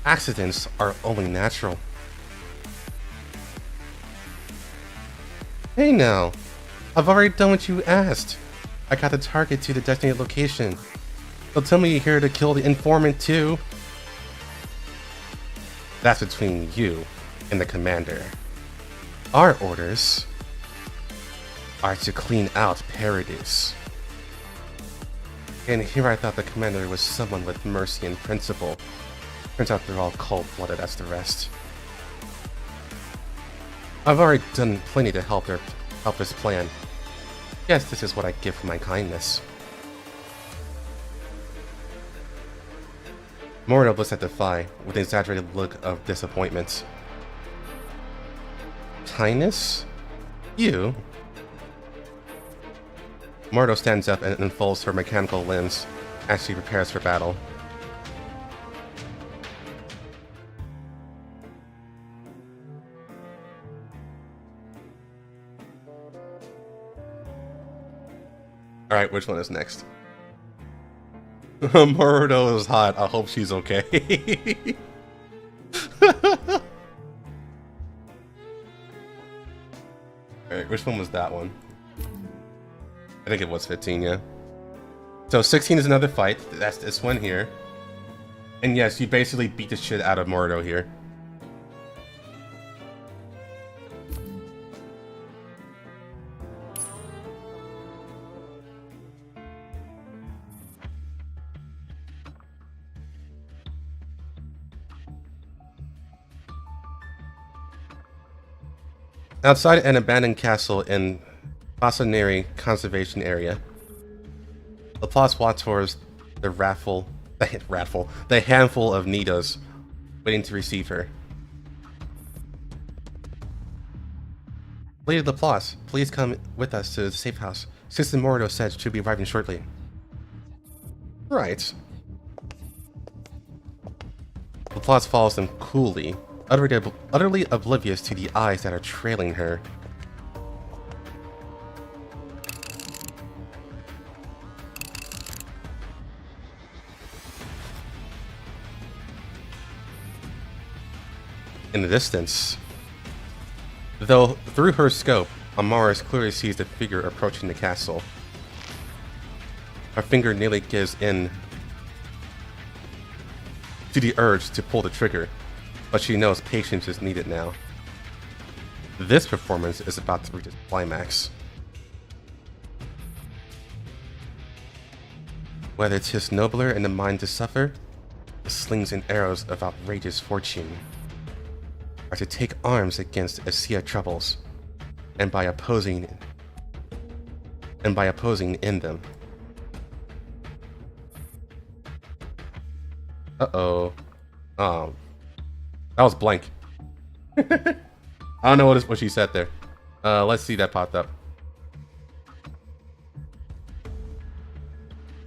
accidents are only natural. Hey now, I've already done what you asked. I got the target to the designated location. Don't tell me you're here to kill the informant too. That's between you and the commander. Our orders are to clean out Paradise. And here I thought the commander was someone with mercy and principle. Turns out they're all cold-blooded as the rest. I've already done plenty to help this plan. Yes, this is what I give for my kindness. Mordo looks at the Phi with an exaggerated look of disappointment. Kindness? You? Mordo stands up and unfolds her mechanical limbs as she prepares for battle. Alright, which one is next? Mordo is hot. I hope she's okay. Alright, which one was that one? I think it was 15, yeah. So 16 is another fight. That's this one here. And yes, you basically beat the shit out of Mordo here. Outside an abandoned castle in Fasaneri Conservation Area, Laplace walks towards the the handful of Nidos waiting to receive her. Lady Laplace, please come with us to the safe house. Sister Mordo said she'll be arriving shortly. Right. Laplace follows them coolly, utterly oblivious to the eyes that are trailing her. In the distance, though through her scope, Amaris clearly sees the figure approaching the castle. Her finger nearly gives in to the urge to pull the trigger, but she knows patience is needed now. This performance is about to reach its climax. Whether it's his nobler in the mind to suffer, the slings and arrows of outrageous fortune, or to take arms against a sea of troubles, and by opposing in them. Uh-oh. Oh. That was blank. I don't know what she said there. Let's see that popped up.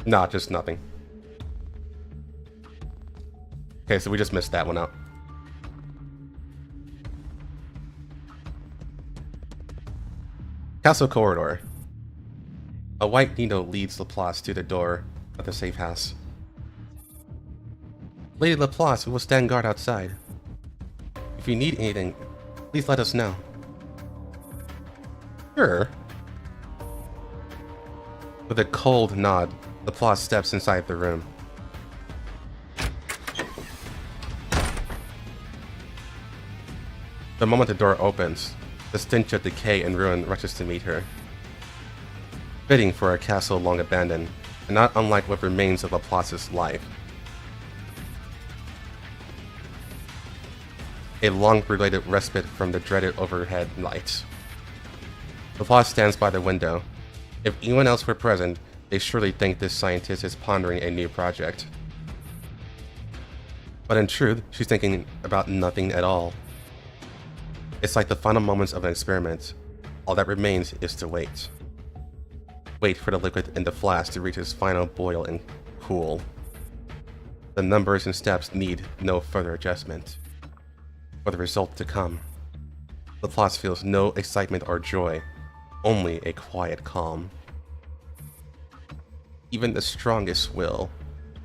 Nah, just nothing. Okay, so we just missed that one out. Castle corridor. A white needle leads Laplace to the door of the safe house. Lady Laplace will stand guard outside. If you need anything, please let us know. Sure. With a cold nod, Laplace steps inside the room. The moment the door opens, the stench of decay and ruin rushes to meet her. Fitting for a castle long abandoned, and not unlike what remains of Laplace's life. A long-related respite from the dreaded overhead lights. Laplace stands by the window. If anyone else were present, they surely think this scientist is pondering a new project. But in truth, she's thinking about nothing at all. It's like the final moments of an experiment. All that remains is to wait. Wait for the liquid in the flask to reach its final boil and cool. The numbers and steps need no further adjustment. For the result to come. Laplace feels no excitement or joy, only a quiet calm. Even the strongest will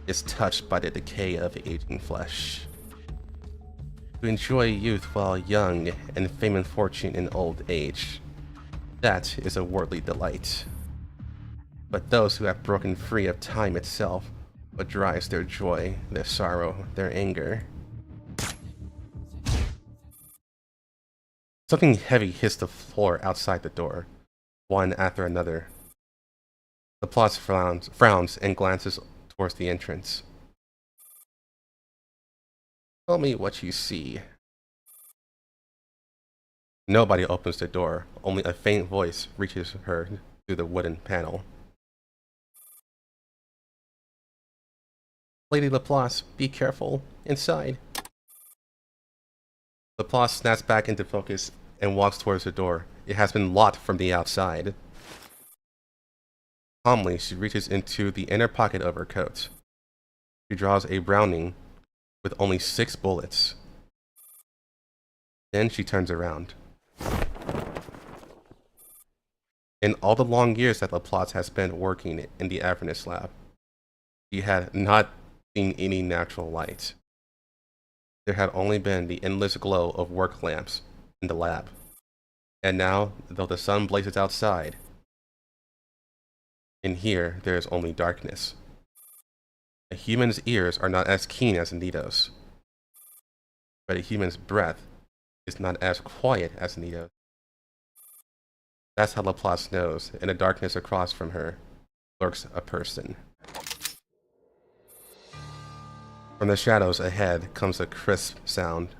is touched by the decay of aging flesh. To enjoy youth while young and fame and fortune in old age, that is a worldly delight. But those who have broken free of time itself, what drives their joy, their sorrow, their anger. Something heavy hits the floor outside the door, one after another. Laplace frowns and glances towards the entrance. Tell me what you see. Nobody opens the door, only a faint voice reaches her through the wooden panel. Lady Laplace, be careful. Inside. Laplace snaps back into focus and walks towards the door. It has been locked from the outside. Calmly, she reaches into the inner pocket of her coat. She draws a Browning with only 6 bullets. Then she turns around. In all the long years that Laplace has spent working in the Avernus lab, she had not seen any natural light. There had only been the endless glow of work lamps in the lab. And now, though the sun blazes outside, in here there is only darkness. A human's ears are not as keen as Nito's, but a human's breath is not as quiet as Nito's. That's how Laplace knows, in the darkness across from her lurks a person. From the shadows ahead comes a crisp sound.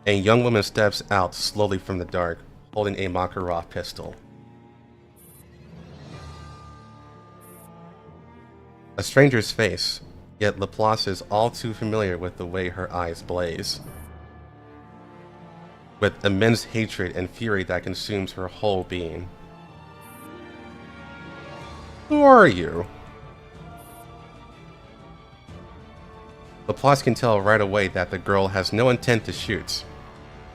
A young woman steps out slowly from the dark, holding a Makarov pistol. A stranger's face, yet Laplace is all too familiar with the way her eyes blaze. With immense hatred and fury that consumes her whole being. Who are you? Laplace can tell right away that the girl has no intent to shoot.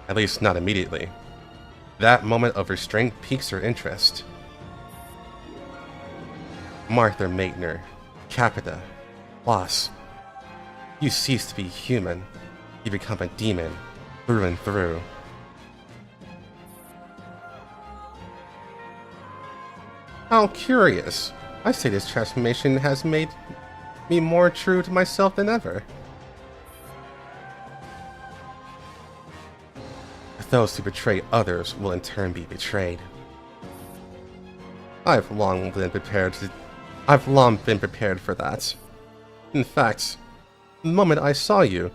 At least not immediately. That moment of restraint piques her interest. Martha Maitner, Capita, Laplace. You cease to be human. You become a demon, through and through. How curious. I say this transformation has made me more true to myself than ever. Those who betray others will in turn be betrayed. I've long been prepared for that. In fact, the moment I saw you,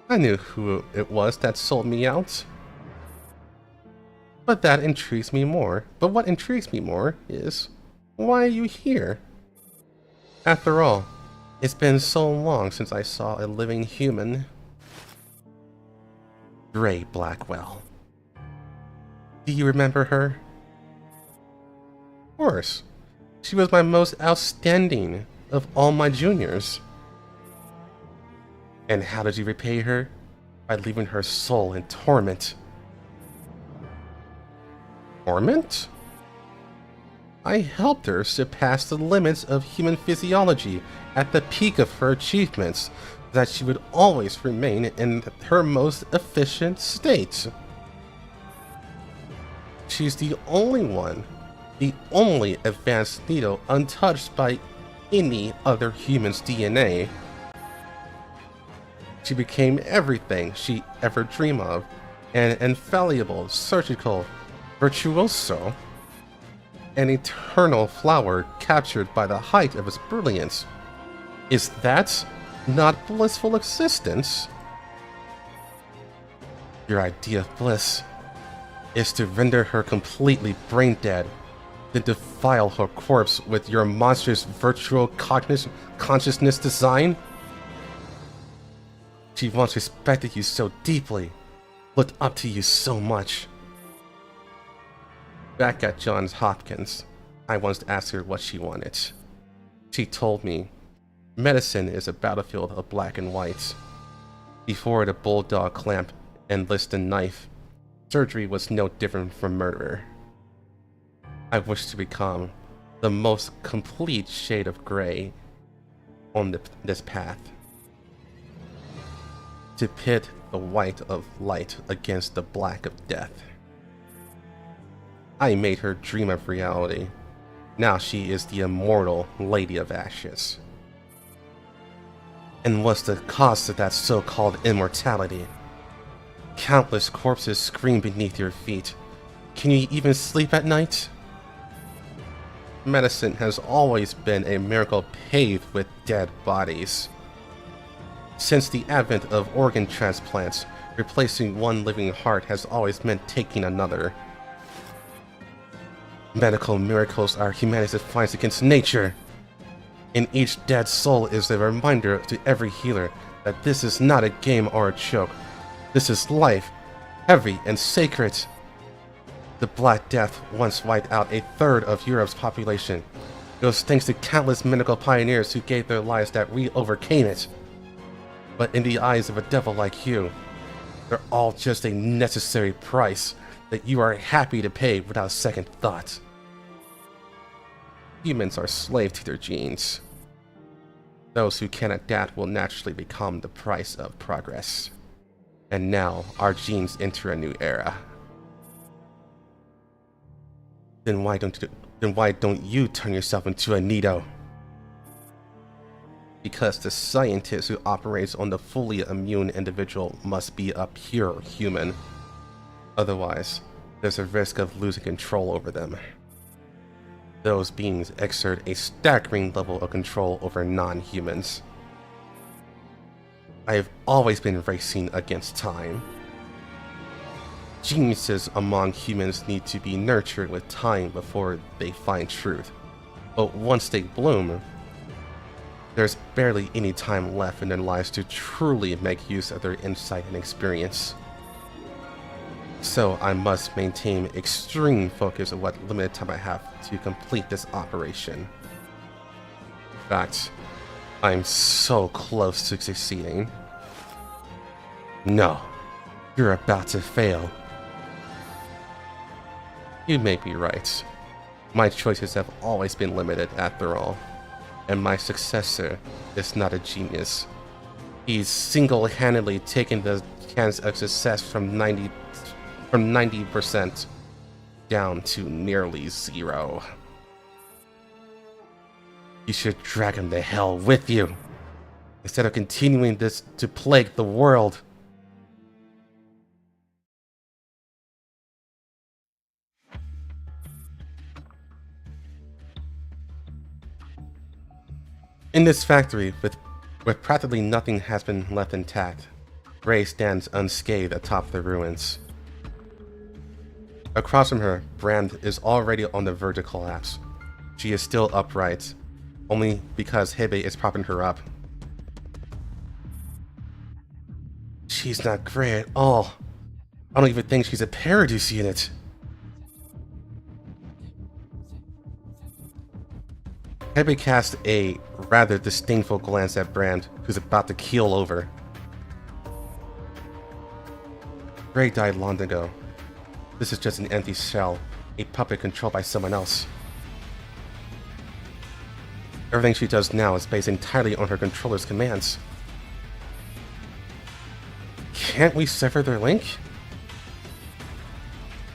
I knew who it was that sold me out. But what intrigues me more is, why are you here? After all, it's been so long since I saw a living human. Gray Blackwell. Do you remember her? Of course. She was my most outstanding of all my juniors. And how did you repay her? By leaving her soul in torment. Torment? I helped her surpass the limits of human physiology at the peak of her achievements, so that she would always remain in her most efficient state. She's the only one, the only advanced Nido untouched by any other human's DNA. She became everything she ever dreamed of, an infallible, surgical virtuoso, an eternal flower captured by the height of its brilliance. Is that not blissful existence? Your idea of bliss is to render her completely brain dead, then defile her corpse with your monstrous virtual consciousness design? She once respected you so deeply, looked up to you so much. Back at Johns Hopkins, I once asked her what she wanted. She told me, medicine is a battlefield of black and white. Before the bulldog clamp enlisted knife, surgery was no different from murder. I wish to become the most complete shade of gray on this path. To pit the white of light against the black of death. I made her dream of reality. Now she is the immortal Lady of Ashes. And what's the cost of that so-called immortality? Countless corpses scream beneath your feet. Can you even sleep at night? Medicine has always been a miracle paved with dead bodies. Since the advent of organ transplants, replacing one living heart has always meant taking another. Medical miracles are humanity's defiance against nature. In each dead soul is a reminder to every healer that this is not a game or a joke. This is life, heavy and sacred. The Black Death once wiped out a third of Europe's population. It was thanks to countless medical pioneers who gave their lives that we overcame it. But in the eyes of a devil like you, they're all just a necessary price that you are happy to pay without second thought. Humans are slaves to their genes. Those who can adapt will naturally become the price of progress. And now our genes enter a new era. Then why don't you turn yourself into a Nido? Because the scientist who operates on the fully immune individual must be a pure human. Otherwise, there's a risk of losing control over them. Those beings exert a staggering level of control over non-humans. I have always been racing against time. Geniuses among humans need to be nurtured with time before they find truth. But once they bloom, there's barely any time left in their lives to truly make use of their insight and experience. So I must maintain extreme focus on what limited time I have to complete this operation. In fact, I'm so close to succeeding. No, you're about to fail. You may be right. My choices have always been limited after all. And my successor is not a genius. He's single-handedly taken the chance of success from 90% down to nearly 0. You should drag him to hell with you, instead of continuing this to plague the world. In this factory, with practically nothing has been left intact, Gray stands unscathed atop the ruins. Across from her, Brand is already on the verge of collapse. She is still upright, only because Hebe is propping her up. She's not Gray at all. I don't even think she's a Paradise unit. Hebe casts a rather disdainful glance at Brand, who's about to keel over. Gray died long ago. This is just an empty shell, a puppet controlled by someone else. Everything she does now is based entirely on her controller's commands. Can't we sever their link?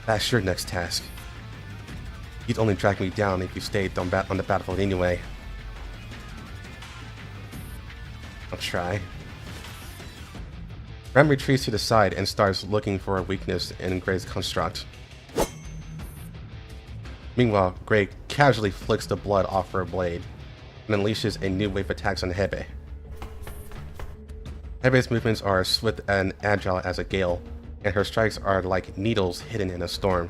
That's your next task. You'd only drag me down if you stayed on the battlefield anyway. I'll try. Ram retreats to the side and starts looking for a weakness in Gray's construct. Meanwhile, Gray casually flicks the blood off her blade and unleashes a new wave of attacks on Hebe. Hebe's movements are swift and agile as a gale, and her strikes are like needles hidden in a storm.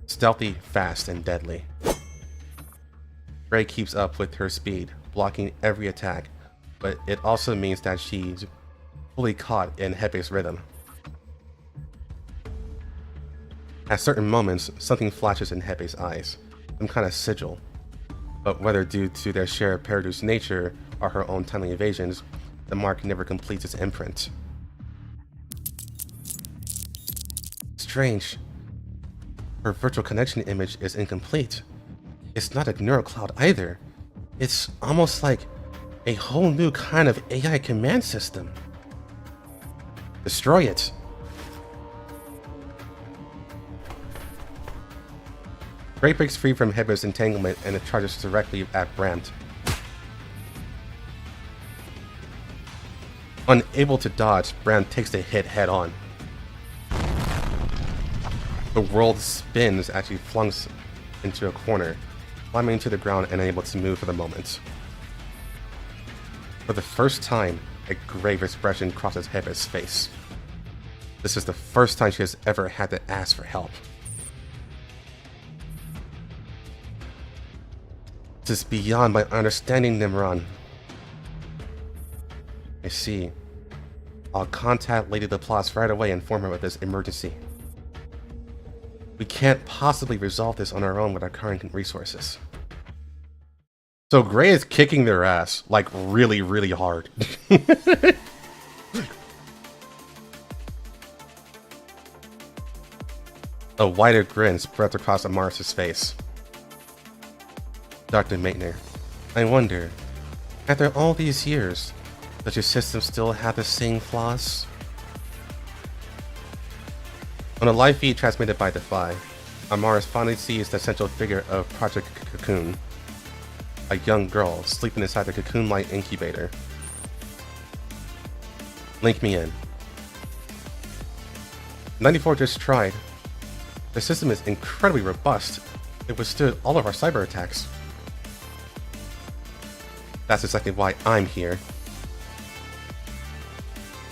Stealthy, fast, and deadly. Gray keeps up with her speed, blocking every attack, but it also means that she's fully caught in Hebe's rhythm. At certain moments, something flashes in Hebe's eyes, some kind of sigil, but whether due to their shared Paradise nature or her own timely evasions, the mark never completes its imprint. Strange. Her virtual connection image is incomplete. It's not a neural cloud either. It's almost like a whole new kind of AI command system. Destroy it. Gray breaks free from Hebe's entanglement and it charges directly at Brandt. Unable to dodge, Brandt takes the hit head on. The world spins as she flunks into a corner, climbing to the ground and unable to move for the moment. For the first time, a grave expression crosses Hebe's face. This is the first time she has ever had to ask for help. This is beyond my understanding, Nimron. I see. I'll contact Lady Laplace right away and inform her of this emergency. We can't possibly resolve this on our own with our current resources. So Gray is kicking their ass, like really, really hard. A wider grin spreads across Amaris' face. Dr. Maitner, I wonder, after all these years, does your system still have the same flaws? On a live feed transmitted by Defy, Amaris finally sees the central figure of Project Cocoon, a young girl sleeping inside the cocoon-like incubator. Link me in. 94 just tried. The system is incredibly robust. It withstood all of our cyber attacks. That's exactly why I'm here.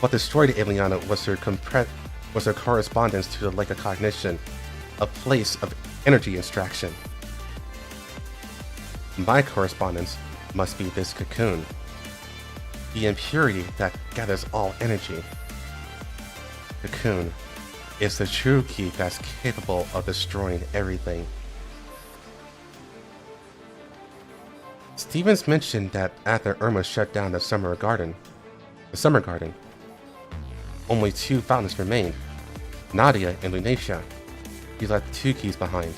What destroyed Aliana was her correspondence to the Lake of Cognition, a place of energy extraction. My correspondence must be this cocoon, the impurity that gathers all energy. Cocoon is the true key that's capable of destroying everything. Stevens mentioned that after Irma shut down the summer garden, only 2 fountains remained, Nadia and Lunacia. He left 2 keys behind.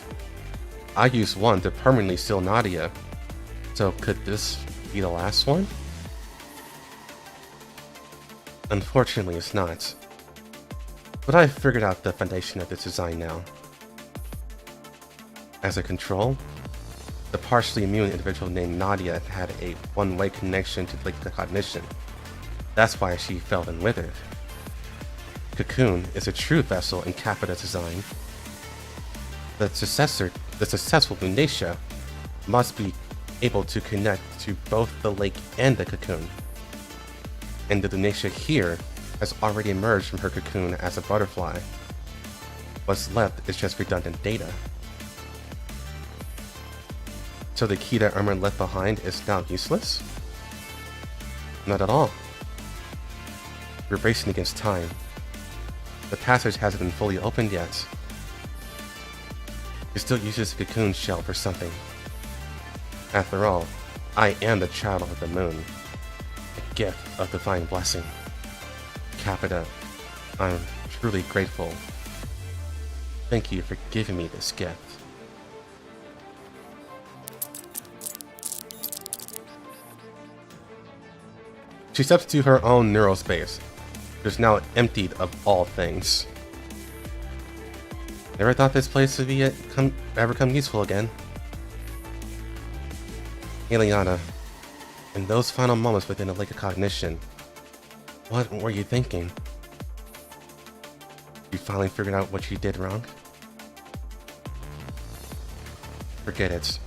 I used one to permanently seal Nadia, so could this be the last one? Unfortunately, it's not. But I've figured out the foundation of this design now. As a control, the partially immune individual named Nadia had a one-way connection to late cognition. That's why she fell and withered. Cocoon is a true vessel in Capita design. The successful Lunacia must be able to connect to both the lake and the cocoon. And the Lunacia here has already emerged from her cocoon as a butterfly. What's left is just redundant data. So the key that Irma left behind is now useless? Not at all. We're racing against time. The passage hasn't been fully opened yet. It still uses the cocoon shell for something. After all, I am the child of the moon. A gift of divine blessing. Capita, I'm truly grateful. Thank you for giving me this gift. She steps to her own neural space, which is now emptied of all things. Never thought this place would be ever come useful again. Eliana, in those final moments within the lake of cognition, what were you thinking? You finally figured out what you did wrong? Forget it.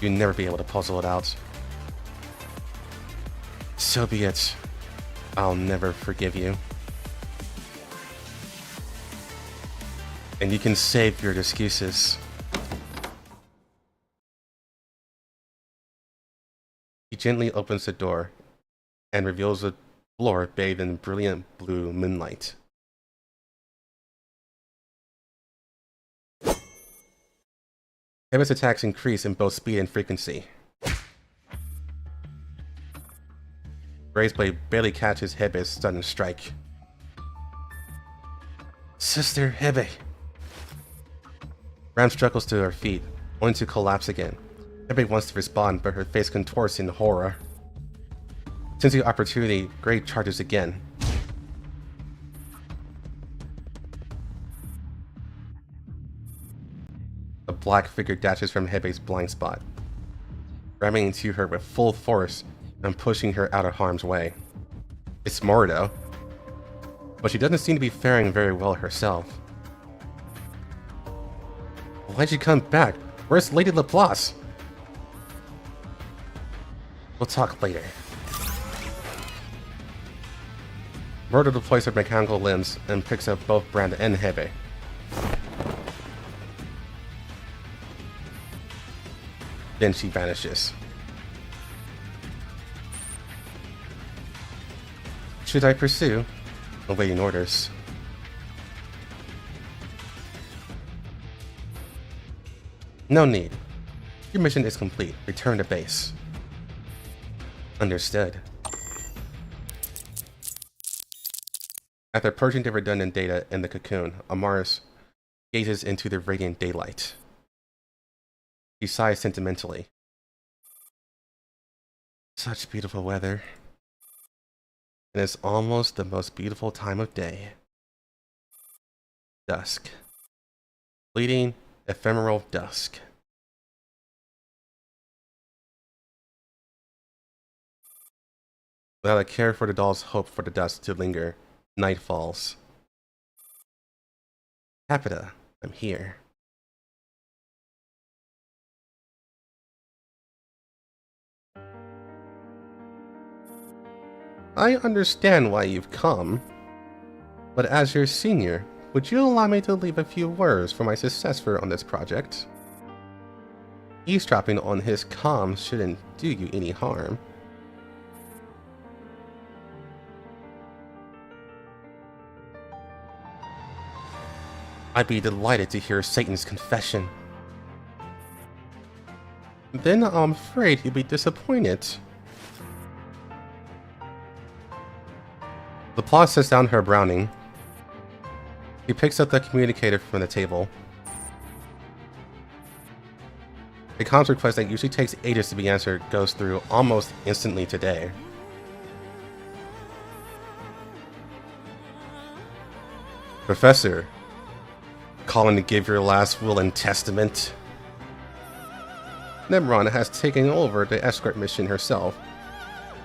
You'll never be able to puzzle it out. So be it. I'll never forgive you. And you can save your excuses. He gently opens the door and reveals a floor bathed in brilliant blue moonlight. Hebe's attacks increase in both speed and frequency. Ray's blade barely catches Hebe's sudden strike. Sister Hebe! Ram struggles to her feet, only to collapse again. Hebe wants to respond, but her face contorts in horror. Sensing the opportunity, Gray charges again. A black figure dashes from Hebe's blind spot, ramming into her with full force and pushing her out of harm's way. It's Morido, but she doesn't seem to be faring very well herself. Why'd you come back? Where's Lady Laplace? We'll talk later. Murder deploys her mechanical limbs and picks up both Brand and Hebe. Then she vanishes. Should I pursue? Awaiting orders. No need. Your mission is complete. Return to base. Understood. After purging the redundant data in the cocoon, Amaris gazes into the radiant daylight. She sighs sentimentally. Such beautiful weather. And it's almost the most beautiful time of day. Dusk. Fleeting, ephemeral dusk. Without a care for the doll's hope for the dusk to linger, night falls. Capita, I'm here. I understand why you've come, but as your senior, would you allow me to leave a few words for my successor on this project? Eavesdropping on his comms shouldn't do you any harm. I'd be delighted to hear Satan's confession. Then I'm afraid he'd be disappointed. Laplace sets down her Browning. He picks up the communicator from the table. A comms request that usually takes ages to be answered goes through almost instantly today. Professor, calling to give your last will and testament? Nemron has taken over the escort mission herself.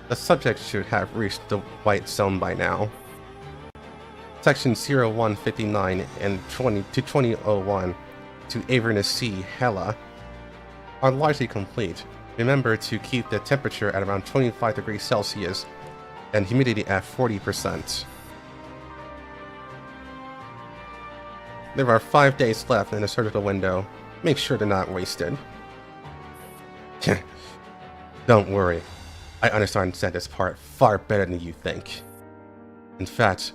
The subject should have reached the White Zone by now. Section 0159 and 2001 to Avernus Sea, Hela, are largely complete. Remember to keep the temperature at around 25 degrees Celsius and humidity at 40%. There are 5 days left in the surgical window. Make sure they're not wasted. Don't worry. I understand this part far better than you think. In fact,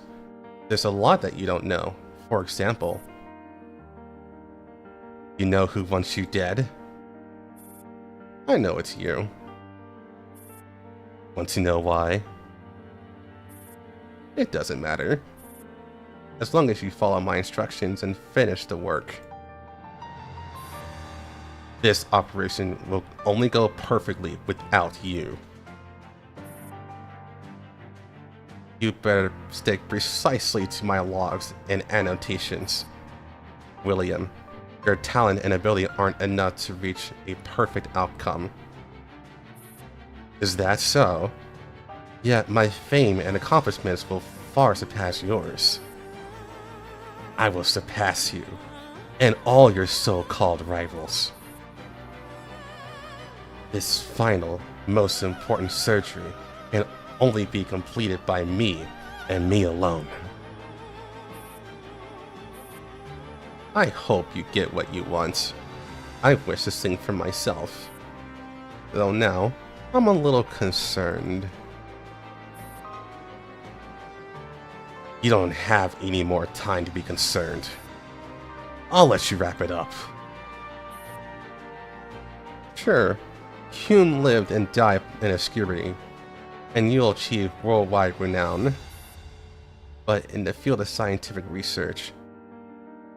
there's a lot that you don't know. For example, you know who wants you dead? I know it's you. Want to know why? It doesn't matter. As long as you follow my instructions and finish the work. This operation will only go perfectly without you. You better stick precisely to my logs and annotations. William, your talent and ability aren't enough to reach a perfect outcome. Is that so? Yet my fame and accomplishments will far surpass yours. I will surpass you, and all your so-called rivals. This final, most important surgery can only be completed by me, and me alone. I hope you get what you want. I wish the same for myself. Though now, I'm a little concerned. You don't have any more time to be concerned. I'll let you wrap it up. Sure, Hume lived and died in obscurity, and you'll achieve worldwide renown. But in the field of scientific research,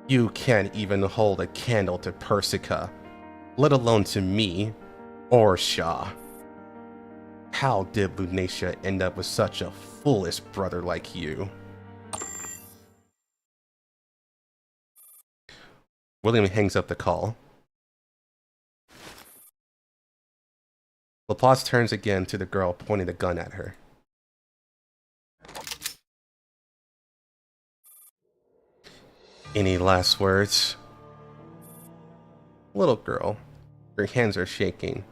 you can't even hold a candle to Persica, let alone to me or Shaw. How did Lunacia end up with such a foolish brother like you? William hangs up the call. Laplace turns again to the girl, pointing the gun at her. Any last words? Little girl, your hands are shaking.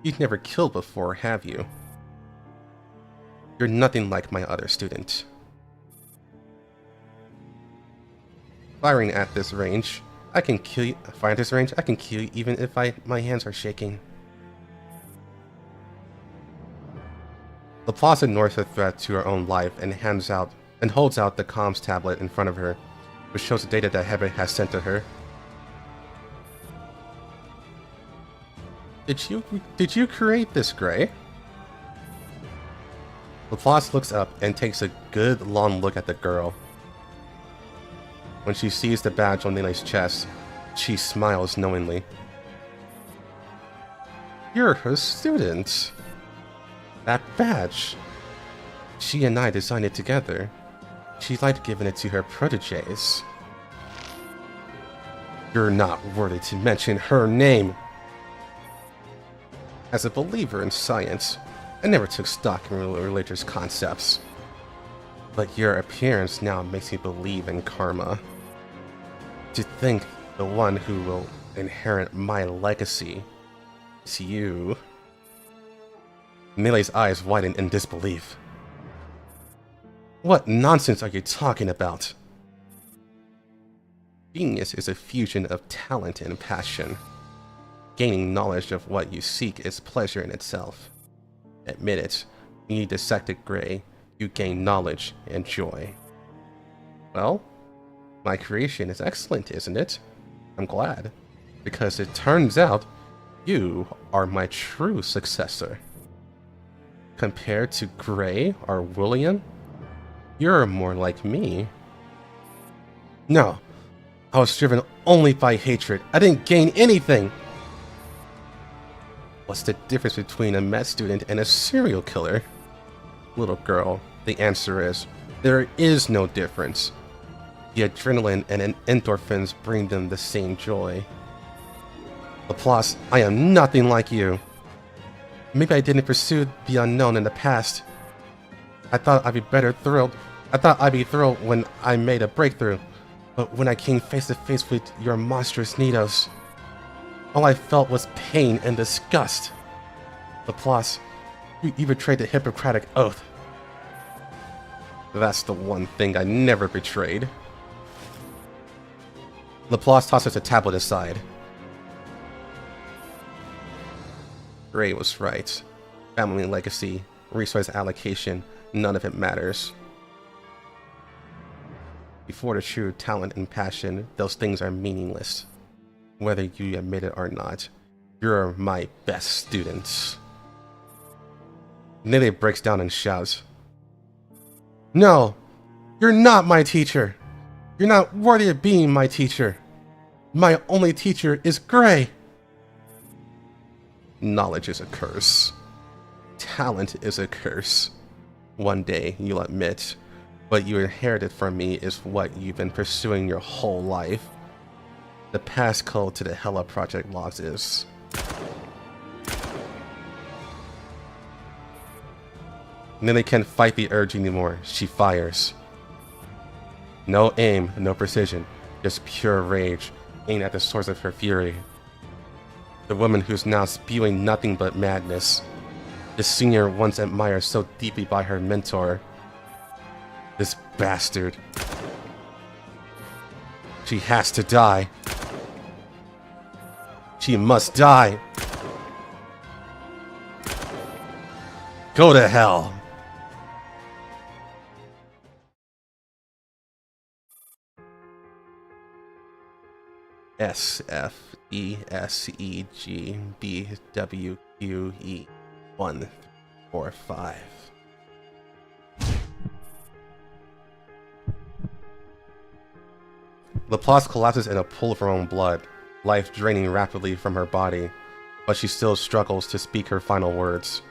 You've never killed before, have you? You're nothing like my other student. Firing at this range, I can kill you. Fire at this range, I can kill you even if my hands are shaking. Laplace ignores the threat to her own life and holds out the comms tablet in front of her, which shows the data that Hebert has sent to her. Did you create this, Gray? Laplace looks up and takes a good long look at the girl. When she sees the badge on Nele's chest, she smiles knowingly. You're her student. That badge. She and I designed it together. She liked giving it to her proteges. You're not worthy to mention her name. As a believer in science, I never took stock in religious concepts. But your appearance now makes me believe in karma. To think the one who will inherit my legacy is you. Nele's eyes widen in disbelief. What nonsense are you talking about? Genius is a fusion of talent and passion. Gaining knowledge of what you seek is pleasure in itself. Admit it, when you dissected Gray, you gain knowledge and joy. Well, my creation is excellent, isn't it? I'm glad, because it turns out you are my true successor. Compared to Gray or William, you're more like me. No, I was driven only by hatred. I didn't gain anything. What's the difference between a med student and a serial killer? Little girl, the answer is, there is no difference. The adrenaline and endorphins bring them the same joy. Laplace, I am nothing like you. Maybe I didn't pursue the unknown in the past. I thought I'd be thrilled when I made a breakthrough, but when I came face to face with your monstrous Nidos, all I felt was pain and disgust. Laplace, you betrayed the Hippocratic Oath. That's the one thing I never betrayed. Laplace tosses the tablet aside. Gray was right. Family legacy, resource allocation, none of it matters. Before the true talent and passion, those things are meaningless. Whether you admit it or not, you're my best students. Nele breaks down and shouts, "No! You're not my teacher! You're not worthy of being my teacher! My only teacher is Gray!" Knowledge is a curse. Talent is a curse. One day, you'll admit, what you inherited from me is what you've been pursuing your whole life. The passcode to the Hella Project logs is... Nele can't fight the urge anymore. She fires. No aim, no precision, just pure rage, aimed at the source of her fury. The woman who's now spewing nothing but madness. The senior once admired so deeply by her mentor. This bastard. She has to die. She must die. Go to hell. S F E S E G B W Q E 1 4 5. Laplace collapses in a pool of her own blood, life draining rapidly from her body, but she still struggles to speak her final words.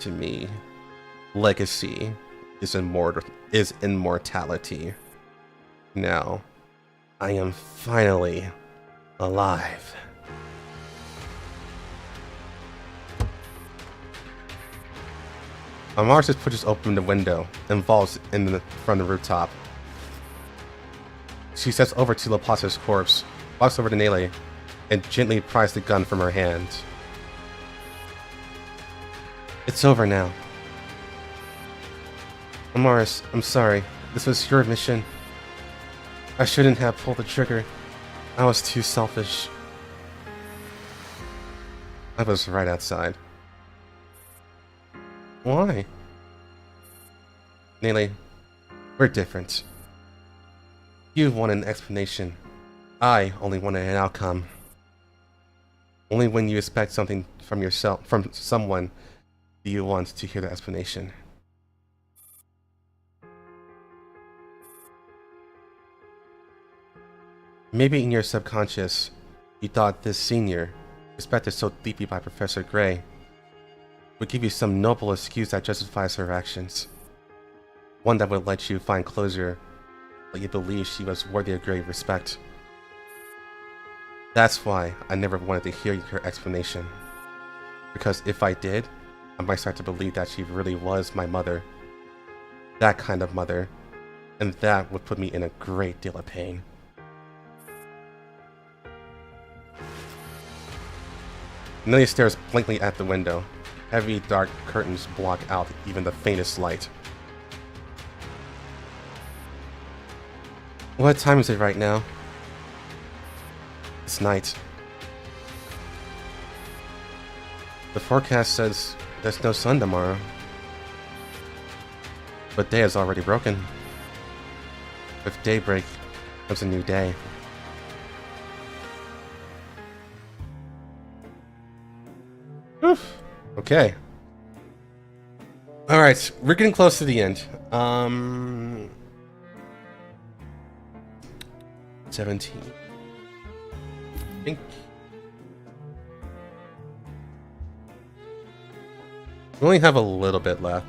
To me, legacy is immortality. Now, I am finally alive. Amarsis pushes open the window and falls from the rooftop. She steps over to Laplace's corpse, walks over to Nele, and gently pries the gun from her hand. It's over now. Amaris, I'm sorry. This was your mission. I shouldn't have pulled the trigger. I was too selfish. I was right outside. Why? Nele, we're different. You wanted an explanation. I only wanted an outcome. Only when you expect something from someone, do you want to hear the explanation. Maybe in your subconscious, you thought this senior, respected so deeply by Professor Gray, would give you some noble excuse that justifies her actions. One that would let you find closure, but you believe she was worthy of great respect. That's why I never wanted to hear her explanation. Because if I did, I might start to believe that she really was my mother. That kind of mother. And that would put me in a great deal of pain. Nele stares blankly at the window. Heavy, dark curtains block out even the faintest light. What time is it right now? It's night. The forecast says there's no sun tomorrow. But day has already broken. With daybreak comes a new day. Oof. Okay. Alright, we're getting close to the end. 17. I think we only have a little bit left.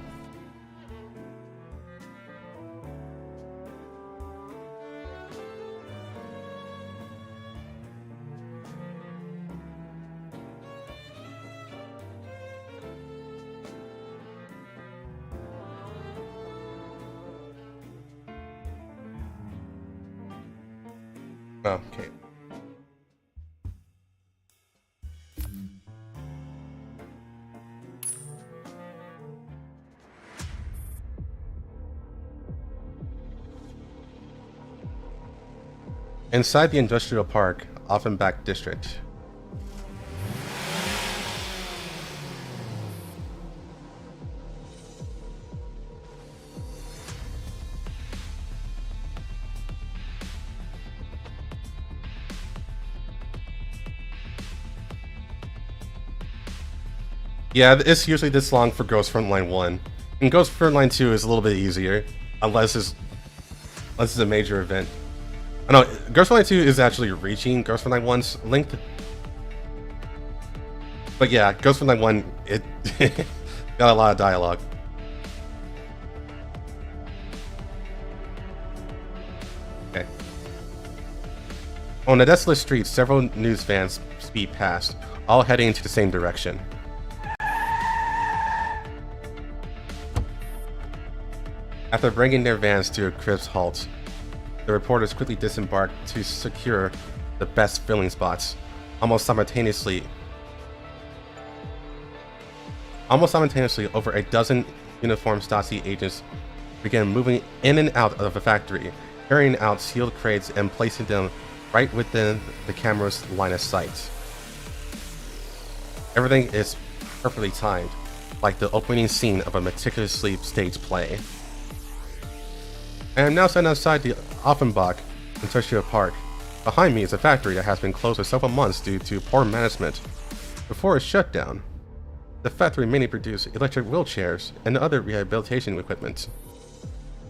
Okay. Inside the industrial park, Offenbach District. Yeah, it's usually this long for Ghost Frontline 1. And Ghost Frontline 2 is a little bit easier, unless it's a major event. I know, Ghost Frontline 2 is actually reaching Ghost Frontline 1's length. But yeah, Ghost Frontline 1, it got a lot of dialogue. Okay. On a desolate street, several news vans speed past, all heading into the same direction. After bringing their vans to a crisp halt, the reporters quickly disembarked to secure the best filling spots. Almost simultaneously, over a dozen uniformed Stasi agents began moving in and out of the factory, carrying out sealed crates and placing them right within the camera's line of sight. Everything is perfectly timed, like the opening scene of a meticulously staged play. I am now standing outside the Offenbach Industrial Park. Behind me is a factory that has been closed for several months due to poor management. Before its shutdown, the factory mainly produced electric wheelchairs and other rehabilitation equipment.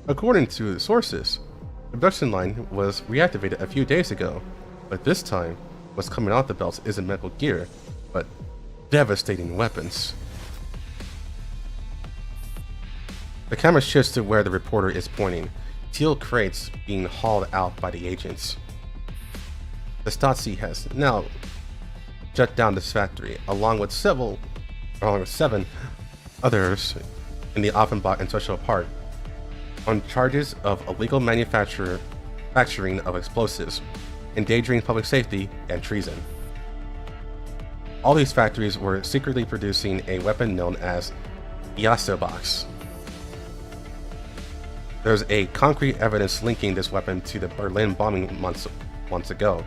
According to sources, the production line was reactivated a few days ago, but this time, what's coming off the belts isn't metal gear, but devastating weapons. The camera shifts to where the reporter is pointing, steel crates being hauled out by the agents. The Stasi has now shut down this factory, along with 7 others in the Offenbach Industrial Park, on charges of illegal manufacturing of explosives, endangering public safety, and treason. All these factories were secretly producing a weapon known as Yasobox. There's a concrete evidence linking this weapon to the Berlin bombing months ago,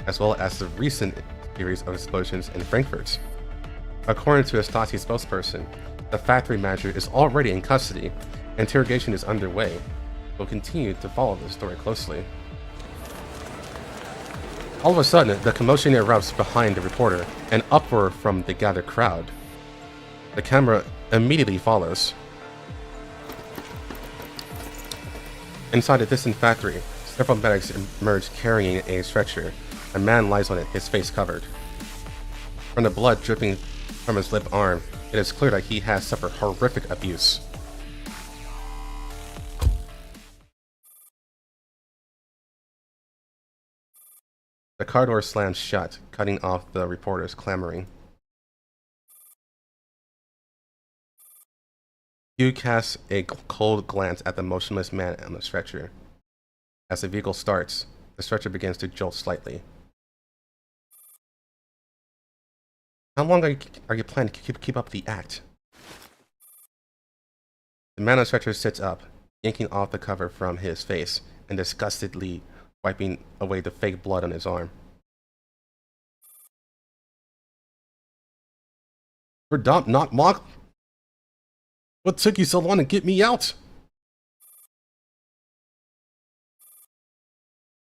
as well as the recent series of explosions in Frankfurt. According to a Stasi spokesperson, the factory manager is already in custody. Interrogation is underway. We'll continue to follow this story closely. All of a sudden, the commotion erupts behind the reporter, an uproar from the gathered crowd. The camera immediately follows. Inside a distant factory, several medics emerge carrying a stretcher. A man lies on it, his face covered. From the blood dripping from his left arm, it is clear that he has suffered horrific abuse. The car door slams shut, cutting off the reporters clamoring. Hugh casts a cold glance at the motionless man on the stretcher. As the vehicle starts, the stretcher begins to jolt slightly. How long are you planning to keep up the act? The man on the stretcher sits up, yanking off the cover from his face and disgustedly wiping away the fake blood on his arm. What took you so long to get me out?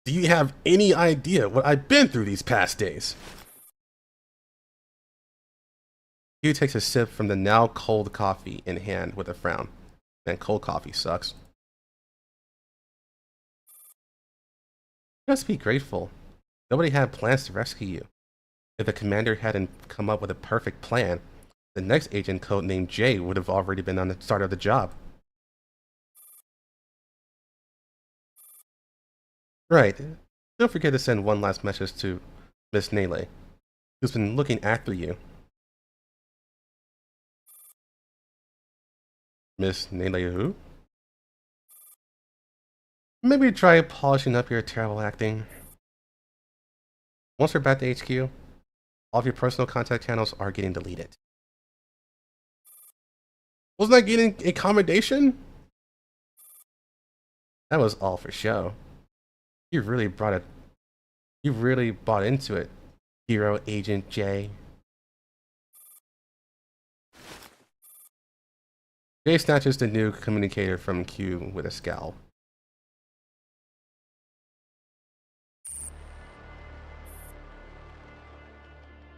Do you have any idea what I've been through these past days? Hugh takes a sip from the now cold coffee in hand with a frown. Man, cold coffee sucks. Just be grateful. Nobody had plans to rescue you. If the commander hadn't come up with a perfect plan, the next agent codenamed Jay would have already been on the start of the job. Right. Don't forget to send one last message to Miss Nele, who's been looking after you. Miss Nele who? Maybe try polishing up your terrible acting. Once we're back to HQ, all of your personal contact channels are getting deleted. Wasn't that getting a commendation? That was all for show. You really brought it. You really bought into it, Hero Agent J. J snatches the new communicator from Q with a scowl.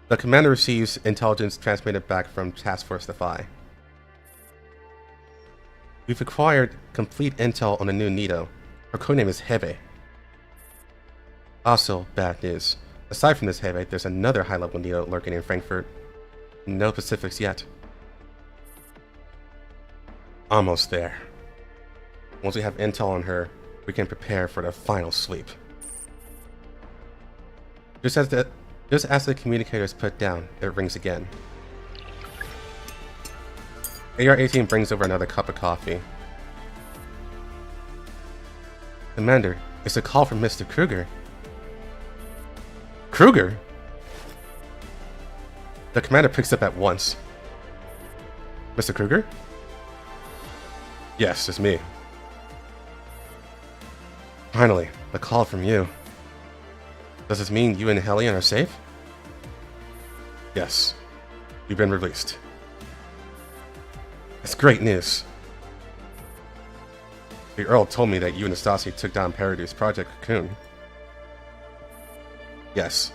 The commander receives intelligence transmitted back from Task Force Defy. We've acquired complete intel on the new Nito. Her codename is Hebe. Also, bad news. Aside from this Hebe, there's another high-level Nito lurking in Frankfurt. No specifics yet. Almost there. Once we have intel on her, we can prepare for the final sweep. Just as the communicator is put down, it rings again. AR-18 brings over another cup of coffee. Commander, it's a call from Mr. Kruger. Kruger? The commander picks up at once. Mr. Kruger? Yes, it's me. Finally, a call from you. Does this mean you and Hellion are safe? Yes. You've been released. It's great news. The Earl told me that you and Nastasi took down Paradu's Project Cocoon. Yes.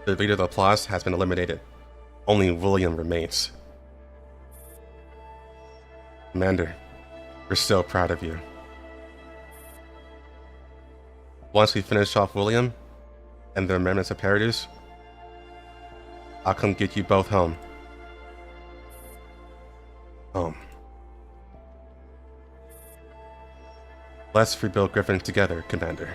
The leader of the Applause has been eliminated. Only William remains. Commander, we're so proud of you. Once we finish off William and the remnants of Paradu's, I'll come get you both home. Home. Let's rebuild Griffin together, Commander.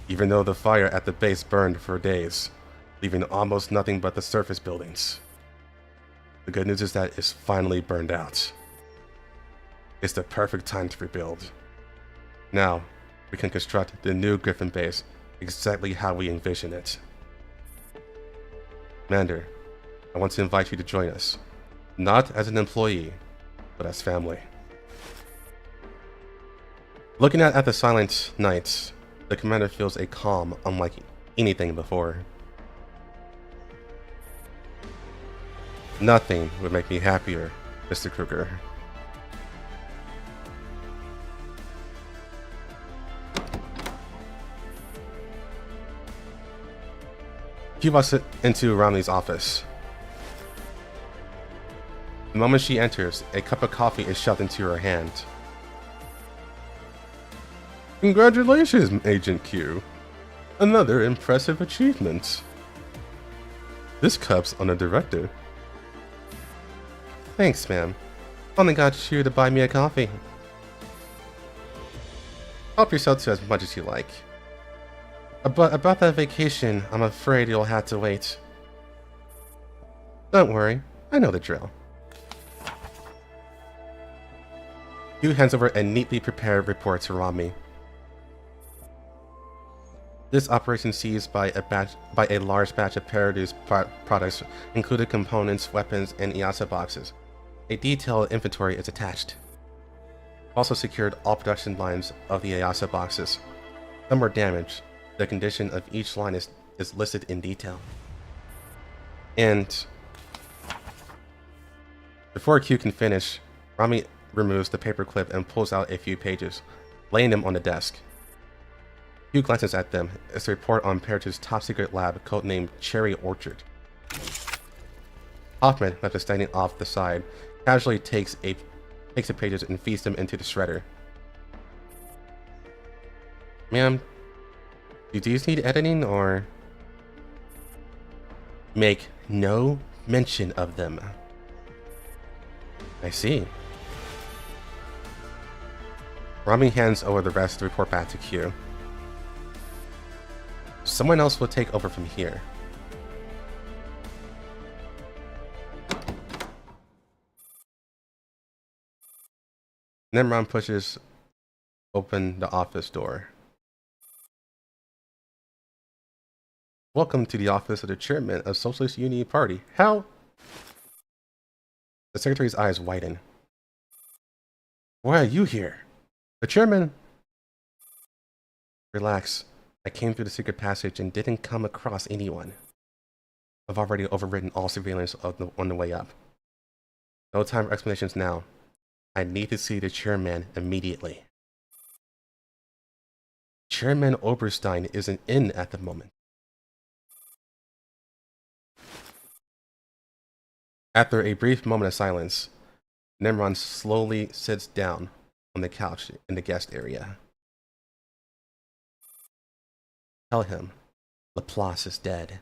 Even though the fire at the base burned for days, leaving almost nothing but the surface buildings. The good news is that it's finally burned out. It's the perfect time to rebuild. Now, we can construct the new Griffin base exactly how we envision it. Commander, I want to invite you to join us, not as an employee, but as family. Looking at the silent night, the commander feels a calm unlike anything before. Nothing would make me happier, Mr. Kruger. He walks into Romney's office. The moment she enters, a cup of coffee is shoved into her hand. Congratulations, Agent Q. Another impressive achievement. This cup's on the director. Thanks, ma'am. Only got you to buy me a coffee. Help yourself to as much as you like. About that vacation, I'm afraid you'll have to wait. Don't worry, I know the drill. Q hands over a neatly prepared report to Rami. This operation seized by a large batch of Paradu's products, including components, weapons, and EASA boxes. A detailed inventory is attached. Also secured all production lines of the EASA boxes. Some were damaged. The condition of each line is listed in detail. And before Q can finish, Rami removes the paperclip and pulls out a few pages, laying them on the desk. Q glances at them. It's a report on Paradu's top-secret lab, codenamed Cherry Orchard. Hoffman, left standing off the side, casually takes the pages and feeds them into the shredder. Ma'am, do these need editing, or? Make no mention of them. I see. Rami hands over the rest of the report back to Q. Someone else will take over from here. Nimron pushes open the office door. Welcome to the office of the chairman of Socialist Unity Party. How? The secretary's eyes widen. Why are you here? The chairman. Relax. I came through the secret passage and didn't come across anyone. I've already overridden all surveillance on the way up. No time for explanations now. I need to see the chairman immediately. Chairman Oberstein isn't in at the moment. After a brief moment of silence, Nimron slowly sits down on the couch in the guest area. Tell him, Laplace is dead.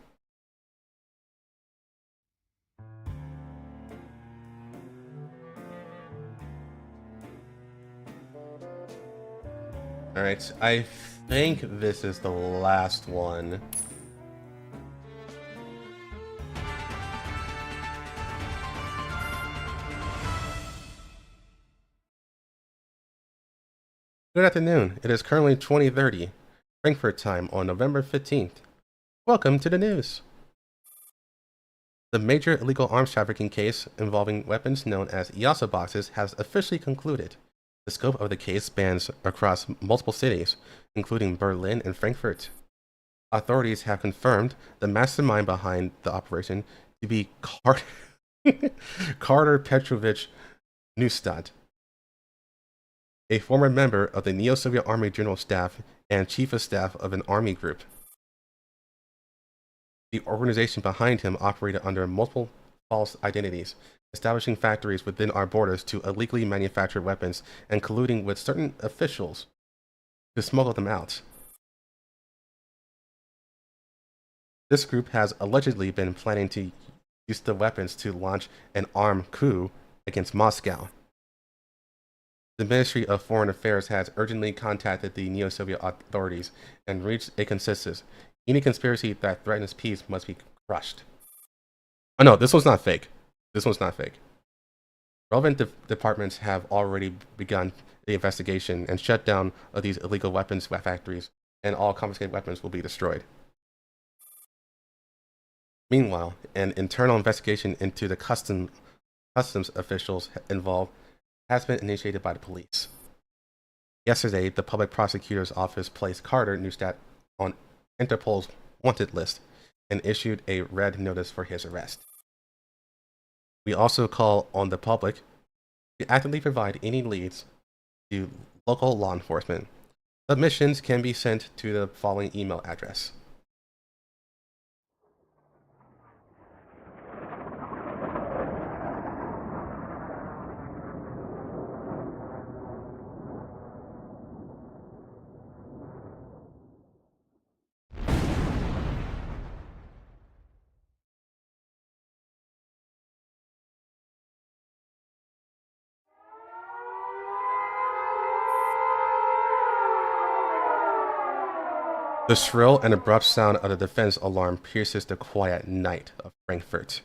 Alright, I think this is the last one. Good afternoon. It is currently 20:30, Frankfurt time on November 15th. Welcome to the news. The major illegal arms trafficking case involving weapons known as Yasa boxes has officially concluded. The scope of the case spans across multiple cities, including Berlin and Frankfurt. Authorities have confirmed the mastermind behind the operation to be Carter Petrovich Neustadt, a former member of the Neo-Soviet Army General Staff and Chief of Staff of an army group. The organization behind him operated under multiple false identities, establishing factories within our borders to illegally manufacture weapons and colluding with certain officials to smuggle them out. This group has allegedly been planning to use the weapons to launch an armed coup against Moscow. The Ministry of Foreign Affairs has urgently contacted the Neo-Soviet authorities and reached a consensus. Any conspiracy that threatens peace must be crushed. Oh no, this one's not fake. This one's not fake. Relevant departments have already begun the investigation and shut down of these illegal weapons factories, and all confiscated weapons will be destroyed. Meanwhile, an internal investigation into the customs officials involved has been initiated by the police. Yesterday, the public prosecutor's office placed Carter Neustadt on Interpol's wanted list and issued a red notice for his arrest. We also call on the public to actively provide any leads to local law enforcement. Submissions can be sent to the following email address. The shrill and abrupt sound of the defense alarm pierces the quiet night of Frankfurt.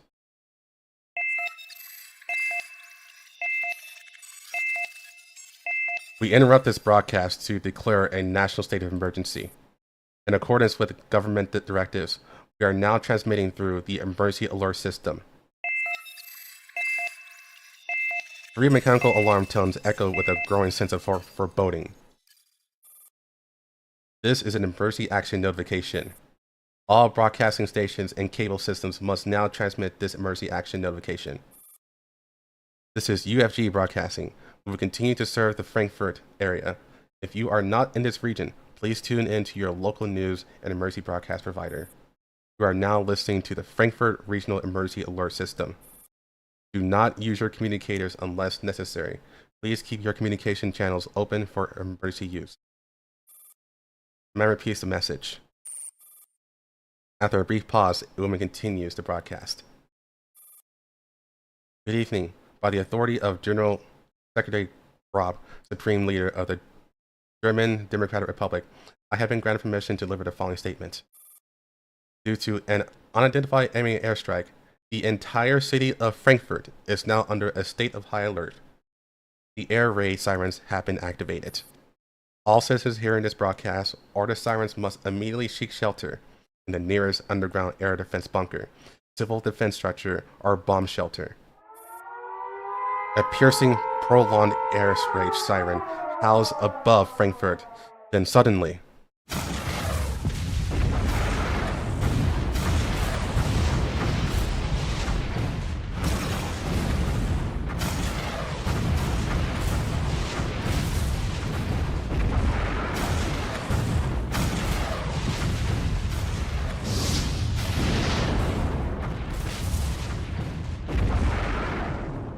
We interrupt this broadcast to declare a national state of emergency. In accordance with government directives, we are now transmitting through the emergency alert system. 3 mechanical alarm tones echo with a growing sense of foreboding. This is an emergency action notification. All broadcasting stations and cable systems must now transmit this emergency action notification. This is UFG Broadcasting. We will continue to serve the Frankfurt area. If you are not in this region, please tune in to your local news and emergency broadcast provider. You are now listening to the Frankfurt Regional Emergency Alert System. Do not use your communicators unless necessary. Please keep your communication channels open for emergency use. Man repeats the message. After a brief pause, the woman continues the broadcast. Good evening. By the authority of General Secretary Rob, Supreme Leader of the German Democratic Republic, I have been granted permission to deliver the following statement. Due to an unidentified enemy airstrike, the entire city of Frankfurt is now under a state of high alert. The air raid sirens have been activated. All citizens hearing this broadcast or the sirens must immediately seek shelter in the nearest underground air defense bunker, civil defense structure, or bomb shelter. A piercing, prolonged air raid siren howls above Frankfurt. Then suddenly,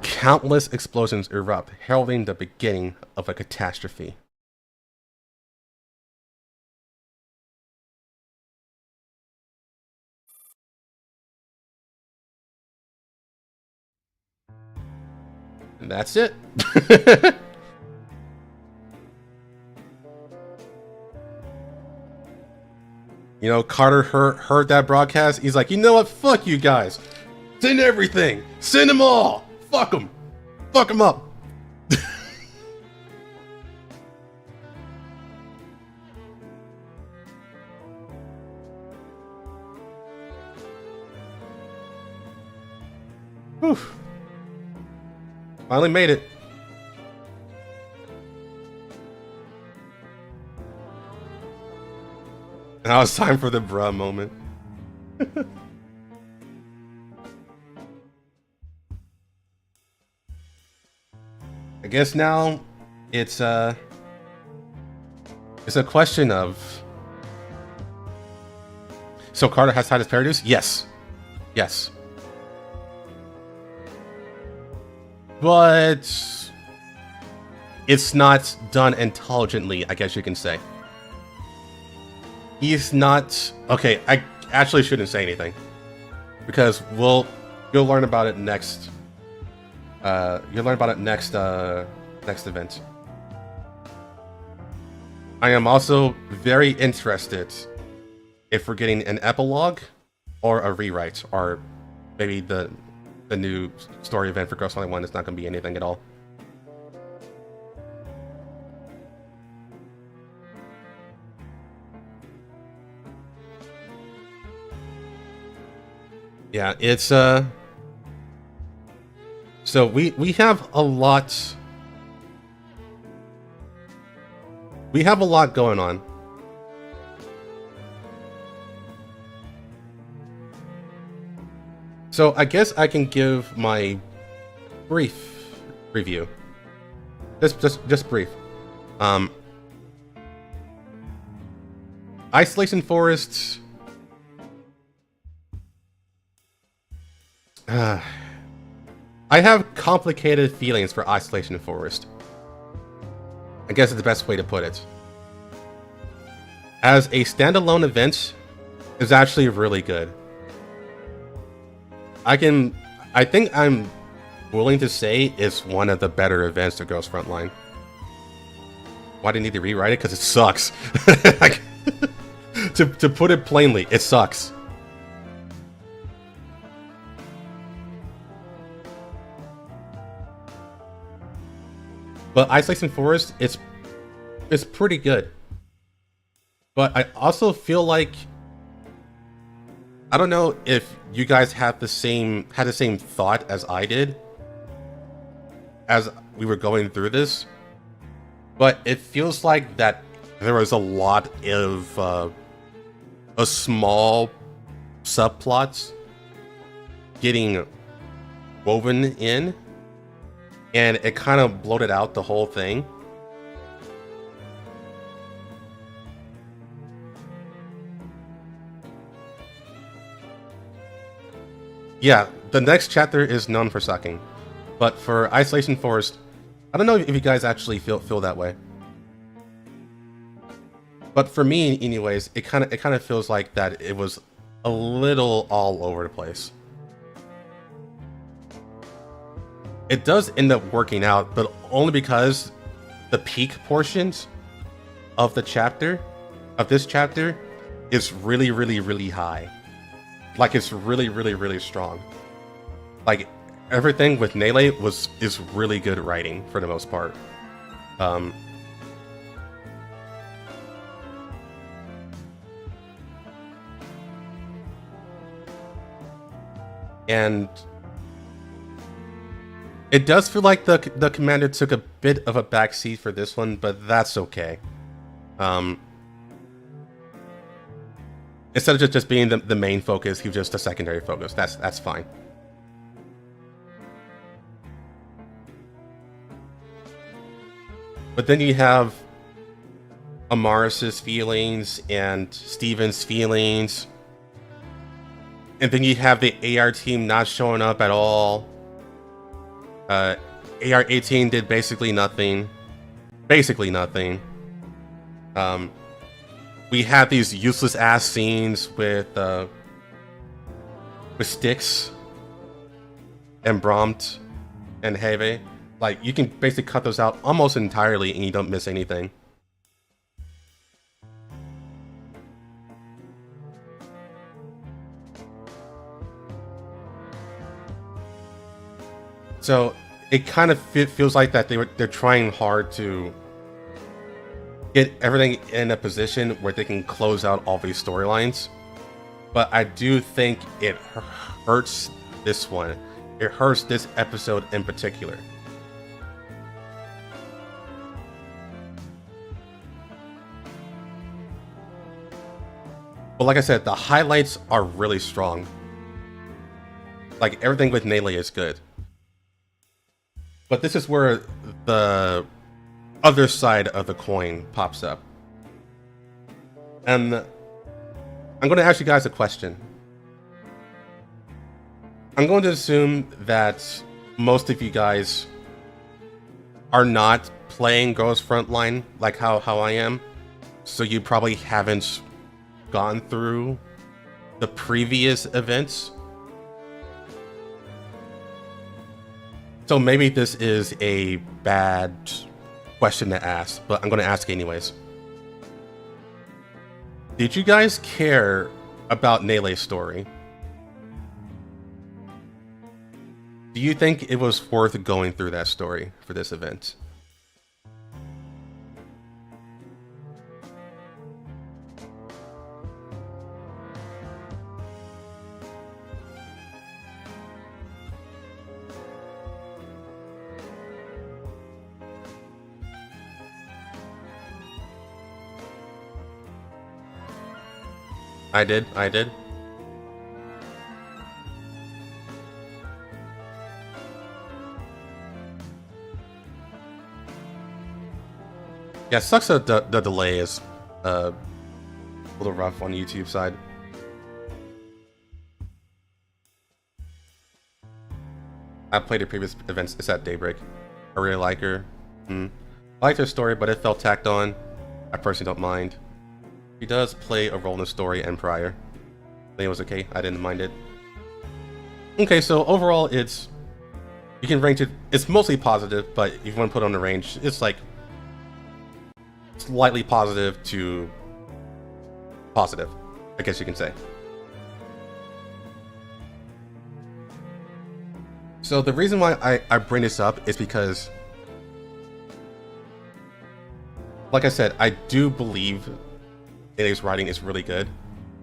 countless explosions erupt, heralding the beginning of a catastrophe. And that's it. You know, Carter heard that broadcast. He's like, you know what? Fuck you guys. Send everything. Send them all. Fuck them. Fuck them up. Whew. Finally made it. Now it's time for the bruh moment. I guess now it's a question of, so Carter has had his Paradise? Yes. Yes. But it's not done intelligently, I guess you can say. He's not... Okay, I actually shouldn't say anything. Because you'll learn about it next. You'll learn about it next event. I am also very interested if we're getting an epilogue or a rewrite, or maybe the new story event for Girls Only 1 is not going to be anything at all. Yeah, it's so we have a lot. We have a lot going on. So I guess I can give my brief review. Just brief. Isolation Forest. I have complicated feelings for Isolation Forest. I guess it's the best way to put it. As a standalone event, it's actually really good. I think I'm willing to say it's one of the better events to Girls Frontline. Why do you need to rewrite it? Because it sucks. Like, to put it plainly, it sucks. But Isolation Forest, it's pretty good. But I also feel like, I don't know if you guys had the same thought as I did as we were going through this, but it feels like that there was a lot of a small subplots getting woven in, and it kind of bloated out the whole thing. Yeah, the next chapter is known for sucking, but for Isolation Forest, I don't know if you guys actually feel that way. But for me, anyways, it kind of feels like that it was a little all over the place. It does end up working out, but only because the peak portions of this chapter, is really, really, really high. Like, it's really, really, really strong. Like, everything with Nele is really good writing for the most part. And it does feel like the commander took a bit of a backseat for this one, but that's okay. Instead of just being the main focus, he was just a secondary focus. That's fine. But then you have Amaris's feelings and Steven's feelings. And then you have the AR team not showing up at all. AR-18 did basically nothing. We had these useless ass scenes with Styx and Bromt and Heve. Like, you can basically cut those out almost entirely and you don't miss anything. So it kind of feels like that they're trying hard to get everything in a position where they can close out all these storylines. But I do think it hurts this one. It hurts this episode in particular. But like I said, the highlights are really strong. Like, everything with Nele is good. But this is where the other side of the coin pops up. And I'm going to ask you guys a question. I'm going to assume that most of you guys are not playing Ghost Frontline like how I am. So you probably haven't gone through the previous events. So maybe this is a bad question to ask, but I'm going to ask anyways. Did you guys care about Nele's story? Do you think it was worth going through that story for this event? I did. Yeah, it sucks that the delay is a little rough on the YouTube side. I played the previous events. It's at Daybreak. I really like her. I liked her story, but it felt tacked on. I personally don't mind. She does play a role in the story and prior. I think it was okay. I didn't mind it. Okay, so overall, you can range it. It's mostly positive, but if you want to put on the range, it's like slightly positive to positive, I guess you can say. So the reason why I bring this up is because, like I said, I do believe Nele's writing is really good.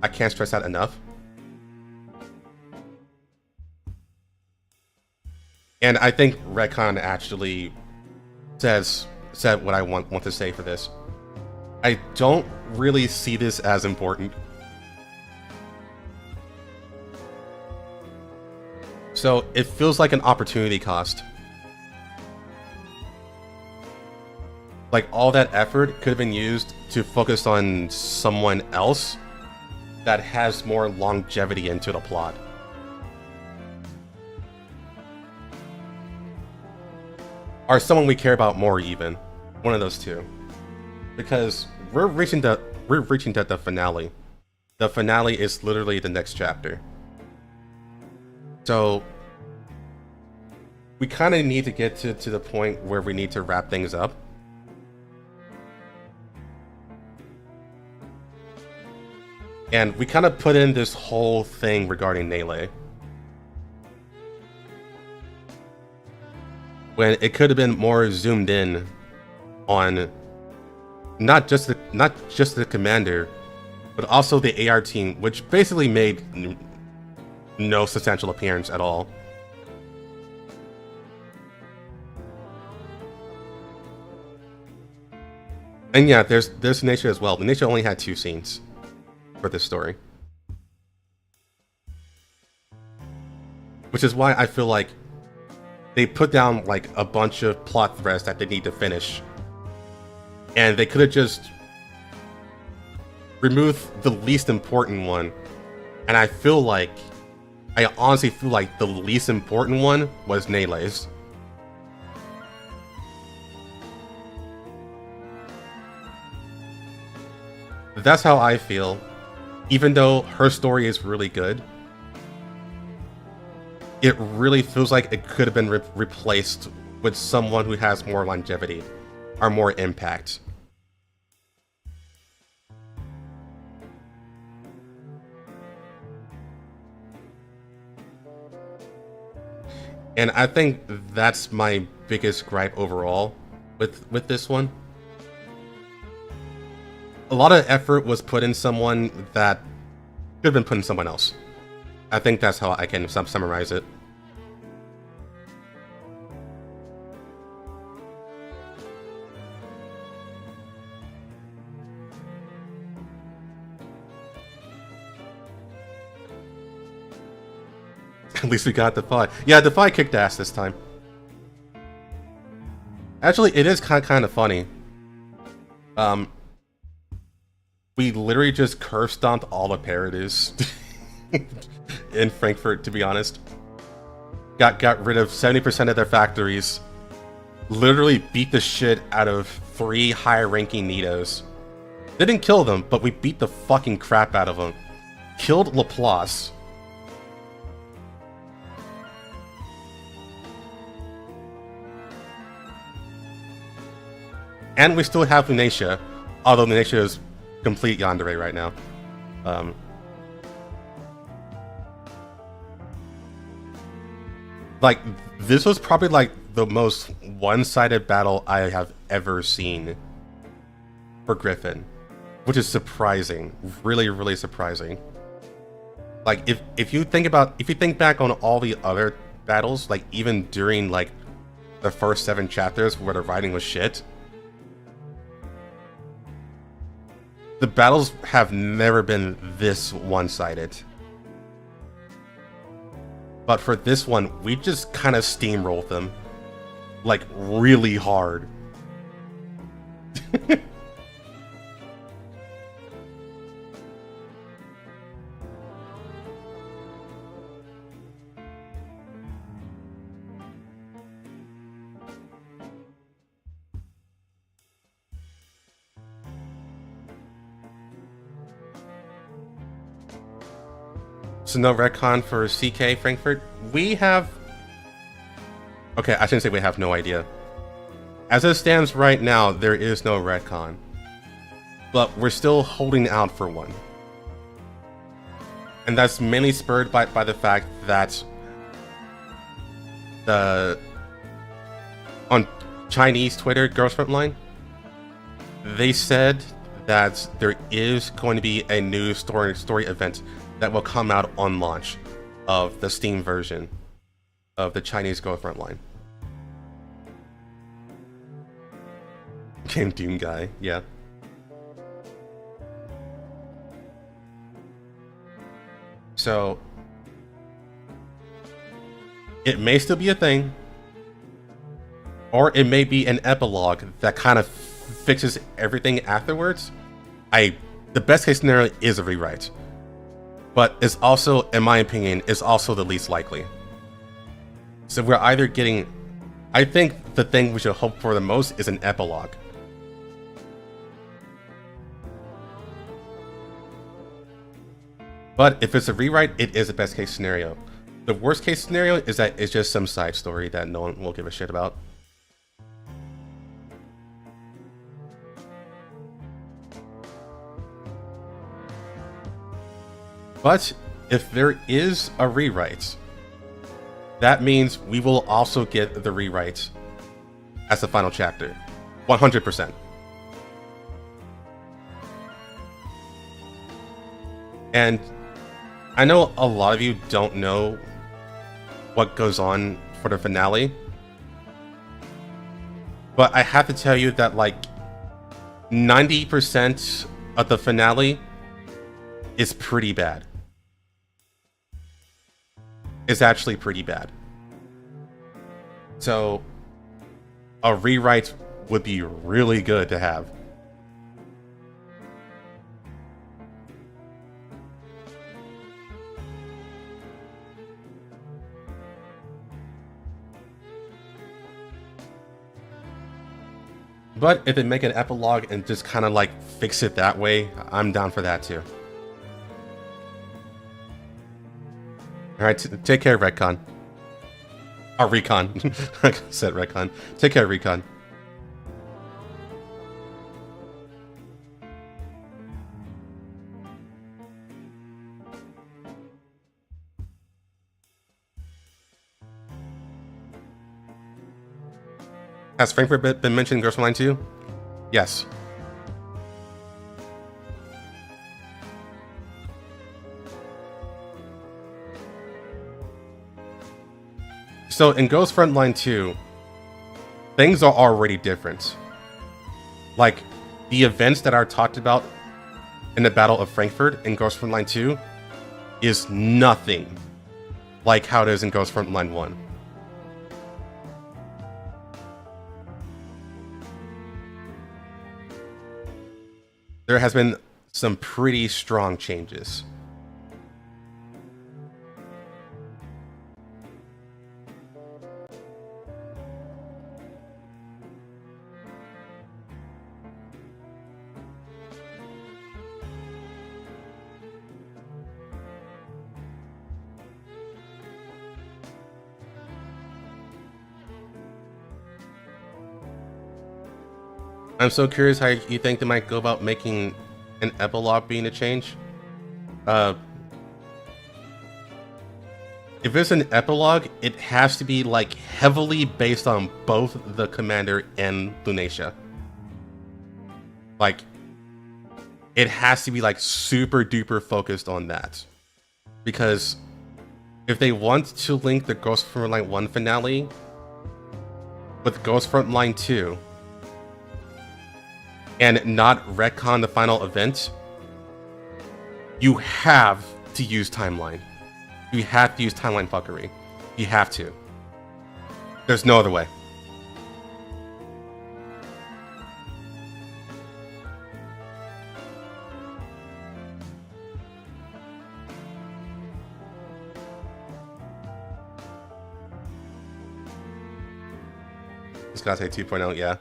I can't stress that enough. And I think Retcon actually said what I want to say for this. I don't really see this as important. So it feels like an opportunity cost. Like, all that effort could have been used to focus on someone else that has more longevity into the plot. Or someone we care about more, even. One of those two. Because we're reaching the finale. The finale is literally the next chapter. So we kind of need to get to the point where we need to wrap things up. And we kind of put in this whole thing regarding Nele, when it could have been more zoomed in on not just the commander, but also the AR team, which basically made no substantial appearance at all. And yeah, there's Naisha as well. Naisha only had 2 scenes for this story. Which is why I feel like they put down like a bunch of plot threads that they need to finish. And they could have just removed the least important one. And I honestly feel like the least important one was Nele's. That's how I feel. Even though her story is really good, it really feels like it could have been replaced with someone who has more longevity or more impact. And I think that's my biggest gripe overall with this one. A lot of effort was put in someone that could have been put in someone else. I think that's how I can summarize it. At least we got Defy. Yeah, Defy kicked ass this time. Actually, it is kind of funny. We literally just curve stomped all the parodies in Frankfurt, to be honest. Got rid of 70% of their factories. Literally beat the shit out of 3 higher-ranking Nidos. Didn't kill them, but we beat the fucking crap out of them. Killed Laplace. And we still have Lunacia, although Lunacia is complete yandere right now. Like, this was probably like the most one-sided battle I have ever seen for Griffin, which is surprising, really, really surprising. Like, if you think back on all the other battles, like even during like the first 7 chapters where the writing was shit, the battles have never been this one-sided. But for this one, we just kind of steamrolled them. Like, really hard. So no retcon for CK Frankfurt? We have... Okay, I shouldn't say we have no idea. As it stands right now, there is no retcon. But we're still holding out for one. And that's mainly spurred by the fact that on Chinese Twitter, Girls Frontline, they said that there is going to be a new story event that will come out on launch of the Steam version of the Chinese Girl Frontline. Game Doom guy, yeah. So it may still be a thing, or it may be an epilogue that kind of fixes everything afterwards. The best case scenario is a rewrite, but it's also, in my opinion, is also the least likely. So we're either getting, I think the thing we should hope for the most is an epilogue. But if it's a rewrite, it is a best case scenario. The worst case scenario is that it's just some side story that no one will give a shit about. But if there is a rewrite, that means we will also get the rewrite as the final chapter. 100%. And I know a lot of you don't know what goes on for the finale, but I have to tell you that like 90% of the finale is pretty bad. It's actually pretty bad. So a rewrite would be really good to have. But if they make an epilogue and just kind of like fix it that way, I'm down for that too. Alright, take care, Retcon. Or Recon. I said Retcon. Take care, Recon. Has Frankfurt been mentioned in Ghost Frontline 2? Yes. So in Ghost Frontline 2, things are already different. Like, the events that are talked about in the Battle of Frankfurt in Ghost Frontline 2 is nothing like how it is in Ghost Frontline 1. There has been some pretty strong changes. I'm so curious how you think they might go about making an epilogue being a change. If it's an epilogue, it has to be like heavily based on both the Commander and Lunacia. Like, it has to be like super duper focused on that. Because if they want to link the Ghost Frontline 1 finale with Ghost Frontline 2, and not retcon the final event, you have to use timeline. You have to use timeline fuckery. You have to. There's no other way. Just gotta say 2.0, yeah.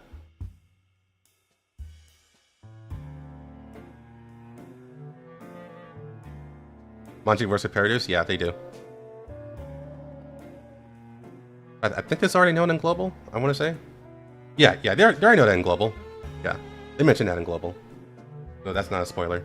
Multiverse Paradise? Yeah, they do. I think that's already known in Global, I want to say. Yeah, they already know that in Global. Yeah, they mentioned that in Global. No, that's not a spoiler.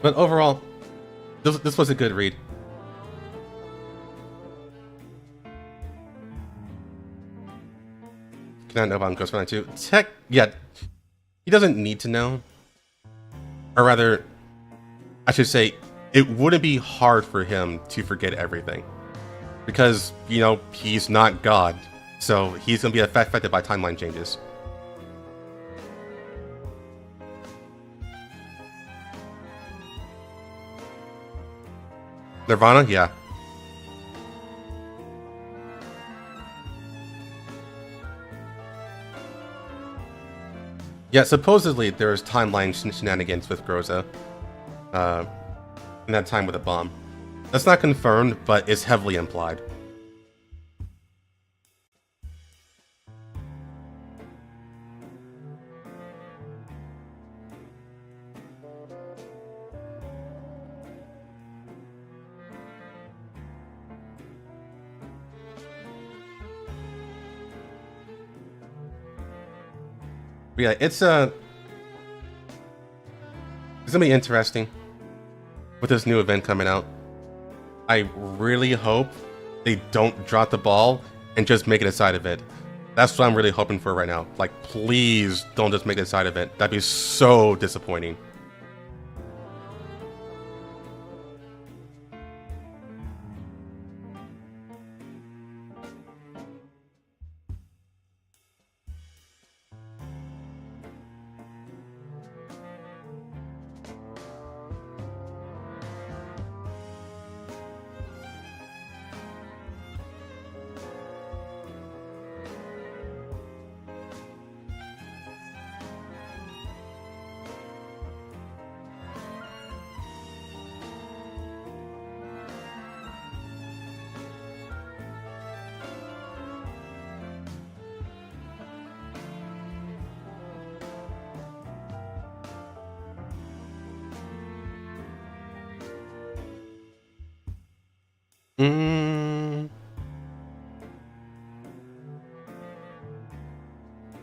But overall, this was a good read. Can I know about Ghost Frontline 2? Yeah, he doesn't need to know. Or rather, I should say, it wouldn't be hard for him to forget everything. Because, you know, he's not God. So he's going to be affected by timeline changes. Nirvana? Yeah. Yeah, supposedly there's timeline shenanigans with Groza. In that time with a bomb. That's not confirmed, but it's heavily implied. But yeah, it's gonna be interesting. with this new event coming out. I really hope they don't drop the ball and just make it a side event. That's what I'm really hoping for right now. Like, please don't just make it a side event. That'd be so disappointing.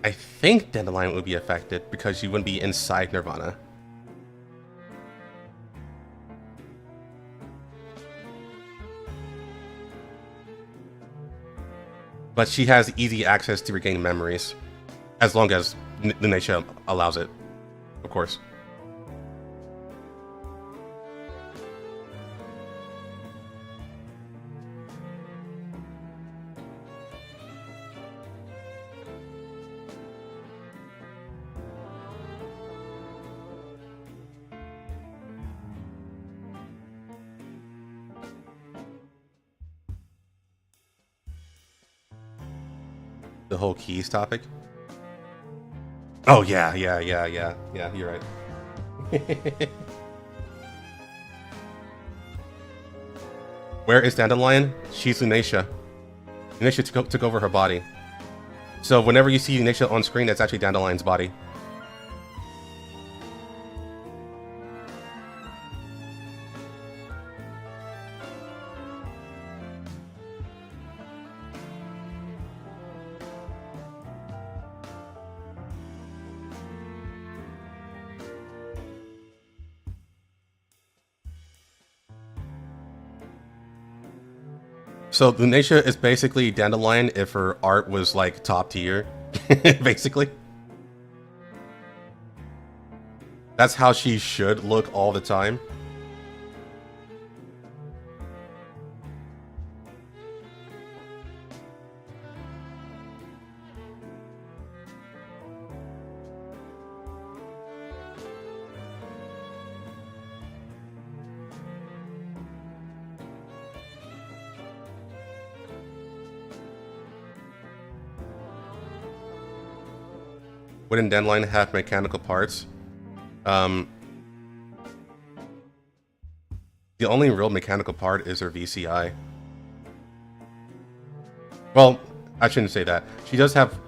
I think Dandelion would be affected because you wouldn't be inside Nirvana. But she has easy access to regain memories, as long as Lunatia allows it, of course. The whole keys topic. Oh yeah, you're right. Where is Dandelion? She's Lunatia. Lunatia took over her body. So whenever you see Lunatia on screen, that's actually Dandelion's body. So Lunatia is basically Dandelion if her art was like top tier, basically. That's how she should look all the time. Wouldn't Dandelion have mechanical parts? The only real mechanical part is her VCI. Well, I shouldn't say that. She does have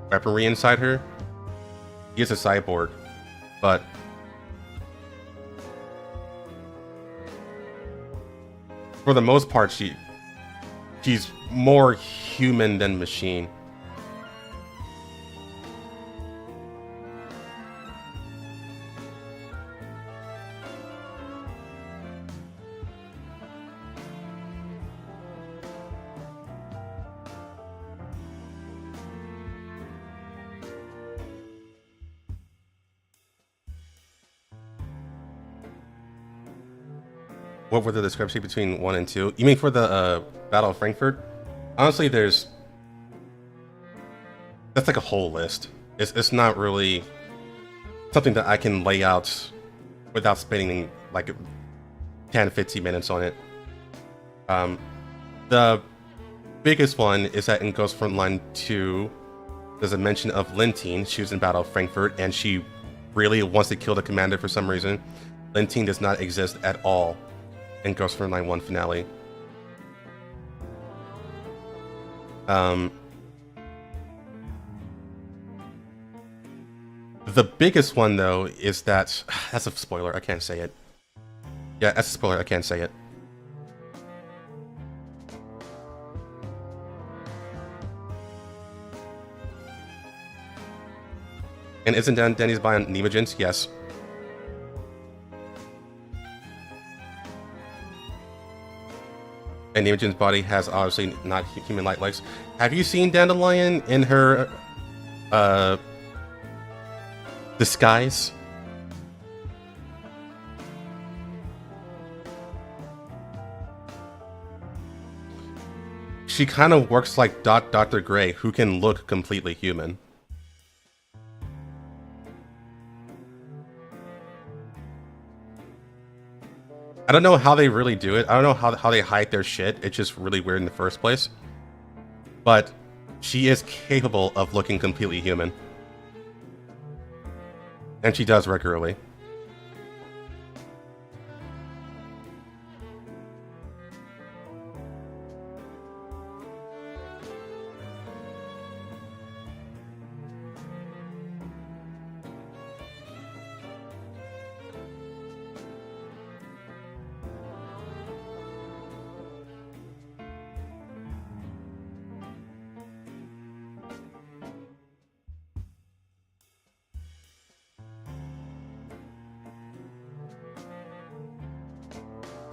weaponry inside her. She is a cyborg, but for the most part, she's more human than machine. What were the discrepancy between 1 and 2? You mean for the Battle of Frankfurt? Honestly, that's like a whole list. It's not really something that I can lay out without spending like 10-15 minutes on it. The biggest one is that in Ghost Frontline 2, there's a mention of Lentine. She was in Battle of Frankfurt, and she really wants to kill the commander for some reason. Lentine does not exist at all in Ghost Frontline 1 finale. The biggest one, though, is that... That's a spoiler, I can't say it. Yeah, that's a spoiler, I can't say it. And isn't Danny's buying Nemogens? Yes. And Imogen's body has obviously not human-like legs. Have you seen Dandelion in her disguise? She kind of works like Dr. Gray, who can look completely human. I don't know how they really do it. I don't know how they hide their shit. It's just really weird in the first place. But she is capable of looking completely human. And she does regularly.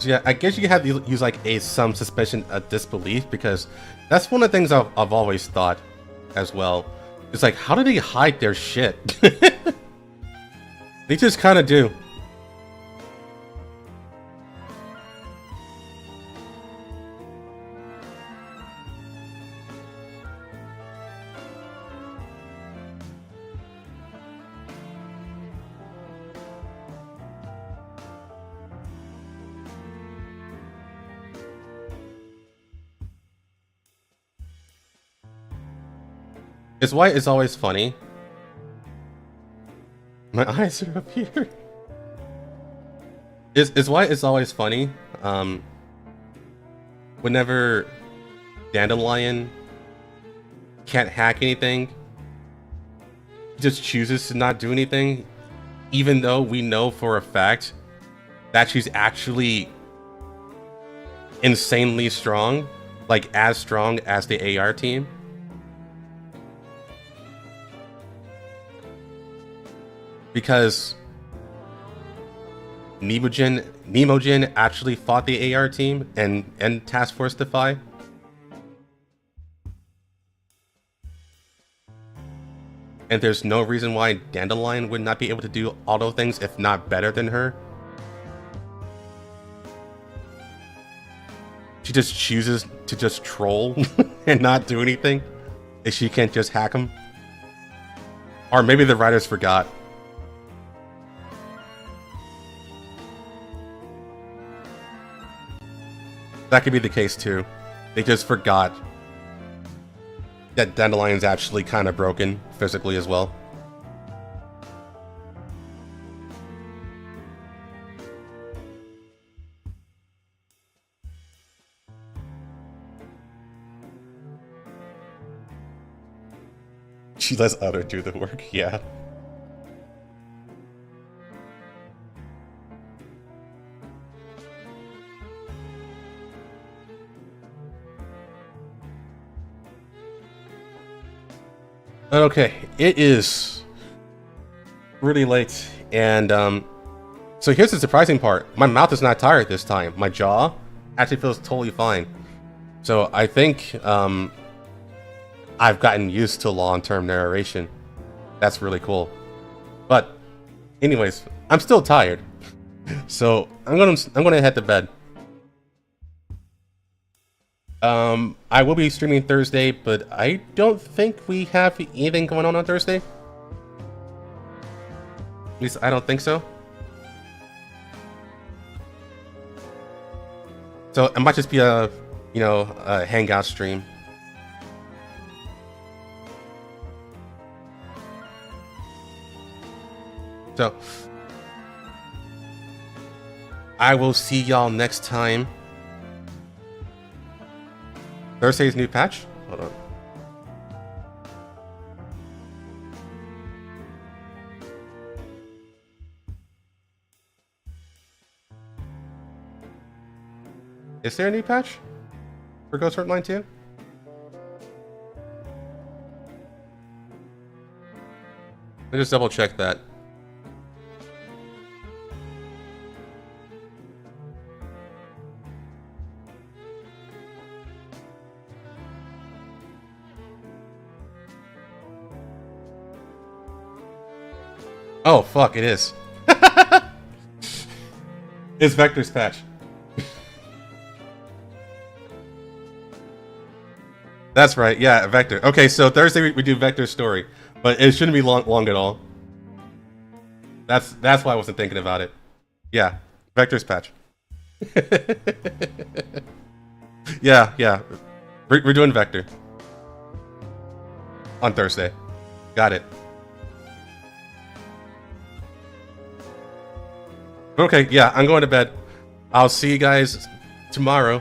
So yeah, I guess you have to use like some suspicion of disbelief, because that's one of the things I've always thought as well. It's like, how do they hide their shit? They just kind of do. It's why it's always funny. My eyes are up here. It's why it's always funny. Whenever Dandelion can't hack anything, he just chooses to not do anything, even though we know for a fact that she's actually insanely strong, like as strong as the AR team. Because Nemogen actually fought the AR team and Task Force Defy. And there's no reason why Dandelion would not be able to do all those things, if not better than her. She just chooses to just troll and not do anything if she can't just hack them. Or maybe the writers forgot. That could be the case too. They just forgot that Dandelion's actually kind of broken physically as well. She lets others do the work, yeah. Okay, it is really late, and so here's the surprising part. My mouth is not tired this time. My jaw actually feels totally fine. So I think I've gotten used to long-term narration. That's really cool. But anyways, I'm still tired. So I'm gonna head to bed. I will be streaming Thursday, but I don't think we have anything going on Thursday. At least I don't think so. So it might just be a, a hangout stream. So I will see y'all next time. Thursday's new patch? Hold on. Is there a new patch for Ghost Frontline 2? Let me just double check that. Oh, fuck, it is. It's Vector's patch. That's right, yeah, Vector. Okay, so Thursday we do Vector's story, but it shouldn't be long at all. That's why I wasn't thinking about it. Yeah, Vector's patch. Yeah. We're doing Vector. On Thursday. Got it. Okay, yeah, I'm going to bed. I'll see you guys tomorrow.